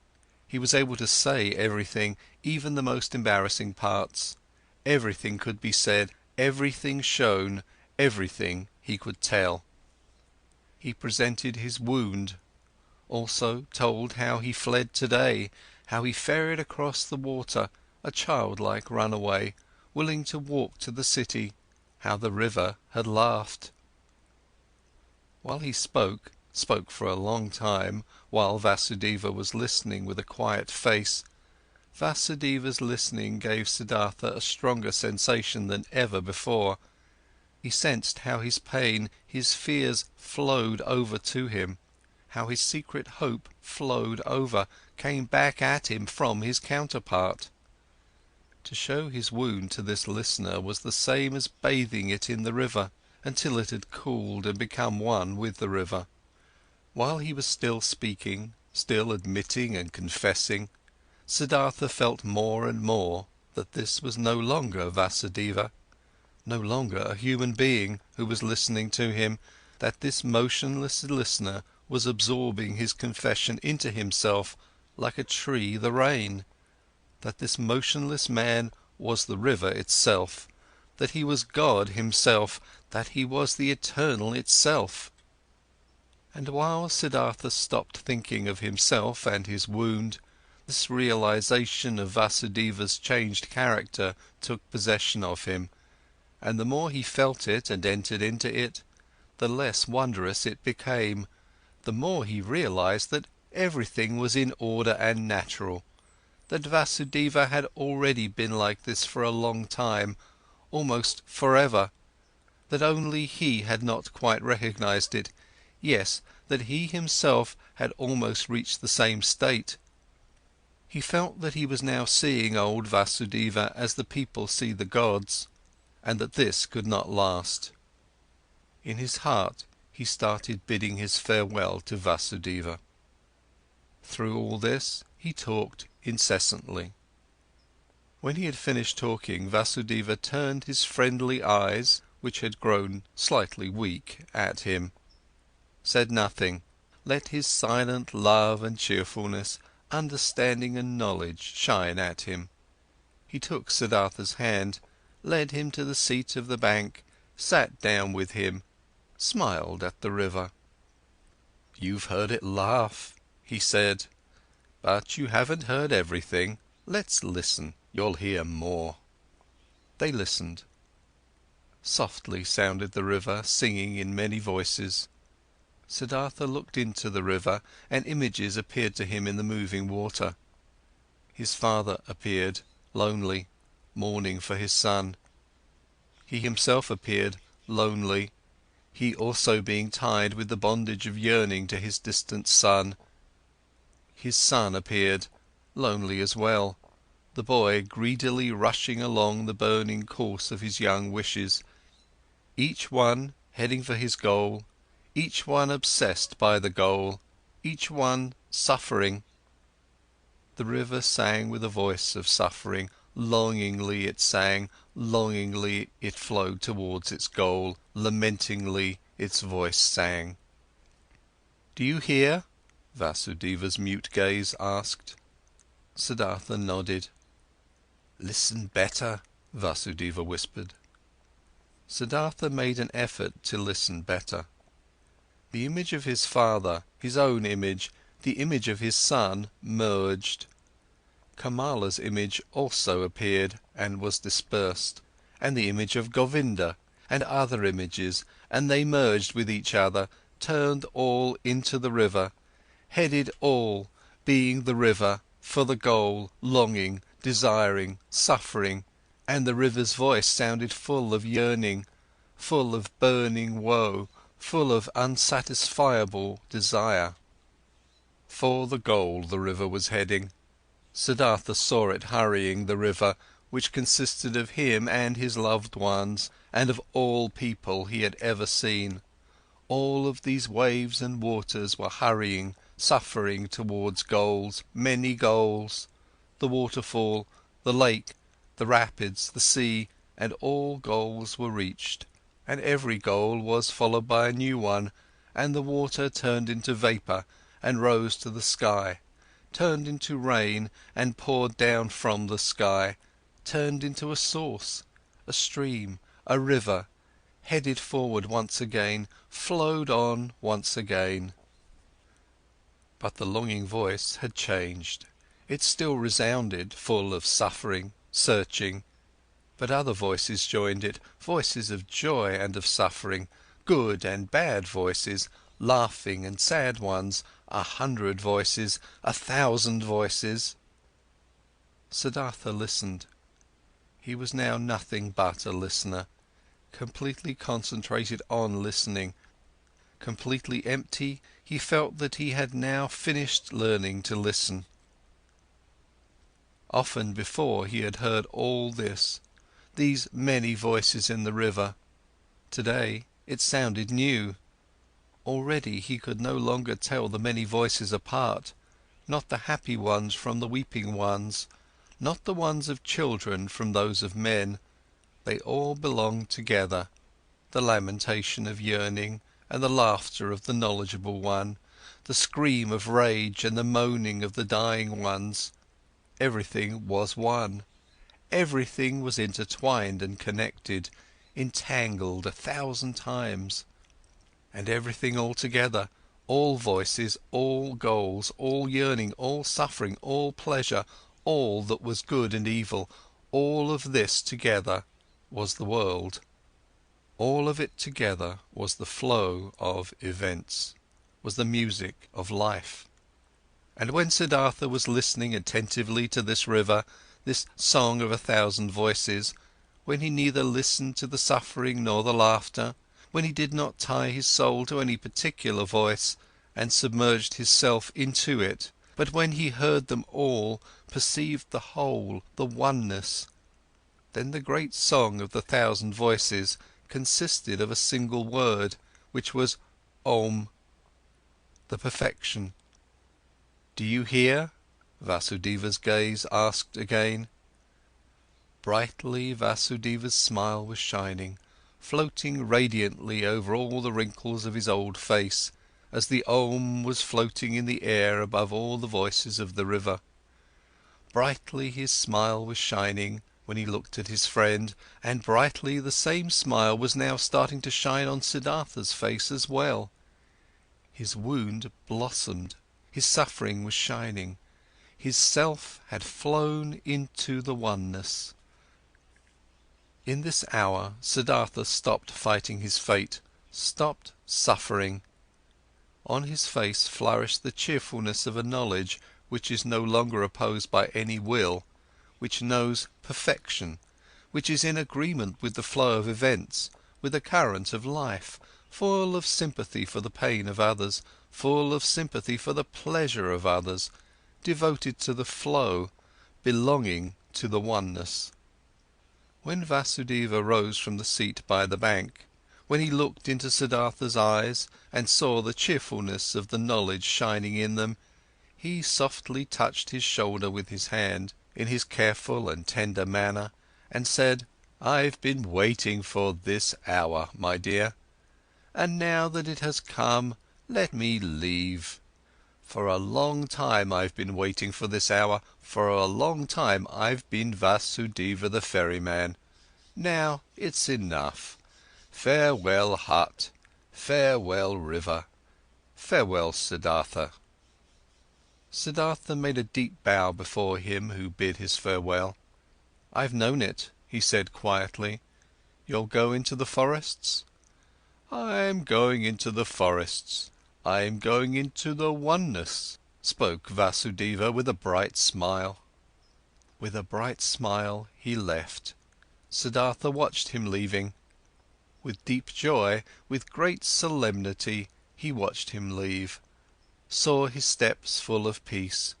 He was able to say everything, even the most embarrassing parts. Everything could be said, everything shown, everything he could tell. He presented his wound, also told how he fled today, how he ferried across the water, a childlike runaway, willing to walk to the city, how the river had laughed. While he spoke for a long time, while Vasudeva was listening with a quiet face, Vasudeva's listening gave Siddhartha a stronger sensation than ever before. He sensed how his pain, his fears flowed over to him, how his secret hope flowed over, came back at him from his counterpart. To show his wound to this listener was the same as bathing it in the river, until it had cooled and become one with the river. While he was still speaking, still admitting and confessing, Siddhartha felt more and more that this was no longer Vasudeva, no longer a human being who was listening to him, that this motionless listener was absorbing his confession into himself like a tree the rain, that this motionless man was the river itself, that he was God himself, that he was the eternal itself. And while Siddhartha stopped thinking of himself and his wound, this realization of Vasudeva's changed character took possession of him, and the more he felt it and entered into it, the less wondrous it became, the more he realized that everything was in order and natural, that Vasudeva had already been like this for a long time, almost forever, that only he had not quite recognized it, yes, that he himself had almost reached the same state. He felt that he was now seeing old Vasudeva as the people see the gods, and that this could not last. In his heart, he started bidding his farewell to Vasudeva. Through all this, he talked incessantly. When he had finished talking, Vasudeva turned his friendly eyes, which had grown slightly weak, at him, said nothing, let his silent love and cheerfulness, understanding and knowledge shine at him. He took Siddhartha's hand, led him to the seat of the bank, sat down with him, smiled at the river. "You've heard it laugh," he said, "but you haven't heard everything. Let's listen, you'll hear more." They listened. Softly sounded the river, singing in many voices. Siddhartha looked into the river, and images appeared to him in the moving water. His father appeared, lonely, mourning for his son. He himself appeared, lonely, he also being tied with the bondage of yearning to his distant son. His son appeared, lonely as well, the boy greedily rushing along the burning course of his young wishes, each one heading for his goal, each one obsessed by the goal, each one suffering. The river sang with a voice of suffering, longingly it sang, longingly it flowed towards its goal, lamentingly its voice sang. "Do you hear?" Vasudeva's mute gaze asked. Siddhartha nodded. "Listen better," Vasudeva whispered. Siddhartha made an effort to listen better. The image of his father, his own image, the image of his son merged. Kamala's image also appeared and was dispersed, and the image of Govinda, and other images, and they merged with each other, turned all into the river, headed all, being the river, for the goal, longing, desiring, suffering, and the river's voice sounded full of yearning, full of burning woe, full of unsatisfiable desire. For the goal the river was heading. Siddhartha saw it hurrying, the river, which consisted of him and his loved ones, and of all people he had ever seen. All of these waves and waters were hurrying, suffering towards goals, many goals, the waterfall, the lake, the rapids, the sea, and all goals were reached, and every goal was followed by a new one, and the water turned into vapour and rose to the sky, turned into rain and poured down from the sky, turned into a source, a stream, a river, headed forward once again, flowed on once again. But the longing voice had changed. It still resounded, full of suffering, searching, but other voices joined it, voices of joy and of suffering, good and bad voices, laughing and sad ones, 100 voices, 1,000 voices. Siddhartha listened. He was now nothing but a listener, completely concentrated on listening. Completely empty, he felt that he had now finished learning to listen. Often before he had heard all this, these many voices in the river. Today it sounded new. Already he could no longer tell the many voices apart. not the happy ones from the weeping ones, not the ones of children from those of men, they all belonged together, the lamentation of yearning and the laughter of the knowledgeable one, the scream of rage and the moaning of the dying ones, everything was one, everything was intertwined and connected, entangled 1,000 times, and everything all together, all voices, all goals, all yearning, all suffering, all pleasure, all that was good and evil, all of this together was the world. All of it together was the flow of events, was the music of life. And when Siddhartha was listening attentively to this river, this song of 1,000 voices, when he neither listened to the suffering nor the laughter, when he did not tie his soul to any particular voice and submerged his self into it, but when he heard them all, perceived the whole, the oneness, then the great song of the 1,000 voices consisted of a single word, which was Om, the perfection. Do you hear? Vasudeva's gaze asked again. Brightly Vasudeva's smile was shining, floating radiantly over all the wrinkles of his old face, as the Om was floating in the air above all the voices of the river. Brightly his smile was shining when he looked at his friend, and brightly the same smile was now starting to shine on Siddhartha's face as well. His wound blossomed, his suffering was shining, his self had flown into the oneness. In this hour, Siddhartha stopped fighting his fate, stopped suffering. On his face flourished the cheerfulness of a knowledge which is no longer opposed by any will, which knows perfection, which is in agreement with the flow of events, with the current of life, full of sympathy for the pain of others, full of sympathy for the pleasure of others, devoted to the flow, belonging to the oneness. When Vasudeva rose from the seat by the bank, when he looked into Siddhartha's eyes and saw the cheerfulness of the knowledge shining in them, he softly touched his shoulder with his hand, in his careful and tender manner, and said, "I've been waiting for this hour, my dear, and now that it has come, let me leave. For a long time I've been waiting for this hour, for a long time I've been Vasudeva the ferryman. Now it's enough. Farewell hut, farewell river, farewell Siddhartha." Siddhartha made a deep bow before him who bid his farewell. "I've known it," he said quietly. "You'll go into the forests?" "I'm going into the forests. I'm going into the oneness," spoke Vasudeva with a bright smile. With a bright smile he left. Siddhartha watched him leaving. With deep joy, with great solemnity, he watched him leave, saw his steps full of peace,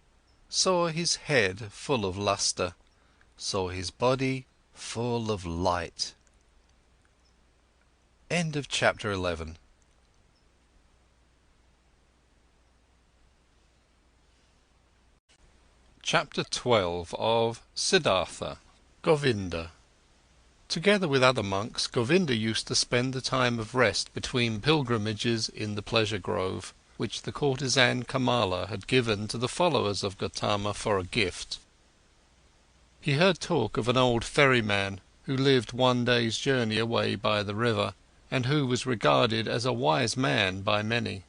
saw his head full of lustre, saw his body full of light. End of chapter 11. Chapter 12 of Siddhartha, Govinda. Together with other monks, Govinda used to spend the time of rest between pilgrimages in the pleasure grove, which the courtesan Kamala had given to the followers of Gotama for a gift. He heard talk of an old ferryman who lived one day's journey away by the river, and who was regarded as a wise man by many.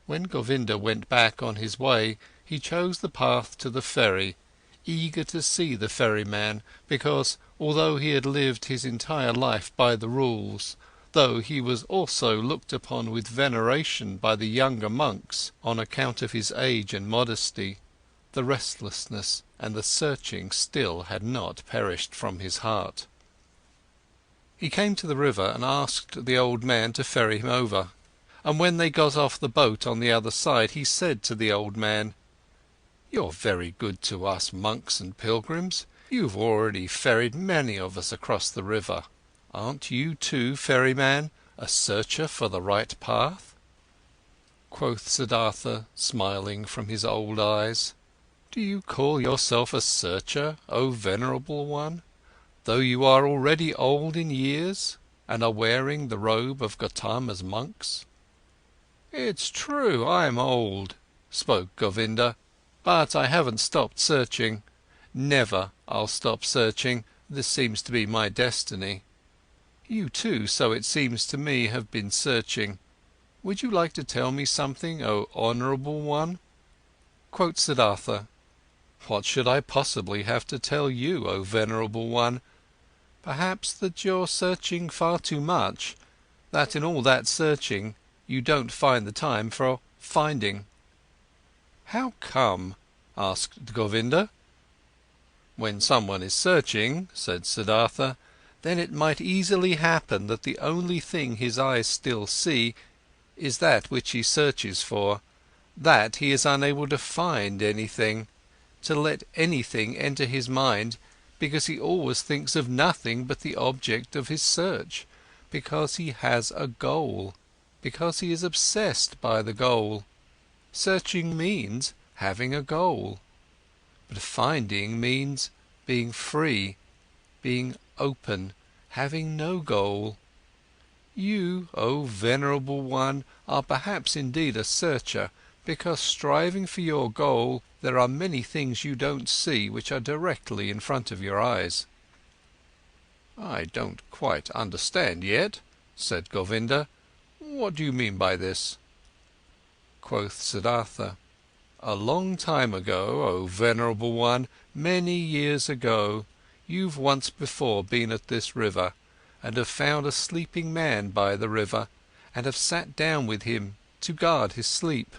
When Govinda went back on his way, he chose the path to the ferry, eager to see the ferryman, because, although he had lived his entire life by the rules, though he was also looked upon with veneration by the younger monks on account of his age and modesty, the restlessness and the searching still had not perished from his heart. He came to the river and asked the old man to ferry him over, and when they got off the boat on the other side, he said to the old man, "You're very good to us monks and pilgrims. You've already ferried many of us across the river. Aren't you too, ferryman, a searcher for the right path?" quoth Siddhartha, smiling from his old eyes. Do you call yourself a searcher, O venerable one, though you are already old in years and are wearing the robe of Gotama's monks? It's true, I'm old, spoke Govinda, but I haven't stopped searching. Never I'll stop searching, this seems to be my destiny. You too, so it seems to me, have been searching. Would you like to tell me something, O honourable one? Quoth Siddhartha, what should I possibly have to tell you, O venerable one? Perhaps that you're searching far too much, that in all that searching you don't find the time for finding. How come? Asked Govinda. When someone is searching, said Siddhartha, then it might easily happen that the only thing his eyes still see is that which he searches for, that he is unable to find anything, to let anything enter his mind, because he always thinks of nothing but the object of his search, because he has a goal, because he is obsessed by the goal. Searching means having a goal, but finding means being free, being open, having no goal. You, O venerable one, are perhaps indeed a searcher, because striving for your goal, there are many things you don't see which are directly in front of your eyes. I don't quite understand yet, said Govinda. What do you mean by this? Quoth Siddhartha, a long time ago, O venerable one, many years ago, you've once before been at this river, and have found a sleeping man by the river, and have sat down with him to guard his sleep.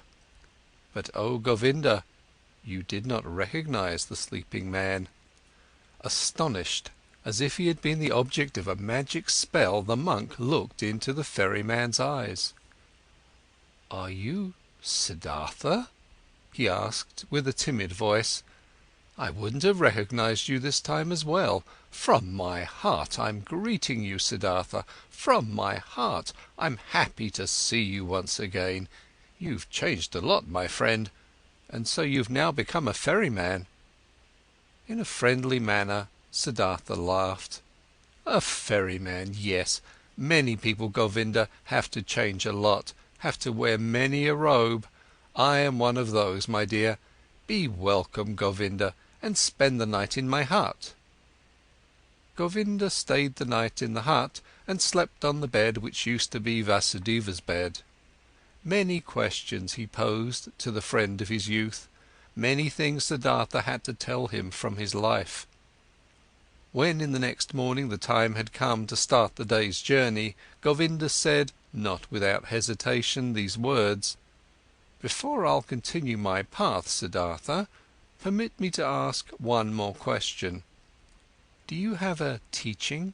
But, O Govinda, you did not recognize the sleeping man. Astonished, as if he had been the object of a magic spell, the monk looked into the ferryman's eyes. Are you Siddhartha? He asked with a timid voice. I wouldn't have recognized you this time as well. From my heart I'm greeting you, Siddhartha. From my heart I'm happy to see you once again. You've changed a lot, my friend, and so you've now become a ferryman. In a friendly manner, Siddhartha laughed. A ferryman, yes. Many people, Govinda, have to change a lot, have to wear many a robe. I am one of those, my dear. Be welcome, Govinda, and spend the night in my hut. Govinda stayed the night in the hut and slept on the bed which used to be Vasudeva's bed. Many questions he posed to the friend of his youth, many things Siddhartha had to tell him from his life. When in the next morning the time had come to start the day's journey, Govinda said, not without hesitation, these words, Before I'll continue my path, Siddhartha, permit me to ask one more question. Do you have a teaching?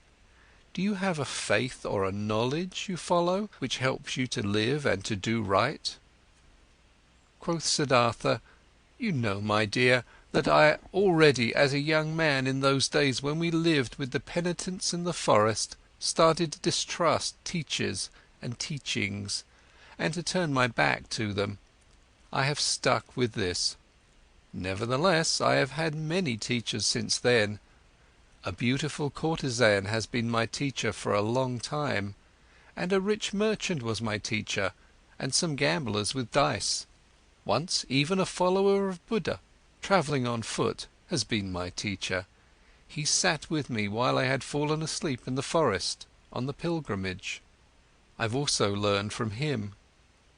Do you have a faith or a knowledge you follow, which helps you to live and to do right? Quoth Siddhartha, you know, my dear, that I already as a young man in those days when we lived with the penitents in the forest, started to distrust teachers and teachings, and to turn my back to them. I have stuck with this. Nevertheless, I have had many teachers since then. A beautiful courtesan has been my teacher for a long time, and a rich merchant was my teacher, and some gamblers with dice. Once even a follower of Buddha, travelling on foot, has been my teacher. He sat with me while I had fallen asleep in the forest, on the pilgrimage. I've also learned from him.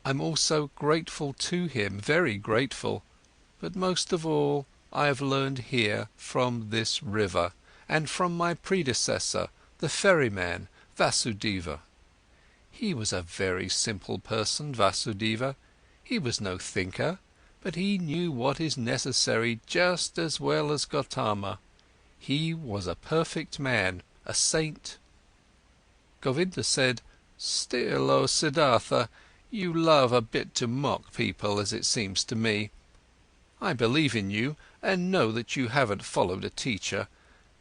I'm also grateful to him, very grateful, but most of all I have learned here from this river, and from my predecessor, the ferryman, Vasudeva. He was a very simple person, Vasudeva. He was no thinker, but he knew what is necessary just as well as Gotama. He was a perfect man, a saint. Govinda said, Still, O Siddhartha, you love a bit to mock people, as it seems to me. I believe in you, and know that you haven't followed a teacher,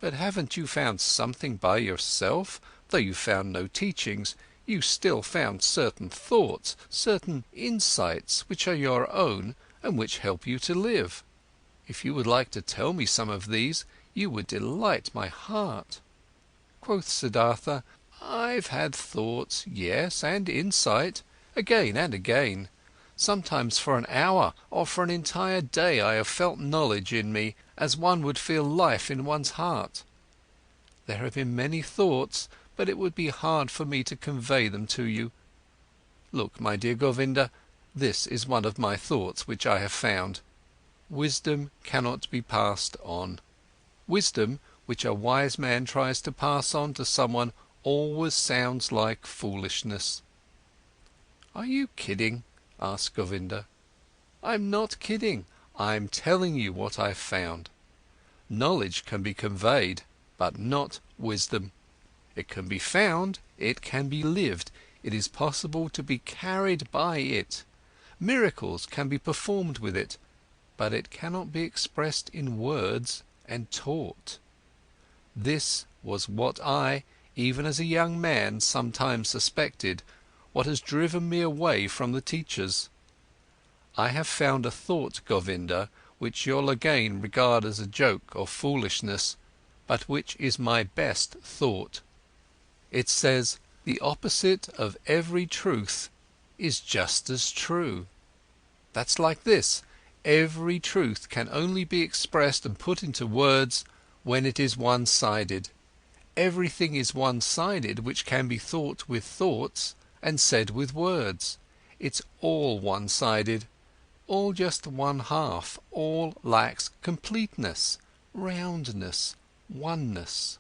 but haven't you found something by yourself? Though you found no teachings, you still found certain thoughts, certain insights which are your own and which help you to live. If you would like to tell me some of these, you would delight my heart." Quoth Siddhartha, "I've had thoughts, yes, and insight, again and again. Sometimes for an hour or for an entire day I have felt knowledge in me, as one would feel life in one's heart. There have been many thoughts, but it would be hard for me to convey them to you. Look, my dear Govinda, this is one of my thoughts which I have found. Wisdom cannot be passed on. Wisdom, which a wise man tries to pass on to someone, always sounds like foolishness." "Are you kidding?" asked Govinda. "I'm not kidding, I'm telling you what I've found. Knowledge can be conveyed, but not wisdom. It can be found, it can be lived, it is possible to be carried by it. Miracles can be performed with it, but it cannot be expressed in words and taught. This was what I, even as a young man, sometimes suspected, what has driven me away from the teachers. I have found a thought, Govinda, which you'll again regard as a joke or foolishness, but which is my best thought. It says, the opposite of every truth is just as true. That's like this: every truth can only be expressed and put into words when it is one-sided. Everything is one-sided which can be thought with thoughts and said with words. It's all one-sided, all just one half, all lacks completeness, roundness, oneness.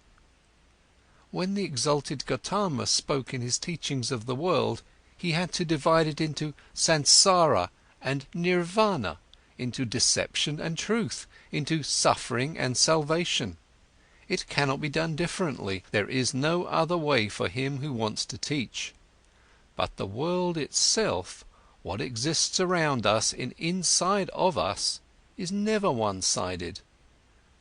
When the exalted Gotama spoke in his teachings of the world, he had to divide it into samsara and nirvana, into deception and truth, into suffering and salvation. It cannot be done differently, there is no other way for him who wants to teach. But the world itself, what exists around us and inside of us, is never one-sided.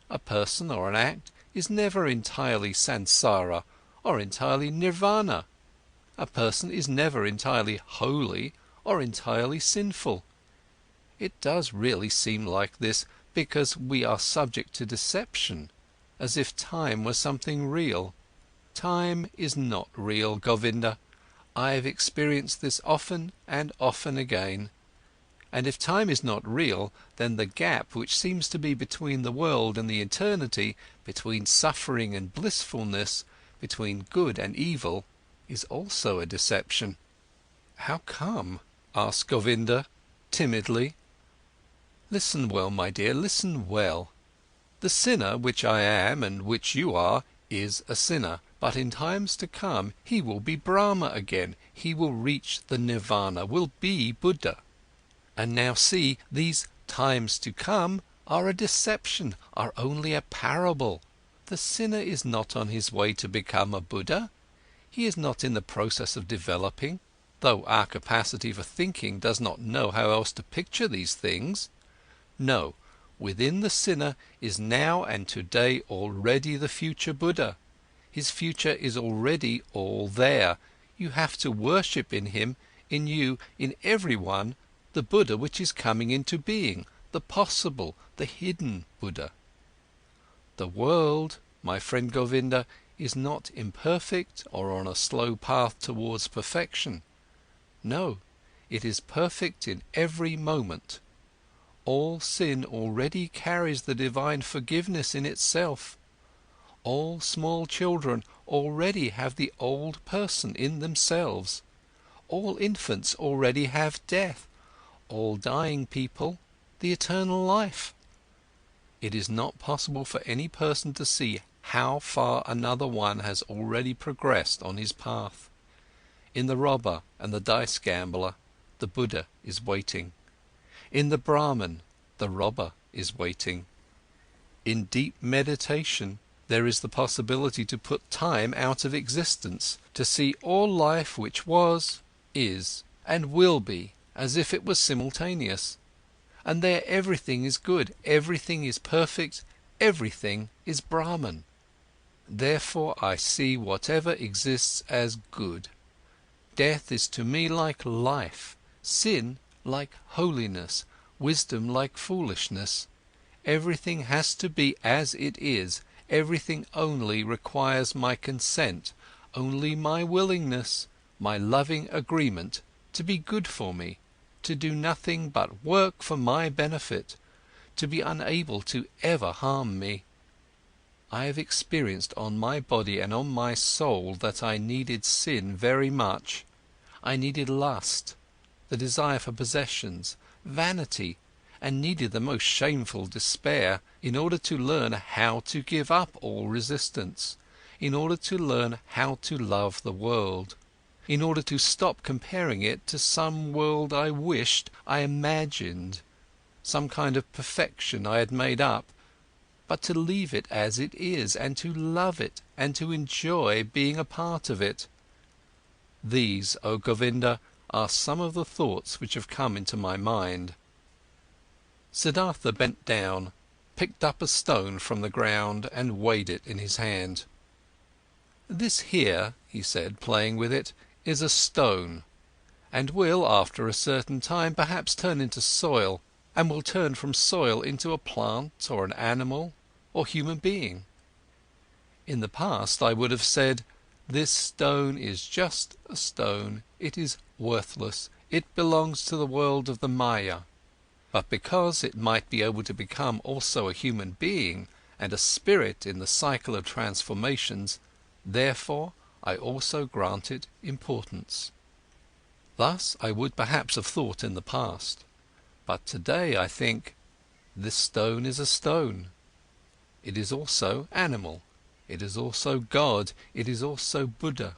A person or an act is never entirely samsara or entirely nirvana. A person is never entirely holy or entirely sinful. It does really seem like this, because we are subject to deception, as if time was something real. Time is not real, Govinda. I've experienced this often and often again. And if time is not real, then the gap which seems to be between the world and the eternity, between suffering and blissfulness, between good and evil, is also a deception. "How come?" asked Govinda, timidly. "Listen well, my dear, listen well. The sinner, which I am and which you are, is a sinner, but in times to come, he will be Brahma again, he will reach the nirvana, will be Buddha. And now see, these times to come are a deception, are only a parable. The sinner is not on his way to become a Buddha. He is not in the process of developing, though our capacity for thinking does not know how else to picture these things. No, within the sinner is now and today already the future Buddha. His future is already all there. You have to worship in him, in you, in everyone, the Buddha which is coming into being, the possible, the hidden Buddha. The world, my friend Govinda, is not imperfect or on a slow path towards perfection. No, it is perfect in every moment. All sin already carries the divine forgiveness in itself. All small children already have the old person in themselves. All infants already have death. All dying people, the eternal life. It is not possible for any person to see how far another one has already progressed on his path. In the robber and the dice gambler, the Buddha is waiting. In the Brahman, the robber is waiting. In deep meditation, there is the possibility to put time out of existence, to see all life which was, is, and will be, as if it was simultaneous. And there everything is good, everything is perfect, everything is Brahman. Therefore I see whatever exists as good. Death is to me like life, sin like holiness, wisdom like foolishness. Everything has to be as it is, everything only requires my consent, only my willingness, my loving agreement to be good for me, to do nothing but work for my benefit, to be unable to ever harm me. I have experienced on my body and on my soul that I needed sin very much. I needed lust, the desire for possessions, vanity, and needed the most shameful despair in order to learn how to give up all resistance, in order to learn how to love the world, in order to stop comparing it to some world I wished, I imagined, some kind of perfection I had made up, but to leave it as it is, and to love it, and to enjoy being a part of it. These, O Govinda, are some of the thoughts which have come into my mind. Siddhartha bent down, picked up a stone from the ground and weighed it in his hand. This here, he said, playing with it, is a stone, and will, after a certain time, perhaps turn into soil, and will turn from soil into a plant or an animal or human being. In the past I would have said, this stone is just a stone, it is worthless, it belongs to the world of the Maya. But because it might be able to become also a human being and a spirit in the cycle of transformations, therefore I also grant it importance. Thus I would perhaps have thought in the past. But today I think, this stone is a stone. It is also animal, it is also God, it is also Buddha.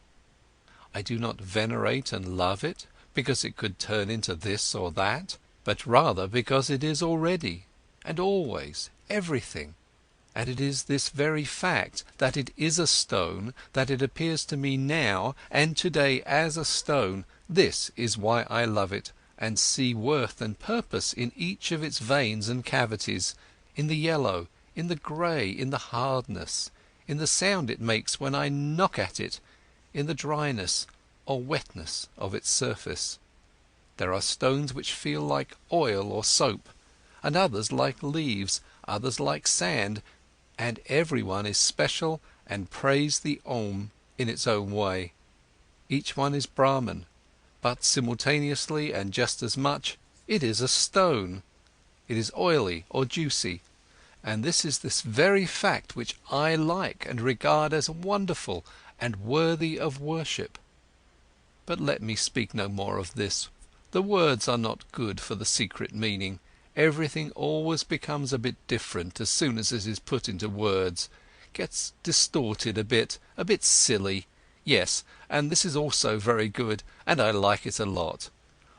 I do not venerate and love it because it could turn into this or that, but rather because it is already, and always, everything. And it is this very fact, that it is a stone, that it appears to me now and today as a stone, this is why I love it, and see worth and purpose in each of its veins and cavities, in the yellow, in the grey, in the hardness, in the sound it makes when I knock at it, in the dryness or wetness of its surface. There are stones which feel like oil or soap, and others like leaves, others like sand, and everyone is special and prays the Om in its own way. Each one is Brahman, but simultaneously and just as much, it is a stone. It is oily or juicy, and this is this very fact which I like and regard as wonderful and worthy of worship. But let me speak no more of this. The words are not good for the secret meaning. Everything always becomes a bit different as soon as it is put into words, gets distorted a bit silly. Yes, and this is also very good, and I like it a lot.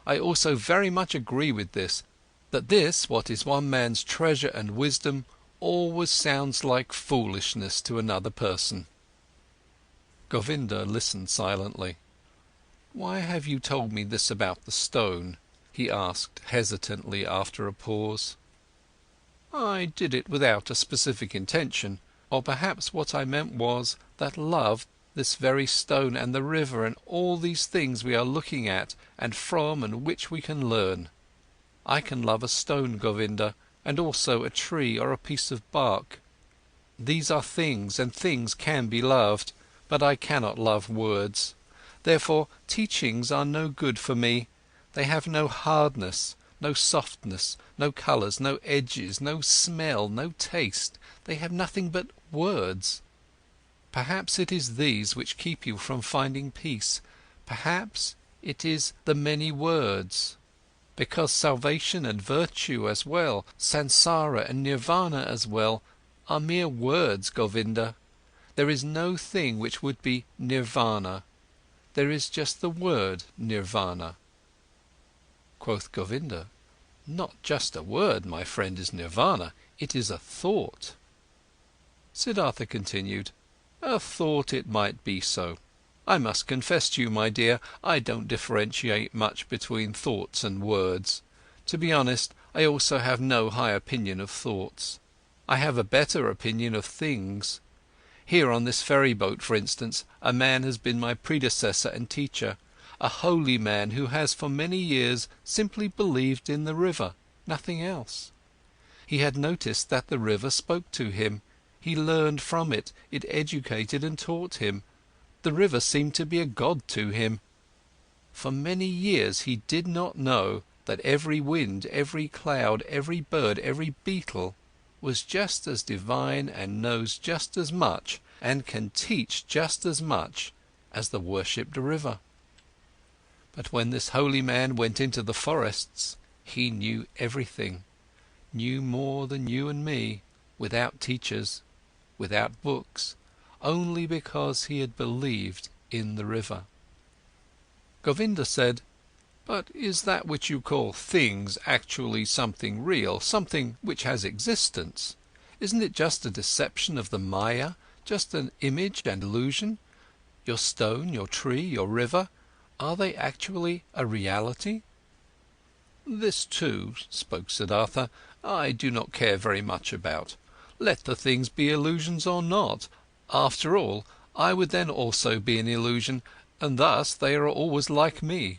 I also very much agree with this, that this, what is one man's treasure and wisdom, always sounds like foolishness to another person. Govinda listened silently. "Why have you told me this about the stone?" he asked hesitantly after a pause. "I did it without a specific intention, or perhaps what I meant was that love, this very stone and the river and all these things we are looking at and from and which we can learn. I can love a stone, Govinda, and also a tree or a piece of bark. These are things, and things can be loved, but I cannot love words. Therefore, teachings are no good for me. They have no hardness, no softness, no colours, no edges, no smell, no taste. They have nothing but words. Perhaps it is these which keep you from finding peace. Perhaps it is the many words. Because salvation and virtue as well, samsara and nirvana as well, are mere words, Govinda. There is no thing which would be nirvana. There is just the word nirvana." Quoth Govinda, "Not just a word, my friend, is nirvana, it is a thought." Siddhartha continued, "A thought it might be so. I must confess to you, my dear, I don't differentiate much between thoughts and words. To be honest, I also have no high opinion of thoughts. I have a better opinion of things. Here on this ferry boat, for instance, a man has been my predecessor and teacher. a holy man who has for many years simply believed in the river, nothing else. He had noticed that the river spoke to him, he learned from it, it educated and taught him. The river seemed to be a god to him. For many years he did not know that every wind, every cloud, every bird, every beetle was just as divine and knows just as much and can teach just as much as the worshipped river. But when this holy man went into the forests, he knew everything, knew more than you and me, without teachers, without books, only because he had believed in the river. Govinda said, "But is that which you call things actually something real, something which has existence? Isn't it just a deception of the Maya, just an image and illusion? Your stone, your tree, your river, are they actually a reality?" "This too," spoke Siddhartha, "I do not care very much about. Let the things be illusions or not. After all, I would then also be an illusion, and thus they are always like me.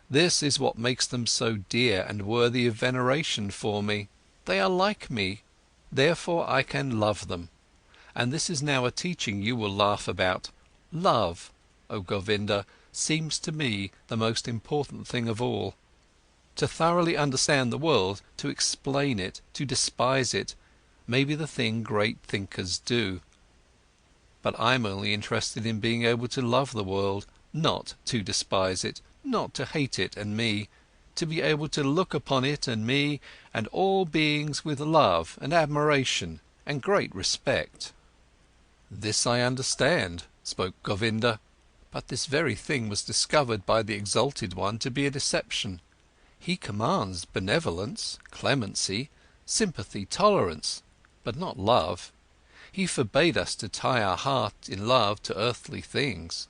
This is what makes them so dear and worthy of veneration for me. They are like me, therefore I can love them. And this is now a teaching you will laugh about. Love, O Govinda, seems to me the most important thing of all. To thoroughly understand the world, to explain it, to despise it, may be the thing great thinkers do. But I'm only interested in being able to love the world, not to despise it, not to hate it and me, to be able to look upon it and me and all beings with love and admiration and great respect." "This I understand," spoke Govinda, "but this very thing was discovered by the Exalted One to be a deception. He commands benevolence, clemency, sympathy, tolerance, but not love. He forbade us to tie our heart in love to earthly things."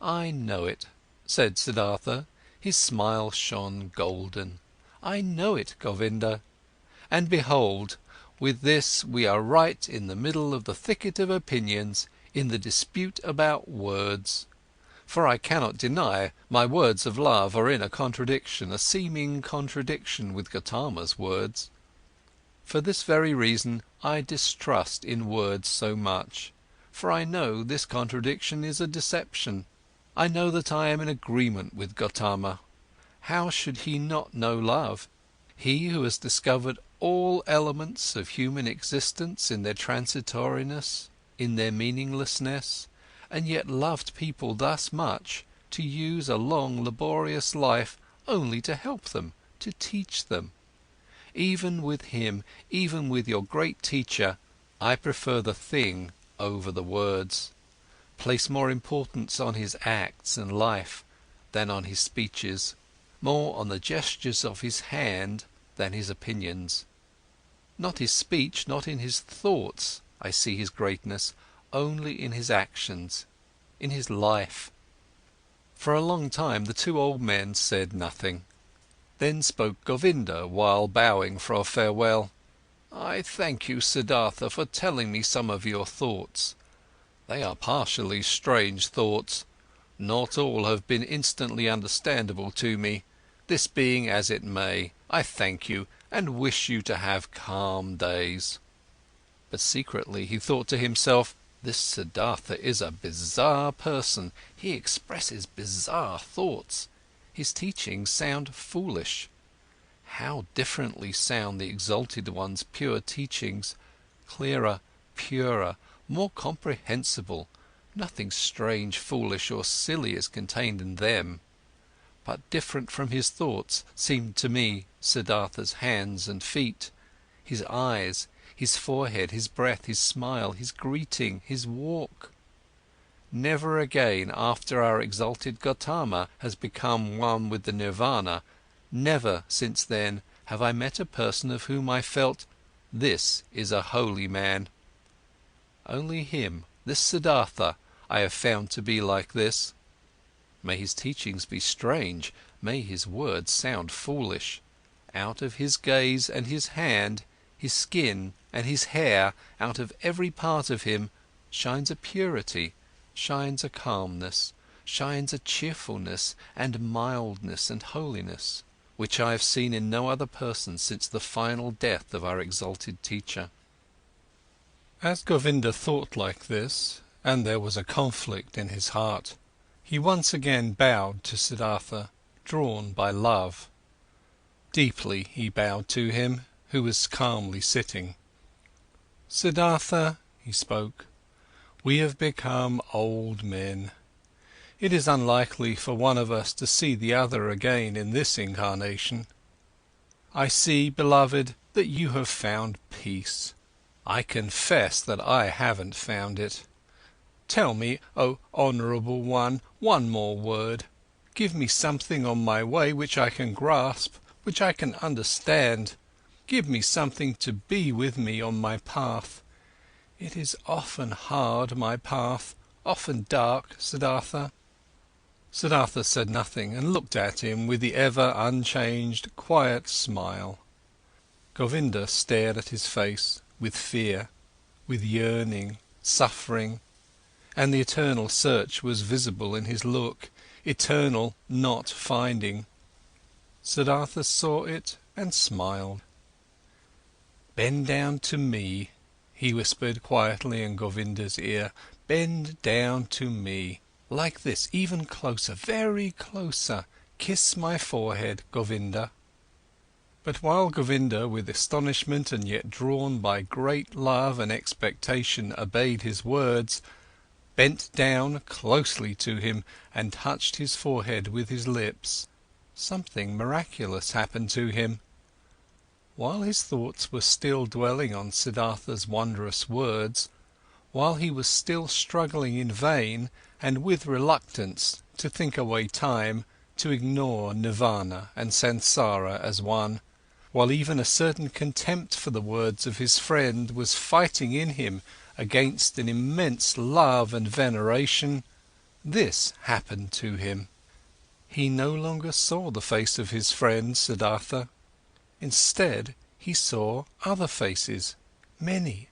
"I know it," said Siddhartha, his smile shone golden. "I know it, Govinda. And behold, with this we are right in the middle of the thicket of opinions, in the dispute about words. For I cannot deny my words of love are in a contradiction, a seeming contradiction with Gotama's words. For this very reason I distrust in words so much, for I know this contradiction is a deception. I know that I am in agreement with Gotama. How should he not know love? He who has discovered all elements of human existence in their transitoriness, in their meaninglessness, and yet loved people thus much, to use a long laborious life only to help them, to teach them. Even with him, even with your great teacher, I prefer the thing over the words, place more importance on his acts and life than on his speeches, more on the gestures of his hand than his opinions. Not his speech, not in his thoughts I see his greatness, only in his actions, in his life." For a long time the two old men said nothing. Then spoke Govinda while bowing for a farewell. "I thank you, Siddhartha, for telling me some of your thoughts. They are partially strange thoughts. Not all have been instantly understandable to me. This being as it may, I thank you and wish you to have calm days." But secretly he thought to himself, "This Siddhartha is a bizarre person, he expresses bizarre thoughts. His teachings sound foolish. How differently sound the Exalted One's pure teachings, clearer, purer, more comprehensible, nothing strange, foolish or silly is contained in them. But different from his thoughts seemed to me Siddhartha's hands and feet, his eyes, his forehead, his breath, his smile, his greeting, his walk. Never again after our exalted Gotama has become one with the nirvana, never since then have I met a person of whom I felt, this is a holy man. Only him, this Siddhartha, I have found to be like this. May his teachings be strange, may his words sound foolish. Out of his gaze and his hand, his skin and his hair, out of every part of him, shines a purity, shines a calmness, shines a cheerfulness and mildness and holiness, which I have seen in no other person since the final death of our exalted teacher." As Govinda thought like this, and there was a conflict in his heart, he once again bowed to Siddhartha, drawn by love. Deeply he bowed to him, who was calmly sitting. "Siddhartha," he spoke, "we have become old men. It is unlikely for one of us to see the other again in this incarnation. I see, beloved, that you have found peace. I confess that I haven't found it. Tell me, O honourable one, one more word. Give me something on my way which I can grasp, which I can understand. Give me something to be with me on my path. It is often hard, my path, often dark, Siddhartha." Siddhartha said nothing and looked at him with the ever unchanged, quiet smile. Govinda stared at his face with fear, with yearning, suffering, and the eternal search was visible in his look, eternal not finding. Siddhartha saw it and smiled. "Bend down to me," he whispered quietly in Govinda's ear. "Bend down to me. Like this, even closer, very closer. Kiss my forehead, Govinda." But while Govinda, with astonishment and yet drawn by great love and expectation, obeyed his words, bent down closely to him and touched his forehead with his lips, something miraculous happened to him. While his thoughts were still dwelling on Siddhartha's wondrous words, while he was still struggling in vain and with reluctance to think away time, to ignore nirvana and samsara as one, while even a certain contempt for the words of his friend was fighting in him against an immense love and veneration, this happened to him. He no longer saw the face of his friend Siddhartha. Instead, he saw other faces, many,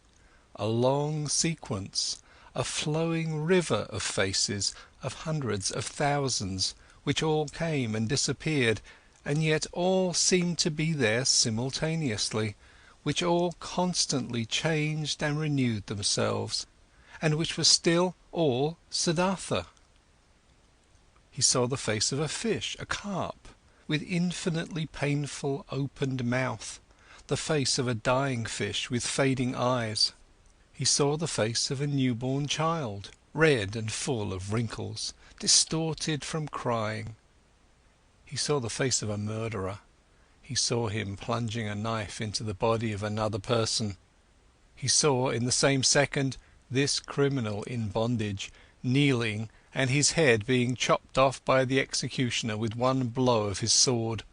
a long sequence, a flowing river of faces, of hundreds of thousands, which all came and disappeared, and yet all seemed to be there simultaneously, which all constantly changed and renewed themselves, and which were still all Siddhartha. He saw the face of a fish, a carp, with infinitely painful opened mouth, the face of a dying fish with fading eyes. He saw the face of a newborn child, red and full of wrinkles, distorted from crying. He saw the face of a murderer. He saw him plunging a knife into the body of another person. He saw, in the same second, this criminal in bondage, kneeling, and his head being chopped off by the executioner with one blow of his sword.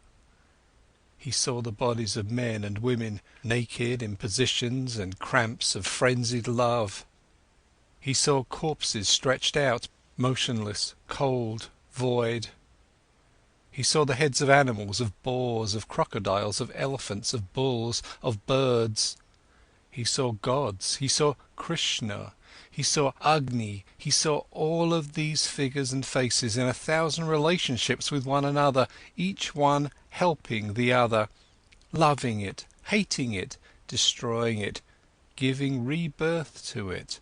He saw the bodies of men and women, naked in positions and cramps of frenzied love. He saw corpses stretched out, motionless, cold, void. He saw the heads of animals, of boars, of crocodiles, of elephants, of bulls, of birds. He saw gods, he saw Krishna, he saw Agni, he saw all of these figures and faces in 1,000 relationships with one another, each one helping the other, loving it, hating it, destroying it, giving rebirth to it.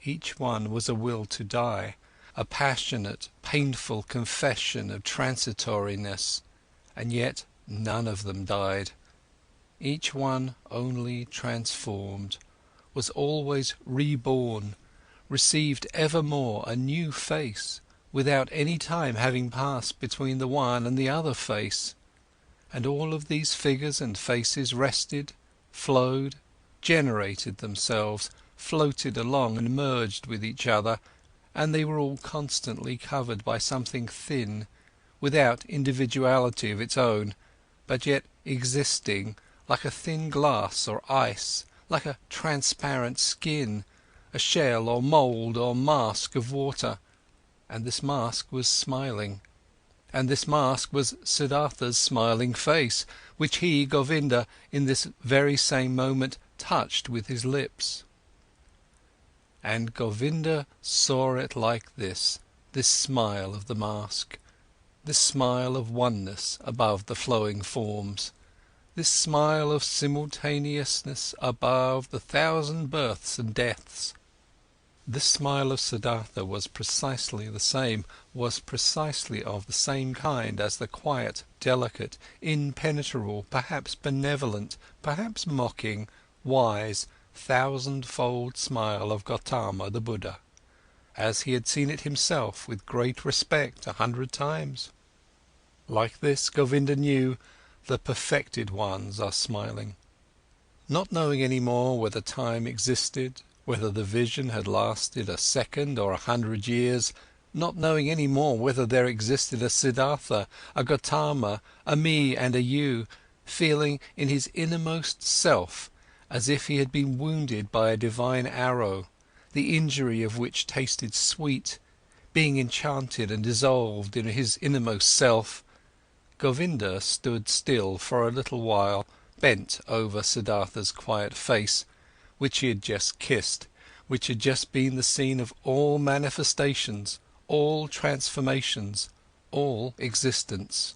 Each one was a will to die, a passionate, painful confession of transitoriness, and yet none of them died. Each one only transformed, was always reborn, received evermore a new face, without any time having passed between the one and the other face. And all of these figures and faces rested, flowed, generated themselves, floated along and merged with each other, and they were all constantly covered by something thin, without individuality of its own, but yet existing like a thin glass or ice, like a transparent skin, a shell or mould or mask of water. And this mask was smiling. And this mask was Siddhartha's smiling face, which he, Govinda, in this very same moment touched with his lips. And Govinda saw it like this, this smile of the mask, this smile of oneness above the flowing forms, this smile of simultaneousness above the 1,000 births and deaths. This smile of Siddhartha was precisely the same, was precisely of the same kind as the quiet, delicate, impenetrable, perhaps benevolent, perhaps mocking, wise, 1,000-fold smile of Gotama the Buddha, as he had seen it himself with great respect 100 times. Like this, Govinda knew, the perfected ones are smiling. Not knowing any more whether time existed, whether the vision had lasted a second or 100 years, not knowing any more whether there existed a Siddhartha, a Gotama, a me and a you, feeling in his innermost self as if he had been wounded by a divine arrow, the injury of which tasted sweet, being enchanted and dissolved in his innermost self, Govinda stood still for a little while, bent over Siddhartha's quiet face, which he had just kissed, which had just been the scene of all manifestations, all transformations, all existence.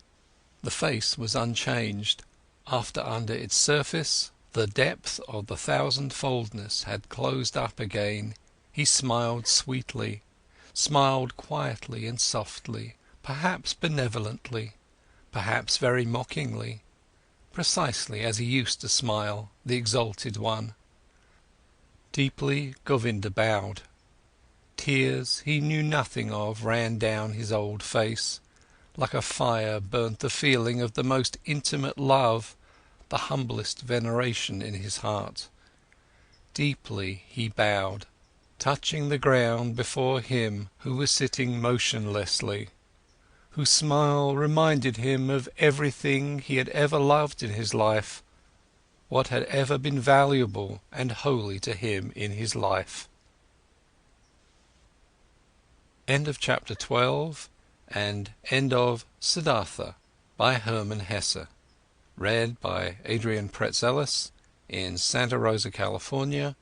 The face was unchanged, after under its surface the depth of the 1,000-foldness had closed up again. He smiled sweetly, smiled quietly and softly, perhaps benevolently, perhaps very mockingly, precisely as he used to smile, the exalted one. Deeply Govinda bowed. Tears he knew nothing of ran down his old face, like a fire burnt the feeling of the most intimate love, the humblest veneration in his heart. Deeply he bowed, touching the ground before him who was sitting motionlessly, whose smile reminded him of everything he had ever loved in his life, what had ever been valuable and holy to him in his life. End of chapter 12 and end of Siddhartha by Herman Hesse. Read by Adrian Pretzelis in Santa Rosa, California,